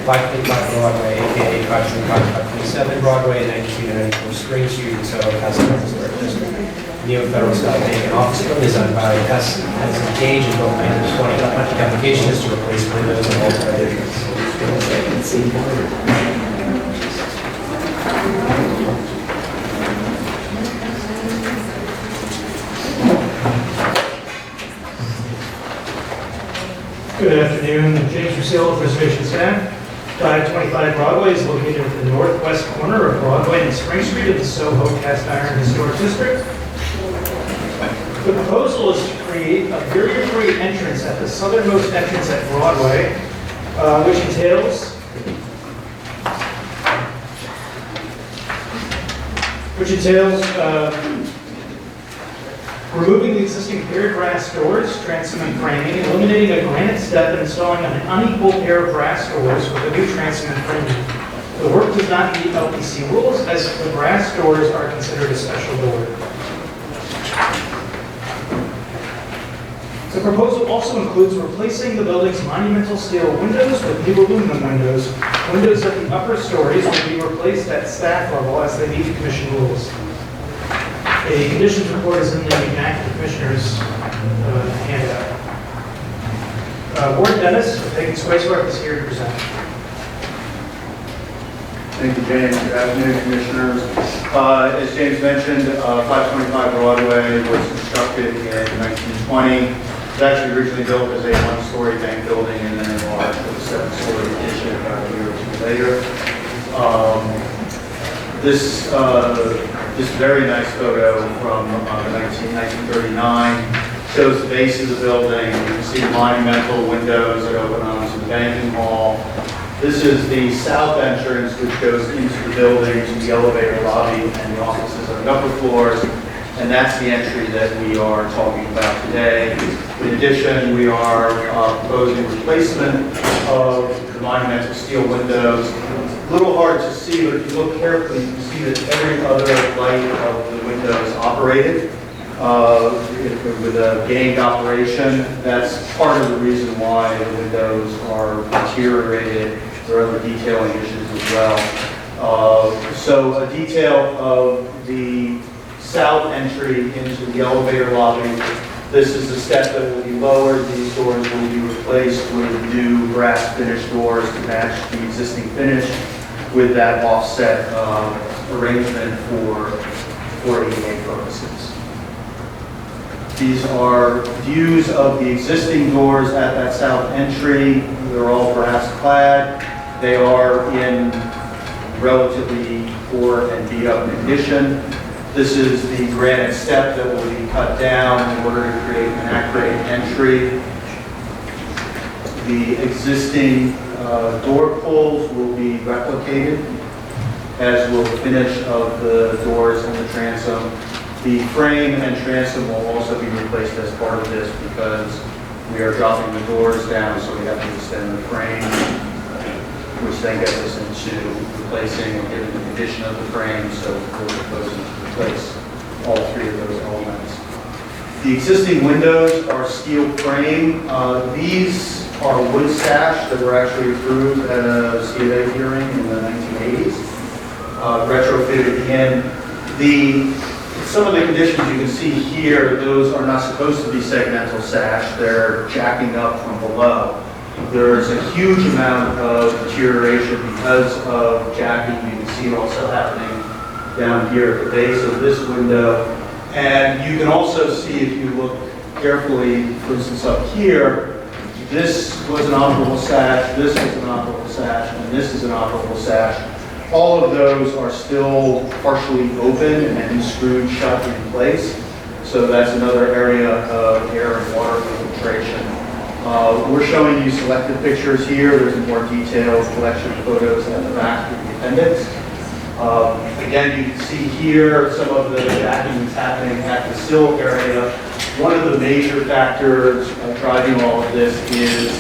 525 Broadway, aka 525-527 Broadway, 92-94 Spring Street, in Soho, Pasadena Historic District. New federal style vacant office building designed by Hess has engaged in built 1920. The application is to replace windows and multiple additions. Good afternoon, James Russillo, Preservation Staff. 525 Broadway is located at the northwest corner of Broadway and Spring Street of the Soho Cast Iron Historic District. The proposal is to create a barrier-free entrance at the southernmost entrance at Broadway, which entails removing the existing paired brass doors, transom framing, eliminating a granite step, and installing an unequal pair of brass doors with a new transom framing. The work does not meet LPC rules, as the brass doors are considered a special door. The proposal also includes replacing the building's monumental steel windows with new aluminum windows. Windows at the upper stories will be replaced at staff level as they meet commission rules. A conditions report is in the active commissioner's handout. Ward Dennis, Peggy Spacework, is here to present. Thank you, James. Good afternoon, commissioners. As James mentioned, 525 Broadway was constructed in 1920. It was actually originally built as a one-story bank building and then enlarged with a seven-story addition about a year or two later. This very nice photo from 1939 shows the base of the building. You can see the monumental windows that open onto the banking hall. This is the south entrance, which goes into the building to the elevator lobby and the offices on the upper floors. And that's the entry that we are talking about today. In addition, we are proposing replacement of the monumental steel windows. A little hard to see, but if you look carefully, you can see that every other light of the windows operated with a gained operation. That's part of the reason why the windows are deteriorated. There are other detailing issues as well. So a detail of the south entry into the elevator lobby. This is the step that will be lowered. These doors will be replaced with new brass finish doors to match the existing finish with that offset arrangement for ADA purposes. These are views of the existing doors at that south entry. They're all brass clad. They are in relatively poor and beat up condition. This is the granite step that will be cut down in order to create an accurate entry. The existing door pulls will be replicated, as will the finish of the doors and the transom. The frame and transom will also be replaced as part of this because we are dropping the doors down, so we have to extend the frame, which then gets us into replacing and giving the condition of the frame, so we're proposing to replace all three of those elements. The existing windows are steel frame. These are wood sash that were actually approved at a CA hearing in the 1980s, retrofitted in. Some of the conditions you can see here, those are not supposed to be segmental sash. They're jacking up from below. There's a huge amount of deterioration because of jacking. You can see it also happening down here at the base of this window. And you can also see, if you look carefully, for instance up here, this was an operable sash, this was an operable sash, and this is an operable sash. All of those are still partially open and screwed shut in place. So that's another area of air and water infiltration. We're showing you selected pictures here. There's a more detailed collection of photos at the back of the appendix. Again, you can see here some of the jacking that's happening at the sill area. One of the major factors driving all of this is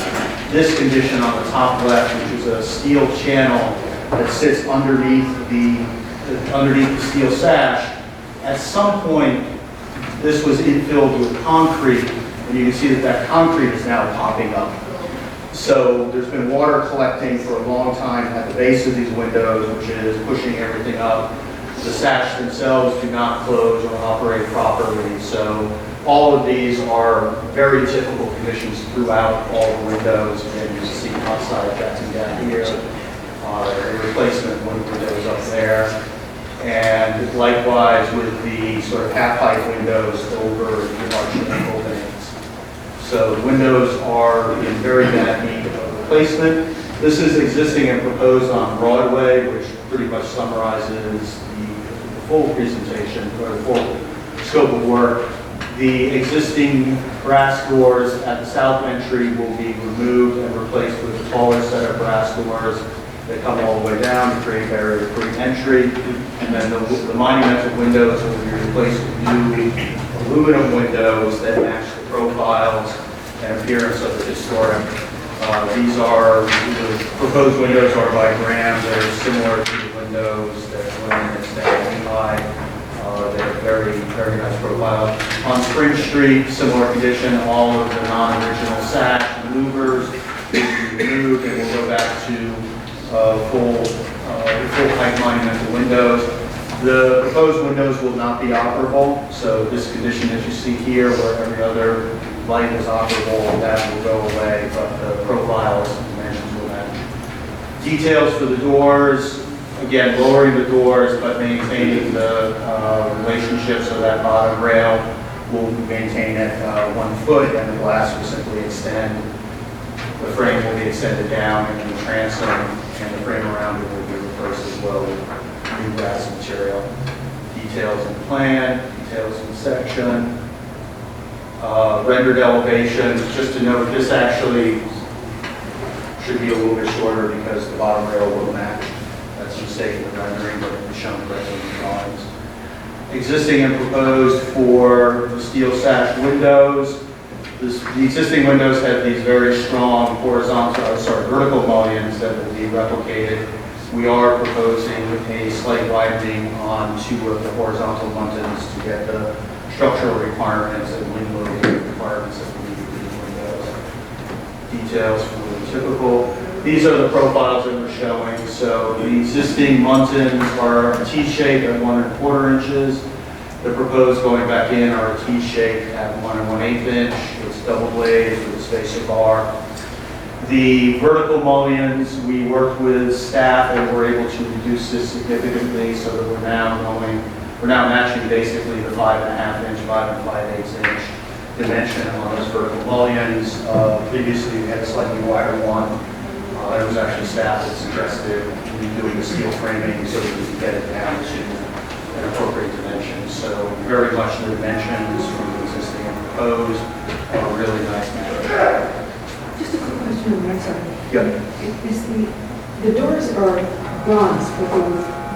this condition on the top left, which is a steel channel that sits underneath the steel sash. At some point, this was infilled with concrete, and you can see that that concrete is now popping up. So there's been water collecting for a long time at the base of these windows, which is pushing everything up. The sash themselves do not close or operate properly. So all of these are very typical conditions throughout all the windows. Again, you can see outside jacking down here. A replacement windows up there, and likewise with the sort of half-height windows over the arch openings. So the windows are in very bad need of replacement. This is existing and proposed on Broadway, which pretty much summarizes the full presentation or the full scope of work. The existing brass doors at the south entry will be removed and replaced with a taller set of brass doors. They come all the way down to create barrier-free entry, and then the monumental windows will be replaced with new aluminum windows that match the profiles and appearance of the historic. The proposed windows are by Graham. They're similar to the windows that Glenn and Stan Eli. They're very, very nice profile. On Spring Street, similar condition. All of the non-original sash louvers will be removed, and we'll go back to full height monumental windows. The proposed windows will not be operable, so this condition that you see here, where every other light is operable, that will go away, but the profiles and dimensions will not. Details for the doors, again, lowering the doors, but maintaining the relationship so that bottom rail will maintain at 1 foot, and the glass will simply extend. The frame will be extended down, and the transom and the frame around it will be replaced as well with new brass material. Details in the plan, details in the section. rendered elevations. Just to note, this actually should be a little bit shorter because the bottom rail will match. That's a mistake in the rendering, but it's shown correctly in the drawings. Existing and proposed for the steel sash windows. The existing windows have these very strong vertical mullions that will be replicated. We are proposing a slight widening on 2 of the horizontal muntins to get the structural requirements and wind loading requirements that we need for these windows. Details for the typical. These are the profiles that we're showing. So the existing muntins are T-shaped at 1 1/4 inches. The proposed going back in are a T-shape at 1 1/8 inch. It's double glazed with a spacer bar. The vertical mullions, we worked with staff and were able to reduce this significantly so that we're now matching basically the 5.5 inch, 5 5/8 inch dimension on those vertical mullions. Previously we had a slightly wider one. It was actually staff that suggested redoing the steel framing so that we could get it down to an appropriate dimension. So very much the dimensions from the existing and proposed are really nice. Just a quick question on that side. Yeah. Is the doors are bronze,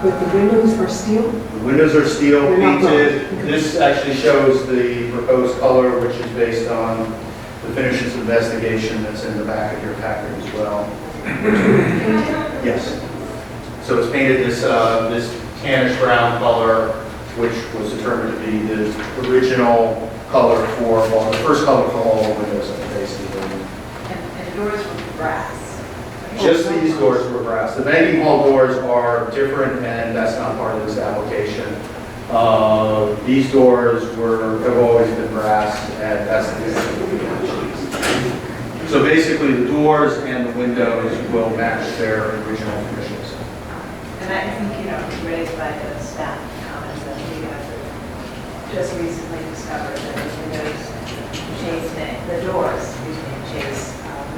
but the windows are steel? The windows are steel They're not painted. bronze. This actually shows the proposed color, which is based on the finishes investigation that's in the back of your packet as well. Yes. So it's painted this tannish brown color, which was determined to be the original color for all, the first color for all windows at the base of the building. And the doors were brass. Just these doors were brass. The banking hall doors are different, and that's not part of this application. These doors have always been brass, and that's the So basically, the doors and the windows will match their original finishes. And I think, raised by the staff comments that we have just recently discovered that the windows the doors,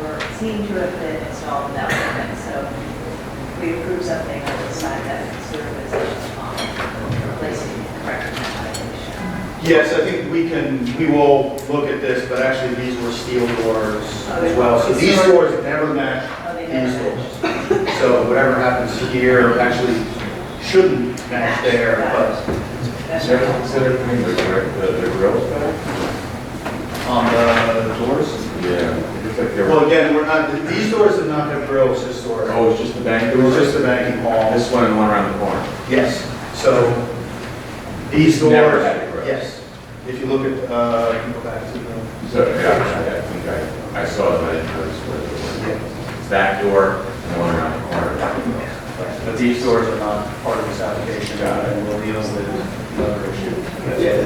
were seen to have been installed without permit. So we approved something on the side that sort of is replacing the correct violation. Yes, I think we will look at this, but actually these were steel doors as well. So these doors never match these doors. So whatever happens here actually shouldn't match there, but Is there considered putting the grills back? on the doors. Yeah. Well, again, these doors did not have grills historically. Oh, it's just the bank It door? was just the banking hall. This one and the one around the corner? Yes. So these doors. Never had a grill. Yes. If you look at, you can go back to the. So, yeah, I think I saw it, but I didn't notice where they were. It's that door and the one around the corner. But these doors are not part of this application, and we'll deal with the other issue.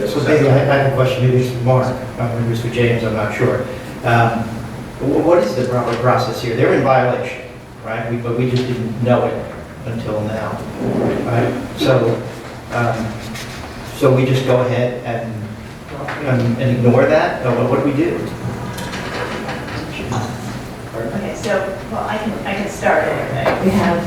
So maybe I have a question, maybe it's for Mark, maybe it's for James, I'm not sure. What is the proper process here? They're in violation, right? But we just didn't know it until now, right? So we just go ahead and ignore that? Or what do we do? Okay, so, well, I can start anyway. We have,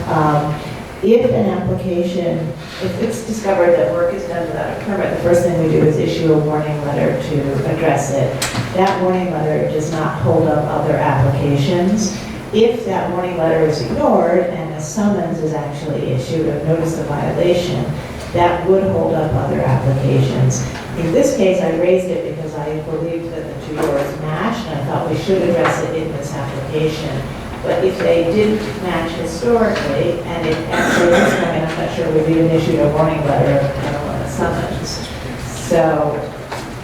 if an application, if it's discovered that work is done without a permit, the first thing we do is issue a warning letter to address it. That warning letter does not hold up other applications. If that warning letter is ignored and a summons is actually issued of notice of violation, that would hold up other applications. In this case, I raised it because I believed that the two doors matched, and I thought we should address it in this application. But if they didn't match historically, and it actually is coming, I'm not sure we've even issued a warning letter and a summons. So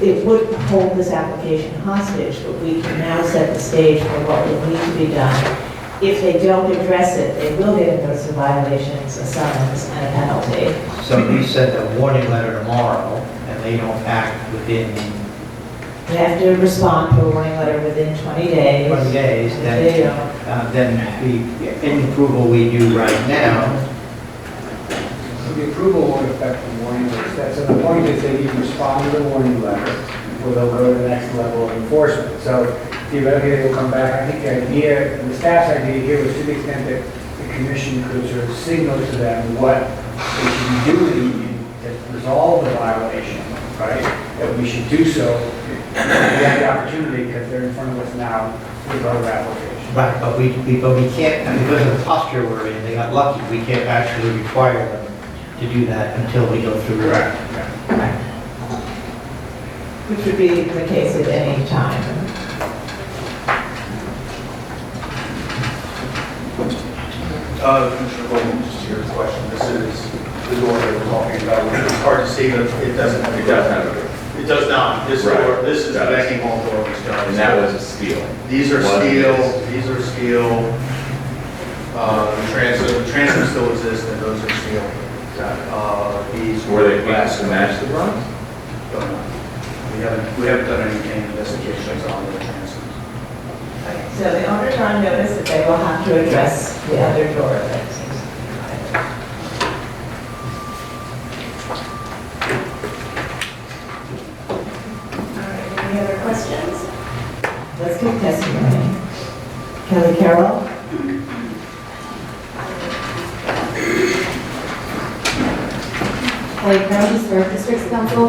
it would hold this application hostage, but we can now set the stage for what will need to be done. If they don't address it, they will get a notice of violations, a summons, and a penalty. So we send a warning letter tomorrow, and they don't act within They have to respond to a warning letter within 20 days. 20 days, If they don't, then any approval we do right now. The approval won't affect the warning letter. That's the point is they need to respond to the warning letter, or they'll go to the next level of enforcement. So theoretically, they will come back. I think the idea, and the staff's idea here was to the extent that the commission could sort of signal to them what they should be doing to resolve the violation, right? That we should do so We have the opportunity, because they're in front of us now, with other applications. Right, but we can't, and because of the posture we're in, they got lucky, we can't actually require them to do that until we go through. Correct. Which would be the case at any time. Commissioner Goldman, just to your question, this is the door that we're talking about. It's hard to see, but it doesn't have a door. It does not. This door, this is the banking hall door, which does. And that was a steel. These are steel, these are steel. The transom still exists, and those are steel. These Were they glass to match the bronze? We haven't done any investigations on the transom. Okay, so the owners are on notice that they will have to address the other door that seems to be All right, any other questions? Let's get testimony. Kelly Carroll? Kelly Carroll, Historic Districts Council.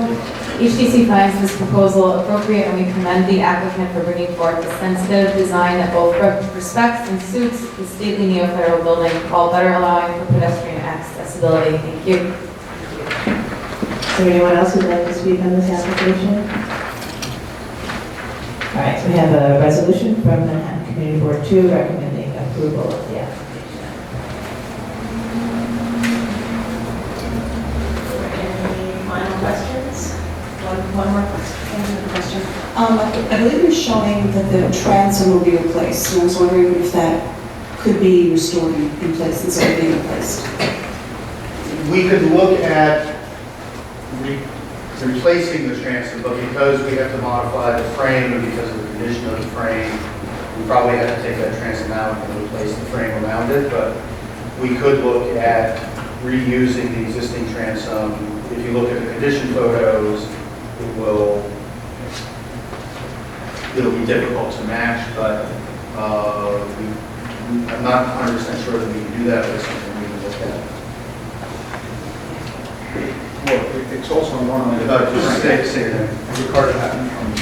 HDC finds this proposal appropriate, and we commend the applicant for bringing forth a sensitive design that both respects and suits the stately neo-federal building, while better allowing for pedestrian accessibility. Thank you. Is there anyone else who'd like to speak on this application? All right, so we have a resolution from Manhattan Community Board 2 recommending approval of the application. Final questions? One more question. I believe you're showing that the transom will be replaced, and I was wondering if that could be restored in place instead of being replaced. We could look at replacing the transom, but because we have to modify the frame and because of the condition of the frame, we probably have to take that transom out and replace the frame around it, but we could look at reusing the existing transom. If you look at the condition photos, it'll be difficult to match, but I'm not 100% sure that we can do that, but it's something we can look at. Well, it's also on one of the... Just say your name. Ricardo Hatton from the...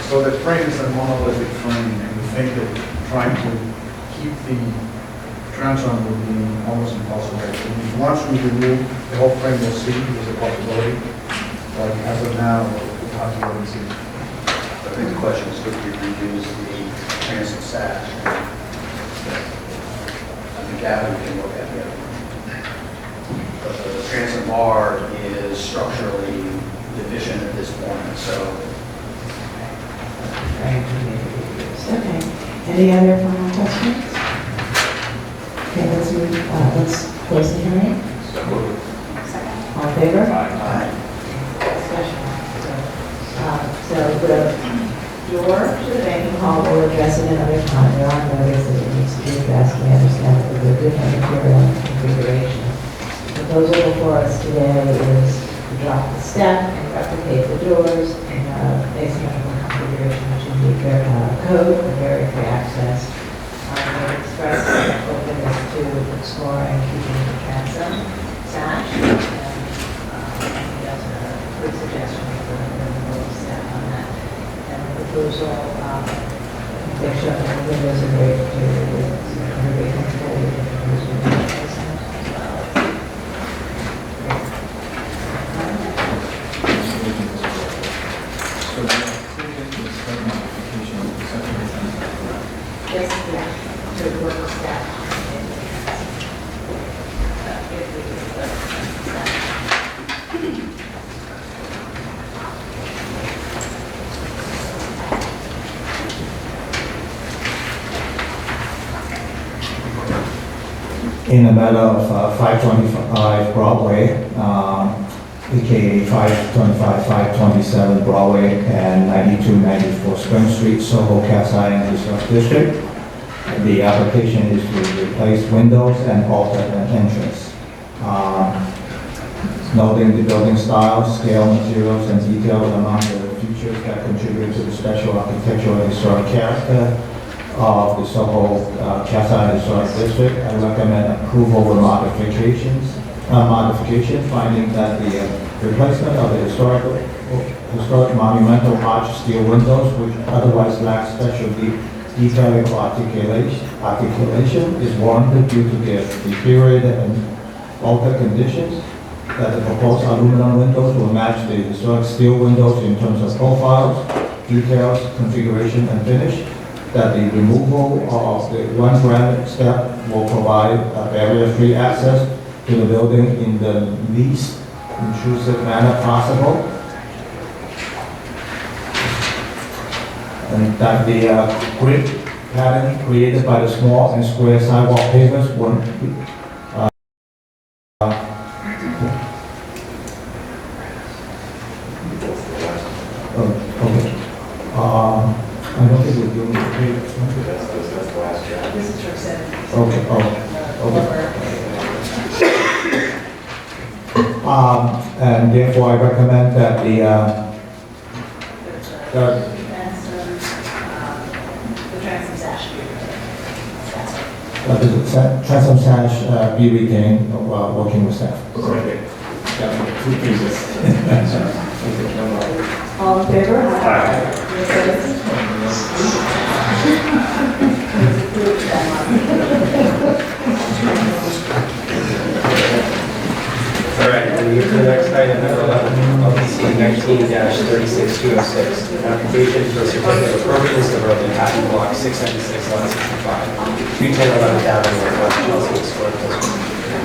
So the frame is a monolithic frame, and we think that trying to keep the transom will be almost impossible. Once we remove the whole frame, we'll see there's a possibility. But as of now, we'll have to wait and see. I think the question is, could we reuse the transom sash? I think that we can look at the other one. But the transom bar is structurally deficient at this point, so. Okay. Any other final questions? Okay, let's close the hearing. All in favor? Aye. Discussion. So the door to the banking hall will address it another time. There are notice that it needs to be addressed. We understand that there's a different material and configuration. The proposal before us today is to drop the step and replicate the doors in a asymmetrical configuration which would meet their code for very free access. They express openness to exploring keeping the transom sash. And that's a good suggestion for the step on that. And the proposal, they show that the windows are very clear. They're very comfortable with the proposal. Yes, yeah, to work with staff. In the matter of 525 Broadway, aka 525, 527 Broadway, and 9294 Spring Street, Soho, Cast Iron Historic District. The application is to replace windows and alter an entrance. Noting the building style, scale, materials, and details among the features that contribute to the special architectural and historic character of the Soho Cast Iron Historic District. I recommend approval with modification, finding that the replacement of the historic monumental arch steel windows, which otherwise lack special detailing or articulation, is warranted due to their deteriorated and altered conditions. That the proposed aluminum windows will match the historic steel windows in terms of profiles, details, configuration, and finish. That the removal of the one granite step will provide a barrier-free access to the building in the least intrusive manner possible. And that the grid pattern created by the small and square sidewalk pavers will I don't think we're doing the pavers. That's the last job. This is for 7. Okay, and therefore I recommend that the transom sash be retained while working with staff. All in favor? All right, we move to the next item, number 11, LPC 19-36206, an application for a certificate of appropriateness of road in patent block 676, lot 65, 210 11th Avenue, Northwest Chelsea, Historic District.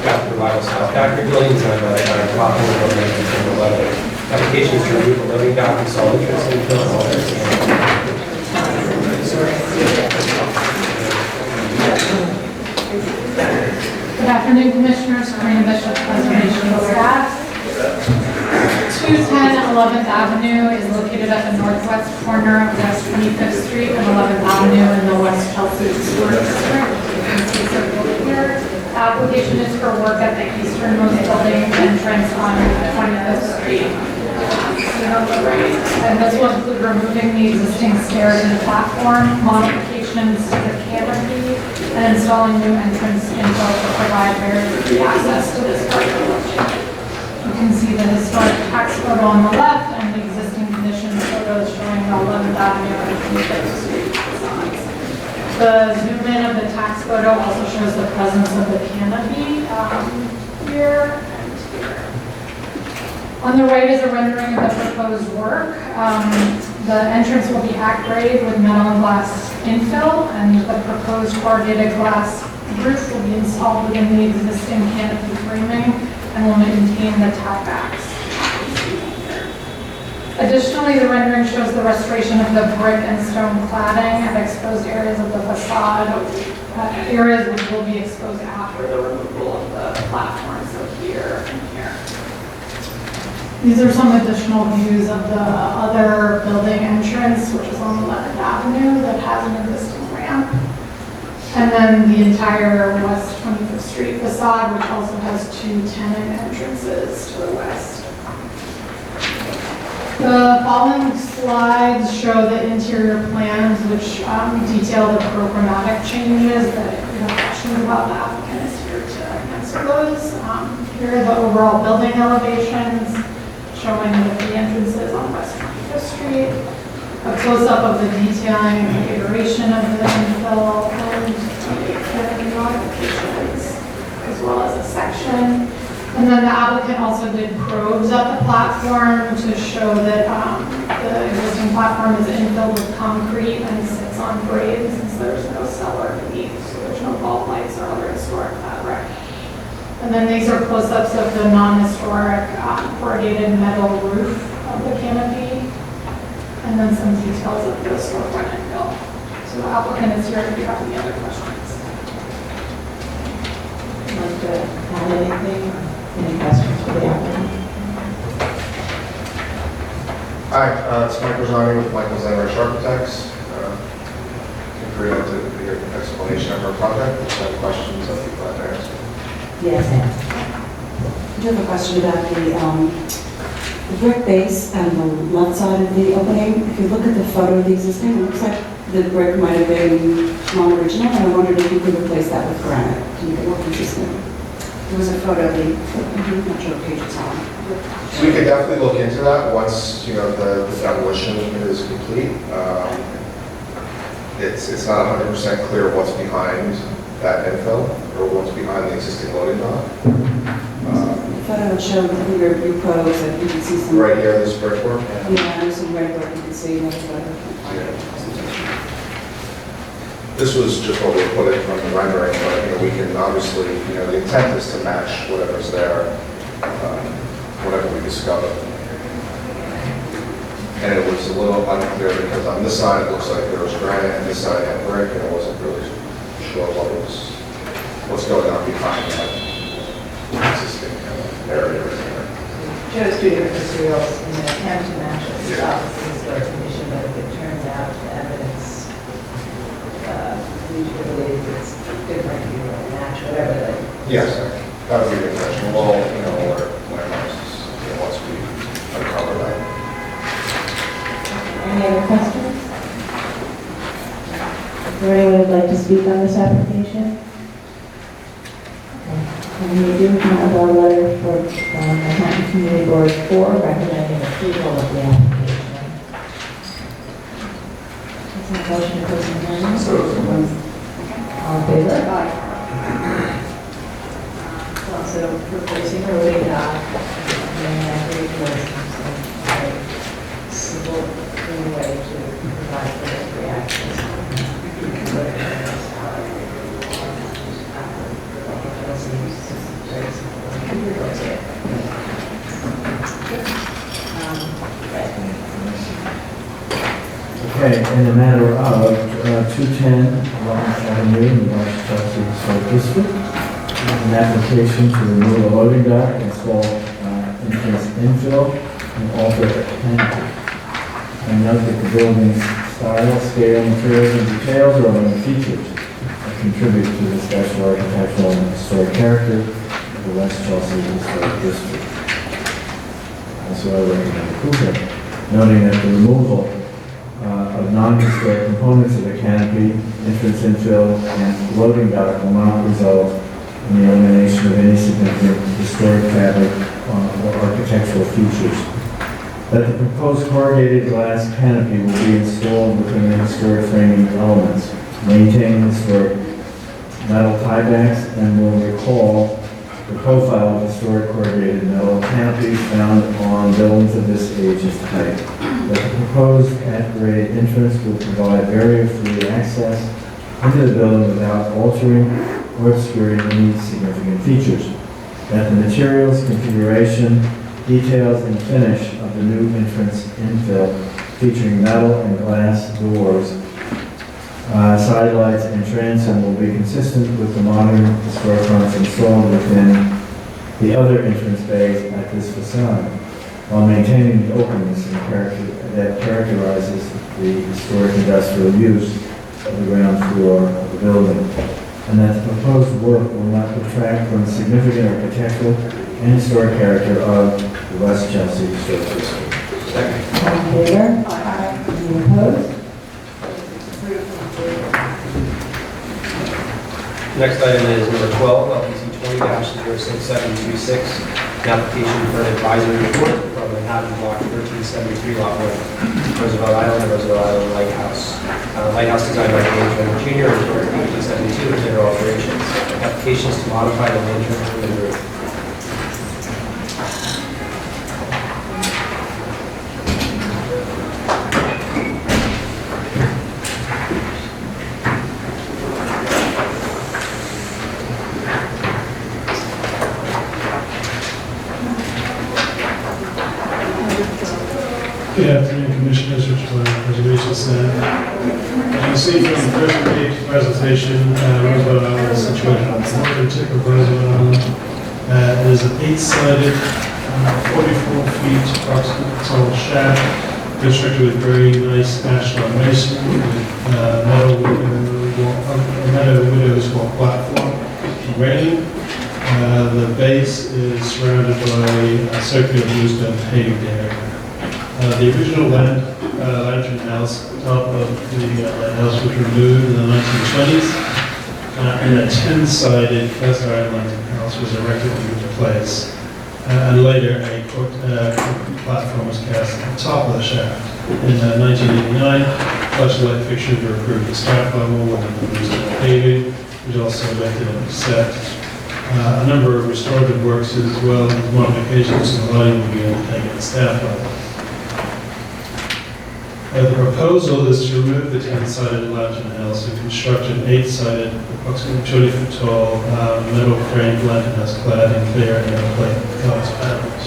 Got the Revival Style Factory building designed by Fulton, building in 11. Application is to remove the living dock and solid entrance and fill in all areas. Good afternoon, Commissioners. Karina Bishop, Preservation staff. 210 11th Avenue is located at the northwest corner of West 25th Street and 11th Avenue in the West Chelsea Historic District. You can see circled here. The application is for work at the easternmost building entrance on 25th Street. On the right. And this will include removing the existing stairs and platform, modifications to the canopy, and installing new entrance info to provide barrier-free access to this part of the building. You can see the historic tax photo on the left and the existing conditions photos showing the 11th Avenue and 25th Street facades. The zoom in of the tax photo also shows the presence of the canopy here and here. On the right is a rendering of the proposed work. The entrance will be at grade with metal and glass infill, and the proposed corrugated glass roof will be installed within the existing canopy framing and will maintain the tapbacks. Additionally, the rendering shows the restoration of the brick and stone cladding and exposed areas of the facade, areas which will be exposed after the removal of the platform, so here and here. These are some additional views of the other building entrance, which is on 11th Avenue, that has an existing ramp. And then the entire West 25th Street facade, which also has 2 tenant entrances to the west. The following slides show the interior plans, which detail the programmatic changes that if you have questions about, the applicant is here to answer those. Here are the overall building elevations, showing the 3 entrances on West 25th Street, a close-up of the detailing and configuration of the infill and modifications, as well as a section. And then the applicant also did probes at the platform to show that the existing platform is infilled with concrete and sits on grades since there's no cellar beneath, so there's no vault lights or other historic fabric. And then these are close-ups of the non-historic corrugated metal roof of the canopy, and then some details of the storefront and bill. So the applicant is here if you have any other questions. Would you like to add anything? Any questions for the applicant? Hi, it's Michael Zani with Michael Zani Architects. Agree to your explanation of our project. If you have questions, I'll be glad to answer. Yes. I do have a question about the brick base and the left side of the opening. If you look at the photo of the existing, it looks like the brick might have been non-original, and I wondered if you could replace that with granite to make it more consistent. There was a photo, I'm not sure what page it's on. We could definitely look into that once, you know, the demolition is complete. It's not 100% clear what's behind that infill or what's behind the existing loading dock. The photo would show your photos that you can see some. Right here, this brickwork. Yeah, there's some red work you can see in the photo. This was just what we put in from the rendering, but, you know, we can obviously, you know, the intent is to match whatever's there, whatever we discover. And it was a little unclear because on this side it looks like there was granite and this side had brick, and I wasn't really sure what's going on behind that existing area right there. Chose two different materials in an attempt to match the office's historic condition, but if it turns out the evidence usually it's different, you will match whatever the. Yes, that would be the question. Well, you know, once we uncover that. Any other questions? Is there anyone who'd like to speak on this application? And we do have a letter from the Manhattan Community Board 4 recommending approval of the application. Is there a motion to close the hearing? All in favor? It's also replacing a loading dock, and I agree with some simple way to provide for the reactions. Okay, in the matter of 210 Walton Avenue in the Chelsea Historic District, an application to remove a loading dock, install entrance infill, and alter a canopy. I note that the building's style, scale, materials, and details are among the features that contribute to the special architectural and historic character of the West Chelsea Historic District. Also, I recommend approval, noting that the removal of non-historic components of the canopy, entrance infill, and loading dock will not result in the elimination of any significant historic fabric or architectural features. That the proposed corrugated glass canopy will be installed within the historic framing elements, maintaining historic metal tiebacks, and will recall the profile of historic corrugated metal canopies found on buildings of this age and type. That the proposed at-grade entrance will provide barrier-free access into the building without altering or obscuring any significant features. That the materials, configuration, details, and finish of the new entrance infill featuring metal and glass doors, side lights, and transom will be consistent with the modern storefronts installed within the other entrance bays at this facade, while maintaining the openness and character that characterizes the historic industrial use of the ground floor of the building, and that the proposed work will not detract from the significant architectural and historic character of the West Chelsea Historic District. All in favor? Any opposed? Next item is number 12, LPC 20-06736, an application for an advisory report from Manhattan Block 1373, Lot 1, Roosevelt Island and Roosevelt Island Lighthouse. Lighthouse designed by James Venner Jr. in 1872 with their alterations. Applications to modify the lantern and roof. Good afternoon, Commissioners, Reservation Center. As you see from the first page of the presentation, Roosevelt Island is situated on the northern tip of Roosevelt Island. It is an 8-sided, 44 feet approximately tall shaft, constructed with very nice ashlar masonry with meadow widow's walk platform railing. The base is surrounded by a circular bluestone paved area. The original lantern house, top of the lighthouse, was removed in the 1920s, and a 10-sided cast iron lantern house house was erected into place, and later a platform was cast on top of the shaft. In 1989, flashlight fixtures were approved at staff level, and the Roosevelt paving was also erected and set. A number of restorative works as well as modifications to the lighting will be undertaken at staff level. The proposal is to remove the 10-sided lantern house and construct an 8-sided, approximately 20-foot tall, metal framed lantern house clad in clear and plate glass panels.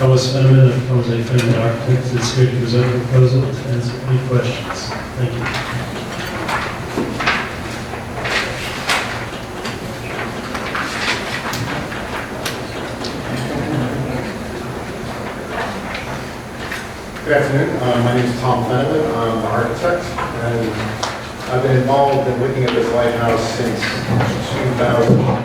Thomas Fenneman of Thomas A. Fenneman Architects is here to present the proposal and to answer any questions. Thank you. Good afternoon. My name is Tom Fenneman. I'm an architect, and I've been involved in looking at this lighthouse since 2011.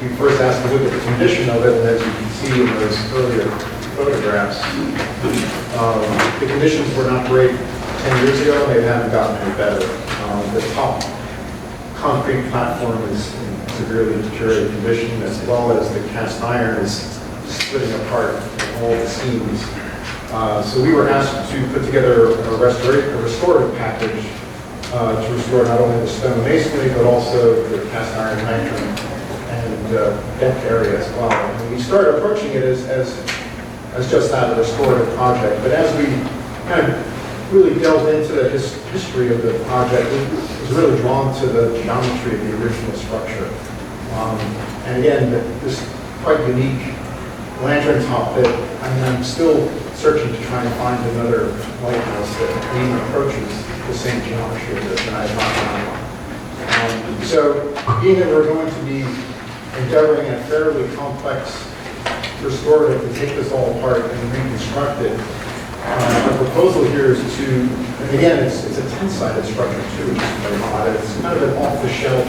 We first asked to look at the condition of it, and as you can see in those earlier photographs, the conditions were not great 10 years ago. They haven't gotten any better. The top concrete platform is in severely deteriorated condition, as well as the cast iron is splitting apart in all the seams. So we were asked to put together a restorative package to restore not only the stone masonry, but also the cast iron lantern and deck area as well. And we started approaching it as just that, a restorative project. But as we kind of really delved into the history of the project, we was really drawn to the geometry of the original structure. And again, this quite unique lantern top that I'm still searching to try and find another lighthouse that even approaches the same geometry that I found. So being that we're going to be endeavoring in a fairly complex restorative to take this all apart and reconstruct it, our proposal here is to, and again, it's a 10-sided structure too, which is very odd. It's kind of an off-the-shelf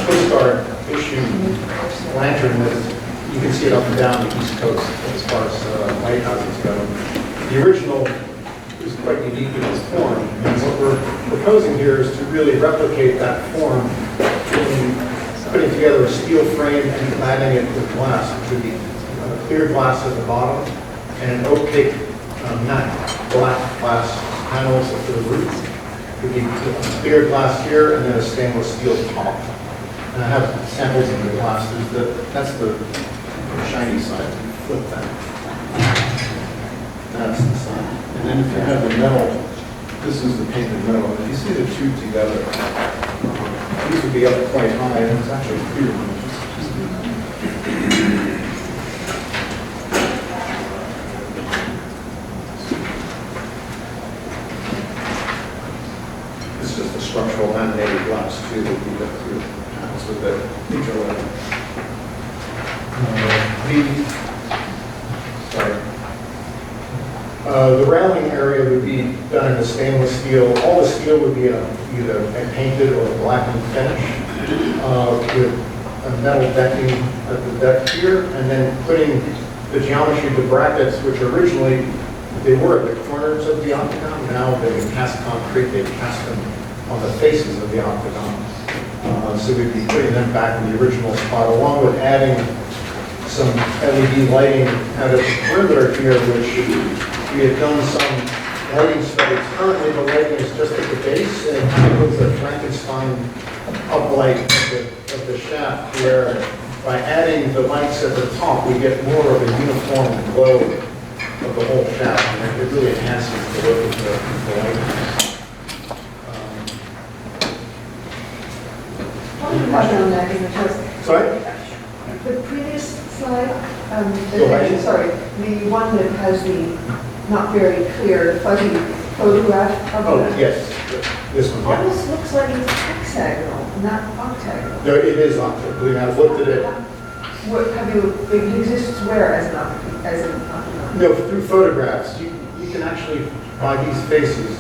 Coast Guard issue lantern that you can see it up and down the East Coast as far as lighthouses go. The original is quite unique in its form, and what we're proposing here is to really replicate that form in putting together a steel frame and cladding it with glass, which would be clear glass at the bottom and an opaque matte black glass panels for the roof. It would be clear glass here and then a stainless steel top. And I have samples of the glass. That's the shiny side. Flip that. That's the side. And then if you have the metal, this is the painted metal. If you see the two together, these would be up quite high, and it's actually clear. It's just a structural laminated glass too that we got through panels with the neutral. The railing area would be done in a stainless steel. All the steel would be either a painted or a blackened finish with a metal decking at the deck here, and then putting the geometry of the brackets, which originally they were at the corners of the octagon. Now they've been cast concrete. They've cast them on the faces of the octagon. So we'd be putting them back in the original spot, along with adding some LED lighting out at the perimeter here, which we had done some lighting studies. Currently, the lighting is just at the base, and it puts a Frankenstein uplight of the shaft, where by adding the lights at the top, we get more of a uniform glow of the whole shaft, and it really enhances the look of the lighting. Sorry? The previous slide, ahead. sorry, the one that has the not very clear fuzzy photograph of Oh, it. yes, this one. Yeah. Almost looks like it's hexagonal, not octagonal. No, it is octagonal. I've looked at it. What, it exists where as an octagon? No, through photographs. You can actually, by these faces,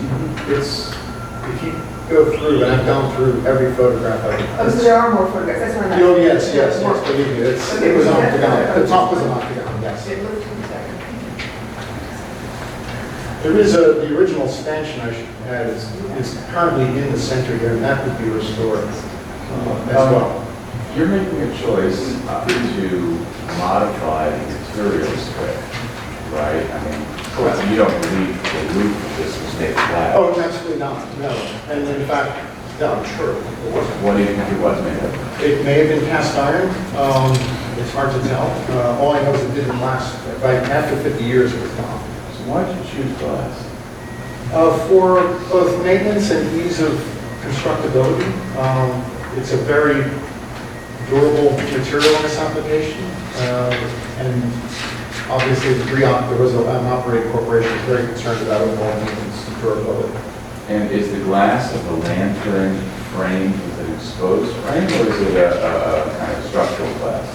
if you go through, and I've gone through every photograph Oh, so there are more photographs, that's what I'm Oh, yes, believe me, it was an octagon. The top was an octagon, yes. It looked hexagonal. There is the original stanchion I had is currently in the center here, and that would be restored as well. You're making a choice to modify the materials there, right? I mean, you don't believe the roof of this was made flat. Oh, absolutely not, no. And in fact, no, I'm sure it wasn't. What do you think it was made of? It may have been cast iron. It's hard to tell. All I know is it didn't last. Right after 50 years, it was gone. So why did you choose glass? For both maintenance and ease of constructability. It's a very durable material in this application. And obviously, the Roosevelt Operating Corporation is very concerned about overall maintenance and durability. And is the glass of the lantern framed with an exposed frame, or is it a kind of structural glass?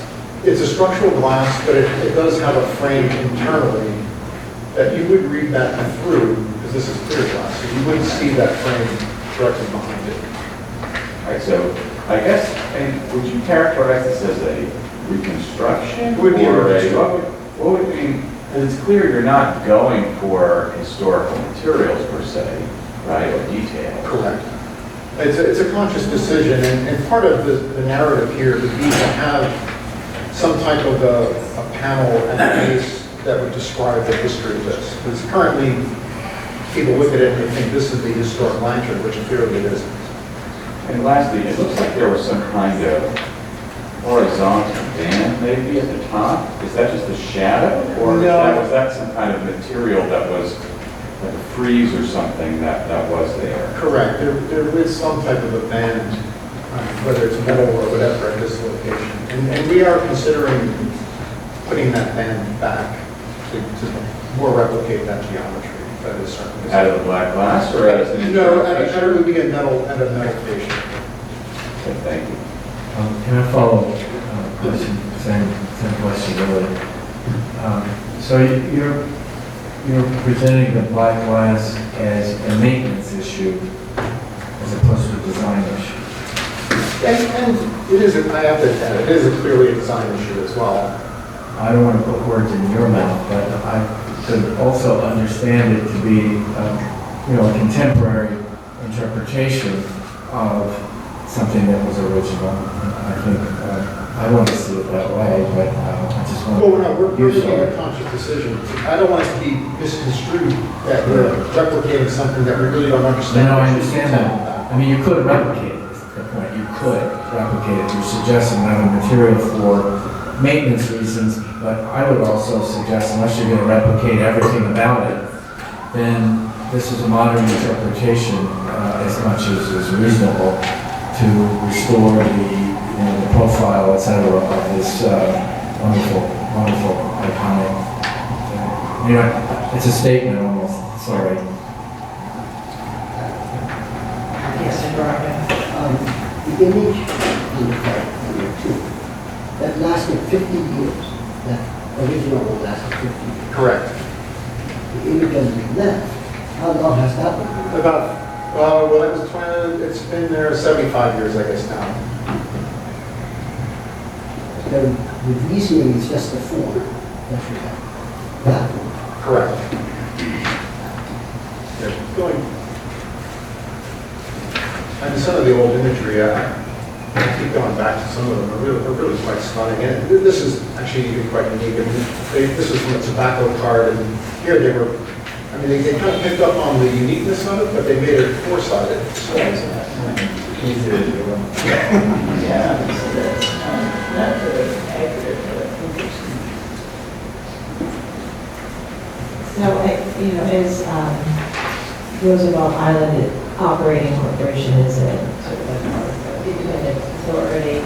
It's a structural glass, but it does have a frame internally that you would read that through, because this is clear glass, so you wouldn't see that frame directly behind it. All right, so I guess, would you characterize this as a reconstruction? It would be a or reconstruction. what would be, and it's clear you're not going for historical materials per se, right, or details. Correct. It's a conscious decision, and part of the narrative here would be to have some type of a panel at the base that would describe the history of this. Because currently, people look at it and they think this is the historic lantern, which clearly it isn't. And lastly, it looks like there was some kind of horizontal band maybe at the top. Is that just a shadow? Or was that some kind of material that was like a frieze or something that was there? Correct. There is some type of a band, whether it's metal or whatever, at this location. And we are considering putting that band back to more replicate that geometry. That is certainly. Out of the black glass or as an No, it would be a metal fascia. Okay, thank you. Can I follow question? Same question really. So you're presenting the black glass as a maintenance issue as opposed to a design issue. And it is, I have to add, it is clearly a design issue as well. I don't want to put words in your mouth, but I could also understand it to be, a contemporary interpretation of something that was original. I think I want to see it that way, but I just want Well, no, we're you making saw a it. conscious decision. I don't want it to be misconstrued that we're replicating something that we really don't understand. No, I understand that. I mean, you could replicate it, is the point. You could replicate it. You're suggesting another material for maintenance reasons, but I would also suggest, unless you're going to replicate everything about it, then this is a modern interpretation as much as is reasonable to restore the profile, et cetera, of this wonderful, iconic. Anyway, it's a statement almost. Sorry. Yes, the image on the front, number 2, that lasted 50 years. That original one lasted 50 years. Correct. The image on the left, how long has that been? About, well, that was it's been there 75 years, I guess, now. The reasoning is just the form that you have. That one. Correct. Yeah, going. And some of the old imagery, I keep going back to some of them, are really quite stunning. And this is actually even quite unique. I mean, this was from a tobacco card, and here they were, they kind of picked up on the uniqueness of it, but they made it four-sided. So, easy to do. Yeah, that's not very accurate, but interesting. So, as Roosevelt Island Operating Corporation is a sort of an independent authority,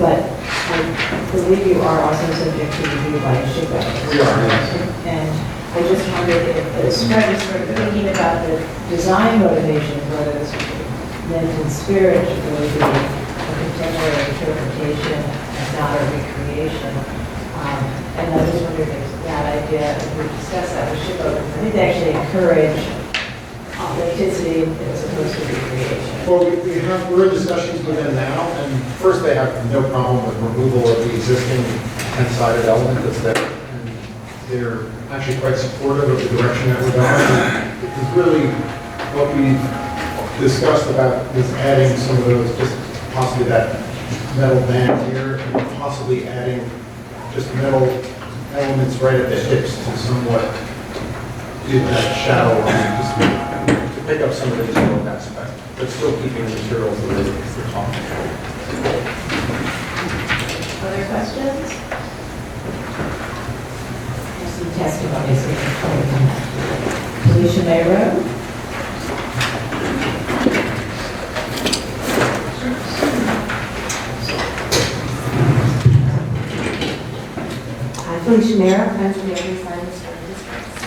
but I believe you are also subject to review by SHPO. We are, yes. And I just wondered if the spread is sort of thinking about the design motivations, whether this meant in spirit to really be a contemporary interpretation and not a recreation. And I just wondered if that idea, if we discussed that with SHPO, I think they actually encourage authenticity as opposed to recreation. Well, we're in discussions with them now, and first they have no problem with removal of the existing 10-sided element that's there. And they're actually quite supportive of the direction that we're going. Because really, what we discussed about was adding some of those, just possibly that metal band here, and possibly adding just metal elements right at the hips to somewhat give that shadow line, just to pick up some of the visual aspect, but still keeping the materials really the top. Other questions? There's some testimony, so before we come back to it. Felicia Mayrow? Felicia Mayer, Friends of the Every Science Districts.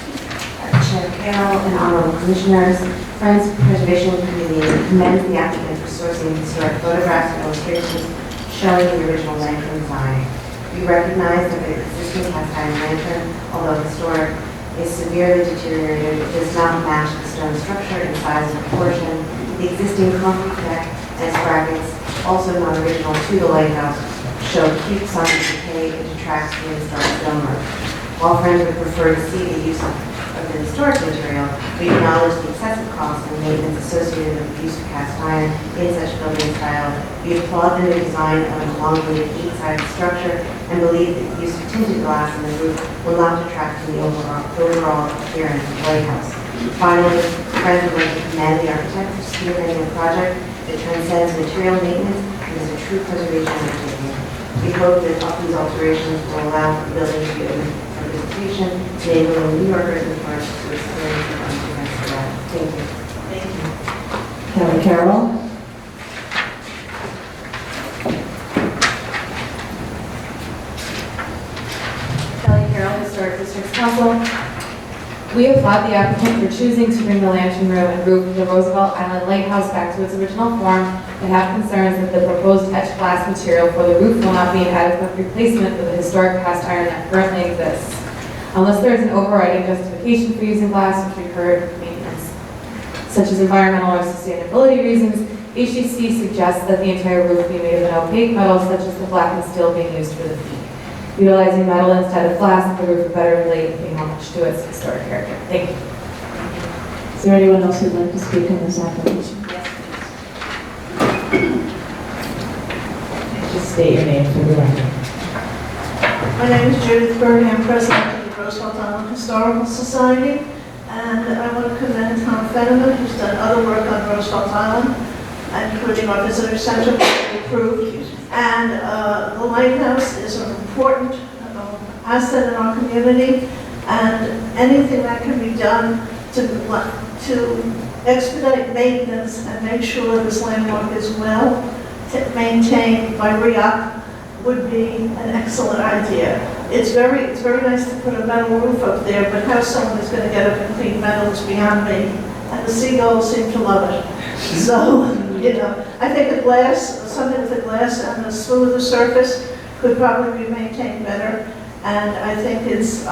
Chair Carroll and Honorable Commissioners, Friends Preservation Committee commends the applicant for sourcing historic photographs and illustrations showing the original lantern design. We recognize that the existing cast iron lantern, although historic, is severely deteriorated. It does not match the stone structure in size and proportion. The existing concrete deck and its brackets, also non-original to the lighthouse, show acute signs of decay and detracts from the historic stonework. While Friends would prefer to see the use of the historic material, we acknowledge the excessive costs and maintenance associated with the use of cast iron in such building style. We applaud the new design of an elongated 8-sided structure and believe that the use of tinted glass in the roof will not detract from the overall appearance of the lighthouse. Finally, Friends would like to commend the architect for spearheading a project that transcends material maintenance and is a true preservation undertaking. We hope that these alterations will allow the building to be open for visitation, enabling New Yorkers and tourists to experience the unprecedented style. Thank you. Thank you. Kelly Carroll? Kelly Carroll, Historic Districts Council. We applaud the applicant for choosing to bring the lantern room and roof of the Roosevelt Island Lighthouse back to its original form, but have concerns that the proposed etched glass material for the roof will not be an adequate replacement for the historic cast iron that currently exists. Unless there is an overriding justification for using glass, which we've heard for maintenance, such as environmental or sustainability reasons, HDC suggests that the entire roof be made of an opaque metal, such as the blackened steel being used for the peak. Utilizing metal instead of glass, the roof would better relate the homage to its historic character. Thank you. Is there anyone else who'd like to speak on this application? Just state your name for the record. My name is Judith Bird. I'm president of the Roosevelt Island Historical Society, and I want to commend Tom Fenneman, who's done other work on Roosevelt Island, including our visitor center, which we approved. And the lighthouse is an important asset in our community, and anything that can be done to expedite maintenance and make sure this landmark is well maintained by REAC would be an excellent idea. It's very nice to put a metal roof up there, but how someone is going to get up and clean metal is beyond me. And the seagulls seem to love it. So, you know, I think a glass, something with a glass and a smoother surface could probably be maintained better. And I think it's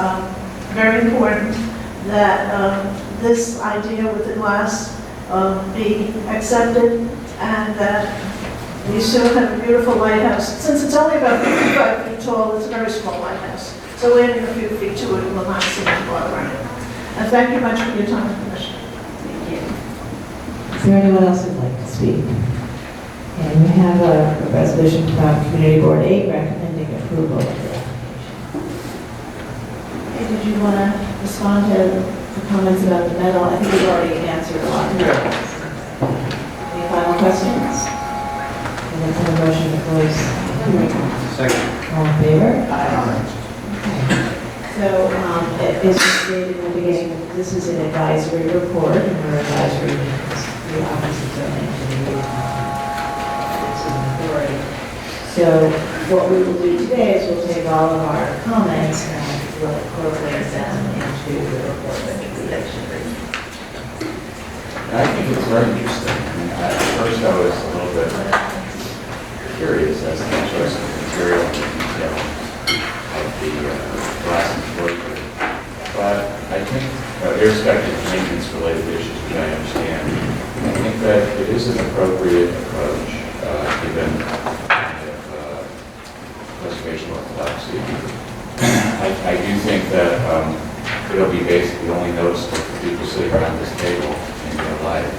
very important that this idea with the glass be accepted, and that we soon have a beautiful lighthouse. Since it's only about 55 feet tall, it's a very small lighthouse. So adding a few feet to it will not seem to bother anyone. And thank you much for your time, Commissioner. Thank you. Is there anyone else who'd like to speak? And we have a resolution from Community Board 8 recommending approval of the application. Hey, did you want to respond to the comments about the metal? I think we've already answered a lot of those. Any final questions? And then a motion to close hearing. Second. All in favor? Aye. So, as we stated in the beginning, this is an advisory report, and our advisory means the opposite domain to the authority. So, what we will do today is we'll take all of our comments and we'll incorporate them into the report that we actually. I think it's very interesting. I mean, at first I was a little bit curious as to the choice of material and detail of the glass enclosure. But I think, irrespective of maintenance-related issues, which I understand, I think that it is an appropriate approach, given kind of preservation orthodoxy. I do think that it'll be basically only noticeable for people sitting around this table in real life.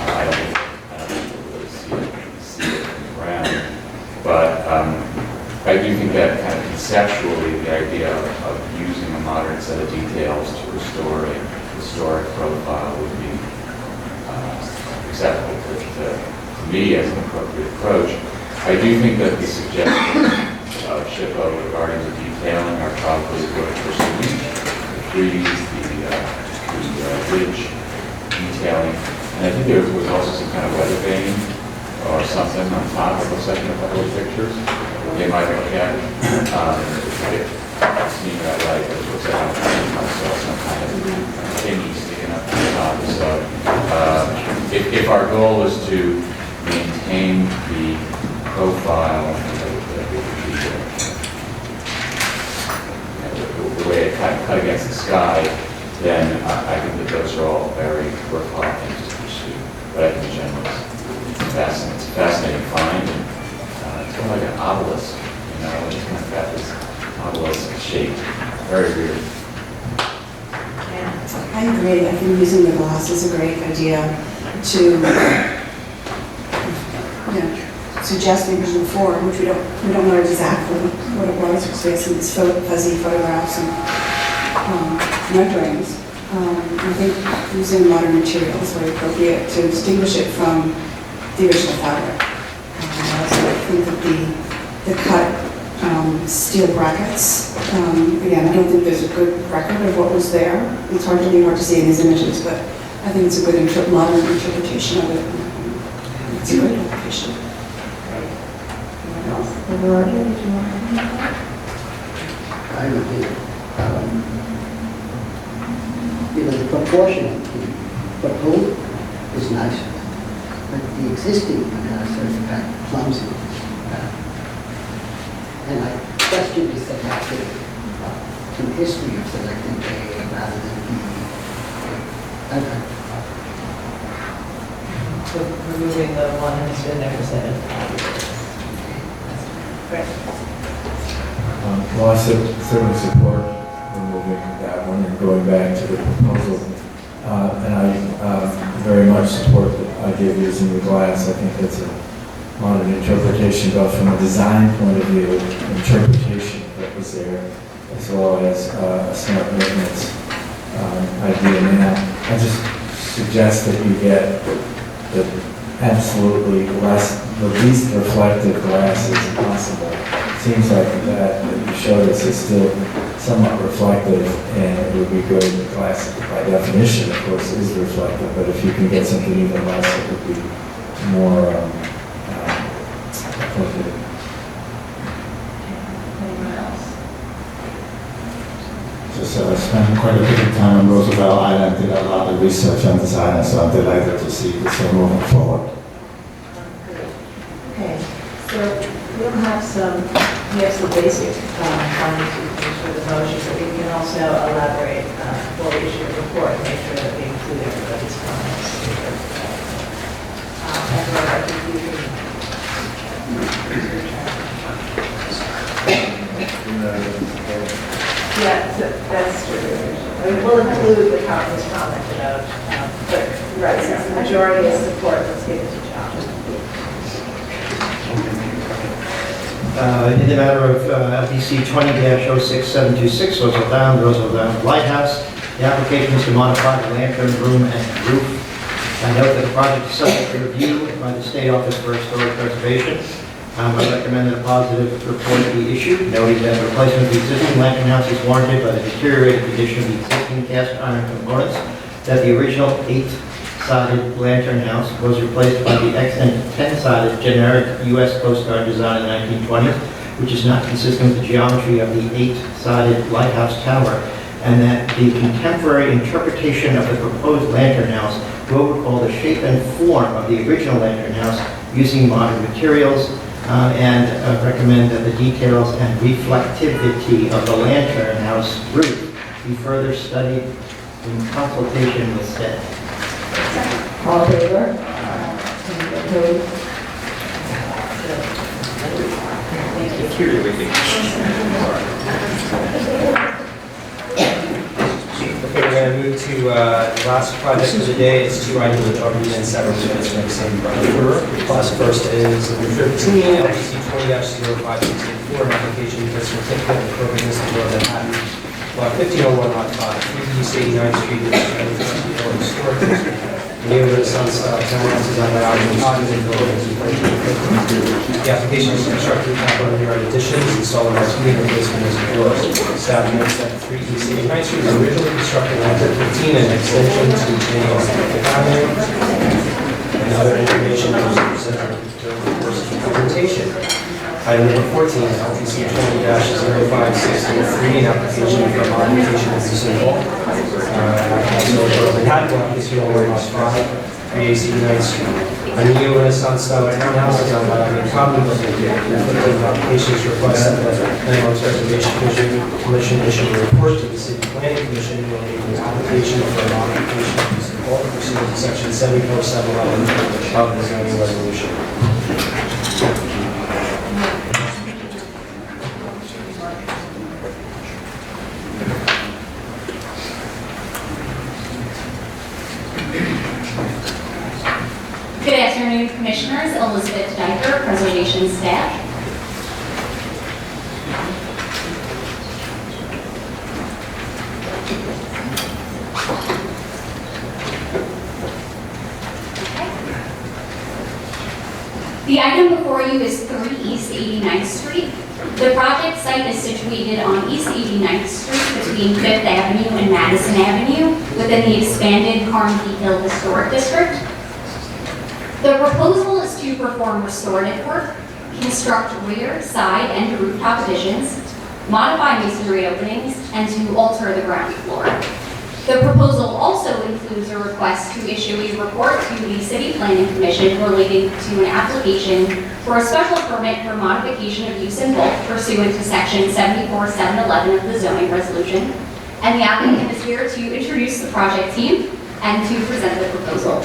I don't think we'll really see it from the ground. But I do think that kind of conceptually, the idea of using a modern set of details to restore a historic profile would be acceptable to me as an appropriate approach. I do think that the suggestions of SHPO regarding the detailing are probably worth pursuing. The trees, the ridge detailing, and I think there was also some kind of weather vane or something on top. It looks like in a couple of pictures. They might look at it. It's seeing that right, but it looks like I saw some kind of thingy sticking up on top. So if our goal is to maintain the profile, the way it kind of cut against the sky, then I think that those are all very worthwhile things to pursue. But I think in general, it's a fascinating find. And, it's kind of like an obelisk, you know, it's kind of got this obelisk shape. Very weird. I agree. I think using the glass is a great idea to suggest the original form, which we don't know exactly what it was, because we have some of these fuzzy photographs and renderings. I think using modern materials is very appropriate to distinguish it from the original fabric. So I think that the cut steel brackets, again, I don't think there's a good record of what was there. It's hard to see in these images, but I think it's a good modern interpretation of it. It's a great application. I would think, the proportion of the proposed is nice, but the existing has certain kind of clumsy. And I question the selected some history of selecting A rather than B. So removing the one that's been there for 75 years. Great. Well, I certainly support removing that one and going back to the proposal. And I very much support the idea of using the glass. I think that's a modern interpretation, both from a design point of view, interpretation that was there, as well as a smart maintenance idea. Now, I just suggest that you get the absolutely the least reflective glasses possible. It seems like that you showed us is still somewhat reflective, and it would be good. Glass, by definition, of course, is reflective, but if you can get something even less, it would be more appropriate. Anyone else? Just spent quite a bit of time on Roosevelt Island, did a lot of research on design, and so I'm delighted to see this moving forward. Okay, so we'll have some basic findings for the motion, but we can also elaborate before we issue a report and make sure that we include everybody's comments. And Laura, I think you yeah, that's true. I mean, we'll include the his comment about, but right, since the majority is support, let's give it to John. In the matter of LPC 20-06726, Roosevelt Lighthouse, the application is to modify the lantern room and roof. I note that the project is subject to review by the State Office for Historic Preservation. I recommend that a positive report be issued, noting that replacement of the existing lantern house is warranted by the deteriorated condition of the existing cast iron components, that the original 8-sided lantern house was replaced by the excellent 10-sided generic U.S. Coast Guard design in the 1920s, which is not consistent with the geometry of the 8-sided lighthouse tower, and that the contemporary interpretation of the proposed lantern house will recall the shape and form of the original lantern house using modern materials, and recommend that the details and reflectivity of the lantern house roof be further studied in consultation with staff. All in favor? Opposed? Thank you. Okay, we're going to move to the last project of the day. It's 2 items which are being several minutes from the same order. First is number 13, LPC 20-0564, an application for certificate of appropriateness of Road Manhattan, lot 1501, lot 5, 3 East 89th Street, Historic District. Neighborhood Sunstyle townhouses on the island, and buildings and the application is constructed with capital additions, installed in heating replacement as floors. Staff notes that 3 East 89th Street was originally constructed in 1915 and extension to James Avenue. And other information was presented during the course of the presentation. Item number 14, LPC 20-0563, an application for modification of use in bulk. Manhattan, application over lot 5, 3 AC 9th Street. A neo-Renaissance style townhouses on the common building. The application is requested that the Landmarks Reservation Commission issue a report to the City Planning Commission relating to the application for a modification of use in bulk pursuant to section 74711 of the zoning resolution. Good afternoon, Commissioners. Elizabeth Diker, Preservation Staff. The item before you is 3 East 89th Street. The project site is situated on East 89th Street between 5th Avenue and Madison Avenue within the expanded Carnegie Hill Historic District. The proposal is to perform restorative work, construct rear, side, and rooftop additions, modify masonry openings, and to alter the ground floor. The proposal also includes a request to issue a report to the City Planning Commission relating to an application for a special permit for modification of use in bulk pursuant to section 74711 of the zoning resolution. And the applicant is here to introduce the project team and to present the proposal.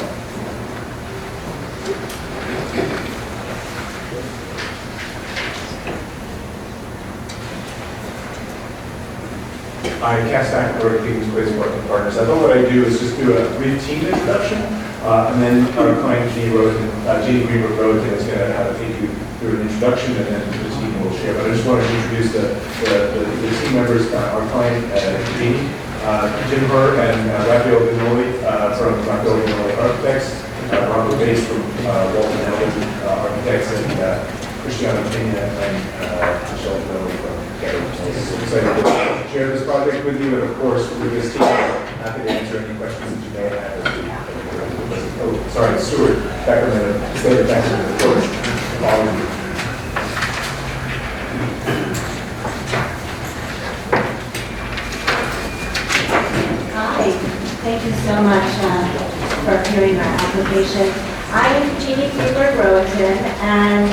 I cast back for People's Place Working Partners. I thought what I'd do is just do a brief team introduction, and then our client, Jeannie Greenberg Roden, is going to have to take you through an introduction, and then the team will share. But I just wanted to introduce the team members, our client, Jeannie, Jennifer, and Raphael Vinoli from Raphael Vinoli Architects, Robert Bates from Walton Architects, and Christiana Pena and Michelle Vinoli from Calyer. Excited to share this project with you, and of course, with this team, I'm happy to answer any questions that you may have. Oh, sorry, Stuart, back a minute. Stay back to the court. Hi, thank you so much for hearing my application. I am Jeannie Greenberg Roden, and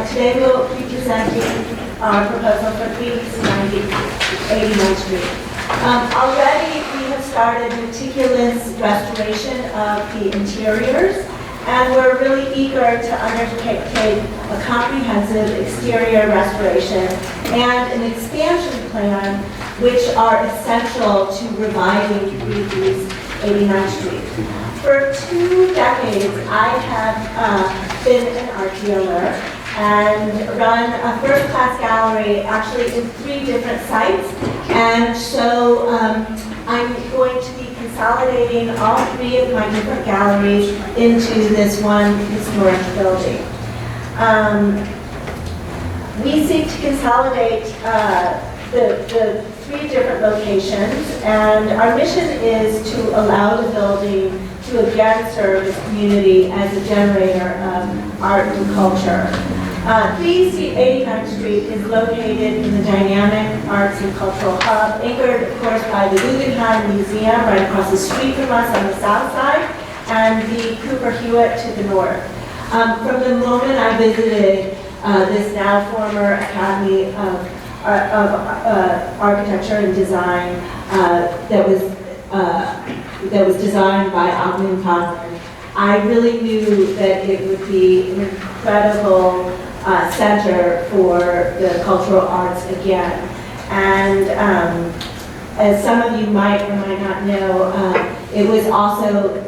today we'll be presenting our proposal for 3 East 89th Street. Already we have started meticulous restoration of the interiors, and we're really eager to undertake a comprehensive exterior restoration and an expansion plan which are essential to reviving 3 East 89th Street. For 2 decades, I have been an art dealer and run a first-class gallery actually in 3 different sites. And so I'm going to be consolidating all 3 of my different galleries into this one historic building. We seek to consolidate the 3 different locations, and our mission is to allow the building to again serve its community as a generator of art and culture. 3 East 89th Street is located in the dynamic arts and cultural hub, anchored, of course, by the Guggenheim Museum right across the street from us on the south side, and the Cooper Hewitt to the north. From the moment I visited this now former Academy of Architecture and Design that was designed by Alvin Conlon, I really knew that it would be an incredible center for the cultural arts again. And as some of you might or might not know, it was also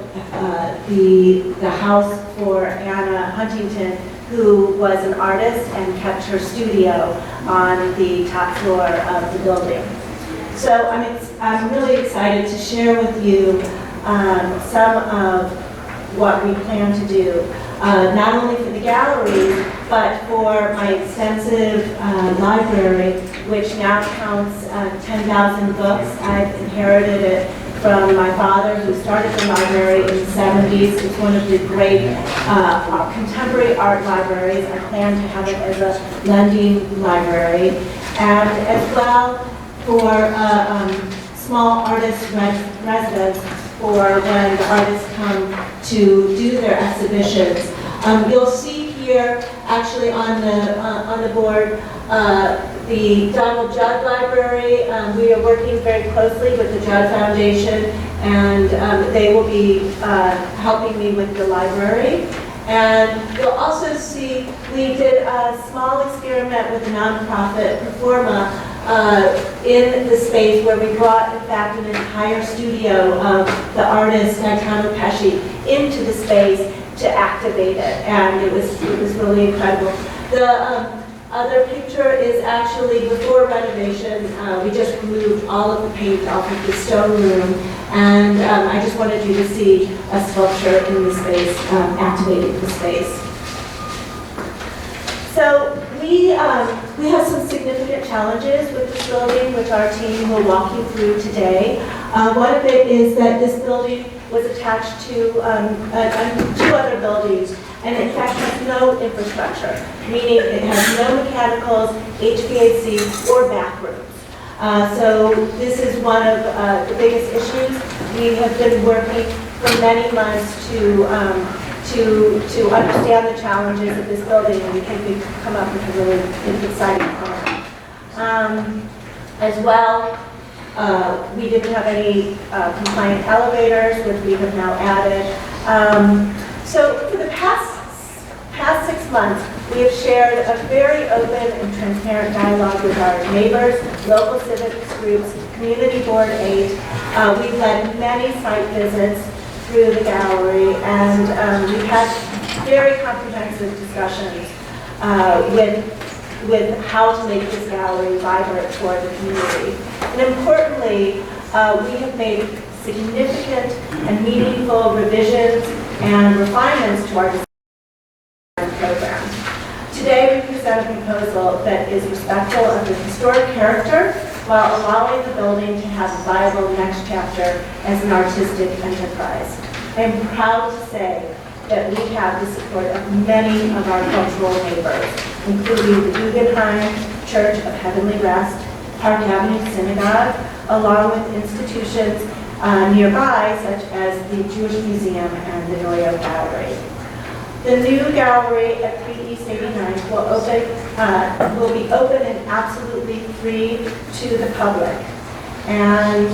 the house for Anna Huntington, who was an artist and kept her studio on the top floor of the building. So I'm really excited to share with you some of what we plan to do, not only for the gallery, but for my extensive library, which now counts 10,000 books. I've inherited it from my father, who started the library in the 70s. It's one of the great contemporary art libraries. I plan to have it as a lending library. And as well for small artist residence for when the artists come to do their exhibitions. You'll see here, actually on the board, the Donald Judd Library. We are working very closely with the Judd Foundation, and they will be helping me with the library. And you'll also see we did a small experiment with a nonprofit, Performa, in the space where we brought, in fact, an entire studio of the artist Gaetano Pesci into the space to activate it, and it was really incredible. The other picture is actually before renovation. We just removed all of the paint off of the stone room, and I just wanted you to see a sculpture in the space, activating the space. So we have some significant challenges with this building, which our team will walk you through today. One of it is that this building was attached to two other buildings, and in fact has no infrastructure, meaning it has no mechanicals, HVAC, or bathrooms. So this is one of the biggest issues. We have been working for many months to understand the challenges of this building, and we think we've come up with a really exciting plan. As well, we didn't have any compliant elevators, which we have now added. So for the past 6 months, we have shared a very open and transparent dialogue with our neighbors, local civics groups, Community Board 8. We've led many site visits through the gallery, and we've had very comprehensive discussions with how to make this gallery vibrant for the community. And importantly, we have made significant and meaningful revisions and refinements to our design program. Today, we present a proposal that is respectful of the historic character while allowing the building to have a viable next chapter as an artistic enterprise. I am proud to say that we have the support of many of our cultural neighbors, including the Guggenheim Church of Heavenly Rest, Park Avenue Synagogue, along with institutions nearby, such as the Jewish Museum and the Noyo Gallery. The new gallery at 3 East 89th will be open and absolutely free to the public. And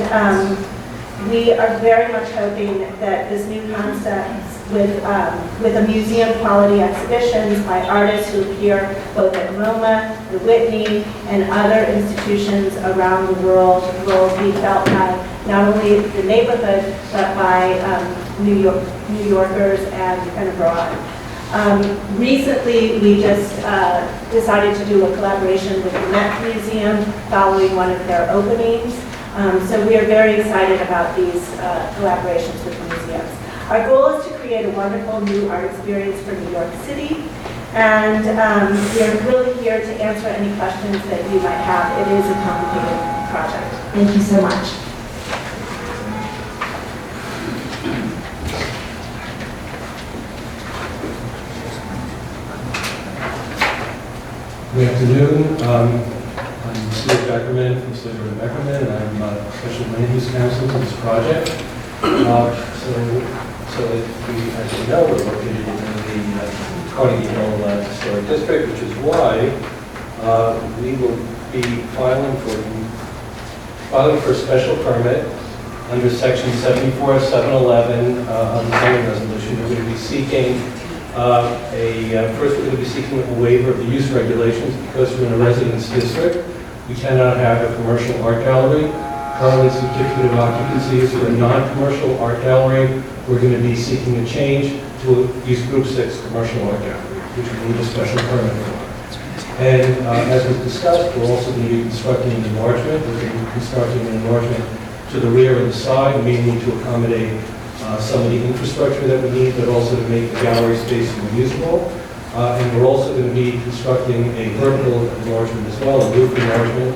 we are very much hoping that this new concept with a museum-quality exhibitions by artists who appear both at MoMA, the Whitney, and other institutions around the world will be felt by not only the neighborhood, but by New Yorkers and abroad. Recently, we just decided to do a collaboration with the Met Museum following one of their openings. So we are very excited about these collaborations with the museums. Our goal is to create a wonderful new art experience for New York City, and we are really here to answer any questions that you might have. It is a complicated project. Thank you so much. Good afternoon. I'm Steve Beckerman from Slater and Beckerman, and I'm Special Land Use Counsel to this project. So as you know, we're located in the Carnegie Hill Historic District, which is why we will be filing for a special permit under Section 74-711 of the zoning resolution. We're going to be seeking First, we're going to be seeking a waiver of the use regulations because we're in a residence district. We cannot have a commercial art gallery. Currently, certificate of occupancy is for a non-commercial art gallery. We're going to be seeking a change to use group 6 commercial art gallery, which we need a special permit for. And as was discussed, we're also going to be constructing an enlargement. We're going to be constructing an enlargement to the rear and the side, mainly to accommodate some of the infrastructure that we need, but also to make the gallery space more usable. And we're also going to be constructing a vertical enlargement as well, a roof enlargement.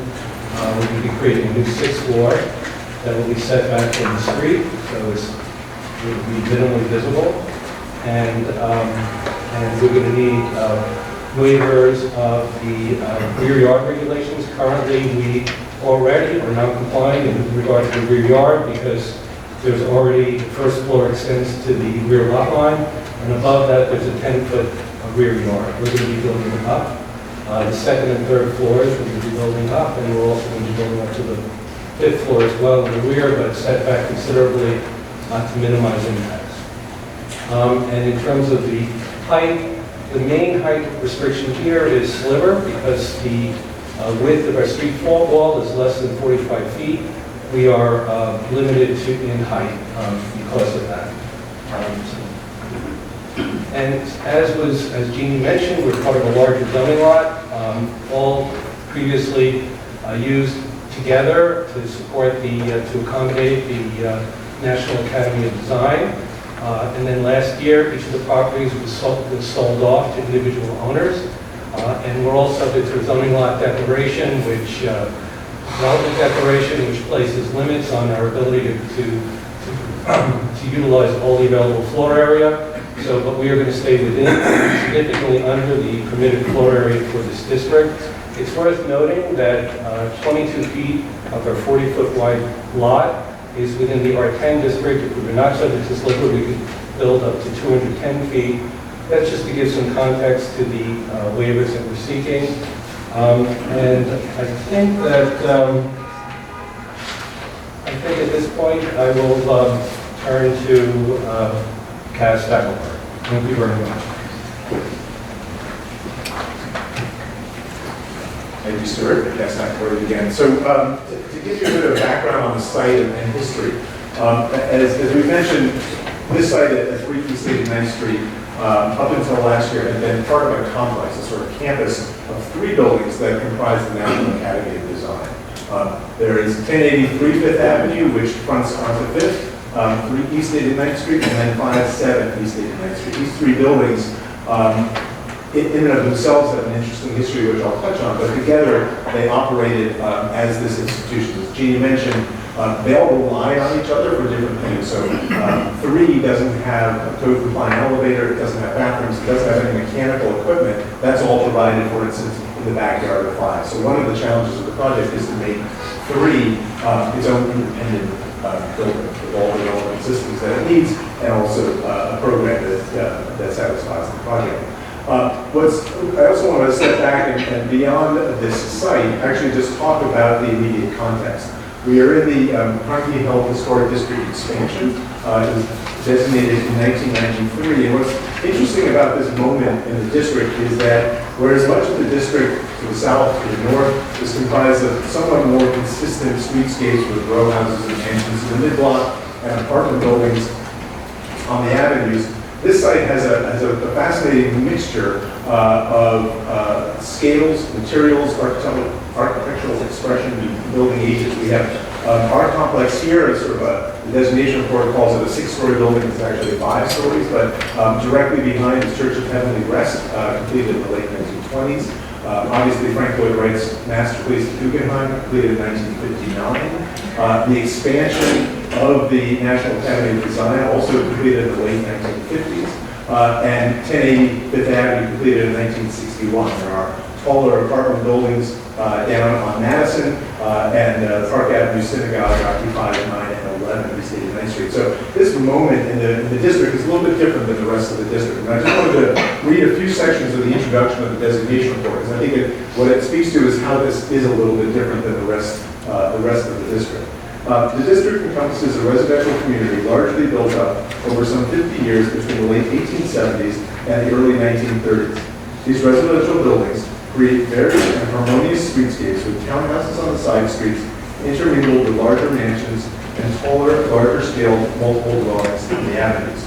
We're going to be creating a new 6th floor that will be set back from the street, so it will be minimally visible. And we're going to need waivers of the rear yard regulations. Currently, we already are now complying in regard to the rear yard because there's already, the first floor extends to the rear lot line, and above that, there's a 10-foot rear yard. We're going to be building it up. The second and third floors, we're going to be building up, and we're also going to be building up to the 5th floor as well in the rear, but set back considerably to minimize impacts. And in terms of the height, the main height restriction here is sliver because the width of our street fault wall is less than 45 feet. We are limited to in height because of that. And as Jeannie mentioned, we're part of a larger zoning lot, all previously used together to support to accommodate the National Academy of Design. And then last year, each of the properties was sold off to individual owners. And we're all subject to a zoning lot declaration, development declaration, which places limits on our ability to utilize all the available floor area. So, but we are going to stay within, significantly under the permitted floor area for this district. It's worth noting that 22 feet of our 40-foot wide lot is within the R10 district. If we were not subject to this liquid, we could build up to 210 feet. That's just to give some context to the waivers that we're seeking. And I think at this point I will turn to Kaz Stackelberg. Thank you very much. Thank you, Stuart. Kaz Stackelberg again. So to give you a bit of background on the site and history, as we mentioned, this site at 338 9th Street up until last year had been part of a complex, a sort of campus of 3 buildings that comprise the National Academy of Design. There is 1083 Fifth Avenue, which fronts onto 5th, 3 East 89th Street, and then 57 East 89th Street. These 3 buildings, in and of themselves, have an interesting history, which I'll touch on, but together they operated as this institution. As Jeannie mentioned, they all rely on each other for different things. So 3 doesn't have a code-compliant elevator, it doesn't have bathrooms, it doesn't have any mechanical equipment. That's all provided, for instance, in the backyard of 5. So one of the challenges of the project is to make 3 its own independent building with all the relevant systems that it needs, and also a program that satisfies the project. I also want to step back and beyond this site, actually just talk about the immediate context. We are in the Carnegie Hill Historic District expansion. It was designated in 1993. And what's interesting about this moment in the district is that whereas much of the district to the south, to the north, is comprised of somewhat more consistent streetscapes with row houses and mansions in the mid-block and apartment buildings on the avenues, this site has a fascinating mixture of scales, materials, architectural expression, and building ages. We have our complex here is sort of the designation report calls it a 6-story building. It's actually 5 stories, but directly behind is Church of Heavenly Rest, completed in the late 1920s. Obviously, Frank Lloyd Wright's masterpiece, Guggenheim, completed in 1959. The expansion of the National Academy of Design, also completed in the late 1950s. And 1080 Fifth Avenue, completed in 1961. There are taller apartment buildings down on Madison, and Park Avenue Synagogue occupies 9 and 11 East 89th Street. So this moment in the district is a little bit different than the rest of the district. And I just wanted to read a few sections of the introduction of the designation report, because I think what it speaks to is how this is a little bit different than the rest of the district. The district encompasses a residential community largely built up over some 50 years between the late 1870s and the early 1930s. These residential buildings create varied and harmonious streetscapes with townhouses on the side streets, intermingled with larger mansions and taller, larger-scale multiple dwellings in the avenues.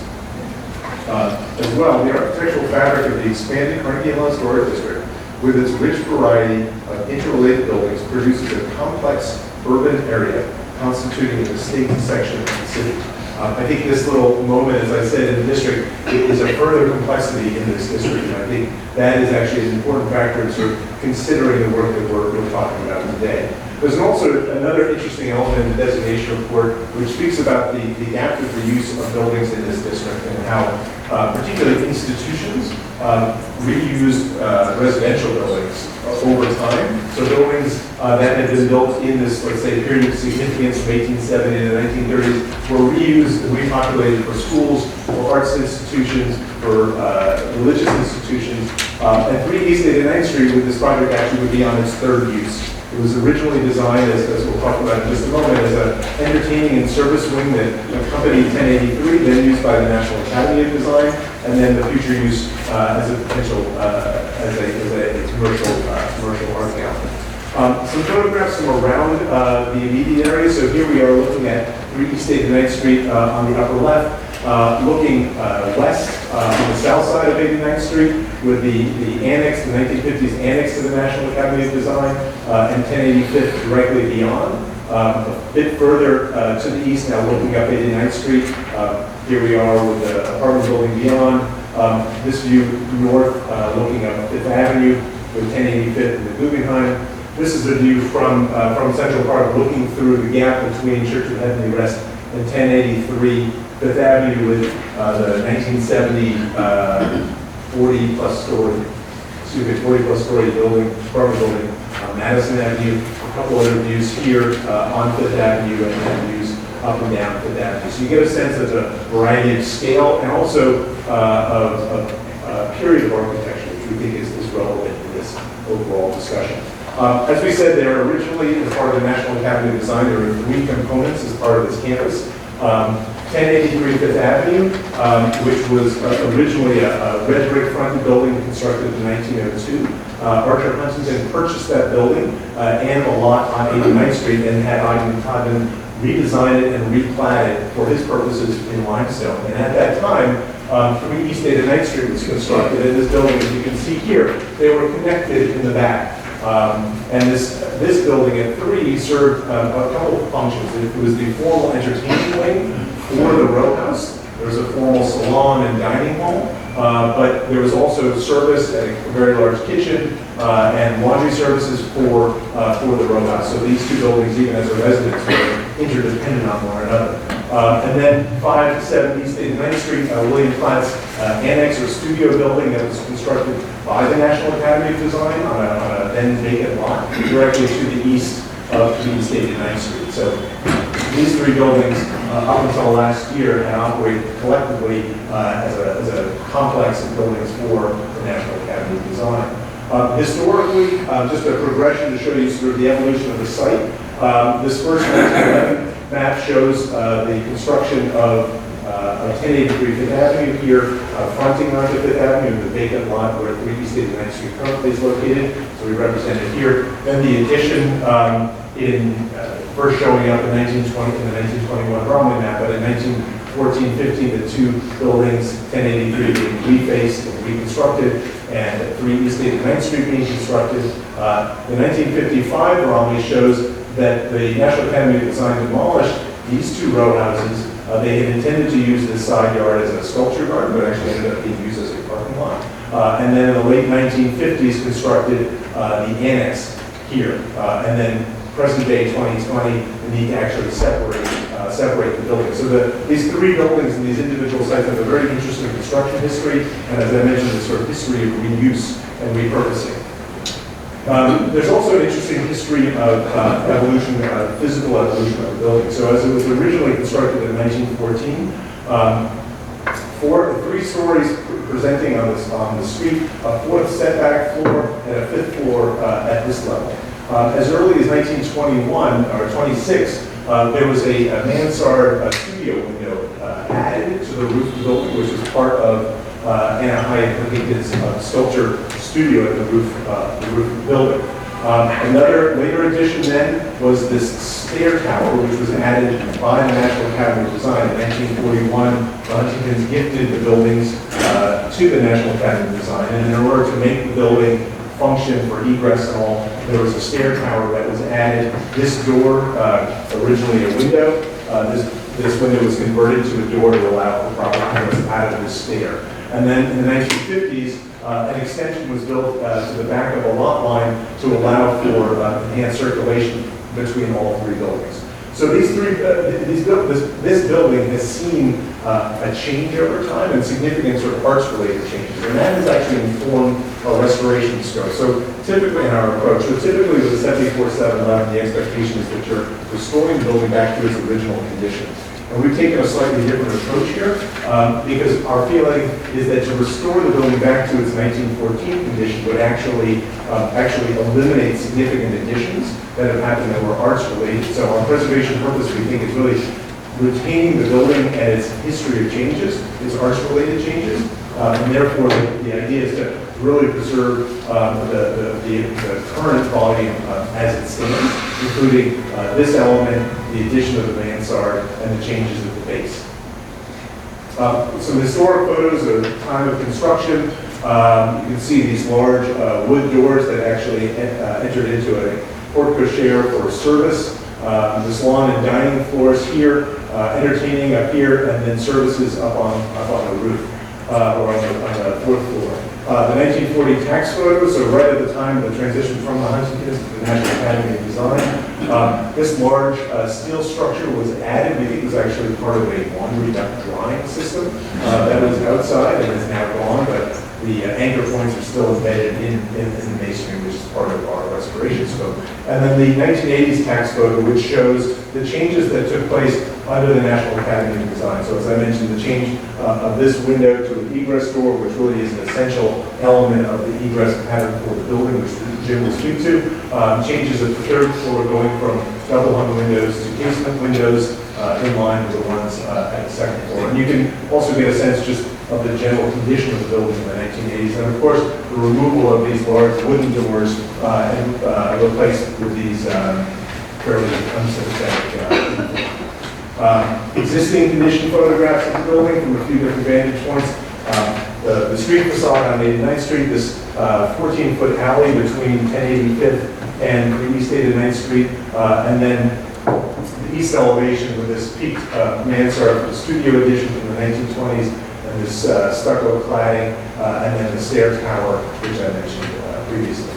As well, the architectural fabric of the expanded Carnegie Mellon Historic District, with its rich variety of interrelated buildings, produces a complex urban area constituting a distinct section of the city. I think this little moment, as I said, in the district, is a further complexity in this district, and I think that is actually an important factor in sort of considering the work that we're talking about today. There's also another interesting element in the designation report, which speaks about the active reuse of buildings in this district and how particularly institutions reused residential buildings over time. So buildings that had been built in this, let's say, period of significance from 1870 to the 1930s were reused and repopulated for schools, for arts institutions, for religious institutions. And 3 East 89th Street with this project actually would be on its 3rd use. It was originally designed, as we'll talk about in just a moment, as an entertaining and service wing that accompanied 1083, then used by the National Academy of Design, and then the future use as a potential, as a commercial art gallery. Some photographs from around the immediate area. So here we are looking at 3 East 89th Street on the upper left, looking west on the south side of 89th Street with the annex, the 1950s annex to the National Academy of Design, and 1085th directly beyond. A bit further to the east, now looking up 89th Street. Here we are with the apartment building beyond. This view north, looking up 5th Avenue with 1085th and the Guggenheim. This is a view from Central Park, looking through the gap between Church of Heavenly Rest and 1083 5th Avenue with the 1970 40 plus story building, apartment building, Madison Avenue, a couple other views here on 5th Avenue, and then views up and down 5th Avenue. So you get a sense of the variety of scale and also of period of architecture, which we think is relevant in this overall discussion. As we said, there originally, as part of the National Academy of Design, there were 3 components as part of this campus. 1083 5th Avenue, which was originally a red brick fronted building constructed in 1902. Archer Huntington purchased that building and a lot on 89th Street and had Ogden redesign it and replat it for his purposes in limestone. And at that time, 3 East 89th Street was constructed, and this building, as you can see here, they were connected in the back. And this building at 3 served a couple of functions. It was the formal entertaining wing for the row house. There was a formal salon and dining hall, but there was also service and a very large kitchen and laundry services for the row house. So these 2 buildings, even as a residence, were interdependent on one another. And then 5 to 7 East 89th Street, William Platt's annex or studio building that was constructed by the National Academy of Design on a then vacant lot directly to the east of East 89th Street. So these 3 buildings, up until last year, had operated collectively as a complex of buildings for the National Academy of Design. Historically, just a progression to show you sort of the evolution of the site. This first 1911 map shows the construction of 1083 Fifth Avenue here, fronting onto Fifth Avenue, the vacant lot where 3 East 89th Street currently is located. So we represent it here. Then the addition first showing up in 1920 in the 1921 Broadway map, but in 1914-15, the 2 buildings, 1083 being refaced and reconstructed, and 3 East 89th Street being constructed. The 1955 Broadway shows that the National Academy of Design demolished these 2 row houses. They had intended to use this side yard as a sculpture garden, but actually ended up being used as a parking lot. And then in the late 1950s, constructed the annex here. And then present day 2020, the need to actually separate the buildings. So these 3 buildings and these individual sites have a very interesting construction history, and as I mentioned, the sort of history of reuse and repurposing. There's also an interesting history of evolution, physical evolution of the building. So as it was originally constructed in 1914, 3 stories presenting on the street, a 4th setback floor, and a 5th floor at this level. As early as 1921 or 26, there was a mansard studio window added to the roof of the building, which was part of Anna Hyatt-Huntington's sculpture studio at the roof of the building. Another later addition then was this stair tower, which was added by the National Academy of Design in 1941. The Huntingtons gifted the buildings to the National Academy of Design, and in order to make the building function for egress and all, there was a stair tower that was added. This door, originally a window, this window was converted to a door to allow for proper egress out of this stair. And then in the 1950s, an extension was built to the back of a lot line to allow for enhanced circulation between all three buildings. So this building has seen a change over time and significant sort of arts-related changes, and that has actually informed our restoration scope. So typically in our approach, with the 74-711, the expectation is that you're restoring the building back to its original condition. And we've taken a slightly different approach here because our feeling is that to restore the building back to its 1914 condition would actually eliminate significant additions that have happened that were arts related. So our preservation purpose, we think, is really retaining the building and its history of changes, its arts related changes, and therefore the idea is to really preserve the current volume as it stands, including this element, the addition of the mansard, and the changes at the base. Some historic photos of the time of construction. You can see these large wood doors that actually entered into a porte cochere for service. The salon and dining floors here, entertaining up here, and then services up on the roof or on the fourth floor. The 1940 tax photos, so right at the time of the transition from the Huntingtons to the National Academy of Design. This large steel structure was added. We think it was actually part of a laundry duct drying system that was outside and is now gone, but the anchor points are still embedded in the masonry, which is part of our restoration scope. And then the 1980s tax photo, which shows the changes that took place under the National Academy of Design. So as I mentioned, the change of this window to an egress door, which really is an essential element of the egress pattern for the building, which Jim will speak to. Changes at the third floor going from double hung windows to casement windows in line with the ones at the second floor. And you can also get a sense just of the general condition of the building in the 1980s. And of course, the removal of these large wooden doors and replaced with these fairly unsympathetic existing condition photographs of the building from a few different vantage points. The street facade on 89th Street, this 14-foot alley between 1085th and the East 89th Street, and then the east elevation with this peaked mansard studio addition from the 1920s, and this stucco cladding, and then the stair tower, which I mentioned previously.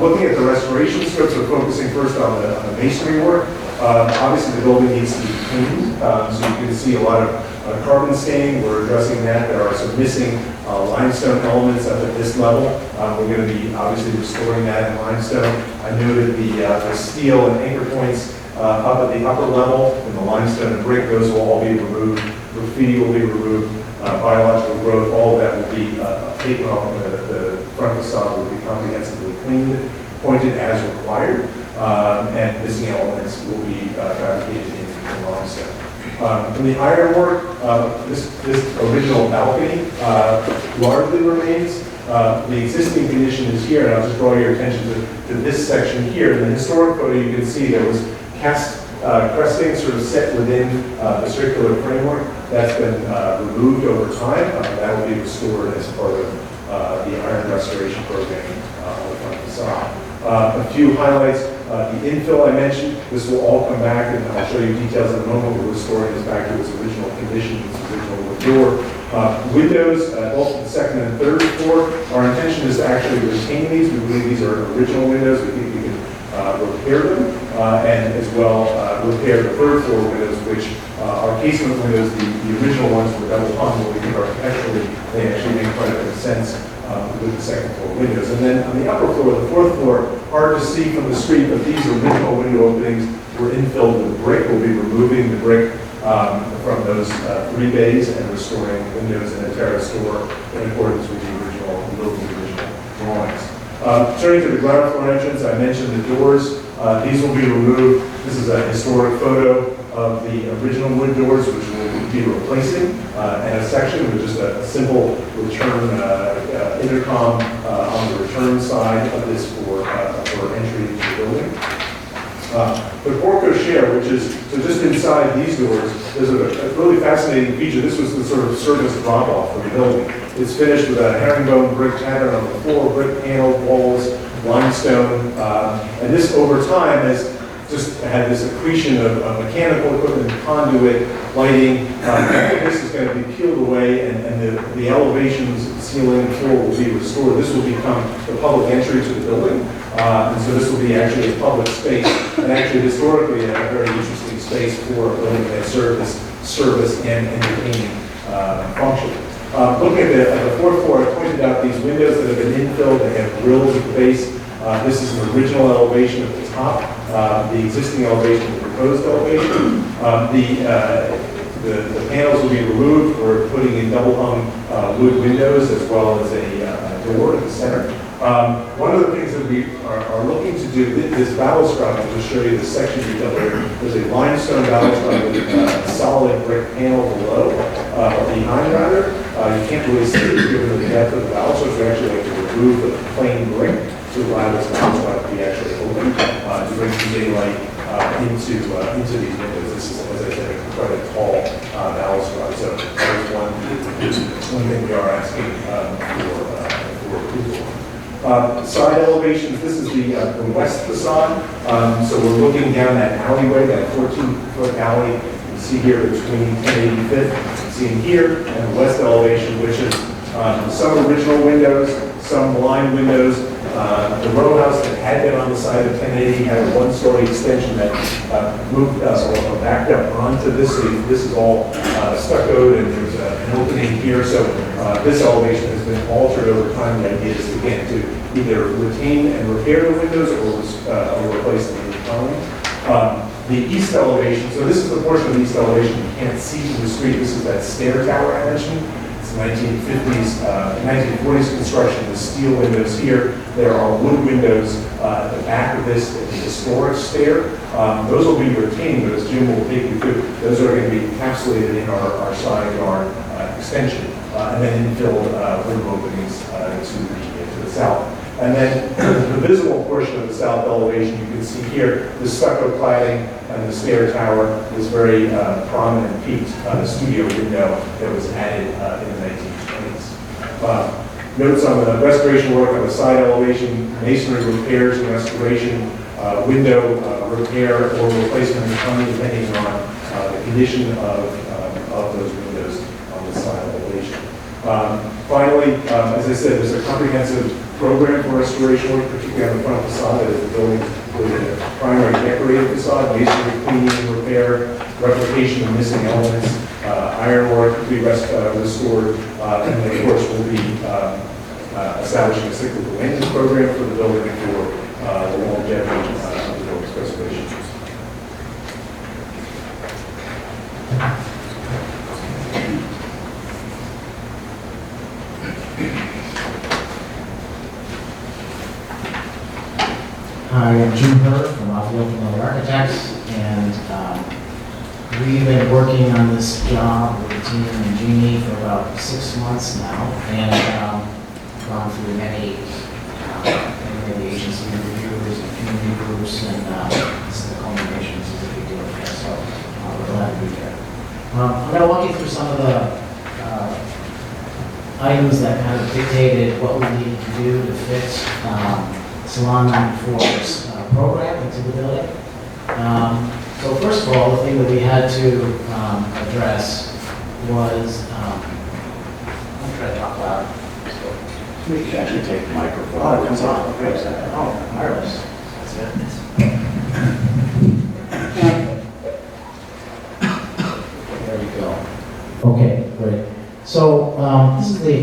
Looking at the restoration scopes, we're focusing first on the masonry work. Obviously, the building needs to be cleaned, so you can see a lot of carbon staining. We're addressing that. There are some missing limestone elements up at this level. We're going to be obviously restoring that in limestone. I noted the steel and anchor points up at the upper level, and the limestone and brick, those will all be removed. Graffiti will be removed. Biological growth, all of that will be taken off. The front facade will be comprehensively cleaned, pointed as required, and missing elements will be fabricated in limestone. From the ironwork, this original balcony largely remains. The existing condition is here, and I'll just draw your attention to this section here. In the historic photo, you can see there was cast cresting sort of set within the circular framework. That's been removed over time. That will be restored as part of the iron restoration program on the front facade. A few highlights. The infill I mentioned, this will all come back, and I'll show you details in a moment. We're restoring this back to its original condition, its original wood door. Windows, both the second and third floor. Our intention is to actually retain these. We believe these are original windows. We think we can repair them, and as well repair the third floor windows, which are casement windows. The original ones were double hung, but we think architecturally they actually make quite a bit of sense with the second floor windows. And then on the upper floor, the fourth floor, hard to see from the street, but these original window openings were infilled with brick. We'll be removing the brick from those three bays and restoring windows in a terrace door in accordance with the original drawings. Turning to the ground floor entrance, I mentioned the doors. These will be removed. This is a historic photo of the original wood doors, which we'll be replacing, and a section with just a simple return intercom on the return side of this for entry into the building. The porte cochere, which is, so just inside these doors, there's a really fascinating feature. This was the sort of service drop-off for the building. It's finished with a herringbone brick pattern on the floor, brick paneled walls, limestone, and this over time has just had this accretion of mechanical equipment, conduit, lighting. All of this is going to be peeled away, and the elevations, ceiling, and floor will be restored. This will become the public entry to the building, and so this will be actually a public space, and actually historically a very interesting space for a building that served this service and entertaining function. Looking at the fourth floor, I pointed out these windows that have been infilled. They have grills at the base. This is an original elevation at the top, the existing elevation, the proposed elevation. The panels will be removed. We're putting in double-hung wood windows as well as a door at the center. One of the things that we are looking to do, this balustrade, I'll just show you the section detail here. There's a limestone balustrade with a solid brick panel below, behind rather. You can't really see it given the depth of the balustrade, so we actually like to remove the plain brick to allow this balustrade to be actually open, to bring some daylight into these windows. This is, as I said, quite a tall balustrade, so that's one thing we are asking for approval. Side elevations, this is the west facade, so we're looking down that alleyway, that 14-foot alley. You see here between 1085th, and seeing here, and the west elevation, which is some original windows, some blind windows. The row house that had been on the side of 1080 had a one-story extension that moved or backed up onto this. So this is all stuccoed, and there's an opening here. So this elevation has been altered over time. The idea is, again, to either retain and repair the windows or replace them entirely. The east elevation, so this is the portion of the east elevation you can't see from the street. This is that stair tower I mentioned. It's 1950s, 1940s construction with steel windows here. There are wood windows at the back of this, the historic stair. Those will be retained, but as Jim will take you through, those are going to be encapsulated in our side yard extension, and then infilled room openings to the south. And then the visible portion of the south elevation, you can see here, the stucco cladding and the stair tower, this very prominent peaked studio window that was added in the 1920s. Notes on the restoration work on the side elevation, masonry repairs and restoration, window repair or replacement in time, depending on the condition of those windows on the side elevation. Finally, as I said, there's a comprehensive program for restoration work, particularly on the front facade of the building, with a primary decorative facade, masonry cleaning and repair, replication of missing elements, ironwork to be restored, and then, of course, we'll be establishing a cyclical maintenance program for the building for the longevity of the building's preservation. Hi, I'm Jim Hurd from Walton Architects, and we've been working on this job with the team and Jeannie for about 6 months now, and gone through many agency reviews and community groups, and this is the culmination. This is a big deal for us, so we're glad to be here. I'm going to walk you through some of the items that kind of dictated what we needed to do to fit Salon 94's program into the building. So first of all, the thing that we had to address was, I'm trying to talk loud. We can actually take the microphone. Oh, it comes on. Okay. Oh, wireless. That's it. There we go. Okay, great. So this is the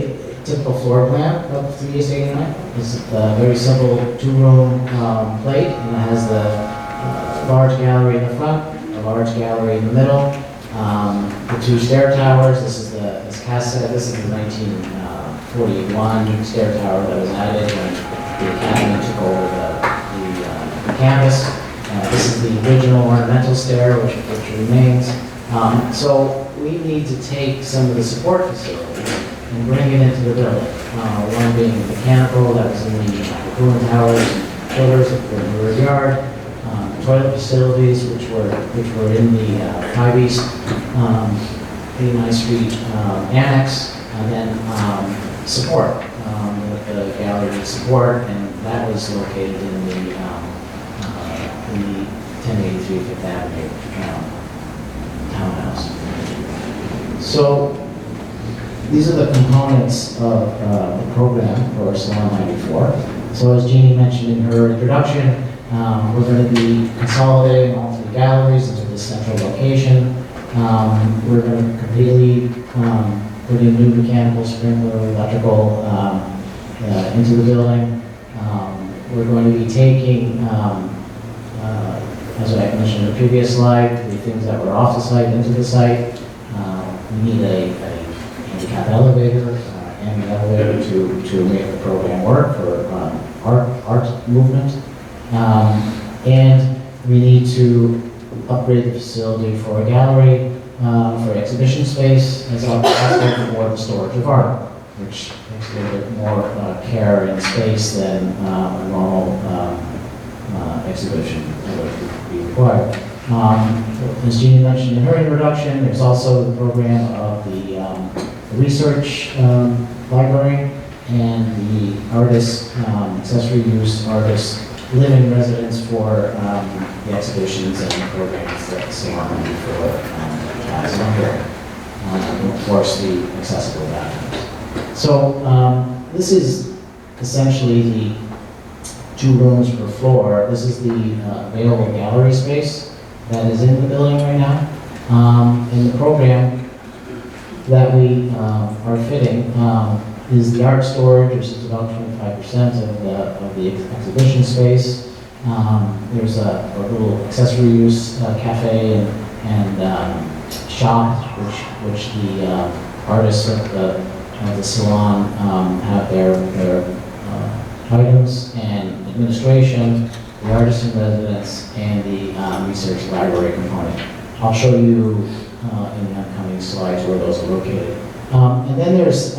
typical floor plan of 3S89. This is a very simple two-room plate, and it has the large gallery in the front, a large gallery in the middle, the two stair towers. This is as Cass said, this is the 1941 stair tower that was added when the academy took over the campus. This This is the original ornamental stair, which remains. So we need to take some of the support facilities and bring it into the building. One being mechanical, that was in the cooling towers, chillers that were in the rear yard, toilet facilities, which were in the 5 East 89th Street Annex, and then support, the gallery support, and that was located in the 1083 Fifth Avenue townhouse. So these are the components of the program for Salon 94. So as Jeannie mentioned in her introduction, we're going to be consolidating all three galleries into this central location. We're going to completely put in new mechanical, sprinkler, electrical into the building. We're going to be taking, as I mentioned in the previous slide, the things that were off the site into the site. We need a handicap elevator and an elevator to make the program work for art movement. And we need to upgrade the facility for a gallery, for exhibition space, as well as for the storage of art, which takes a little bit more care and space than a normal exhibition would be required. As Jeannie mentioned in her introduction, there's also the program of the research library and the artist, accessory use artist living residence for the exhibitions and programs that Salon 94 has under, and of course the accessible bathrooms. So this is essentially the 2 rooms per floor. This is the available gallery space that is in the building right now. And the program that we are fitting is the art storage, which is about 25% of the exhibition space. There's a little accessory use cafe and shop, which the artists of the salon have their items, and administration, the artist in residence, and the research library component. I'll show you in the upcoming slides where those are located. And then there's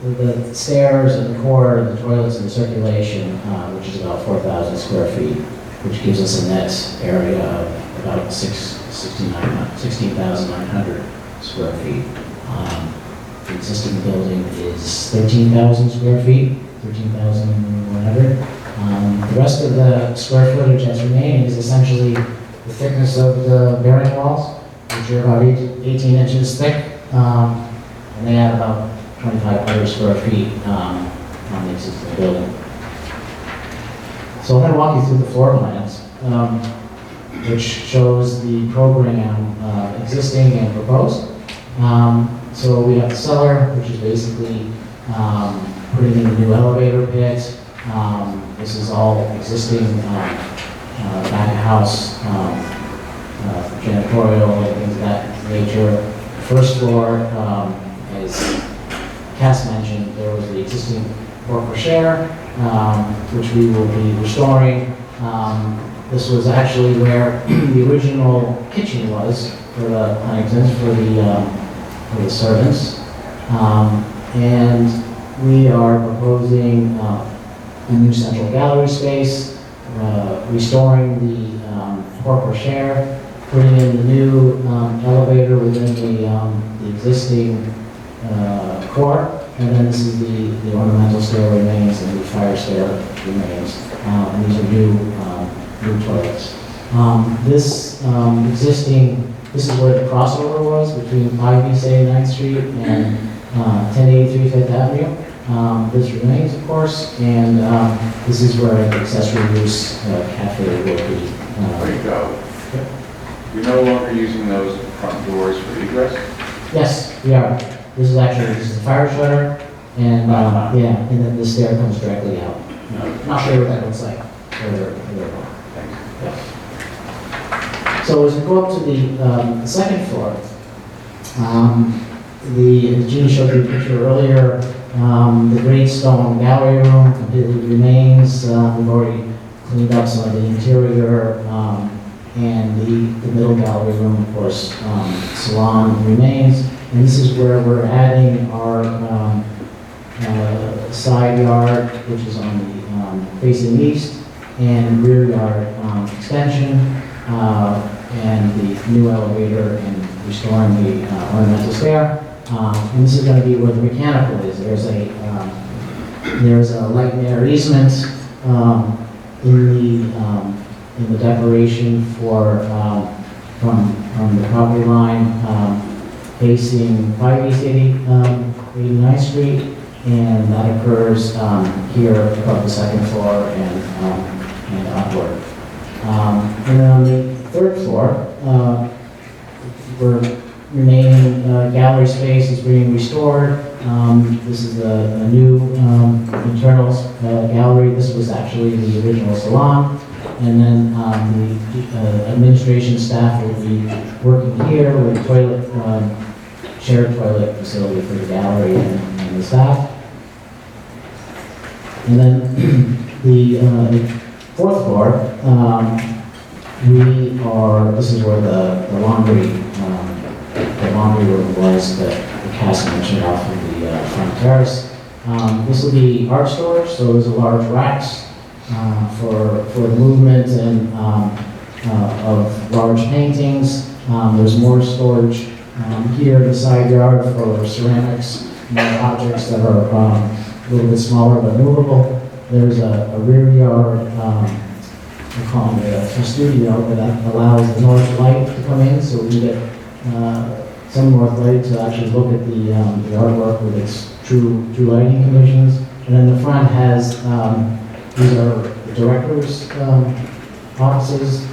the stairs and the core, and the toilets and the circulation, which is about 4,000 square feet, which gives us a net area of about 16,900 square feet. The existing building is 13,000 square feet, 13,100. The rest of the square footage that's remaining is essentially the thickness of the bearing walls, which are about 18 inches thick, and they add about 2,500 square feet on the existing building. So I'm going to walk you through the floor plans, which shows the program existing and proposed. So we have the cellar, which is basically putting in a new elevator pit. This is all existing back of house janitorial and things of that nature. First floor, as Cass mentioned, there was the existing porte cochere, which we will be restoring. This was actually where the original kitchen was for the Huntingtons, for the servants. And we are proposing a new central gallery space, restoring the porte cochere, putting in the new elevator within the existing core, and then this is the ornamental stair remains and the fire stair remains. And these are new toilets. This is where the crossover was between 5 East 89th Street and 1083 Fifth Avenue. This remains, of course, and this is where the accessory use cafe will be. There you go. You're no longer using those front doors for egress? Yes, we are. This is the fire shutter, and yeah, and then the stair comes directly out. I'll show you what that looks like further. Yeah. So as we go up to the second floor, Jeannie showed you a picture earlier. The great stone gallery room completely remains. We've already cleaned up some of the interior, and the middle gallery room, of course, salon remains. And this is where we're adding our side yard, which is on the facing east, and rear yard extension, and the new elevator, and restoring the ornamental stair. And this is going to be where the mechanical is. There's a light and air easement in the declaration for from the property line facing 5 East 89th Street, and that occurs here above the second floor and upward. And then on the third floor, we're remaining gallery space is being restored. This is a new internal gallery. This was actually the original salon. And then the administration staff will be working here with a toilet, shared toilet facility for the gallery and the staff. And then the fourth floor, this is where the laundry room was that Cass mentioned off of the front terrace. This will be art storage, so there's a large racks for the movement and of large paintings. There's more storage here in the side yard for ceramics and objects that are a little bit smaller but movable. There's a rear yard, we call it a studio, that allows the north light to come in, so we get some north light to actually look at the artwork with its true lighting conditions. And then the front has, these are the director's offices,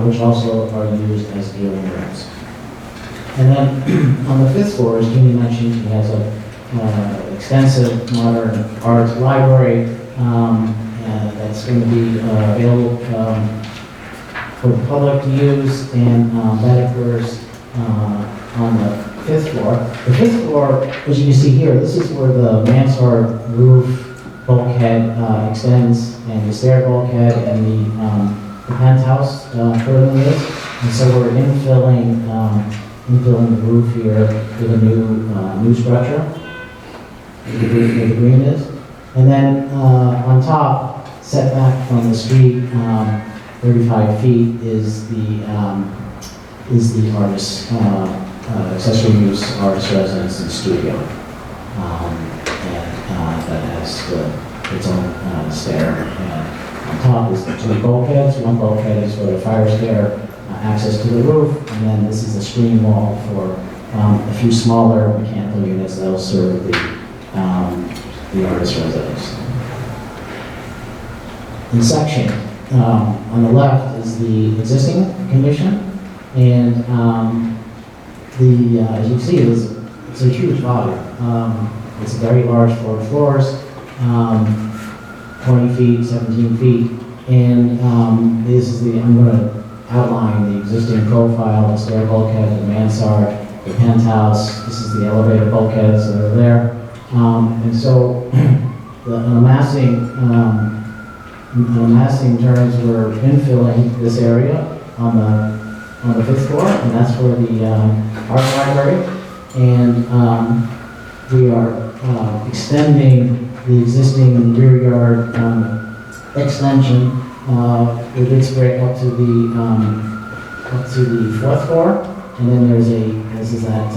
which also are used as viewing rooms. And then on the fifth floor, as Jimmy mentioned, he has a extensive modern art library that's going to be available for the public to use, and that occurs on the fifth floor. The fifth floor, as you can see here, this is where the mansard roof bulkhead extends, and the stair bulkhead and the penthouse currently is. And so we're infilling the roof here with a new structure, where the green is. And then on top, set back from the street, 35 feet is the artist's accessory use artist residence and studio, and that has its own stair. And on top is the two bulkheads. One bulkhead is for the fire stair access to the roof, and then this is a screen wall for a few smaller mechanical units that will serve the artist residence. In section, on the left is the existing condition, and as you can see, it's a huge volume. It's very large floors, 20 feet, 17 feet, and this is I'm going to outline the existing profile, the stair bulkhead, the mansard, the penthouse. This is the elevator bulkheads that are there. And so in amassing terms, we're infilling this area on the fifth floor, and that's for the art library. And we are extending the existing rear yard extension with its break up to the fourth floor, and then this is that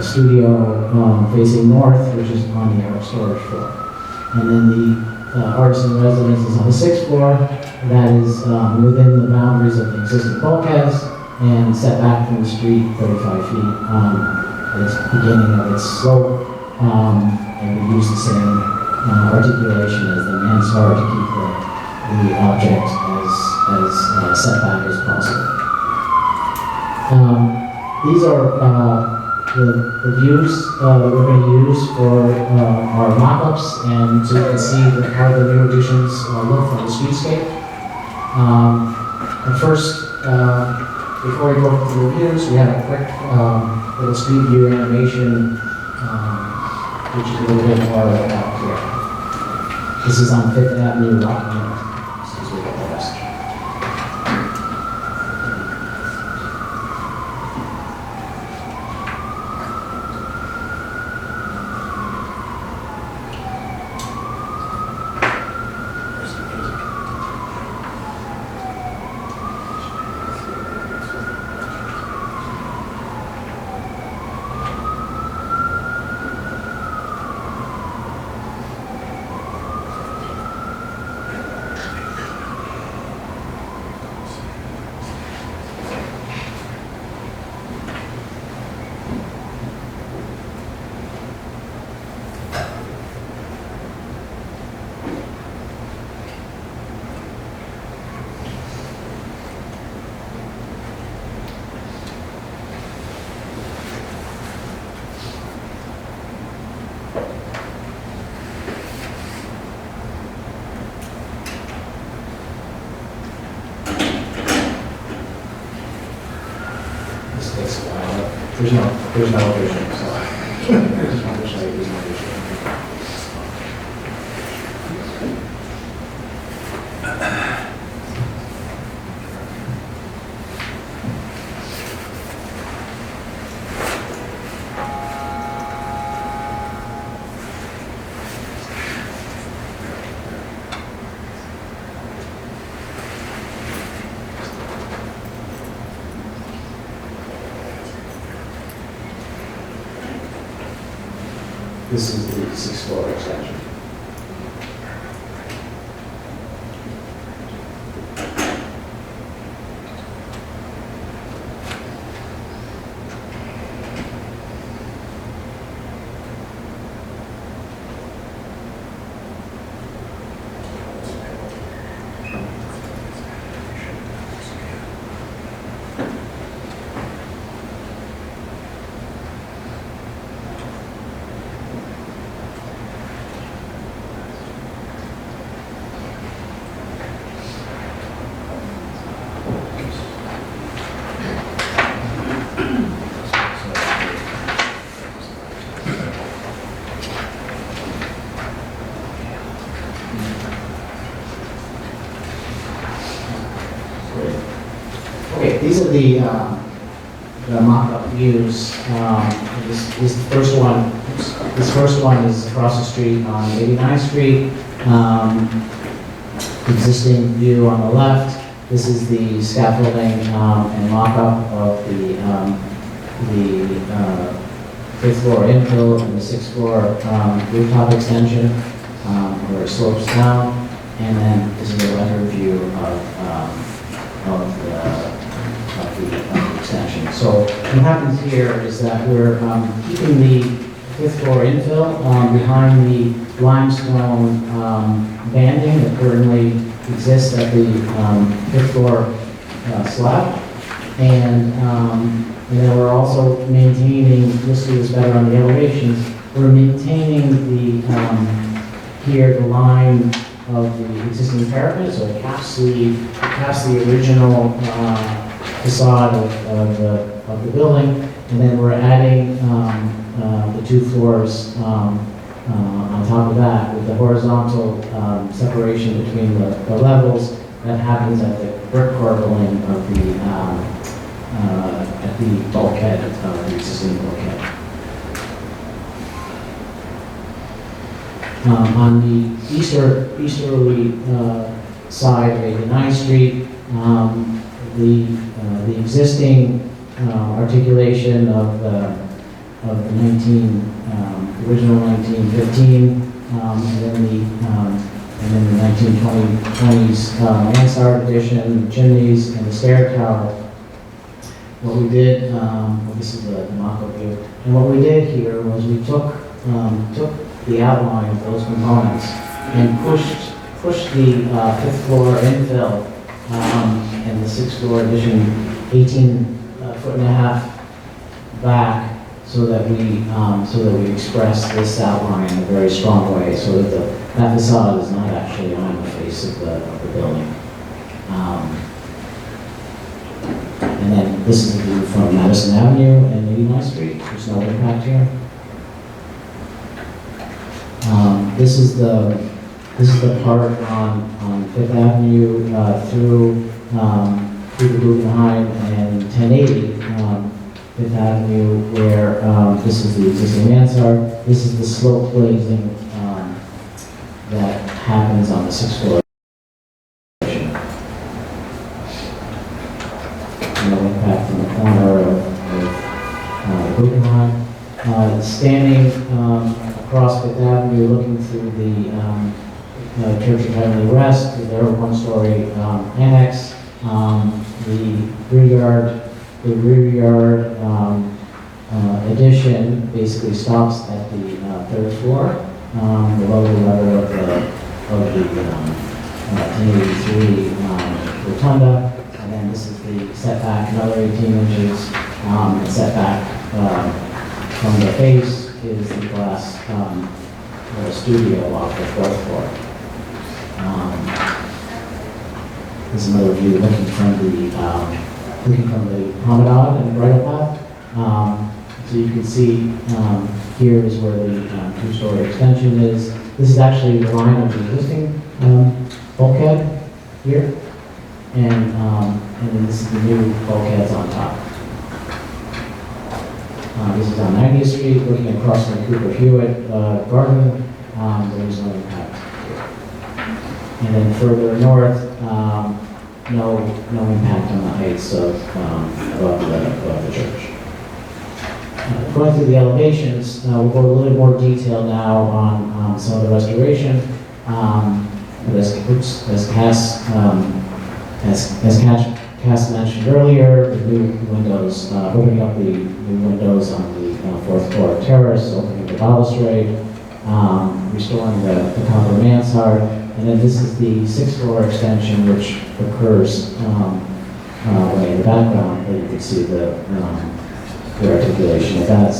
studio facing north, which is on the art storage floor. And then the artisan residence is on the sixth floor. That is within the boundaries of the existing bulkheads and set back from the street 35 feet at its beginning of its slope. And we use the same articulation as the mansard to keep the object as set back as possible. These are the views that we're going to use for our mock-ups, and so you can see how the new additions look from the streetscape. But first, before we go to the views, we have a quick little street view animation, which is a little bit more about here. This is on 5th Avenue, Walton. takes a while. There's no vision, so I just wanted to show you my vision. This is the 6th floor extension. Okay, these are the mock-up views. This first one is across the street on 89th Street. Existing view on the left. This is the scaffolding and mock-up of the 5th floor infill and the 6th floor rooftop extension where it slopes down. And then this is a render view of the extension. So what happens here is that we're keeping the 5th floor infill behind the limestone banding that currently exists at the 5th floor slab. And then we're also maintaining, you'll see this better on the elevations, we're maintaining here the line of the existing parapet, so it caps the original facade of the building, and then we're adding the 2 floors on top of that with the horizontal separation between the levels that happens at the brick corbelling of at the bulkhead, the existing bulkhead. On the easterly side of 89th Street, the existing articulation of the original 1915, and then the 1920s mansard addition, chimneys, and the stair tower. What we did, this is the mock-up view, and what we did here was we took the outline of those components and pushed the 5th floor infill and the 6th floor addition 18.5 foot back so that we express this outline in a very strong way, so that that facade is not actually on the face of the building. And then this is the view from Madison Avenue and 89th Street. There's no impact here. This is the part on 5th Avenue through the Guggenheim and 1080 5th Avenue, where this is the existing mansard. This is the slope glazing that happens on the 6th floor. No impact from the corner of Guggenheim. Standing across 5th Avenue, looking through the Church of Heavenly Rest, their one-story annex. The rear yard addition basically stops at the 3rd floor, below the level of the 1083 rotunda. And then this is the setback, another 18 inches. The setback from the face is the glass studio off the 4th floor. This is another view looking from the looking from the promenade and bridle path. So you can see here is where the two-story extension is. This is actually the line of the existing bulkhead here, and then this is the new bulkheads on top. This is on 90th Street, looking across from Cooper Hewitt Garden. There's no impact here. And then further north, no impact on the heights of above the church. Going through the elevations, we'll go a little more detail now on some of the restoration. As Cass mentioned earlier, the new windows, opening up the new windows on the fourth floor terrace, opening the balustrade, restoring the copper mansard, and then this is the sixth floor extension, which occurs way in the background, but you can see the articulation of that.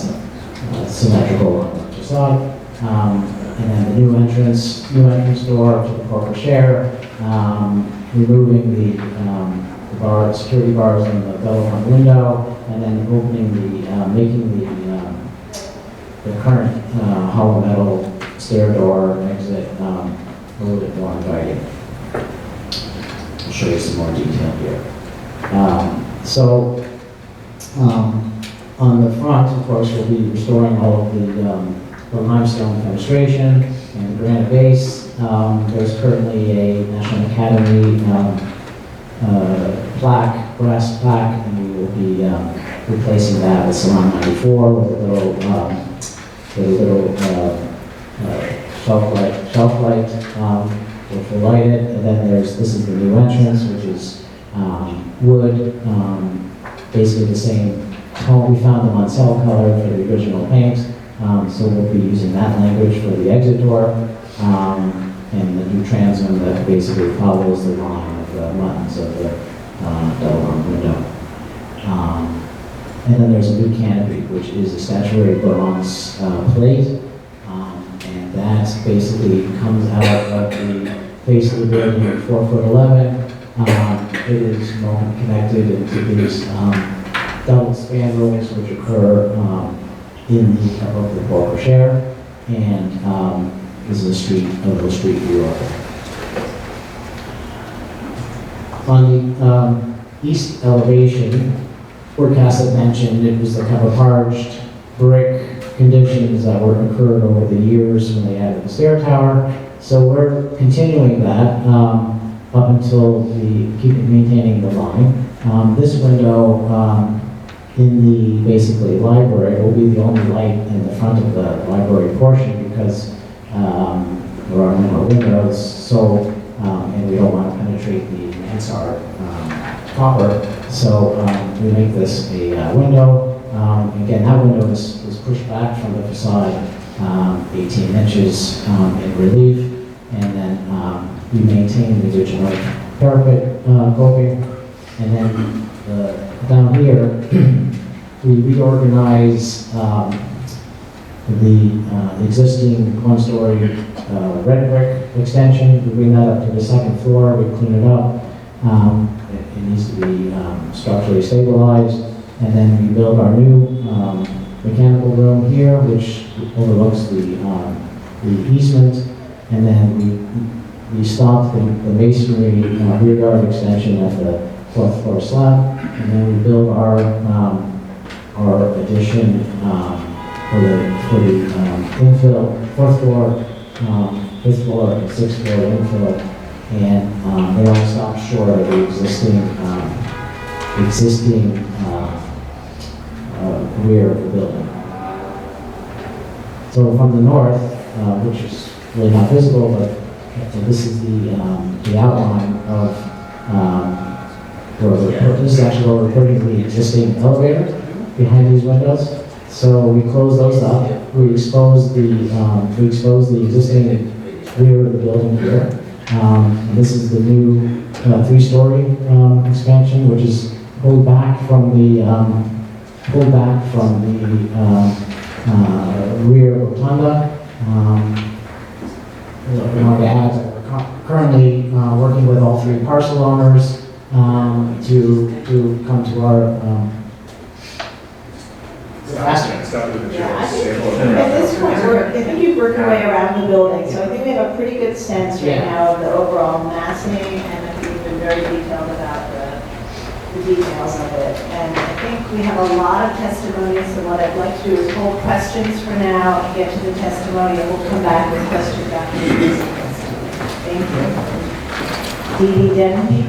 It's symmetrical on the facade. And then the new entrance door to the corporate share, removing the security bars on the Bellhorn window, and then opening making the current hollow metal stair door exit a little bit more inviting. I'll show you some more detail here. On the front, of course, we'll be restoring all of the limestone fenestration and the granite base. There's currently a National Academy brass plaque, and we will be replacing that with Salon 94 with a little shelf light, which will light it. And then this is the new entrance, which is wood, basically the same tone. We found them on cell color for the original paint, so we'll be using that language for the exit door, and the new transom that basically follows the line of the buttons of the double window. And then there's a new canopy, which is a statuary bronze plate, and that basically comes out of the face of the building at 4'11". It is moment connected into these double spandrels which occur above the corporate share, and this is a street view of it. On the east elevation, where Cass had mentioned, it was the kind of parched brick conditions that were occurred over the years when they added the stair tower. So we're continuing that up until maintaining the line. This window in the basically library will be the only light in the front of the library portion because there are no more windows. So and we don't want to penetrate the mansard copper. So we make this a window. Again, that window is pushed back from the facade 18 inches in relief, and then we maintain the original parapet coping. And then down here, we reorganize the existing one-story red brick extension. We bring that up to the second floor, we clean it up. It needs to be structurally stabilized. And then we build our new mechanical room here, which overlooks the easement. And then we stop the masonry rear yard extension at the fourth floor slab. And then we build our addition for the infill, fourth floor, fifth floor, and sixth floor infill. And they all stop short of the existing rear of the building. So from the north, which is really not visible, but this is the outline of this is actually where we're putting the existing elevator behind these windows. So we close those up. We expose the existing rear of the building here. And this is the new three-story expansion, which is pulled back from the rear rotunda. We want to add that we're currently working with all three parcel owners to come to our, Yeah, I think at this point, I think you've worked your way around the building, so I think we have a pretty good sense right now of the overall massing, and I think you've been very detailed about the details of it. And I think we have a lot of testimonies, so what I'd like to do is hold questions for now and get to the testimony, and we'll come back with questions after the testimony. Thank you. Dee Dee Denby?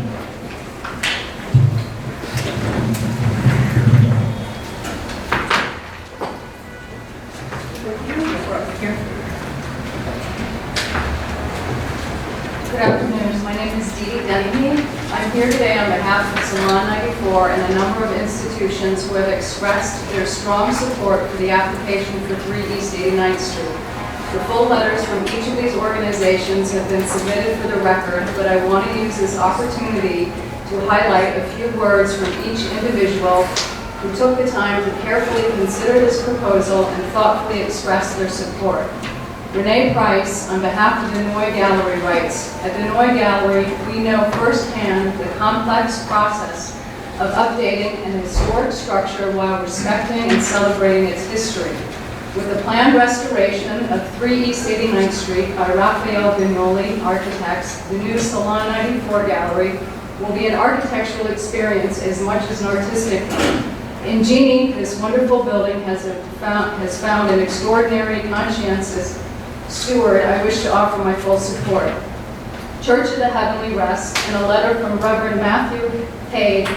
Good afternoon. My name is Dee Dee Denby. I'm here today on behalf of Salon 94 and a number of institutions who have expressed their strong support for the application for 3 East 89th Street. The full letters from each of these organizations have been submitted for the record, but I want to use this opportunity to highlight a few words from each individual who took the time to carefully consider this proposal and thoughtfully express their support. Renee Price, on behalf of Denoy Gallery, writes, "At Denoy Gallery, we know firsthand the complex process of updating an historic structure while respecting and celebrating its history. With the planned restoration of 3 East 89th Street by Raphael Vignoli Architects, the new Salon 94 Gallery will be an architectural experience as much as an artistic one. In Jeannie, this wonderful building has found an extraordinary, conscientious steward. I wish to offer my full support." Church of the Heavenly Rest, in a letter from Reverend Matthew Haig,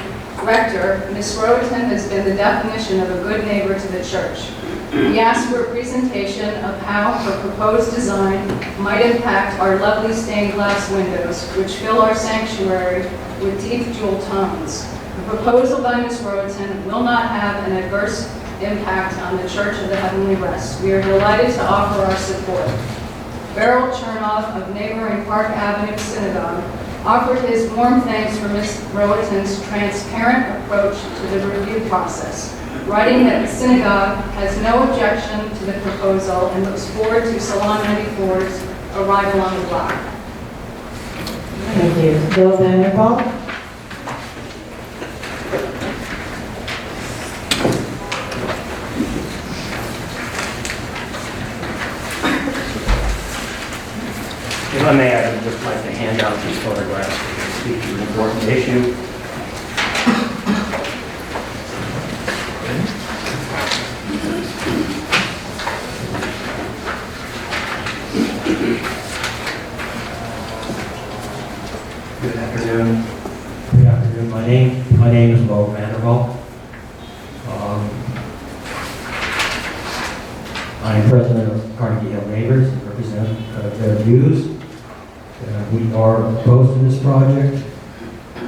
Rector, Ms. Roten has been the definition of a good neighbor to the church. We ask for a presentation of how her proposed design might impact our lovely stained glass windows, which fill our sanctuary with deep jewel tones. The proposal by Ms. Roten will not have an adverse impact on the Church of the Heavenly Rest. We are delighted to offer our support. Beryl Chernoff of neighboring Park Avenue Synagogue offered his warm thanks for Ms. Roten's transparent approach to the review process, writing that the synagogue has no objection to the proposal and looks forward to Salon 94's arrival on the block. Thank you. Bill Vanderbilt? If I may, I would just like to hand out these photographs to speak to an important issue. Good afternoon. Good afternoon. My name is Bo Vanderbilt. I am president of Carnegie Hill Neighbors and represent their views. We are opposed to this project.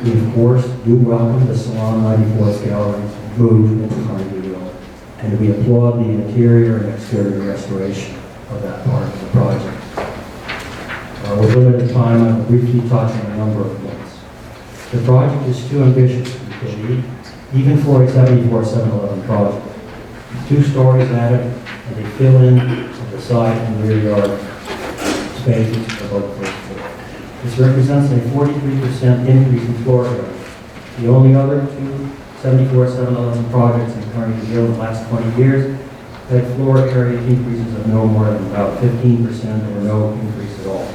We, of course, do welcome the Salon 94's gallery's move into Carnegie Hill, and we applaud the interior and exterior restoration of that part of the project. With limited time, I will briefly touch on a number of points. The project is too ambitious to be paid, even for a 74-711 project. 2 stories added, and they fill in the side and rear yard spaces above the first floor. This represents a 43% increase in floor area. The only other 2 74-711 projects in Carnegie Hill in the last 20 years had floor area increases of no more than about 15% or no increase at all.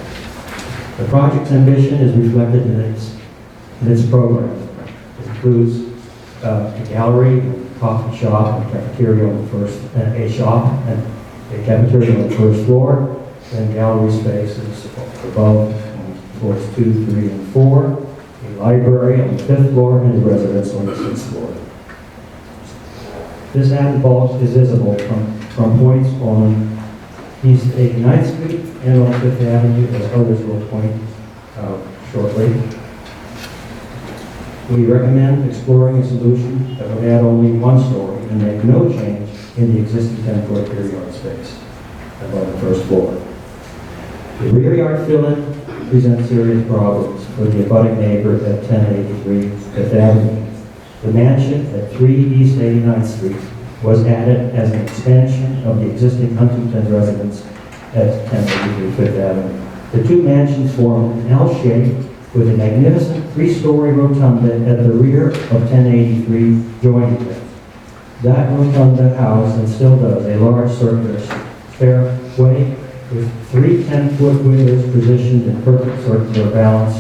The project's ambition is reflected in its program. It includes a gallery, coffee shop, and cafeteria on the first, a shop and a cafeteria on the first floor, then gallery spaces above on floors 2, 3, and 4, a library on the 5th floor, and a residence on the 6th floor. This added bulk is visible from points on East 89th Street and on 5th Avenue, as others will point out shortly. We recommend exploring a solution that would add only 1 story and make no change in the existing 10-foot rear yard space above the first floor. The rear yard fill-in presents serious problems for the abutting neighbor at 1083 5th Avenue. The mansion at 3 East 89th Street was added as an expansion of the existing Huntington residence at 1083 5th Avenue. The 2 mansions form an L shape with a magnificent three-story rotunda at the rear of 1083 joining it. That rotunda housed, and still does, a large circular fairway with three 10-foot windows positioned in perfect circular balance.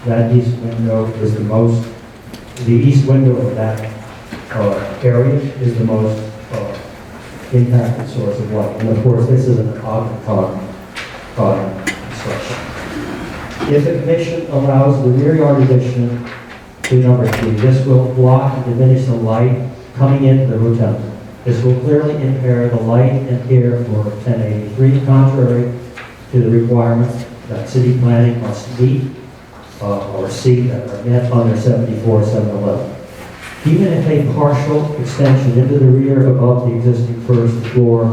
That east window is the east window of that area is the most impacted source of light. And of course, this is an Ogden construction. If the commission allows the rear yard addition to number 3, this will block and diminish the light coming into the rotunda. This will clearly impair the light and air for 1083, contrary to the requirements that city planning must meet or seek that are met under 74-711. Even if a partial extension into the rear above the existing first floor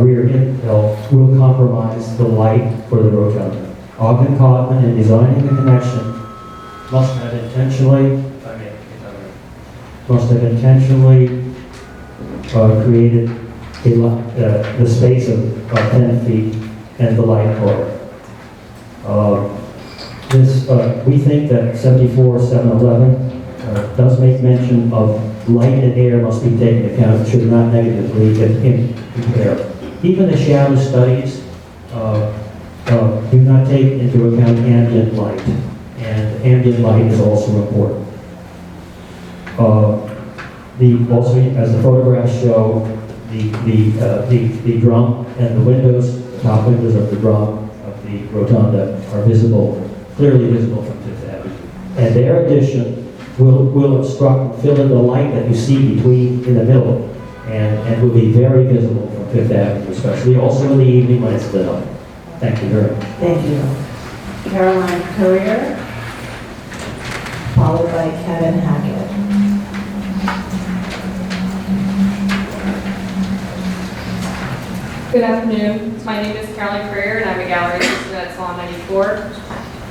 rear infill will compromise the light for the rotunda. Ogden Codman, in designing the connection, must have intentionally created the space of 10 feet and the light corridor. We think that 74-711 does make mention of light and air must be taken into account. It should not negatively compare. Even the shadow studies do not take into account ambient light, and ambient light is also important. Also, as the photographs show, the drum and the windows, the top windows of the drum of the rotunda are visible, clearly visible from Fifth Avenue. And their addition will obstruct, fill in the light that you see in the middle, and will be very visible from Fifth Avenue, especially also in the evening when it's lit up. Thank you very much. Thank you. Caroline Calyer, followed by Kevin Hackett. Good afternoon. My name is Caroline Calyer, and I'm a gallery assistant at Salon 94.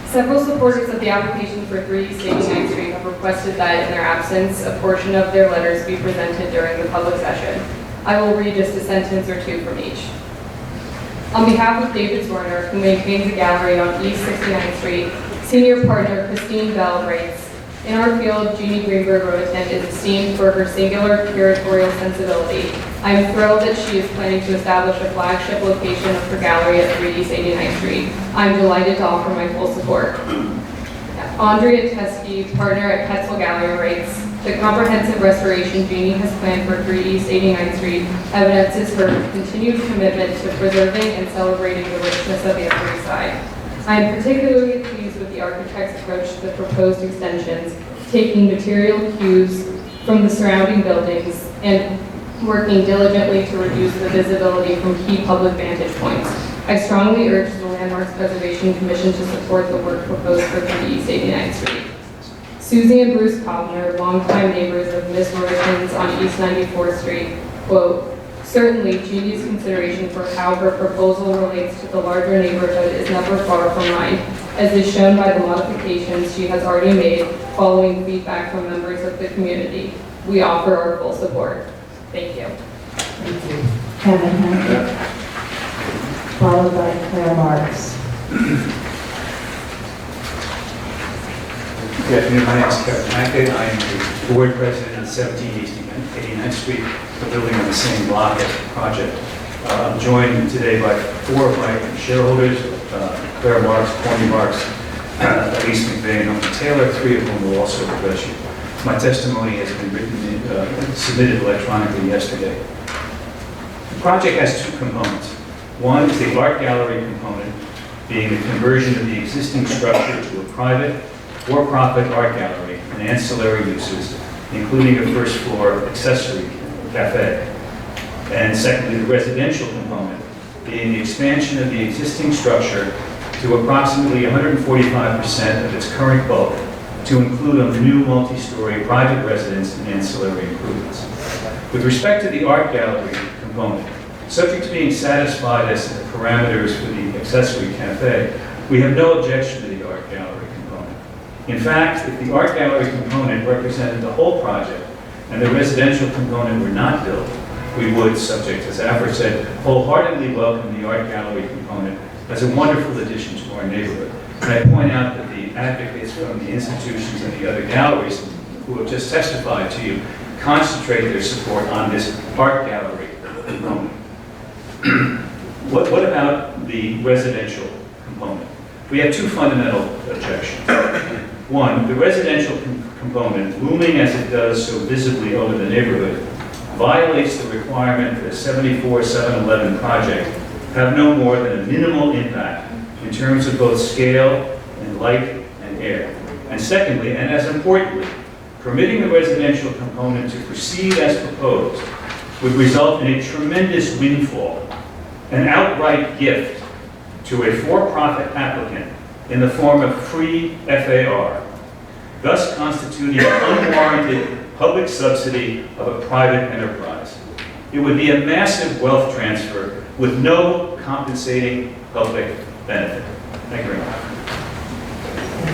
Several supporters of the application for 3 East 89th Street have requested that, in their absence, a portion of their letters be presented during the public session. I will read just a sentence or two from each. On behalf of David Zorner, who maintains a gallery on East 69th Street, senior partner Christine Bell writes, "In our field, Jeannie Greenberg Roten is esteemed for her singular curatorial sensibility. I am thrilled that she is planning to establish a flagship location of her gallery at 3 East 89th Street. I am delighted to offer my full support." Andrea Teskey, partner at Petzel Gallery, writes, "The comprehensive restoration Jeannie has planned for 3 East 89th Street evidences her continued commitment to preserving and celebrating the richness of the Upper East Side. I am particularly pleased with the architect's approach to the proposed extensions, taking material cues from the surrounding buildings and working diligently to reduce the visibility from key public vantage points. I strongly urge the Landmarks Preservation Commission to support the work proposed for 3 East 89th Street." Susie and Bruce Kovner, longtime neighbors of Ms. Roten's on East 94th Street, quote, "Certainly, Jeannie's consideration for how her proposal relates to the larger neighborhood is never far from mine, as is shown by the modifications she has already made following feedback from members of the community. We offer our full support." Thank you. Thank you. Kevin Hackett, followed by Claire Marks. Good afternoon, my name is Kevin Hackett. I am the board president of 17 East 89th Street, the building on the same block as the project. I'm joined today by 4 of my shareholders, Claire Marks, Tony Marks, Elise McVeigh, and Uncle Taylor, 3 of whom will also address you. My testimony has been submitted electronically yesterday. The project has 2 components. One is the art gallery component, being the conversion of the existing structure to a private for-profit art gallery and ancillary uses, including a first floor accessory cafe. And secondly, the residential component, being the expansion of the existing structure to approximately 145% of its current bulk, to include a new multi-story private residence and ancillary improvements. With respect to the art gallery component, subject to being satisfied as to the parameters for the accessory cafe, we have no objection to the art gallery component. In fact, if the art gallery component represented the whole project and the residential component were not built, we would, subject, as Afra said, wholeheartedly welcome the art gallery component as a wonderful addition to our neighborhood. And I point out that the advocates from the institutions and the other galleries who have just testified to you concentrate their support on this art gallery component. What about the residential component? We have two fundamental objections. One, the residential component, looming as it does so visibly over the neighborhood, violates the requirement that a 74-711 project have no more than a minimal impact in terms of both scale and light and air. And secondly, and as importantly, permitting the residential component to proceed as proposed would result in a tremendous windfall, an outright gift to a for-profit applicant in the form of free FAR, thus constituting an unwarranted public subsidy of a private enterprise. It would be a massive wealth transfer with no compensating public benefit. Thank you very much.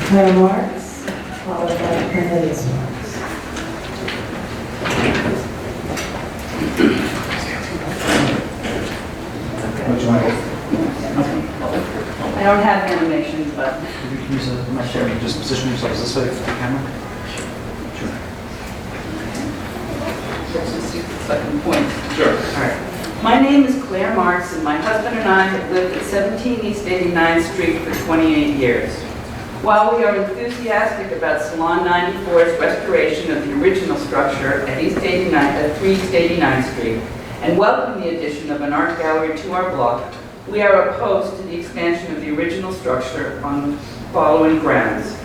Claire Marks, followed by Cornelius Marks. I don't have animations, but. Just position yourselves this way for the camera. Sure. Just see the second point. Sure. All right. My name is Claire Marks, and my husband and I have lived at 17 East 89th Street for 28 years. While we are enthusiastic about Salon 94's restoration of the original structure at 3 East 89th Street, and welcome the addition of an art gallery to our block, we are opposed to the expansion of the original structure on the following grounds.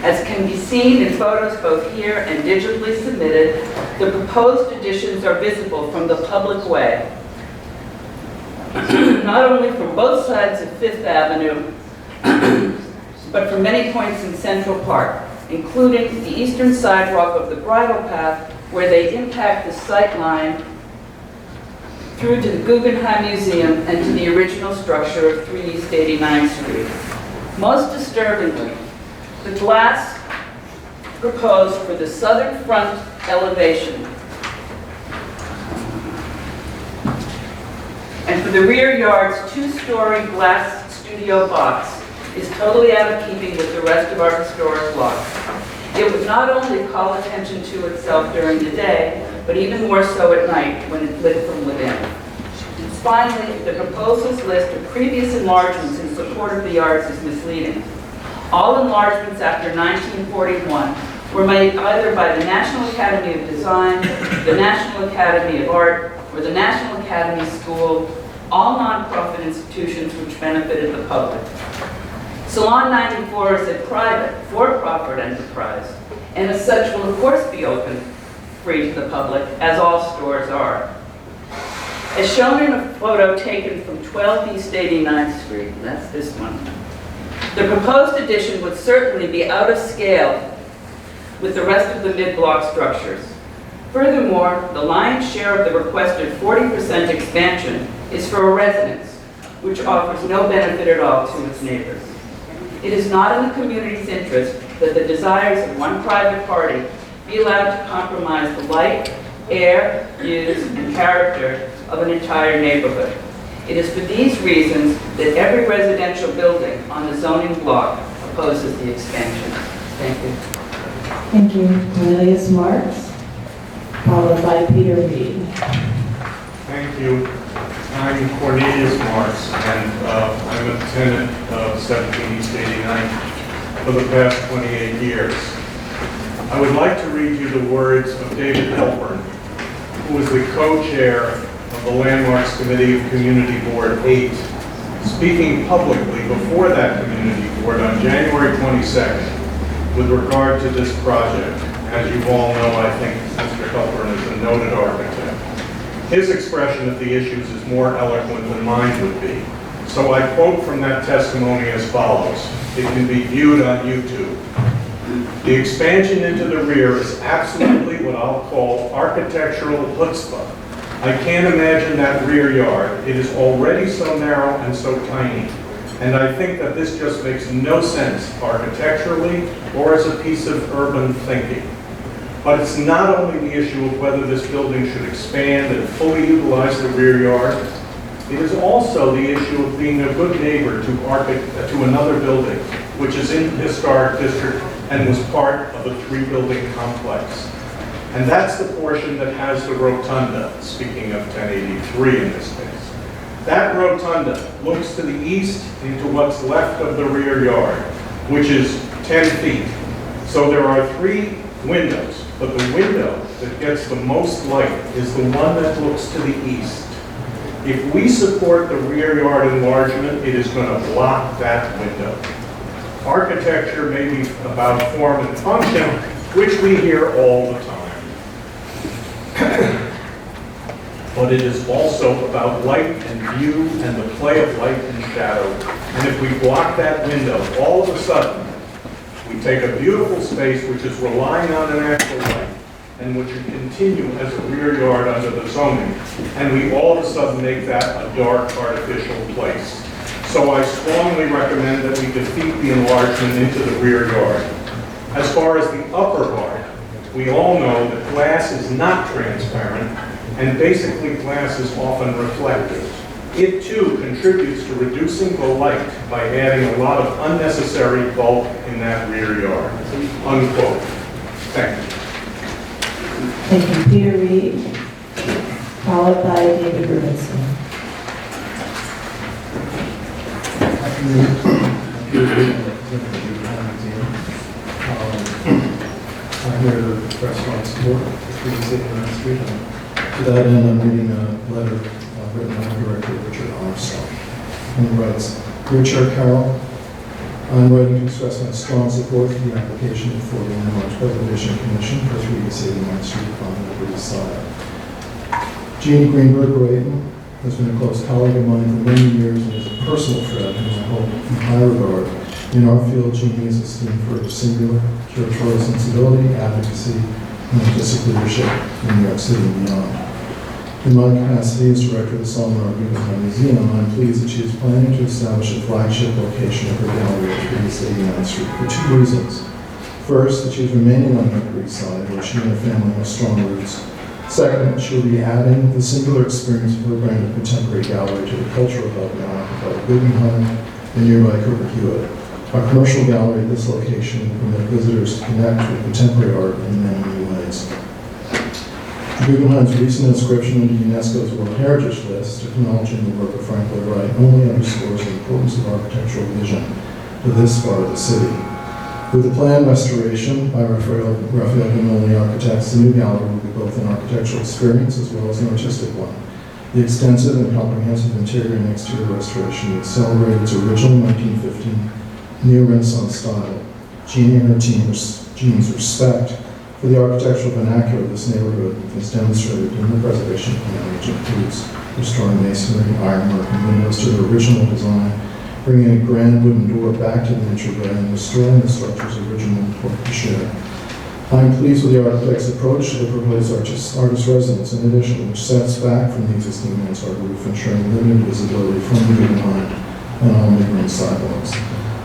As can be seen in photos both here and digitally submitted, the proposed additions are visible from the public way, not only from both sides of Fifth Avenue, but from many points in Central Park, including the eastern sidewalk of the bridle path, where they impact the sight line through to the Guggenheim Museum and to the original structure of 3 East 89th Street. Most disturbingly, the glass proposed for the southern front elevation and for the rear yard's two-story glass studio box is totally out of keeping with the rest of our historic block. It would not only call attention to itself during the day, but even more so at night when it's lit from within. Finally, the proposal's list of previous enlargements in support of the arts is misleading. All enlargements after 1941 were made either by the National Academy of Design, the National Academy of Art, or the National Academy School, all nonprofit institutions which benefited the public. Salon 94 is a private, for-profit enterprise, and as such will of course be open, free to the public, as all stores are. As shown in a photo taken from 12 East 89th Street, that's this one, the proposed addition would certainly be out of scale with the rest of the mid-block structures. Furthermore, the lion's share of the requested 40% expansion is for a residence, which offers no benefit at all to its neighbors. It is not in the community's interest that the desires of one private party be allowed to compromise the light, air, views, and character of an entire neighborhood. It is for these reasons that every residential building on the zoning block opposes the expansion. Thank you. Thank you. Cornelius Marks, followed by Peter Reed. Thank you. I'm Cornelius Marks, and I'm a tenant of 17 East 89th for the past 28 years. I would like to read you the words of David Helpern, who was the co-chair of the Landmarks Committee of Community Board 8, speaking publicly before that community board on January 22nd with regard to this project. As you all know, I think Mr. Helpern is a noted architect. His expression of the issues is more eloquent than mine would be. So I quote from that testimony as follows. It can be viewed on YouTube. The expansion into the rear is absolutely what I'll call architectural chutzpah. I can't imagine that rear yard. It is already so narrow and so tiny. And I think that this just makes no sense architecturally or as a piece of urban thinking. But it's not only the issue of whether this building should expand and fully utilize the rear yard. It is also the issue of being a good neighbor to another building, which is in the historic district and was part of a 3-building complex. And that's the portion that has the rotunda, speaking of 1083 in this case. That rotunda looks to the east into what's left of the rear yard, which is 10 feet. So there are 3 windows, but the window that gets the most light is the one that looks to the east. If we support the rear yard enlargement, it is going to block that window. Architecture may be about form and function, which we hear all the time. But it is also about light and view and the play of light and shadow. And if we block that window, all of a sudden, we take a beautiful space which is relying on an actual light and which would continue as a rear yard under the zoning, and we all of a sudden make that a dark, artificial place. So I strongly recommend that we defeat the enlargement into the rear yard. As far as the upper part, we all know that glass is not transparent, and basically glass is often reflective. It too contributes to reducing the light by adding a lot of unnecessary bulk in that rear yard. Unquote. Thank you. Thank you, Peter Reed, followed by David Rubenstein. I'm here to express my support for 389th Street. To that end, I'm reading a letter written by Director Richard Armstrong. And he writes, Dear Chair Carroll, I'm writing to express my strong support for the application before the Landmarks Preservation Commission for 389th Street on the Upper East Side. Jeannie Greenberg Royton has been a close colleague of mine for many years and is a personal friend whom I hold in high regard. In our field, Jeannie is esteemed for her singular, curatorial sensibility, advocacy, and artistic leadership in New York City and beyond. In my capacity as director of the Solomon R. Guggenheim Museum, I'm pleased that she is planning to establish a flagship location of her gallery at 389th Street for 2 reasons. First, that she is remaining on the Upper East Side, where she and her family have strong roots. Second, she will be adding the singular experience of her brand of contemporary gallery to the cultural hub now occupied by Guggenheim and nearby Cooper Hewitt. Our commercial gallery at this location will permit visitors to connect with contemporary art in many new ways. Guggenheim's recent inscription into UNESCO's World Heritage List, acknowledging the work of Frank Lloyd Wright, only underscores the importance of architectural vision for this part of the city. With the planned restoration by Raphael Gamilli Architects, the new gallery will be both an architectural experience as well as an artistic one. The extensive and comprehensive interior and exterior restoration will celebrate its original 1915 neo-Renaissance style. Jeannie and her team's respect for the architectural vernacular of this neighborhood is demonstrated in the preservation plan, which includes restoring masonry, ironwork, and windows to their original design, bringing a grand wooden door back to the entryway, and restoring the structure's original porte-cochere. I am pleased with the architect's approach to the proposed artist residence, in addition, which sets back from the existing mansard roof, ensuring limited visibility from the Guggenheim and all neighboring sidewalks.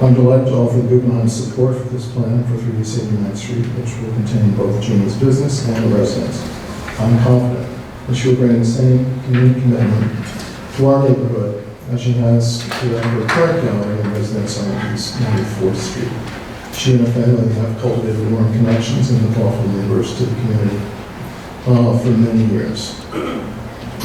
I'm delighted to offer the Guggenheim support for this plan for 389th Street, which will contain both Jeannie's business and a residence. I'm confident that she will bring the same community commitment to our neighborhood as she has to her current gallery and residence on East 94th Street. She and her family have cultivated warm connections and thoughtful neighbors to the community for many years.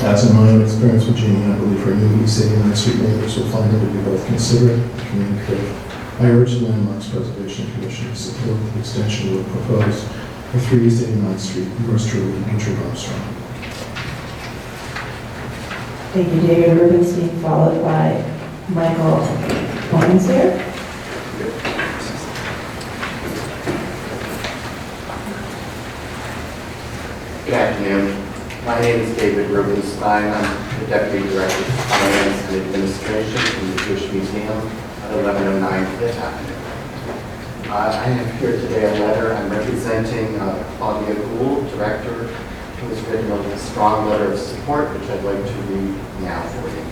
As in my own experience with Jeannie, I believe her new East 89th Street neighbors will find her to be both considerate and communicative. I urge the Landmarks Preservation Commission to support the extension of the proposed for 3 East 89th Street, yours truly, Richard Armstrong. Thank you, David Rubenstein, followed by Michael Poinser. Good afternoon. My name is David Rubenstein. I'm the Deputy Director of Finance and Administration from the Jewish Museum at 1109 Fifth Avenue. I have here today a letter. I'm representing Claudia Gould, Director, who has written a strong letter of support, which I'd like to read now for you.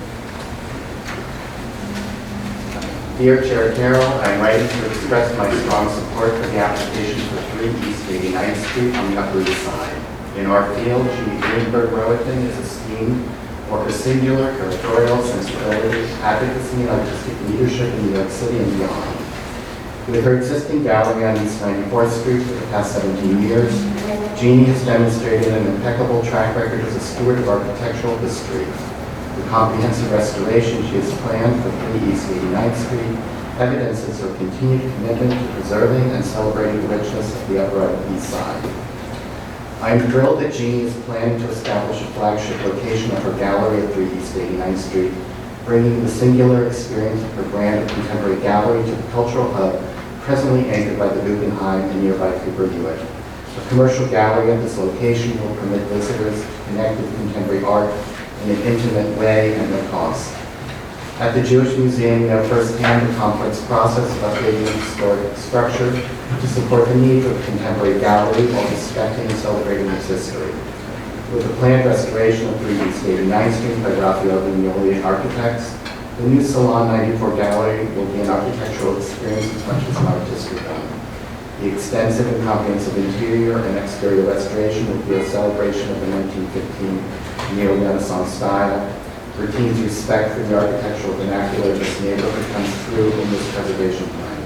Dear Chair Carroll, I'm writing to express my strong support for the application for 3 East 89th Street on the Upper East Side. In our field, Jeannie Greenberg Royton is esteemed for her singular curatorial sensibility, advocacy, and artistic leadership in New York City and beyond. With her existing gallery on East 94th Street for the past 17 years, Jeannie has demonstrated an impeccable track record as a steward of architectural history. The comprehensive restoration she has planned for 3 East 89th Street evidences her continued commitment to preserving and celebrating the richness of the Upper East Side. I am thrilled that Jeannie is planning to establish a flagship location of her gallery at 3 East 89th Street, bringing the singular experience of her brand of contemporary gallery to the cultural hub presently anchored by the Guggenheim and nearby Cooper Hewitt. A commercial gallery at this location will permit visitors to connect with contemporary art in an intimate way and no cost. At the Jewish Museum, we know firsthand the complex process of updating a historic structure to support the needs of a contemporary gallery while respecting and celebrating its history. With the planned restoration of 3 East 89th Street by Raphael Vignoli Architects, the new Salon 94 Gallery will be an architectural experience as much as an artistic one. The extensive and comprehensive interior and exterior restoration will be a celebration of the 1915 Neo-Renaissance style. Her team's respect for the architectural vernacular of this neighborhood comes through in this preservation plan.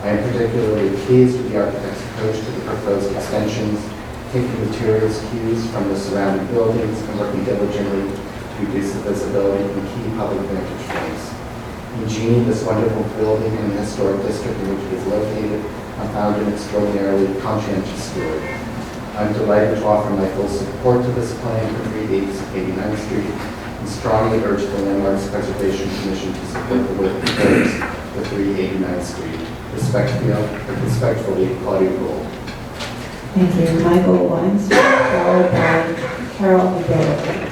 I am particularly pleased with the architect's approach to the proposed extensions, taking materials cues from the surrounding buildings and working diligently to reduce the visibility from key public vantage points. In Jeannie, this wonderful building in the historic district in which it is located, I found an extraordinarily conscientious steward. I'm delighted to offer my full support to this plan for 3 East 89th Street and strongly urge the Landmarks Preservation Commission to support the work proposed for 389th Street. Respectfully, Claudia Gould. Thank you. Michael Weinstein, followed by Carol Ibarra.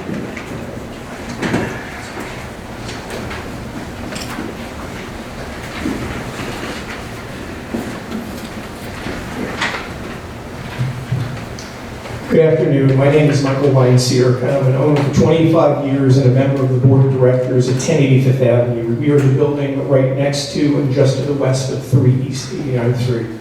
Good afternoon. My name is Michael Weinseer, and I'm an owner for 25 years and a member of the Board of Directors at 1080 Fifth Avenue. We are the building right next to and just to the west of 3 East 89th Street.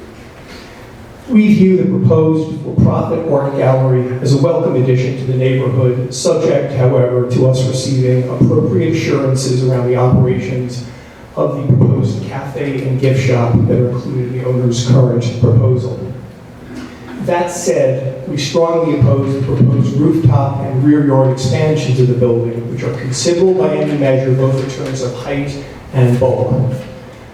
We view the proposed for-profit art gallery as a welcome addition to the neighborhood, subject, however, to us receiving appropriate assurances around the operations of the proposed cafe and gift shop that are included in the owner's current proposal. That said, we strongly oppose the proposed rooftop and rear yard expansions of the building, which are considerable by any measure, both in terms of height and bulk.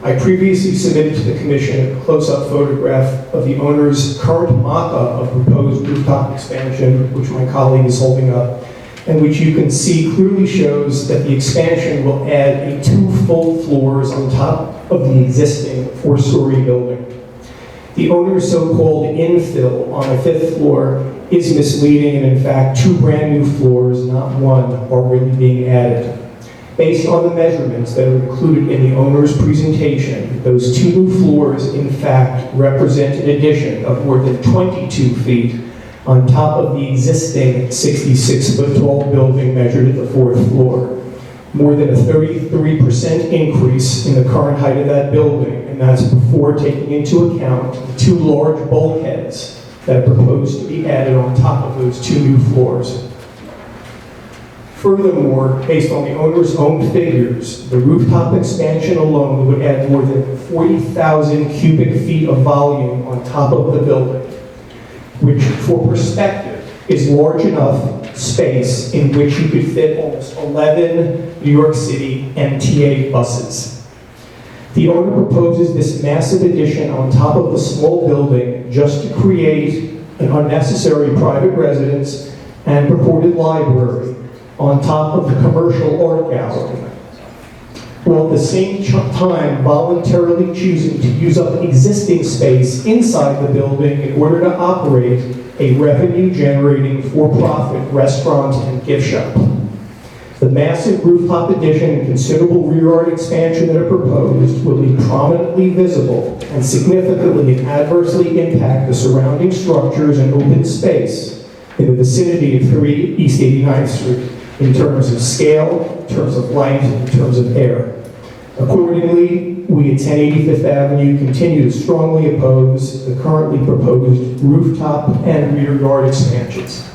I previously submitted to the Commission a close-up photograph of the owner's current mock-up of proposed rooftop expansion, which my colleague is holding up, and which you can see clearly shows that the expansion will add 2 full floors on top of the existing 4-story building. The owner's so-called infill on the 5th floor is misleading, and in fact, 2 brand new floors, not 1, are really being added. Based on the measurements that are included in the owner's presentation, those 2 new floors, in fact, represent an addition of more than 22 feet on top of the existing 66-foot-tall building measured at the 4th floor. More than a 33% increase in the current height of that building, and that's before taking into account the 2 large bulkheads that are proposed to be added on top of those 2 new floors. Furthermore, based on the owner's own figures, the rooftop expansion alone would add more than 40,000 cubic feet of volume on top of the building, which, for perspective, is large enough space in which you could fit almost 11 New York City MTA buses. The owner proposes this massive addition on top of the small building just to create an unnecessary private residence and purported library on top of the commercial art gallery, while at the same time voluntarily choosing to use up existing space inside the building in order to operate a revenue-generating for-profit restaurant and gift shop. The massive rooftop addition and considerable rear yard expansion that are proposed will be prominently visible and significantly and adversely impact the surrounding structures and open space in the vicinity of 3 East 89th Street in terms of scale, in terms of light, in terms of air. Accordingly, we at 1080 Fifth Avenue continue to strongly oppose the currently proposed rooftop and rear yard expansions.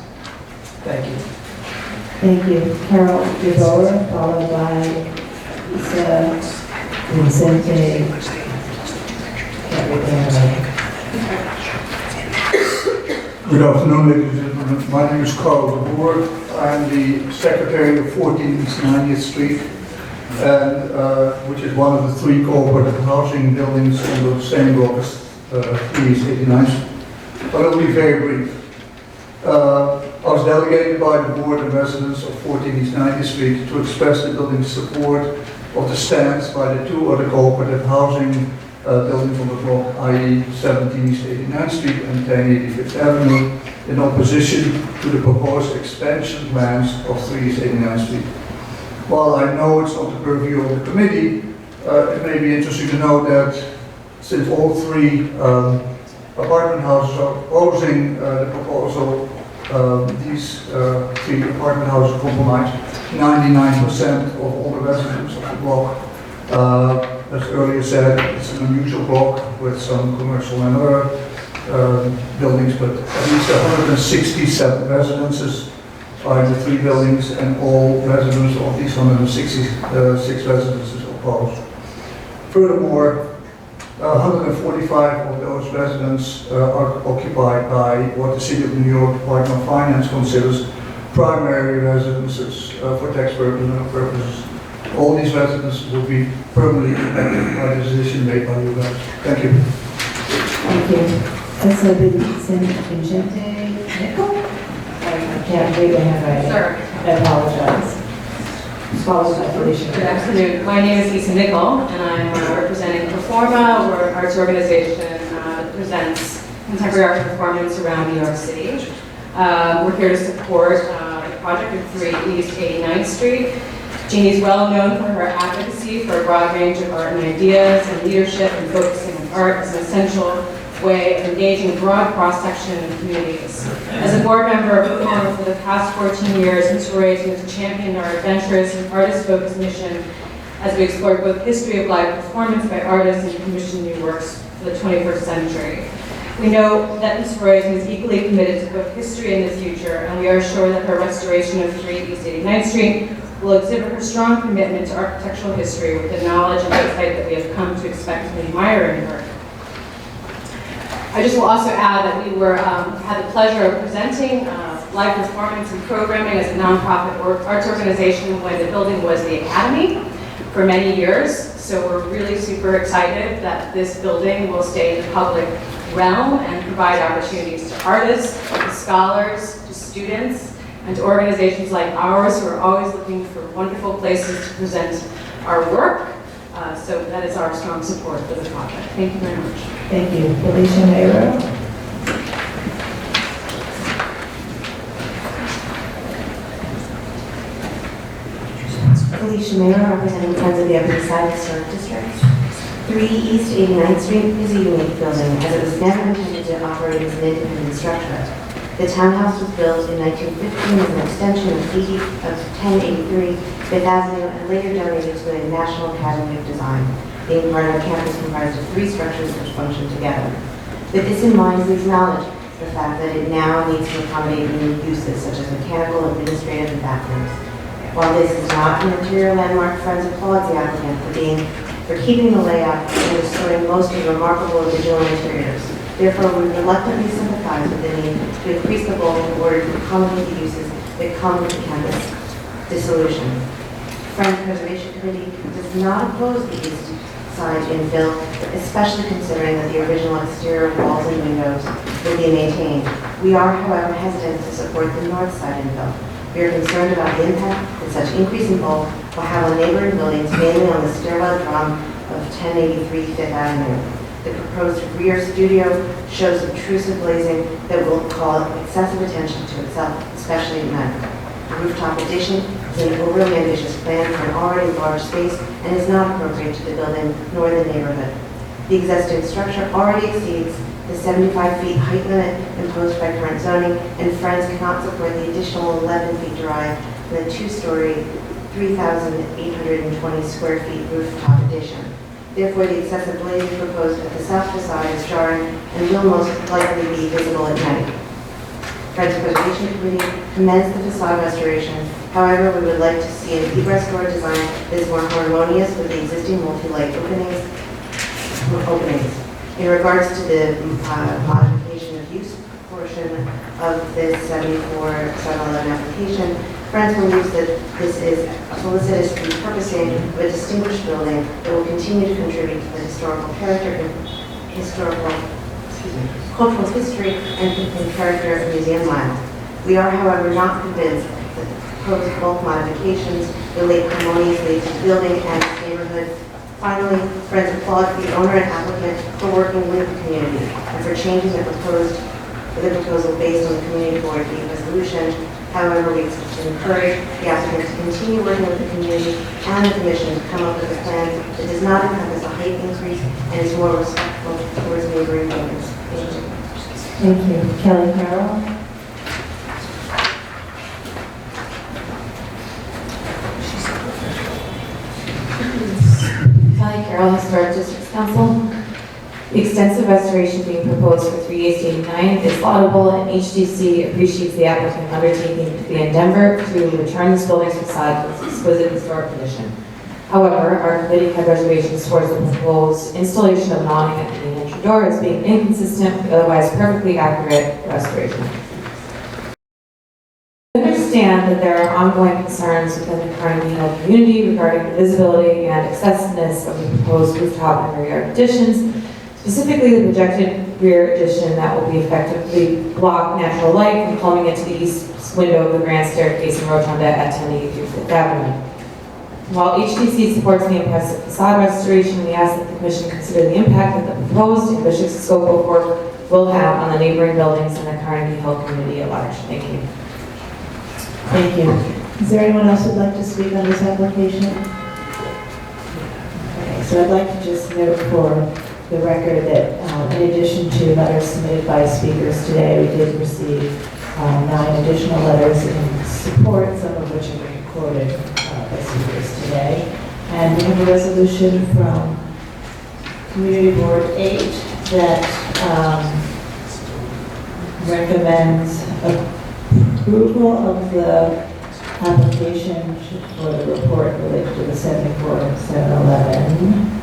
Thank you. Thank you. Carol DeBoer, followed by Lisa Vincente. Can't read their name. Good afternoon, ladies and gentlemen. My name is Carl de Boer. I'm the secretary of 14 East 90th Street, and, which is one of the 3 cooperative housing buildings on the same block as 3 East 89th. But it'll be very brief. I was delegated by the board and residents of 14 East 90th Street to express the building's support of the stance by the 2 other cooperative housing buildings on the block, i.e. 17 East 89th Street and 1085th Avenue, in opposition to the proposed expansion plans of 3 East 89th Street. While I know it's not the purview of the committee, it may be interesting to know that since all 3 apartment houses are opposing the proposal, these 3 apartment houses comprise 99% of all the residents of the block. As earlier said, it's an unusual block with some commercial and other buildings, but at least 167 residences are in the 3 buildings, and all residents of these 166 residences opposed. Furthermore, 145 of those residents are occupied by what the City of New York Department of Finance considers primary residences for tax purposes. All these residents will be permanently impacted by the decision made by you guys. Thank you. Thank you. Lisa Vincente Nickel? I can't read the handwriting. Sure. I apologize. Followed by Felicia. Good afternoon. My name is Lisa Nickel, and I'm representing Performa. We're an arts organization that presents contemporary art performance around New York City. We're here to support the project of 3 East 89th Street. Jeannie's well known for her advocacy for a broad range of art and ideas and leadership and focusing on art as an essential way of engaging a broad cross-section of communities. As a board member of Fulton for the past 14 years, Ms. Royce has championed our adventurous and artist-focused mission as we explore both history of live performance by artists and commission new works for the 21st century. We know that Ms. Royce is equally committed to both history and the future, and we are sure that her restoration of 3 East 89th Street will exhibit her strong commitment to architectural history with the knowledge and insight that we have come to expect and admire in her. I just will also add that we had the pleasure of presenting live performance and programming as a nonprofit arts organization when the building was the Academy for many years. So we're really super excited that this building will stay in the public realm and provide opportunities to artists, to scholars, to students, and to organizations like ours who are always looking for wonderful places to present our work. So that is our strong support for the project. Thank you very much. Thank you. Felicia Mayro. Felicia Mayro, representing Friends of the Upper East Side Historic District. 3 East 89th Street is a unique building as it was never intended to operate as an independent structure. The townhouse was built in 1915 as an extension of 1083 Fifth Avenue and later donated to the National Academy of Design, being part of a campus comprised of 3 structures which function together. With this in mind, we acknowledge the fact that it now needs to accommodate new uses such as mechanical, administrative, and bathrooms. While this is not an interior landmark, Friends applauds the applicant for keeping the layout and restoring most of the remarkable original interiors. Therefore, we reluctantly sympathize with the need to increase the bulk in order to accommodate the uses that come with the campus dissolution. Friends Preservation Committee does not oppose the east side infill, especially considering that the original exterior walls and windows will be maintained. We are, however, hesitant to support the north side infill. We are concerned about the impact that such increase in bulk will have on neighboring buildings, mainly on the stairwell drum of 1083 Fifth Avenue. The proposed rear studio shows obtrusive glazing that will call excessive attention to itself, especially at night. The rooftop addition is an overly ambitious plan for an already large space and is not appropriate to the building nor the neighborhood. The existing structure already exceeds the 75 feet height limit imposed by current zoning, and Friends cannot support the additional 11 feet drive for the 2-story, 3,820 square feet rooftop addition. Therefore, the excessive glazing proposed at the south facade is jarring and will most likely be visible at night. Friends Preservation Committee commenced the facade restoration. However, we would like to see an egress door design that is more harmonious with the existing multi-light openings. In regards to the modification of use portion of this 74-711 application, Friends believes that this is a solicitous repurposing of a distinguished building that will continue to contribute to the historical character and cultural history and character of Museum Mile. We are, however, not convinced that the proposed bulk modifications relate harmoniously to the building and its neighborhood. Finally, Friends applaud the owner and applicant for working with the community and for changing the proposal based on the community board meeting resolution. However, we encourage the applicant to continue working with the community and the commission to come up with a plan that does not encompass a height increase and is more respectful towards neighboring buildings. Thank you. Thank you. Kelly Carroll? Calyer, Carroll, Historic Districts Council. The extensive restoration being proposed for 3 East 89th is laudable, and HDC appreciates the applicant undertaking the endeavor to return this building's facade to its exquisite historic condition. However, our committee had reservations towards the proposed installation of an awning at the entry door as being inconsistent with otherwise perfectly accurate restoration. I understand that there are ongoing concerns within the Carnegie Hill community regarding the visibility and accessibility of the proposed rooftop and rear yard additions. Specifically, the projected rear addition that will be effectively block natural light from coming into the east window of the grand staircase and rotunda at 1082 Fifth Avenue. While HDC supports the impressive facade restoration, we ask that the Commission consider the impact that the proposed ambitious scope of work will have on the neighboring buildings and the Carnegie Hill community at large. Thank you. Thank you. Is there anyone else who'd like to speak on this application? Okay, so I'd like to just note for the record that in addition to letters submitted by speakers today, we did receive 9 additional letters in support, some of which have been quoted by speakers today. And we have a resolution from Community Board 8 that recommends approval of the application for the report related to the 74-711.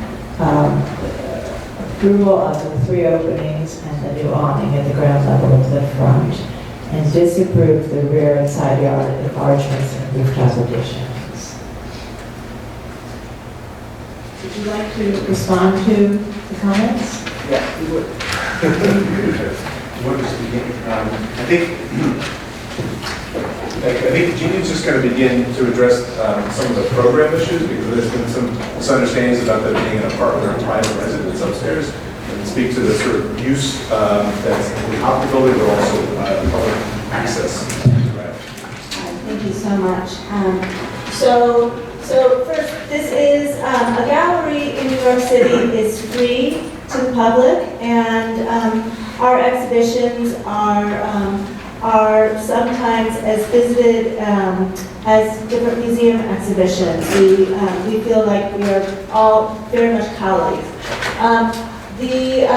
Approval of the 3 openings and the new awning at the ground level of the front, and disapprove the rear and side yard enlargements and rooftop additions. Would you like to respond to the comments? Yeah, we would. What is the I think Jeannie's just going to begin to address some of the program issues, because there's been some misunderstandings about there being an apartment or private residence upstairs, and speak to the sort of use that's in the top of the building, but also public access. Thank you so much. So first, this is a gallery in New York City is free to the public, and our exhibitions are sometimes as visited as different museum exhibitions. We feel like we are all very much colleagues. The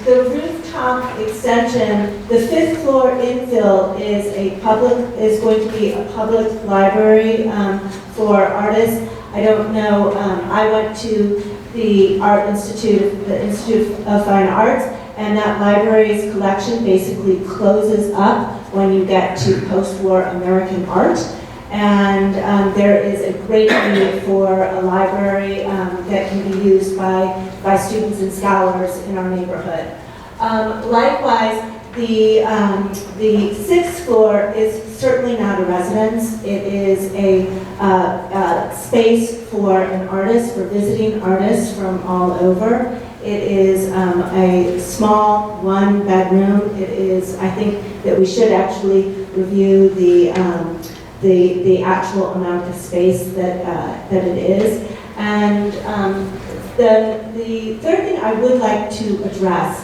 rooftop extension, the 5th floor infill is going to be a public library for artists. I don't know. I went to the Art Institute, the Institute of Fine Arts, and that library's collection basically closes up when you get to post-war American art. And there is a great need for a library that can be used by students and scholars in our neighborhood. Likewise, the 6th floor is certainly not a residence. It is a space for an artist, for visiting artists from all over. It is a small 1-bedroom. It is, I think that we should actually review the actual amount of space that it is. And the third thing I would like to address,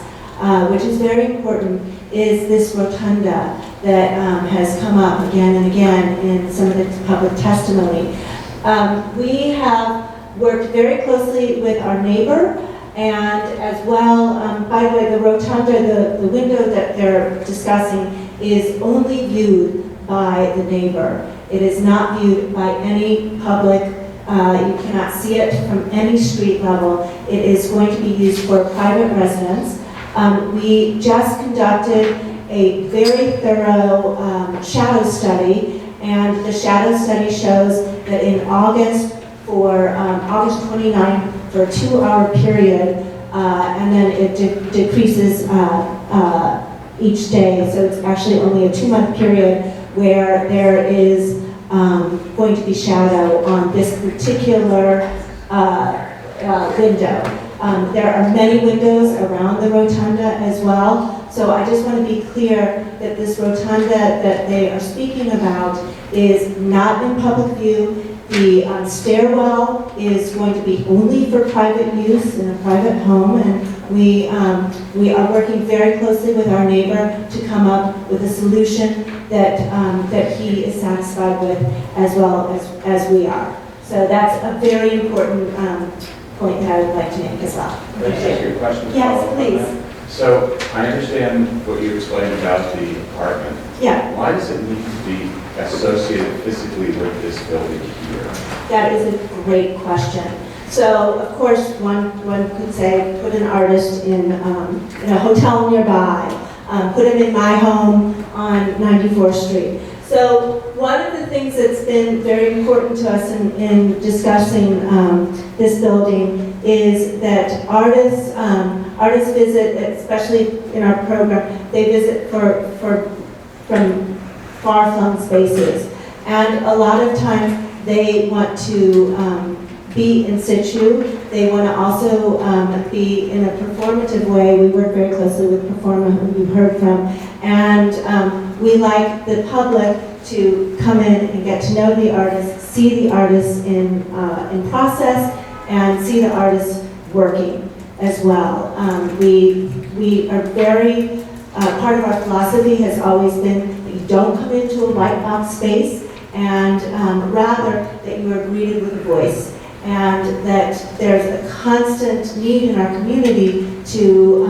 which is very important, is this rotunda that has come up again and again in some of the public testimony. We have worked very closely with our neighbor, and as well, by the way, the rotunda, the window that they're discussing is only viewed by the neighbor. It is not viewed by any public. You cannot see it from any street level. It is going to be used for private residence. We just conducted a very thorough shadow study, and the shadow study shows that in August, for August 29th, for a 2-hour period, and then it decreases each day. So it's actually only a 2-month period where there is going to be shadow on this particular window. There are many windows around the rotunda as well. So I just want to be clear that this rotunda that they are speaking about is not in public view. The stairwell is going to be only for private use in a private home, and we are working very closely with our neighbor to come up with a solution that he is satisfied with as well as we are. So that's a very important point that I would like to make as well. Can I just ask you a question? Yes, please. So I understand what you explained about the apartment. Yeah. Why does it need to be associated physically with this building here? That is a great question. So, of course, one could say, put an artist in a hotel nearby, put him in my home on 94th Street. So, one of the things that's been very important to us in discussing this building is that artists visit, especially in our program, they visit from far-flung spaces. And a lot of times they want to be in situ. They want to also be in a performative way. We work very closely with Performa, who you heard from. And we like the public to come in and get to know the artist, see the artist in process, and see the artist working as well. We are very, part of our philosophy has always been that you don't come into a white box space, and rather that you are greeted with a voice, and that there's a constant need in our community to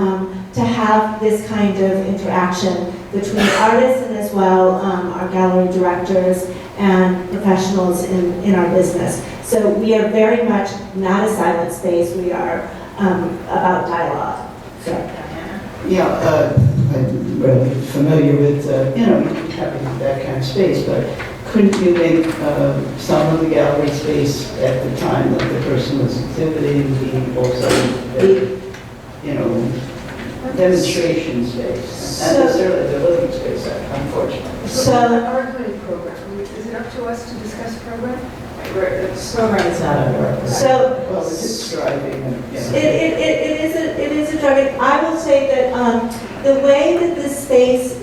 have this kind of interaction between artists and as well our gallery directors and professionals in our business. So we are very much not a silent space. We are about dialogue. So, Yeah, I'm rather familiar with, having that kind of space, but couldn't you make some of the gallery space at the time that the person was exhibiting be also, demonstration space, not necessarily the living space, unfortunately. So the archive program, is it up to us to discuss program? Program is not under our program. So, well, it's driving. it is a driving. I will say that the way that this space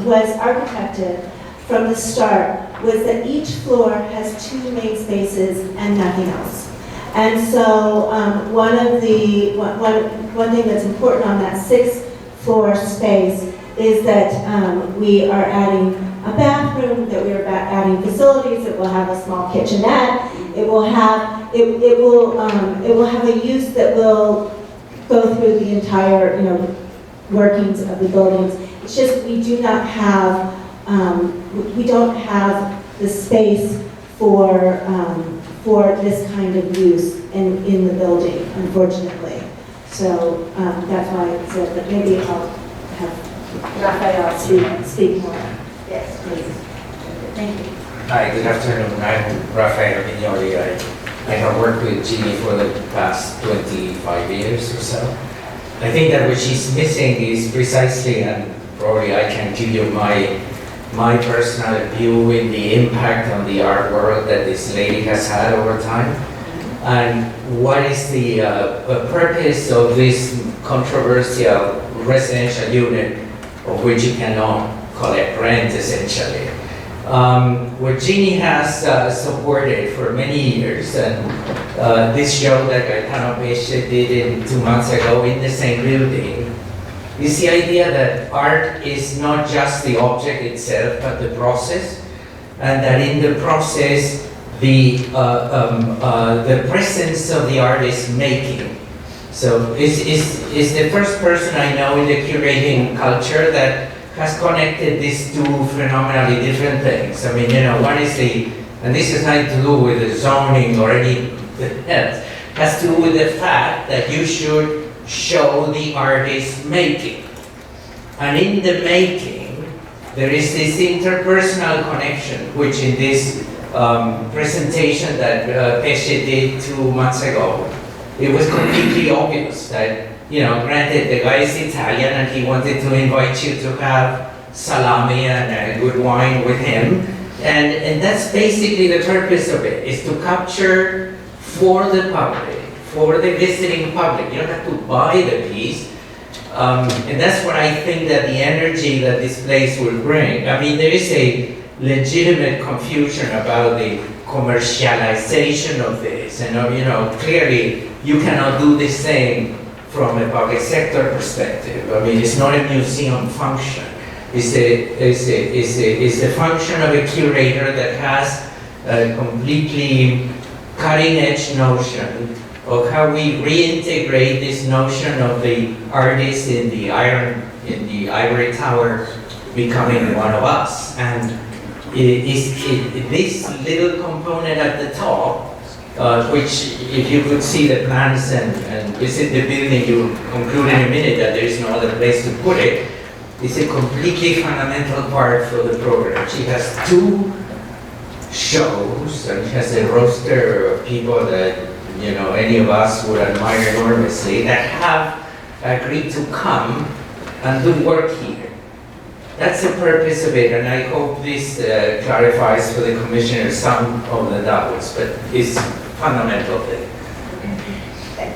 was architected from the start was that each floor has 2 main spaces and nothing else. And so one thing that's important on that 6th floor space is that we are adding a bathroom, that we are adding facilities, that will have a small kitchenette. It will have a use that will go through the entire workings of the buildings. It's just we don't have the space for this kind of use in the building, unfortunately. So that's why I said that maybe I'll have Raphael speak more. Yes, please. Thank you. Hi, good afternoon. I'm Raphael Mignoli. I have worked with Jeannie for the past 25 years or so. I think that what she's missing is precisely, and probably I can give you my personal view in the impact on the art world that this lady has had over time, and what is the purpose of this controversial residential unit of which you cannot collect rent, essentially. What Jeannie has supported for many years, and this show that Gaetano Pesce did 2 months ago in the same building, is the idea that art is not just the object itself, but the process, and that in the process, the presence of the artist making. So is the first person I know in the curating culture that has connected these two phenomenally different things. I mean, one is and this has nothing to do with the zoning or anything else, has to do with the fact that you should show the artist's making. And in the making, there is this interpersonal connection, which in this presentation that Pesce did 2 months ago, it was completely obvious that, granted the guy is Italian and he wanted to invite you to have salami and a good wine with him. And that's basically the purpose of it, is to capture for the public, for the visiting public. You don't have to buy the piece. And that's what I think that the energy that this place will bring. I mean, there is a legitimate confusion about the commercialization of this. And, clearly you cannot do the same from a public sector perspective. I mean, it's not a museum function. It's the function of a curator that has a completely cutting-edge notion of how we reintegrate this notion of the artist in the ivory tower becoming one of us. And this little component at the top, which if you could see the plans and visit the building, you will conclude in a minute that there is no other place to put it, is a completely fundamental part for the program. She has 2 shows, and she has a roster of people that any of us would admire enormously, that have agreed to come and do work here. That's the purpose of it, and I hope this clarifies for the Commissioner some of the doubts, but it's fundamental thing.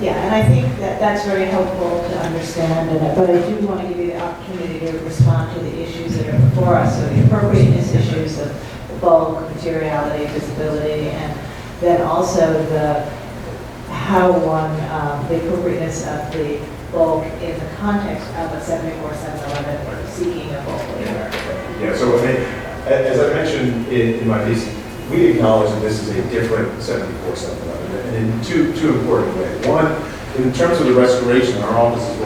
Yeah, and I think that that's very helpful to understand, but I do want to give you the opportunity to respond to the issues that are before us, so the appropriateness issues of the bulk, materiality, visibility, and then also the appropriateness of the bulk in the context of a 74-711 or seeking a bulk waiver. Yeah, so as I mentioned in my piece, we acknowledge that this is a different 74-711, and in two important ways. One, in terms of the restoration, our office has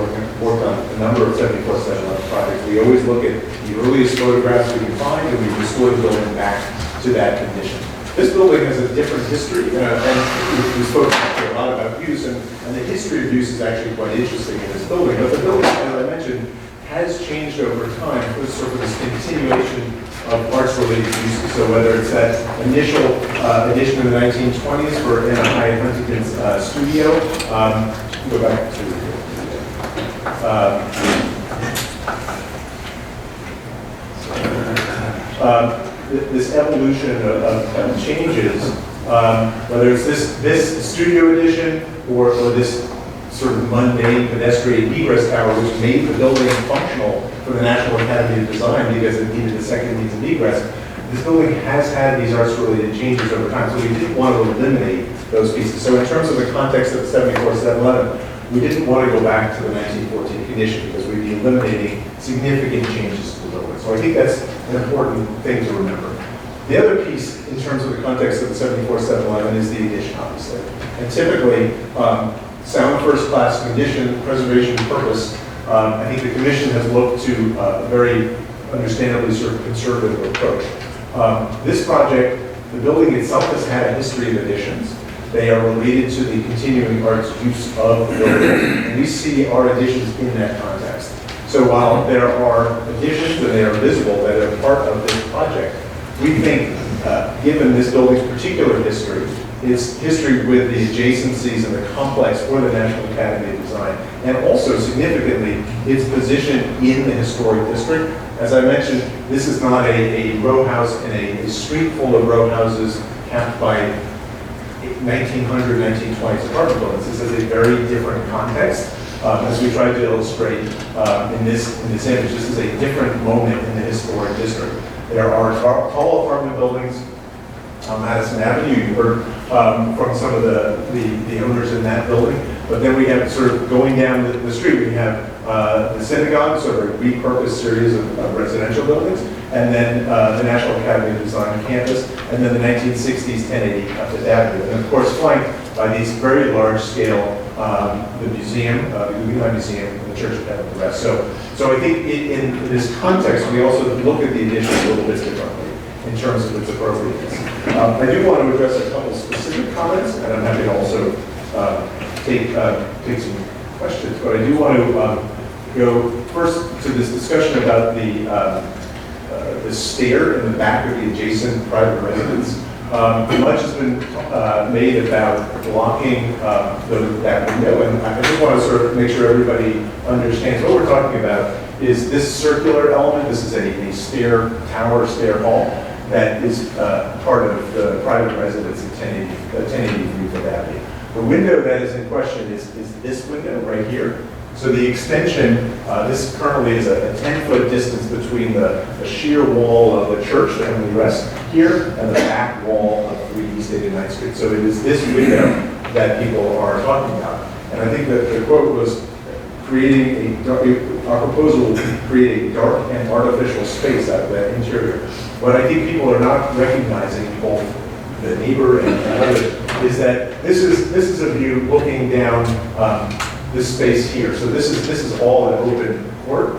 worked on a number of 74-711 projects. We always look at the earliest photographs we can find, and we restore the building back to that condition. This building has a different history, and we spoke a lot about use, and the history of use is actually quite interesting in this building. But the building, as I mentioned, has changed over time for sort of this continuation of arts-related uses. So whether it's that initial addition in the 1920s for NYC Huntington's studio, go back to this evolution of changes, whether it's this studio edition or this sort of mundane pedestrian egress tower, which made the building functional for the National Academy of Design because it needed a second means of egress. This building has had these arts-related changes over time, so we didn't want to eliminate those pieces. So in terms of the context of 74-711, we didn't want to go back to the 1914 condition because we'd be eliminating significant changes to the building. So I think that's an important thing to remember. The other piece, in terms of the context of the 74-711, is the addition, obviously. And typically, sound first-class condition, preservation purpose, I think the Commission has looked to a very understandably sort of conservative approach. This project, the building itself has had a history of additions. They are related to the continuing arts use of the building, and we see our additions in that context. So while there are additions and they are visible that are part of this project, we think, given this building's particular history, its history with the adjacencies and the complex for the National Academy of Design, and also significantly its position in the historic district. As I mentioned, this is not a row house in a street full of row houses capped by 1900, 1920s apartment buildings. This is a very different context. As we tried to illustrate in this image, this is a different moment in the historic district. There are tall apartment buildings on Madison Avenue. You heard from some of the owners in that building. But then we have sort of going down the street, we have the synagogue, sort of a repurposed series of residential buildings, and then the National Academy of Design campus, and then the 1960s 1080 Fifth Avenue. And of course, flanked by these very large-scale the museum, the Guggenheim Museum, and the church and the rest. So I think in this context, we also look at the addition a little bit differently in terms of its appropriateness. I do want to address a couple specific comments, and I'm happy to also take some questions, but I do want to go first to this discussion about the stair in the back of the adjacent private residence. Much has been made about blocking that window, and I just want to sort of make sure everybody understands what we're talking about is this circular element. This is a stair tower, stair hall that is part of the private residence at 1080 Fifth Avenue. The window that is in question is this window right here. So the extension, this currently is a 10-foot distance between the sheer wall of the church, the Heavenly Rest here, and the back wall of 3 East 89th Street. So it is this window that people are talking about. And I think that the quote was our proposal will create a dark and artificial space out of that interior. What I think people are not recognizing, both the neighbor and others, is that this is a view looking down this space here. So this is all an open court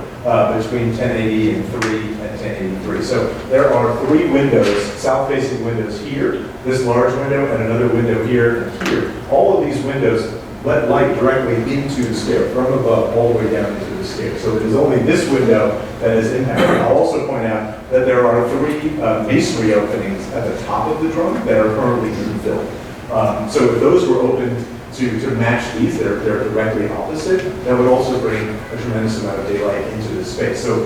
between 1080 and 3 and 1083. So there are 3 windows, south-facing windows here, this large window, and another window here and here. All of these windows let light directly into the stair, from above all the way down into the stair. So it is only this window that is impacted. I'll also point out that there are 3 masonry openings at the top of the drum that are currently filled. So if those were opened to match these, they're directly opposite, that would also bring a tremendous amount of daylight into the space. So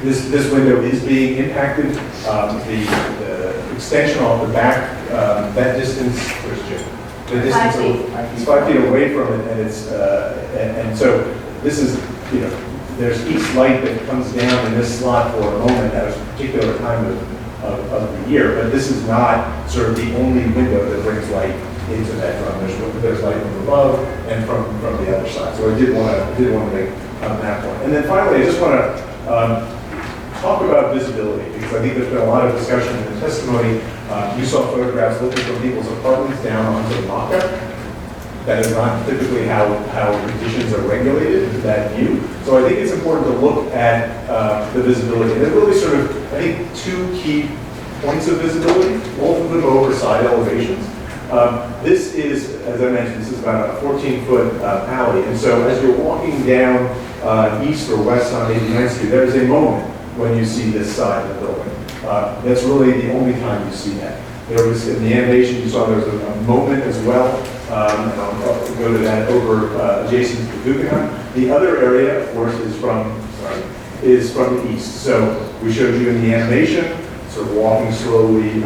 this window is being impacted. The extension off the back, that distance, where's Jim? The distance is 5 feet away from it, and it's and so this is, there's east light that comes down in this slot for a moment at a particular time of the year, but this is not sort of the only window that brings light into that drum. There's light from above and from the other side. So I did want to make that point. And then finally, I just want to talk about visibility, because I think there's been a lot of discussion in the testimony. You saw photographs looking from people's apartments down onto the mock-up. That is not typically how conditions are regulated, that view. So I think it's important to look at the visibility. And there's really sort of, I think, 2 key points of visibility, both of them over side elevations. This is, as I mentioned, this is about a 14-foot alley. And so as you're walking down east or west on 89th Street, there's a moment when you see this side of the building. That's really the only time you see that. There was, in the animation you saw, there was a moment as well, and I'll go to that over adjacent to the Guggenheim. The other area, of course, is from the east. So we showed you in the animation, sort of walking slowly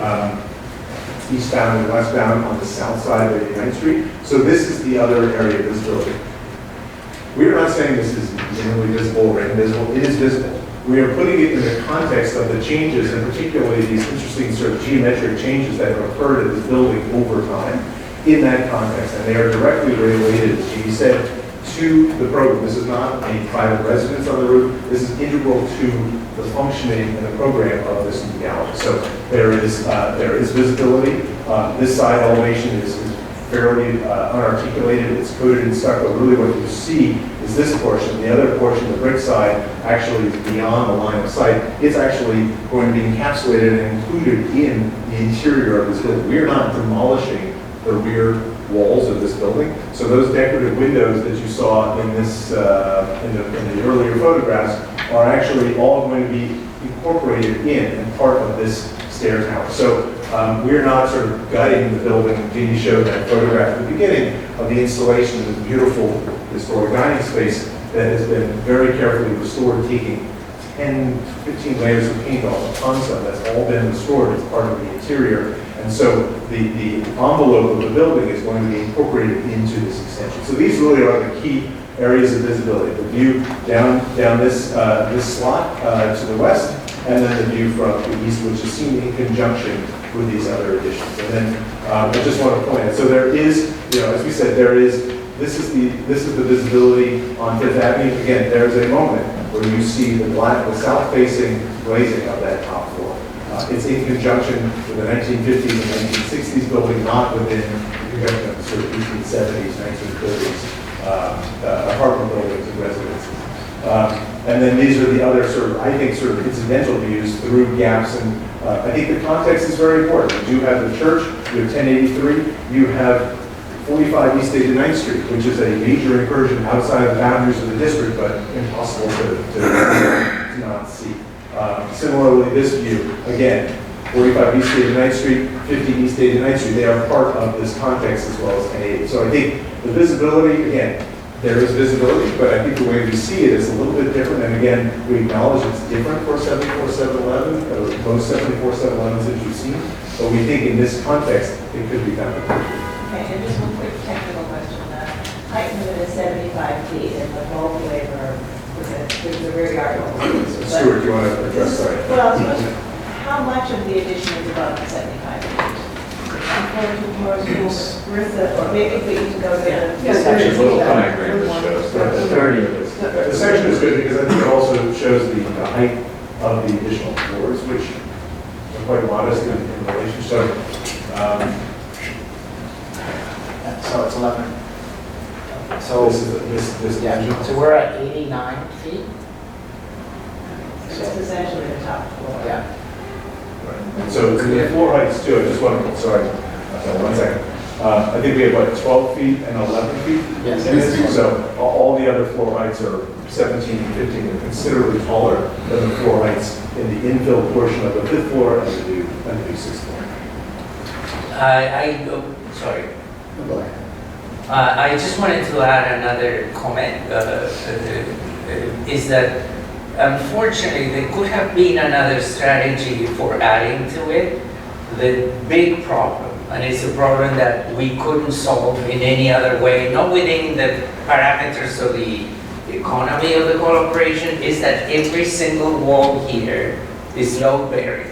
eastbound and westbound on the south side of 89th Street. So this is the other area of this building. We are not saying this is minimally visible or invisible. It is visible. We are putting it in the context of the changes, and particularly these interesting sort of geometric changes that have occurred in this building over time in that context. And they are directly related, as Jeannie said, to the program. This is not a private residence on the roof. This is integral to the functioning and the program of this new gallery. So there is visibility. This side elevation is fairly unarticulated. It's coated in stucco. Really what you see is this portion. The other portion, the brick side, actually is beyond the line of sight. It's actually going to be encapsulated and included in the interior of this building. We are not demolishing the rear walls of this building. So those decorative windows that you saw in this in the earlier photographs are actually all going to be incorporated in and part of this stair tower. So we're not sort of gutting the building. Jeannie showed that photograph at the beginning of the installation of this beautiful historic dining space that has been very carefully restored, taking 10, 15 layers of paint off the console. That's all been restored as part of the interior. And so the envelope of the building is going to be incorporated into this extension. So these really are the key areas of visibility. The view down this slot to the west, and then the view from the east, which is seen in conjunction with these other additions. And then I just want to point out, so there is, as we said, this is the visibility on Fifth Avenue. Again, there's a moment where you see the south-facing glazing of that top floor. It's in conjunction with the 1950s and 1960s building, not within the sort of 1870s, 1930s apartment buildings and residences. And then these are the other sort of, I think, sort of incidental views through gaps. And I think the context is very important. You do have the church, you have 1083, you have 45 East 89th Street, which is a major incursion outside of the boundaries of the district, but impossible to not see. Similarly, this view, again, 45 East 89th Street, 50 East 89th Street, they are part of this context as well as 1080. So I think the visibility, again, there is visibility, but I think the way we see it is a little bit different. And again, we acknowledge it's different for 74711, most 74711s that you've seen, but we think in this context, it could be done. Okay, and just one quick technical question. Height limit is 75 feet, and the bulk waiver was the rear yard. Stuart, do you want to address that? Well, how much of the addition is above the 75 feet? Or maybe if we can go to the... This section is a little diagram that shows the 30 of this. The section is good because I think it also shows the height of the additional floors, which are quite modest in relation. So it's 11. So this yeah. So we're at 89 feet. So it's essentially the top floor. Yeah. And so the floor heights too, I just want to, sorry, one second. I think we have what, 12 feet and 11 feet? Yes. In this, so all the other floor heights are 17 and 15 and considerably taller than the floor heights in the infill portion of the 5th floor and the new 6th floor. Sorry. I just wanted to add another comment, is that unfortunately there could have been another strategy for adding to it. The big problem, and it's a problem that we couldn't solve in any other way, not within the parameters of the economy of the cooperation, is that every single wall here is load bearing.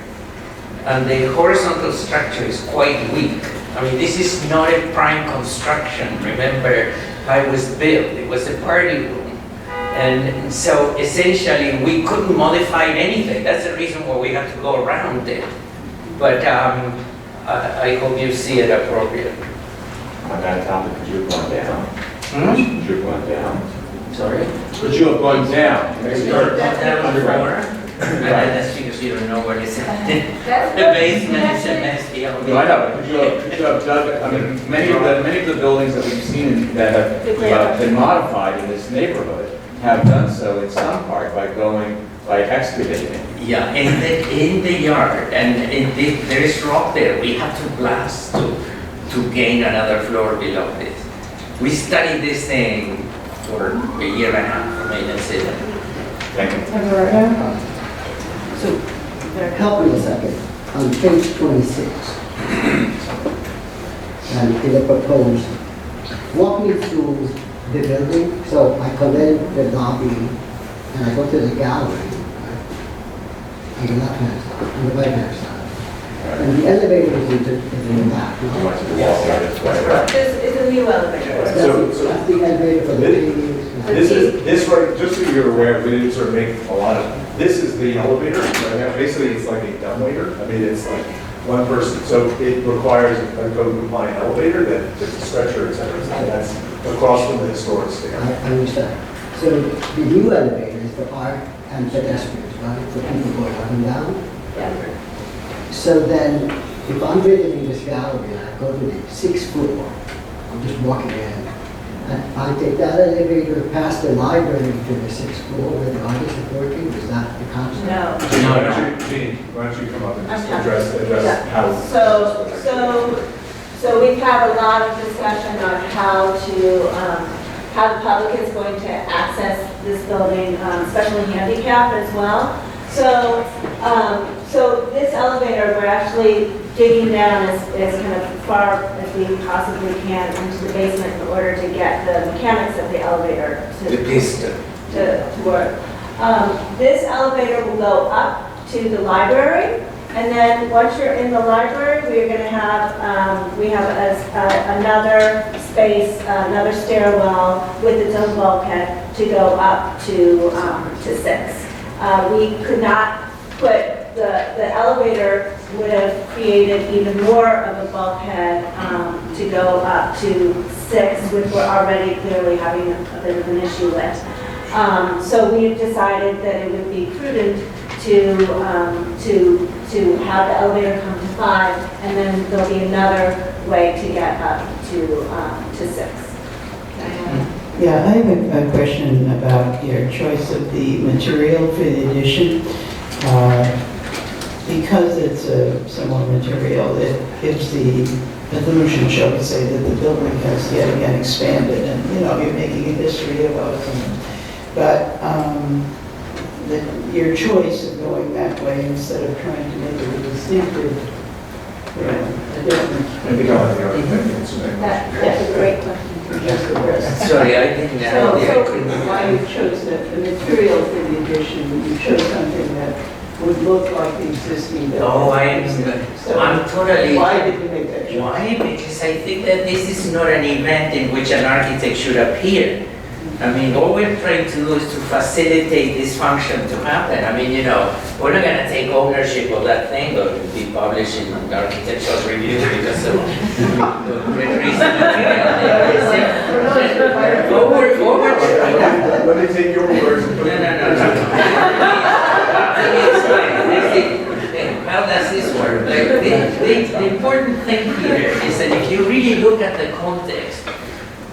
And the horizontal structure is quite weak. I mean, this is not a prime construction. Remember how it was built. It was a party room. And so essentially we couldn't modify anything. That's the reason why we have to go around it. But I hope you see it appropriate. On that topic, could you have gone down? Could you have gone down? Sorry? Could you have gone down? And that's because you don't know what it's at. The basement is a mess. No, I know, but could you have dug, I mean, many of the buildings that we've seen that have been modified in this neighborhood have done so in some part by excavating. Yeah, in the yard, and there is rock there. We have to blast to gain another floor below this. We studied this thing for a year and a half, let's say that. Thank you. So, help me a second. On page 26, and in the proposed, walk me through the building. So I come in the lobby, and I go to the gallery, on the left-hand side, on the right-hand side. And the elevator is in the back. It's a new elevator. That's the elevator for the This right, just so you're aware, we didn't sort of make a lot of, this is the elevator. Basically, it's like a dumbwaiter. I mean, it's like one person. So it requires a code compliant elevator that there's a stretcher, et cetera. And that's across from the historic stand. I understand. So the new elevator is for art and pedestrians, right? For people going up and down? Yeah. So then, if I'm visiting this gallery and I go to the 6th floor, I'm just walking in, and I take that elevator past the library to the 6th floor where the artist is working, is that the concept? No. Jeannie, why don't you come up and just I'm address how? So we've had a lot of discussion on how the public is going to access this building, especially handicap as well. So this elevator, we're actually digging down as kind of far as we possibly can into the basement in order to get the mechanics of the elevator to work. This elevator will go up to the library, and then once you're in the library, we're going to have another space, another stairwell with its own bulkhead to go up to 6. We could not put the elevator would have created even more of a bulkhead to go up to 6, which we're already clearly having a bit of an issue with. So we decided that it would be prudent to have the elevator come to 5, and then there'll be another way to get up to 6. Yeah, I have a question about your choice of the material for the addition. Because it's a similar material, it gives the illusion, shall we say, that the building has yet again expanded, and, you know, you're making a history of it. But your choice of going that way instead of trying to make it a distinctive, you know, a different. I think I'll have the architect answer that. That's a great question for Mr. West. Sorry, I didn't know. So why you chose the material for the addition, you chose something that would look like the existing building. Oh, I'm totally. Why did you make that choice? Why? Because I think that this is not an event in which an architect should appear. I mean, all we're trying to do is to facilitate this function to happen. I mean, you know, we're not going to take ownership of that thing or be published in architectural review because of the reason. Let me take your words and put it How does this work? Like, the important thing here is that if you really look at the context,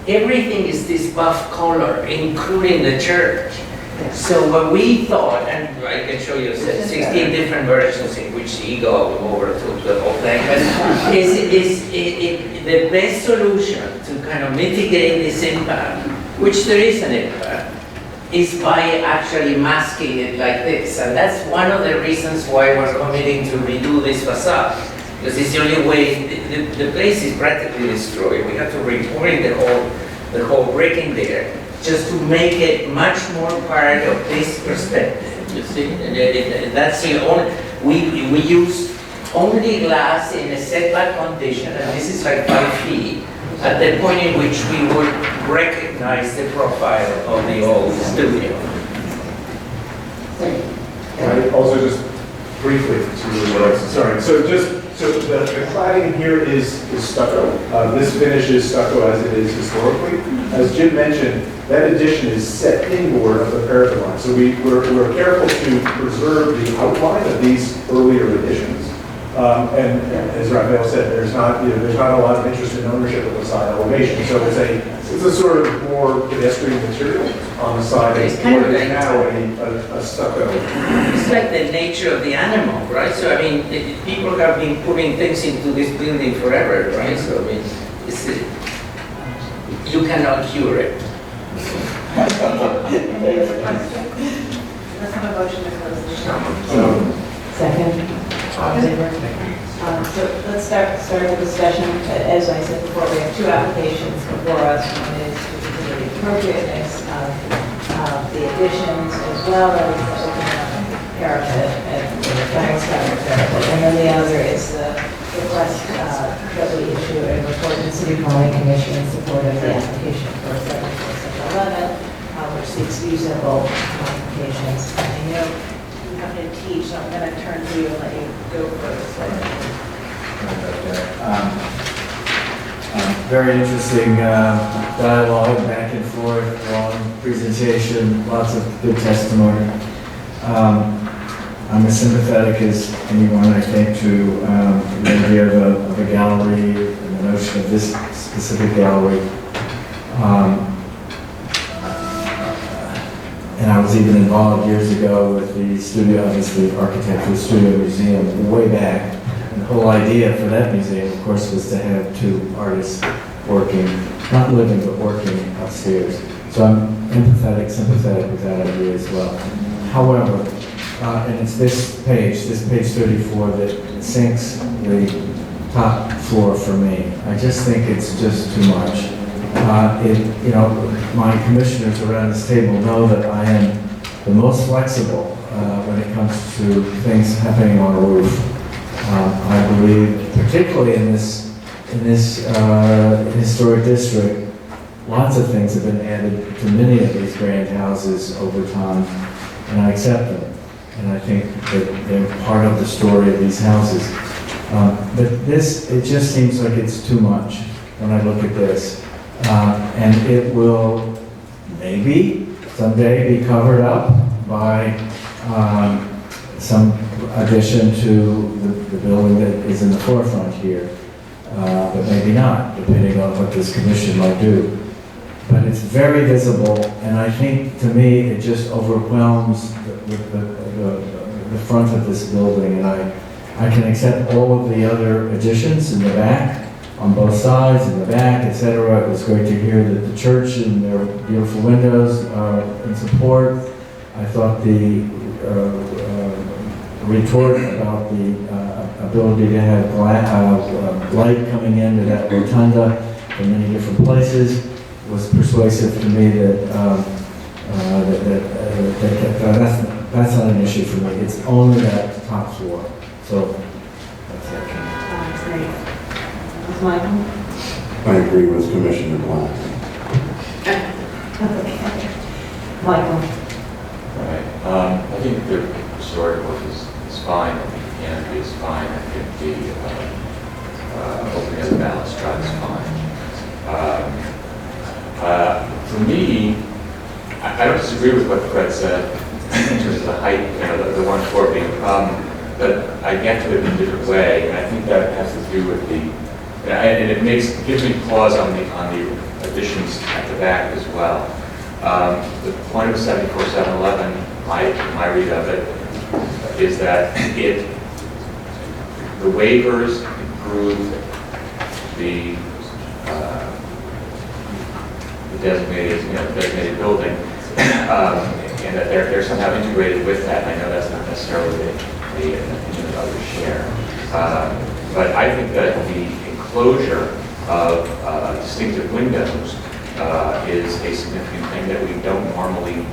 everything is this buff color, including the church. So what we thought, and I can show you 16 different versions in which he go over to the whole thing, but is the best solution to kind of mitigate this impact, which there is an impact, is by actually masking it like this. And that's one of the reasons why we're committing to redo this facade. Because it's the only way, the place is practically destroyed. We have to repoint the whole brick in there, just to make it much more part of this perspective. You see, and that's the only, we use only glass in a setback condition, and this is like 5 feet, at the point in which we would recognize the profile of the old studio. I also just briefly sorry. So the cladding here is stucco. This finish is stucco as it is historically. As Jim mentioned, that addition is set inboard of the parapet line. So we're careful to preserve the outline of these earlier additions. And as Raphael said, there's not a lot of interest in ownership of the side elevation. So it's a sort of more pedestrian material on the side. It's kind of like now a stucco. It's like the nature of the animal, right? So I mean, people have been putting things into this building forever, right? So I mean, you cannot cure it. Let's have a motion to close the show. Second. So let's start the discussion. As I said before, we have 2 applications before us. One is to consider the appropriateness of the additions as well as opening up the parapet and the flag scatter parapet. And then the other is the request that we issue a report to the City Planning Commission in support of the application for 74611, which seeks reasonable modifications. And I know you have to teach, so I'm going to turn to you and let you go first. Very interesting dialogue, back and forth, long presentation, lots of good testimony. I'm as sympathetic as anyone, I think, to the idea of a gallery and the notion of this specific gallery. And I was even involved years ago with the studio, obviously Architectural Studio Museum, way back. And the whole idea for that museum, of course, was to have 2 artists working, not living, but working upstairs. So I'm sympathetic with that idea as well. However, and it's this page 34, that sinks the top floor for me. I just think it's just too much. My commissioners around this table know that I am the most flexible when it comes to things happening on a roof. I believe, particularly in this historic district, lots of things have been added to many of these grand houses over time, and I accept them. and I think that they're part of the story of these houses. But this, it just seems like it's too much when I look at this. And it will maybe someday be covered up by some addition to the building that is in the forefront here. But maybe not, depending on what this commission might do. But it's very visible, and I think, to me, it just overwhelms the front of this building, and I can accept all of the other additions in the back, on both sides, in the back, etc. It was great to hear that the church and their beautiful windows are in support. I thought the retort about the ability to have light coming into that rotunda from many different places was persuasive to me that, that's not an issue for me. It's only that top floor. So that's it. Great. Ms. Michael? I agree with Commissioner Black. Okay. Michael? Right. I think the historic work is fine. I think the canopy is fine. I think the opening of the balustrade is fine. For me, I don't disagree with what Fred said in terms of the height, the one floor being a problem, but I get to it in a different way, and I think that has to do with and it gives me pause on the additions at the back as well. The point of 74-711, my read of it, is that the waivers improve the designated building, and that they're somehow integrated with that. I know that's not necessarily the opinion that others share. But I think that the enclosure of distinctive windows is a significant thing that we don't normally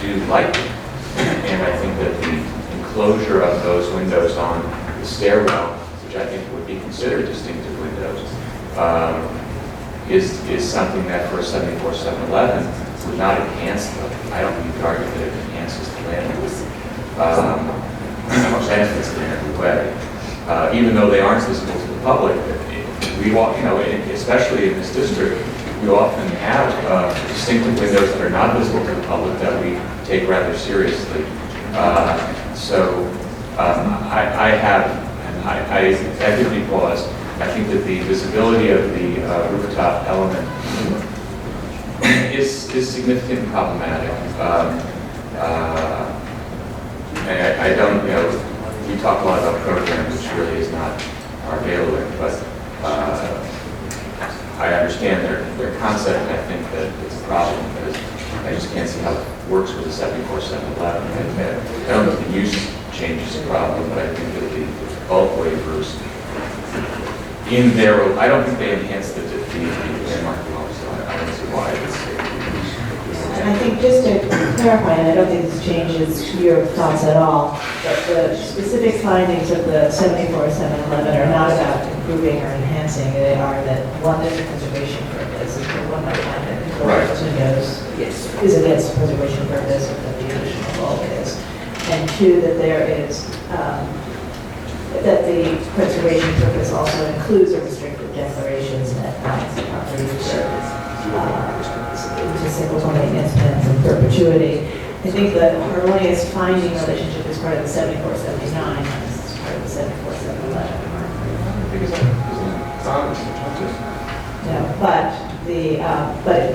do lightly. And I think that the enclosure of those windows on the stairwell, which I think would be considered distinctive windows, is something that for a 74-711 would not enhance I don't think you could argue that it enhances the land use. Benefits it in every way. Even though they aren't visible to the public, we walk, especially in this district, we often have distinctive windows that are not visible to the public that we take rather seriously. That gives me pause. I think that the visibility of the rooftop element is significant and problematic. And I don't, we talk a lot about programs, which really is not our bailiwick, but I understand their concept, and I think that it's a problem because I just can't see how it works with the 74-711. I don't know if the use change is a problem, but I think that the bulk waivers in there, I don't think they enhance the landmark law, so I don't see why it's. And I think just to clarify, and I don't think this changes your thoughts at all, but the specific findings of the 74-711 are not about improving or enhancing. They are that one, there's a preservation purpose, and for one might find that those windows is against preservation purpose, and that the additional bulk is. And two, that there is that the preservation purpose also includes a restrictive declarations that binds the property reserves to simple maintenance plans and perpetuity. I think the harmonious finding relationship is part of the 74-79, this is part of the 74-711. No, but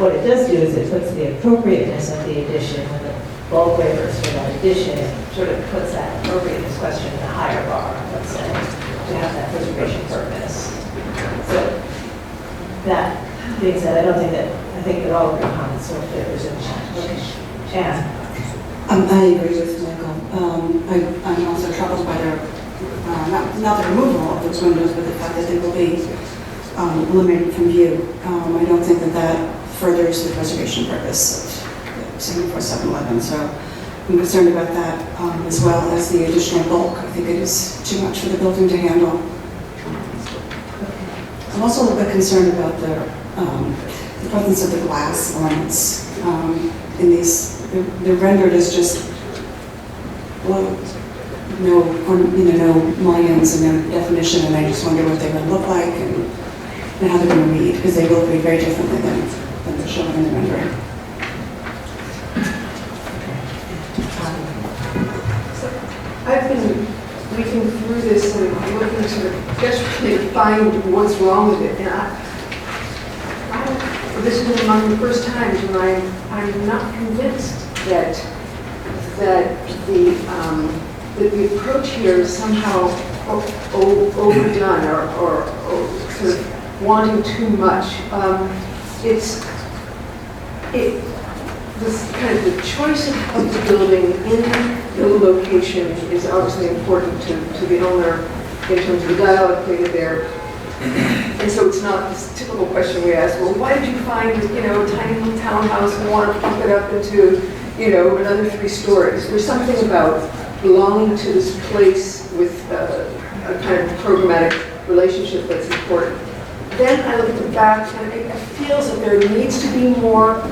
what it does do is it puts the appropriateness of the addition when the bulk waivers for that addition, it sort of puts that appropriateness question in a higher bar, let's say, to have that preservation purpose. So that being said, I think that all of your comments sort of fit within that. Anne? I agree with Michael. I'm also troubled by their, not the removal of those windows, but the fact that they will be eliminated from view. I don't think that furthers the preservation purpose of 74-711. So I'm concerned about that as well as the additional bulk. I think it is too much for the building to handle. I'm also a little bit concerned about the presence of the glass elements in these. They're rendered as just no mullions and no definition, and I just wonder what they're going to look like and how they're going to read, because they will read very differently than the shown in the rendering. I've been reading through this and looking sort of desperately to find what's wrong with it, and this has been among the first times when I'm not convinced that the approach here is somehow overdone or sort of wanting too much. This kind of the choice of the building in the location is obviously important to the owner in terms of the dialogue created there. And so it's not this typical question we ask, well, why did you find, a tiny little townhouse and want to pump it up into, another 3 stories? There's something about belonging to this place with a kind of programmatic relationship that's important. Then I look at the back and it feels that there needs to be more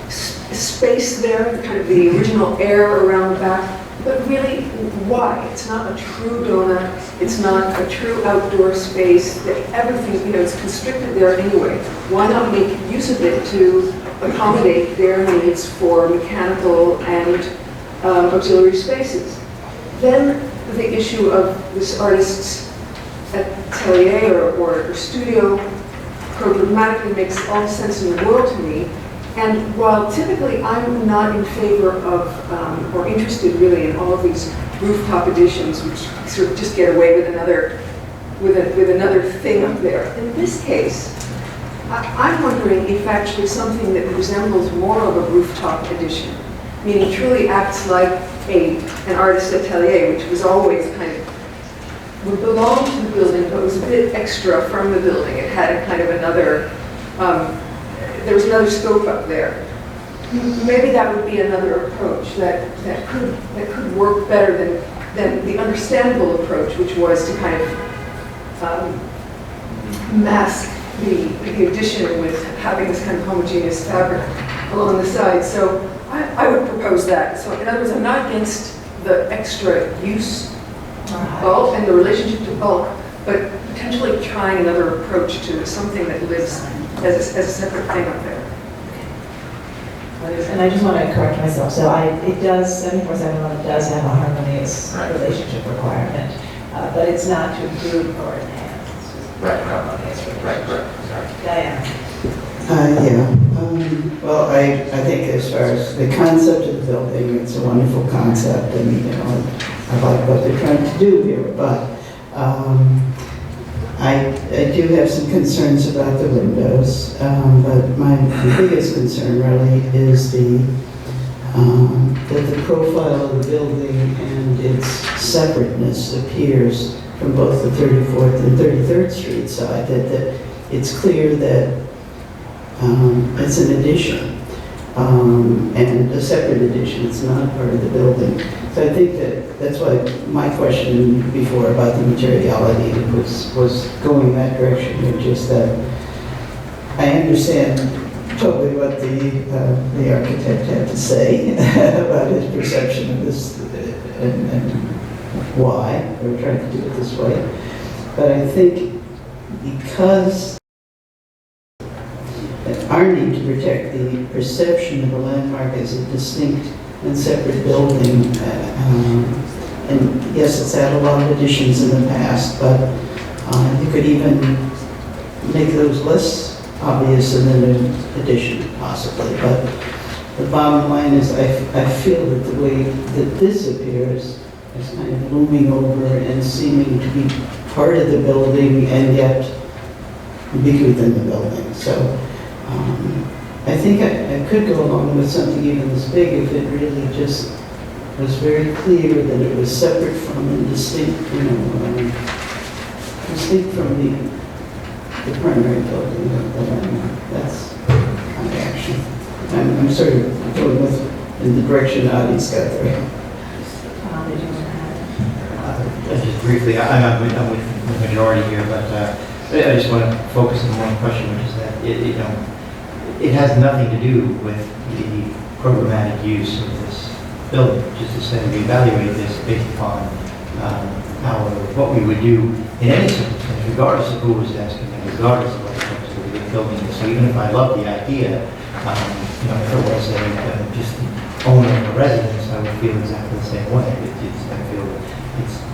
space there, kind of the original air around the back. But really, why? It's not a true donut. It's not a true outdoor space. Everything, it's constricted there anyway. Why not make use of it to accommodate their needs for mechanical and auxiliary spaces? Then the issue of this artist's atelier or studio programmatically makes all the sense in the world to me. And while typically I'm not in favor of, or interested really in all of these rooftop additions, which sort of just get away with another thing up there, in this case, I'm wondering if actually something that resembles more of a rooftop addition, meaning truly acts like an artist's atelier, which was always kind of, would belong to the building, but was a bit extra from the building. It had a kind of another, there was another scope up there. Maybe that would be another approach that could work better than the understandable approach, which was to kind of mask the addition with having this kind of homogeneous fabric along the side. So I would propose that. So in other words, I'm not against the extra use bulk and the relationship to bulk, but potentially trying another approach to something that lives as a separate thing up there. And I just want to correct myself. So it does, 7471 does have a harmonious relationship requirement, but it's not to improve or enhance. It's just harmonious relationship. Sorry. Diana. Well, I think as far as the concept of the building, it's a wonderful concept, and I like what they're trying to do here, but I do have some concerns about the windows, but my biggest concern really is that the profile of the building and its separateness appears from both the 34th and 33rd Street side, that it's clear that it's an addition, and a separate addition. It's not part of the building. So I think that's why my question before about the materiality was going that direction, which is that I understand totally what the architect had to say about his perception of this and why we're trying to do it this way. But I think because our need to protect the perception of the landmark as a distinct and separate building, and yes, it's had a lot of additions in the past, but you could even make those less obvious in an addition, possibly. But the bottom line is I feel that the way that this appears is kind of looming over and seeming to be part of the building and yet bigger than the building. So I think I could go along with something even this big if it really just was very clear that it was separate from and distinct, distinct from the primary building of the landmark. That's my reaction. I'm sort of going with in the direction Adi's got there. Just briefly, I'm with the majority here, but I just want to focus on one question, which is that it has nothing to do with the programmatic use of this building, which is to say we evaluate this based upon what we would do in any circumstance, regardless of who was asking and regardless of what the purpose of the building is. So even if I love the idea, if it was just the owner of a residence, I would feel exactly the same way. I feel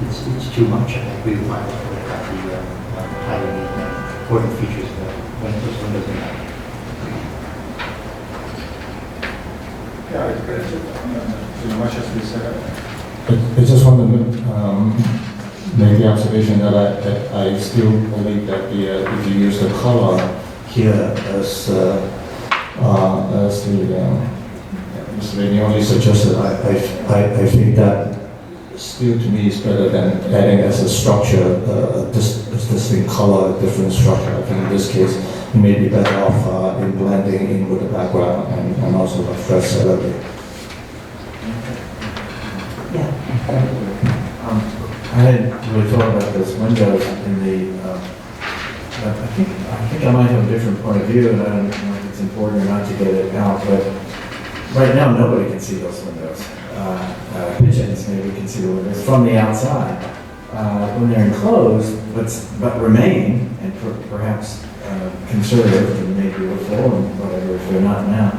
it's too much. I think we would find out what about the highly important features of those windows in that. I just want to make the observation that I still believe that if you use the color here as the Mr. Lady only suggested, I think that still to me is better than adding as a structure, distinct color, different structure. I think in this case, it may be better off in blending in with the background and also the fresh element. I hadn't really thought about this windows in the, I think I might have a different point of view, and I don't know if it's important or not to get it out, but right now nobody can see those windows. Pigeons maybe can see the windows from the outside. When they're enclosed, but remain, and perhaps conservative, and maybe full and whatever, if they're not now,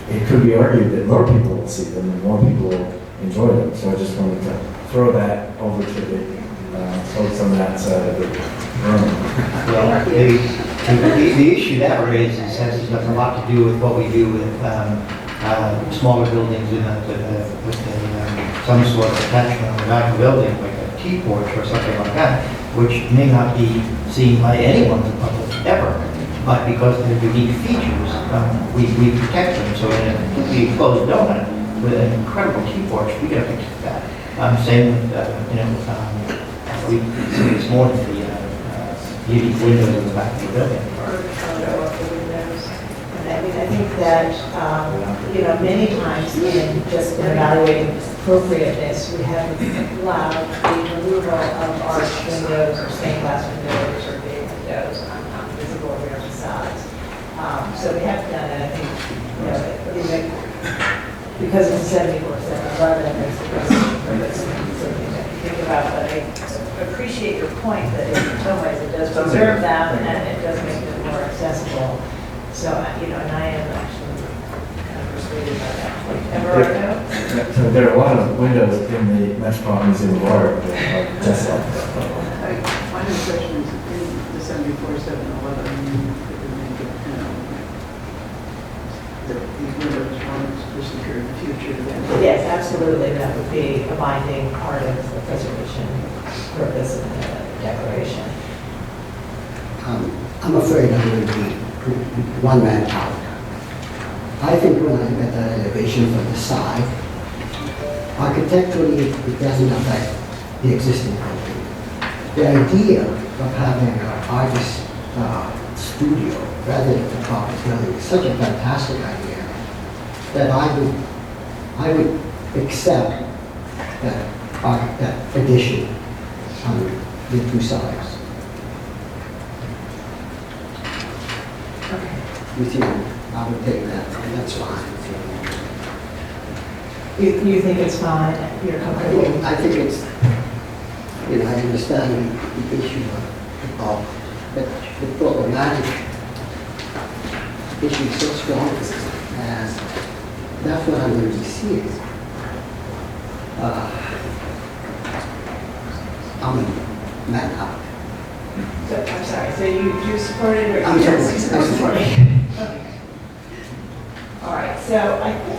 it could be argued that more people will see them and more people will enjoy them. So I just wanted to throw that over to the folks on that side of the room. Well, the issue that raises has a lot to do with what we do with smaller buildings with some sort of attachment on the back of the building, like a T-porch or something like that, which may not be seen by anyone in the public ever. But because they're unique features, we protect them. So in a completely closed donut with an incredible T-porch, we got to protect that. Same with, we see this morning, the unique windows in the back of the building. I think that, many times in just evaluating appropriateness, we have allowed the removal of arch windows or stained glass windows or big windows on visible rear facades. So we have done it, I think, because it's 74/711, there's the question for this something that you think about, but I appreciate your point that in some ways it does preserve them and it does make them more accessible. So, and I am actually kind of persuaded by that point. Everardo? So there are a lot of windows in the Metropolitan Museum of Art that are just like that. My question is, in the 74/711, these windows want to secure the future. Yes, absolutely. That would be a binding part of the preservation purpose of the declaration. I'm afraid I'm going to be one man out. I think when I look at that elevation from the side, architecturally it doesn't affect the existing building. The idea of having an artist studio rather than the top of the building is such a fantastic idea that I would accept that addition on the two sides. With you, I would take that, and that's fine. You think it's fine? You're comfortable? I think it's, I understand the issue of the problematic issue is so strong, and that's what I'm going to be seeing. I'm a man out. So, I'm sorry, so you supported or I'm sorry, I support it. All right, so I think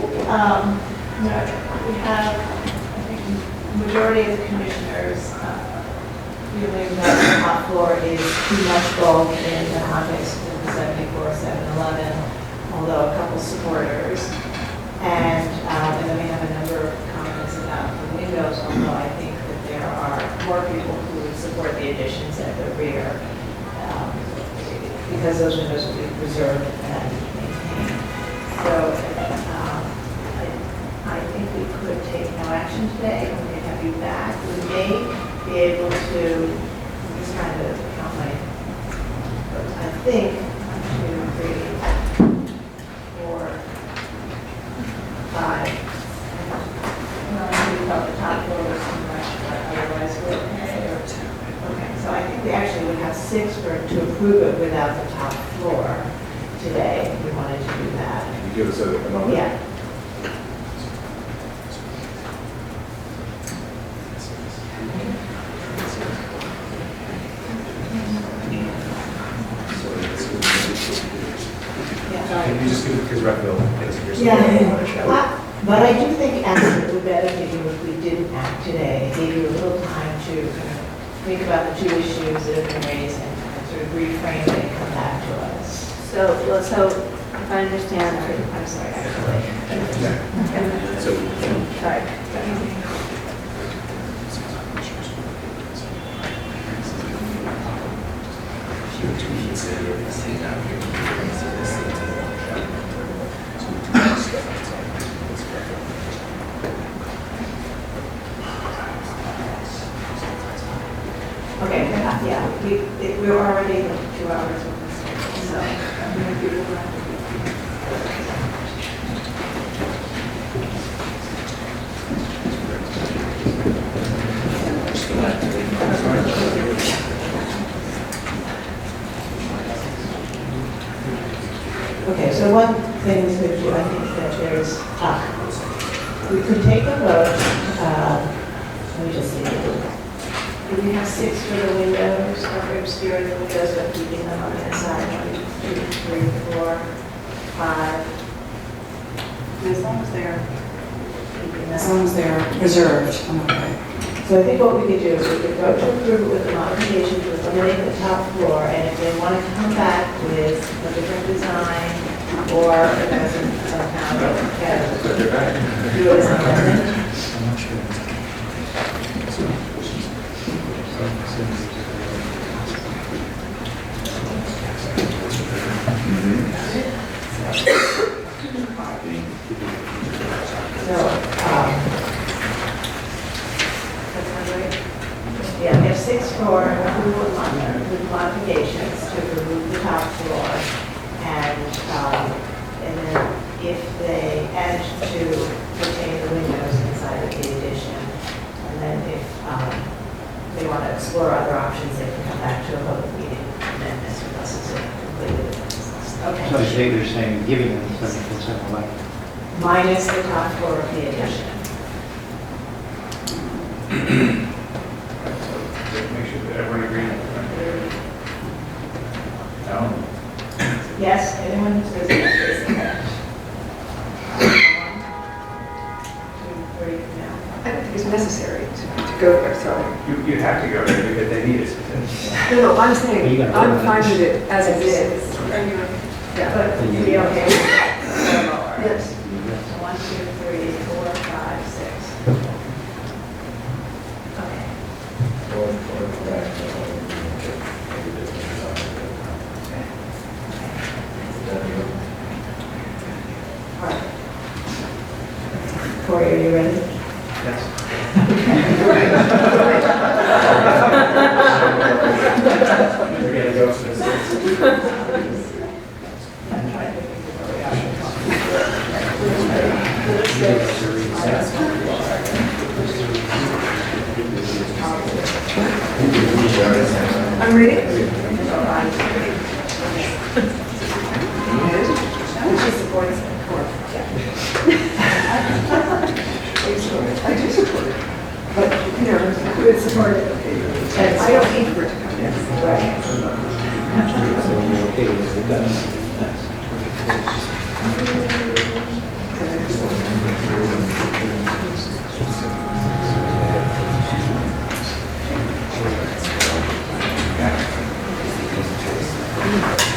we have, I think, the majority of the commissioners feeling that the top floor is too much bulk in the context of the 74/711, although a couple supporters. And then we have a number of comments about the windows, although I think that there are more people who would support the additions at the rear because those windows will be preserved and maintained. So I think we could take no action today. We may have you back. We may be able to, I'm just trying to count my, I think, 1, 2, 3, 4, 5. think we actually would have 6 to approve it without the top floor today, if we wanted to do that. Can you give us a moment? Yeah. Can you just give it, because Raphael is here, so Yeah. I want to shout. But I do think actually it would benefit you if we didn't act today. It gave you a little time to kind of think about the 2 issues that have been raised and sort of reframe it and come back to us. So if I understand, I'm sorry, actually. So, Sorry. Okay, yeah, we're already 2 hours with this, so. Okay, so one thing we could do, I think that there's, we could take a vote, let me just see. Do we have 6 for the windows, or obscuring the windows, but keeping them on the inside? 1, 2, 3, 4, 5. As long as they're, Keeping them. as long as they're reserved, I'm okay. So I think what we could do is we could vote to approve it with the modification to eliminate the top floor, and if they want to come back with a different design, or if it doesn't somehow do it as an amendment. I'm not sure. Yeah, we have 6 for approval with modifications to remove the top floor, and then if they add to retain the windows inside of the addition, and then if they want to explore other options, they can come back to a public meeting, and then this with us is completed. Okay. So they're saying giving them 70% away. Minus the top floor of the addition. Make sure that everyone agrees. No? Yes, anyone who says yes, raise their hand. 1, 2, 3, no. I don't think it's necessary to go there, so. You have to go there because they need it. No, I'm Are you saying, gonna I'm vote on fine this? with it as it is. Yeah, but you'd be okay with that? Yes. 1, 2, 3, 4, 5, 6. Okay. All right. Corey, are you ready? We're gonna go for this. I'm ready. She supports it. I do support it, but, you know, it's supported. I don't need for it to come in.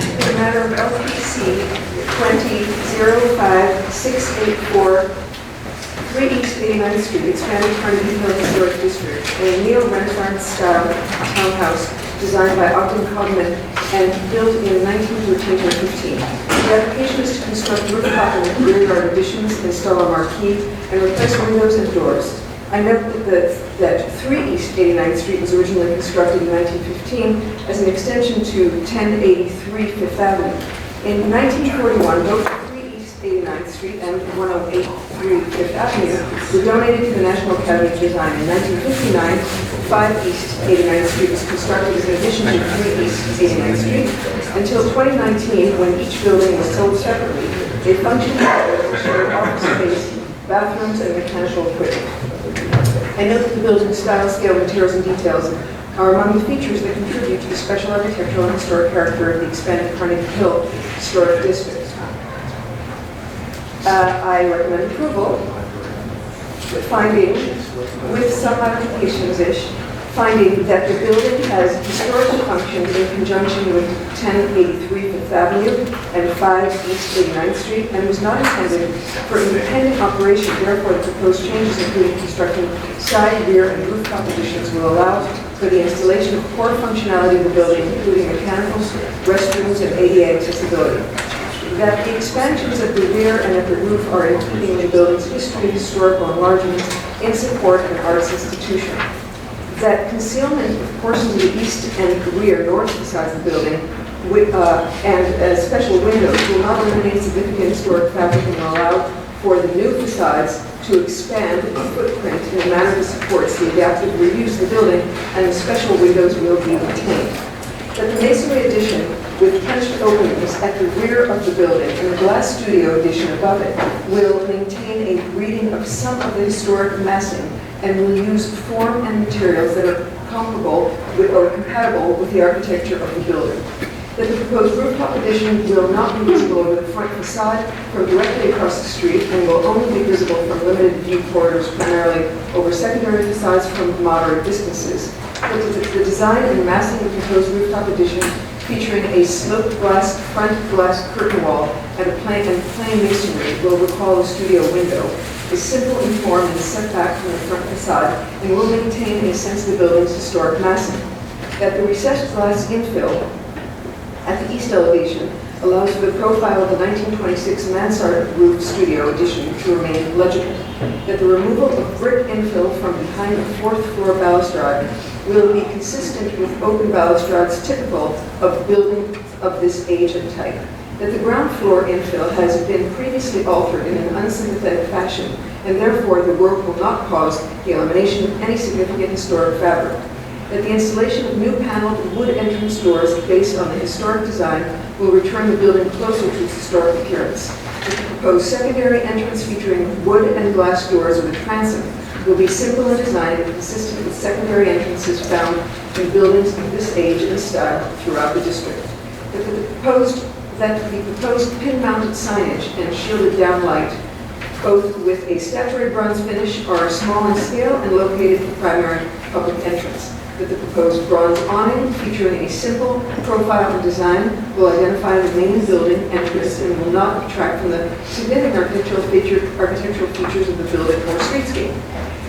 In the matter of LPC 20-05684, 3 East 89th Street, expanding Carnegie Hill Historic District, a neo-Renaissance style townhouse designed by Ogden Cogman and built in 1913-15. The application is to construct rooftop and rear yard additions, install a marquee, and replace windows and doors. I note that 3 East 89th Street was originally constructed in 1915 as an extension to 1083 Fifth Avenue. In 1941, both 3 East 89th Street and 1083 Fifth Avenue were donated to the National Academy of Design. In 1959, 5 East 89th Street was constructed as an addition to 3 East 89th Street until 2019, when each building was sold separately. They functioned together to share office space, bathrooms, and mechanical equipment. I note that the building's style, scale, materials, and details are among the features that contribute to the special architectural and historic character of the expanded Carnegie Hill Historic District. I recommend approval, finding, with some modifications-ish, finding that the building has historical functions in conjunction with 1083 Fifth Avenue and 5 East 89th Street, and was not intended for independent operation. Therefore, the proposed changes, including constructing side, rear, and rooftop additions, will allow for the installation of core functionality of the building, including mechanicals, restrooms, and ADA accessibility. That the expansions at the rear and at the roof are in keeping with the building's history, historical enlargements in support of an arts institution. That concealment of portions of the east and rear north sides of the building and special windows will not eliminate significant historic fabric and will allow for the new facades to expand the footprint in a manner that supports the adaptive reuse of the building, and the special windows will be retained. That the masonry addition with punched openings at the rear of the building and the glass studio addition above it will maintain a reading of some of the historic massing and will use form and materials that are comparable with or compatible with the architecture of the building. That the proposed rooftop addition will not be visible over the front facade from directly across the street and will only be visible from limited view corridors, primarily over secondary facades from moderate distances. That the design and massing of the proposed rooftop addition, featuring a sloped glass front glass curtain wall and plain masonry, will recall a studio window, is simple in form and set back from the front facade, and will maintain a sense of the building's historic massing. That the recessed glass infill at the east elevation allows for the profile of the 1926 mansard roof studio addition to remain legible. That the removal of brick infill from behind the fourth floor balustrade will be consistent with open balustrades typical of buildings of this age and type. That the ground floor infill has been previously altered in an unsympathetic fashion, and therefore the work will not cause the elimination of any significant historic fabric. That the installation of new paneled wood entrance doors based on the historic design will return the building closer to its historic appearance. That the proposed secondary entrance featuring wood and glass doors with a transom will be simple in design and consistent with secondary entrances found in buildings of this age and style throughout the district. That the proposed pin-mounted signage and shielded downlight, both with a statuary bronze finish, are small in scale and located at the primary public entrance. That the proposed bronze awning, featuring a simple profile and design, will identify the main building entrance and will not detract from the significant architectural features of the building or streetscape.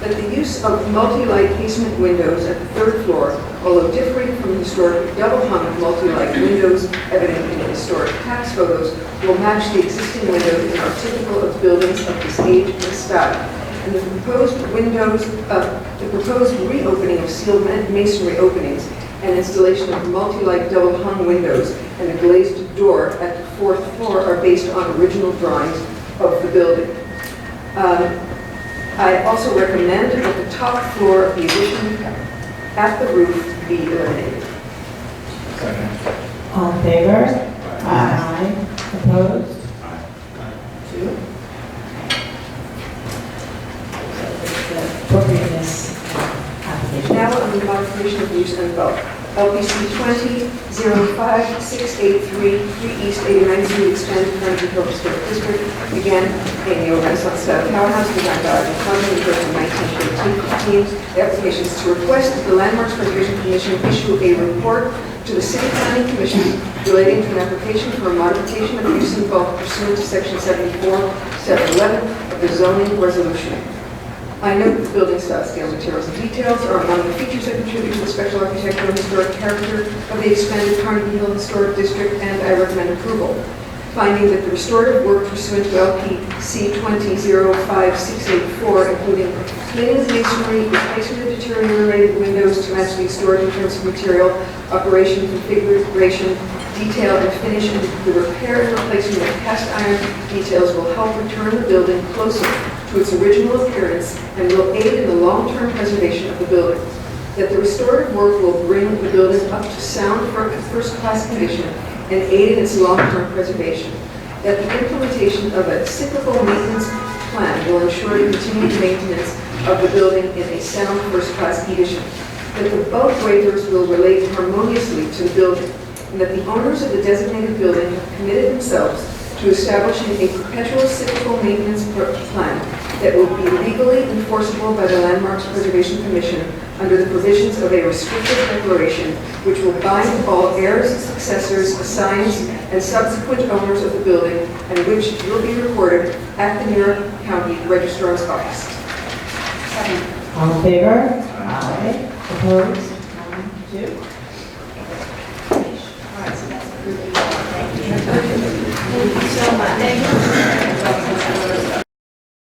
That the use of multi-light casement windows at the third floor, although differing from the historic double-hung multi-light windows evident in the historic tax photos, will match the existing windows and are typical of buildings of this age and style. And the proposed reopening of sealed masonry openings and installation of multi-light double-hung windows and a glazed door at the fourth floor are based on original drawings of the building. I also recommend that the top floor of the addition at the roof be eliminated. Second. All in favor? Aye. Opposed? Two. Appropriateness application. Now on the modification of use and vote. LPC 20-05683, 3 East 89th Street, expanded Carnegie Hill Historic District, began a neo-Renaissance style townhouse designed by Arthur Fulton in 1915. The application is to request that the Landmarks Preservation Commission issue a report to the City Planning Commission relating to an application for a modification of use and bulk pursuant to Section 74-711 of the zoning resolution. I note that the building style, scale, materials, and details are among the features that contribute to the special architectural and historic character of the expanded Carnegie Hill Historic District, and I recommend approval. Finding that the restorative work pursuant to LPC 20-05684, including cleaning of the masonry, replacement of deteriorated windows to match the historic in terms of material, operation, configuration, detail, and finish, and the repair and replacement of cast iron details will help return the building closer to its original appearance and will aid in the long-term preservation of the building. that the restorative work will bring the building up to sound first-class condition and aid in its long-term preservation, that the implementation of a cyclical maintenance plan will ensure the continued maintenance of the building in a sound first-class condition, that the bulk waivers will relate harmoniously to the building, and that the owners of the designated building have committed themselves to establishing a perpetual cyclical maintenance plan that will be legally enforceable by the Landmarks Preservation Commission under the provisions of a restrictive declaration, which will bind all heirs, successors, assigns, and subsequent owners of the building, and which will be recorded at the New York County Registrar's Office. All in favor? Aye. Opposed? 1, 2. All right, so that's approved.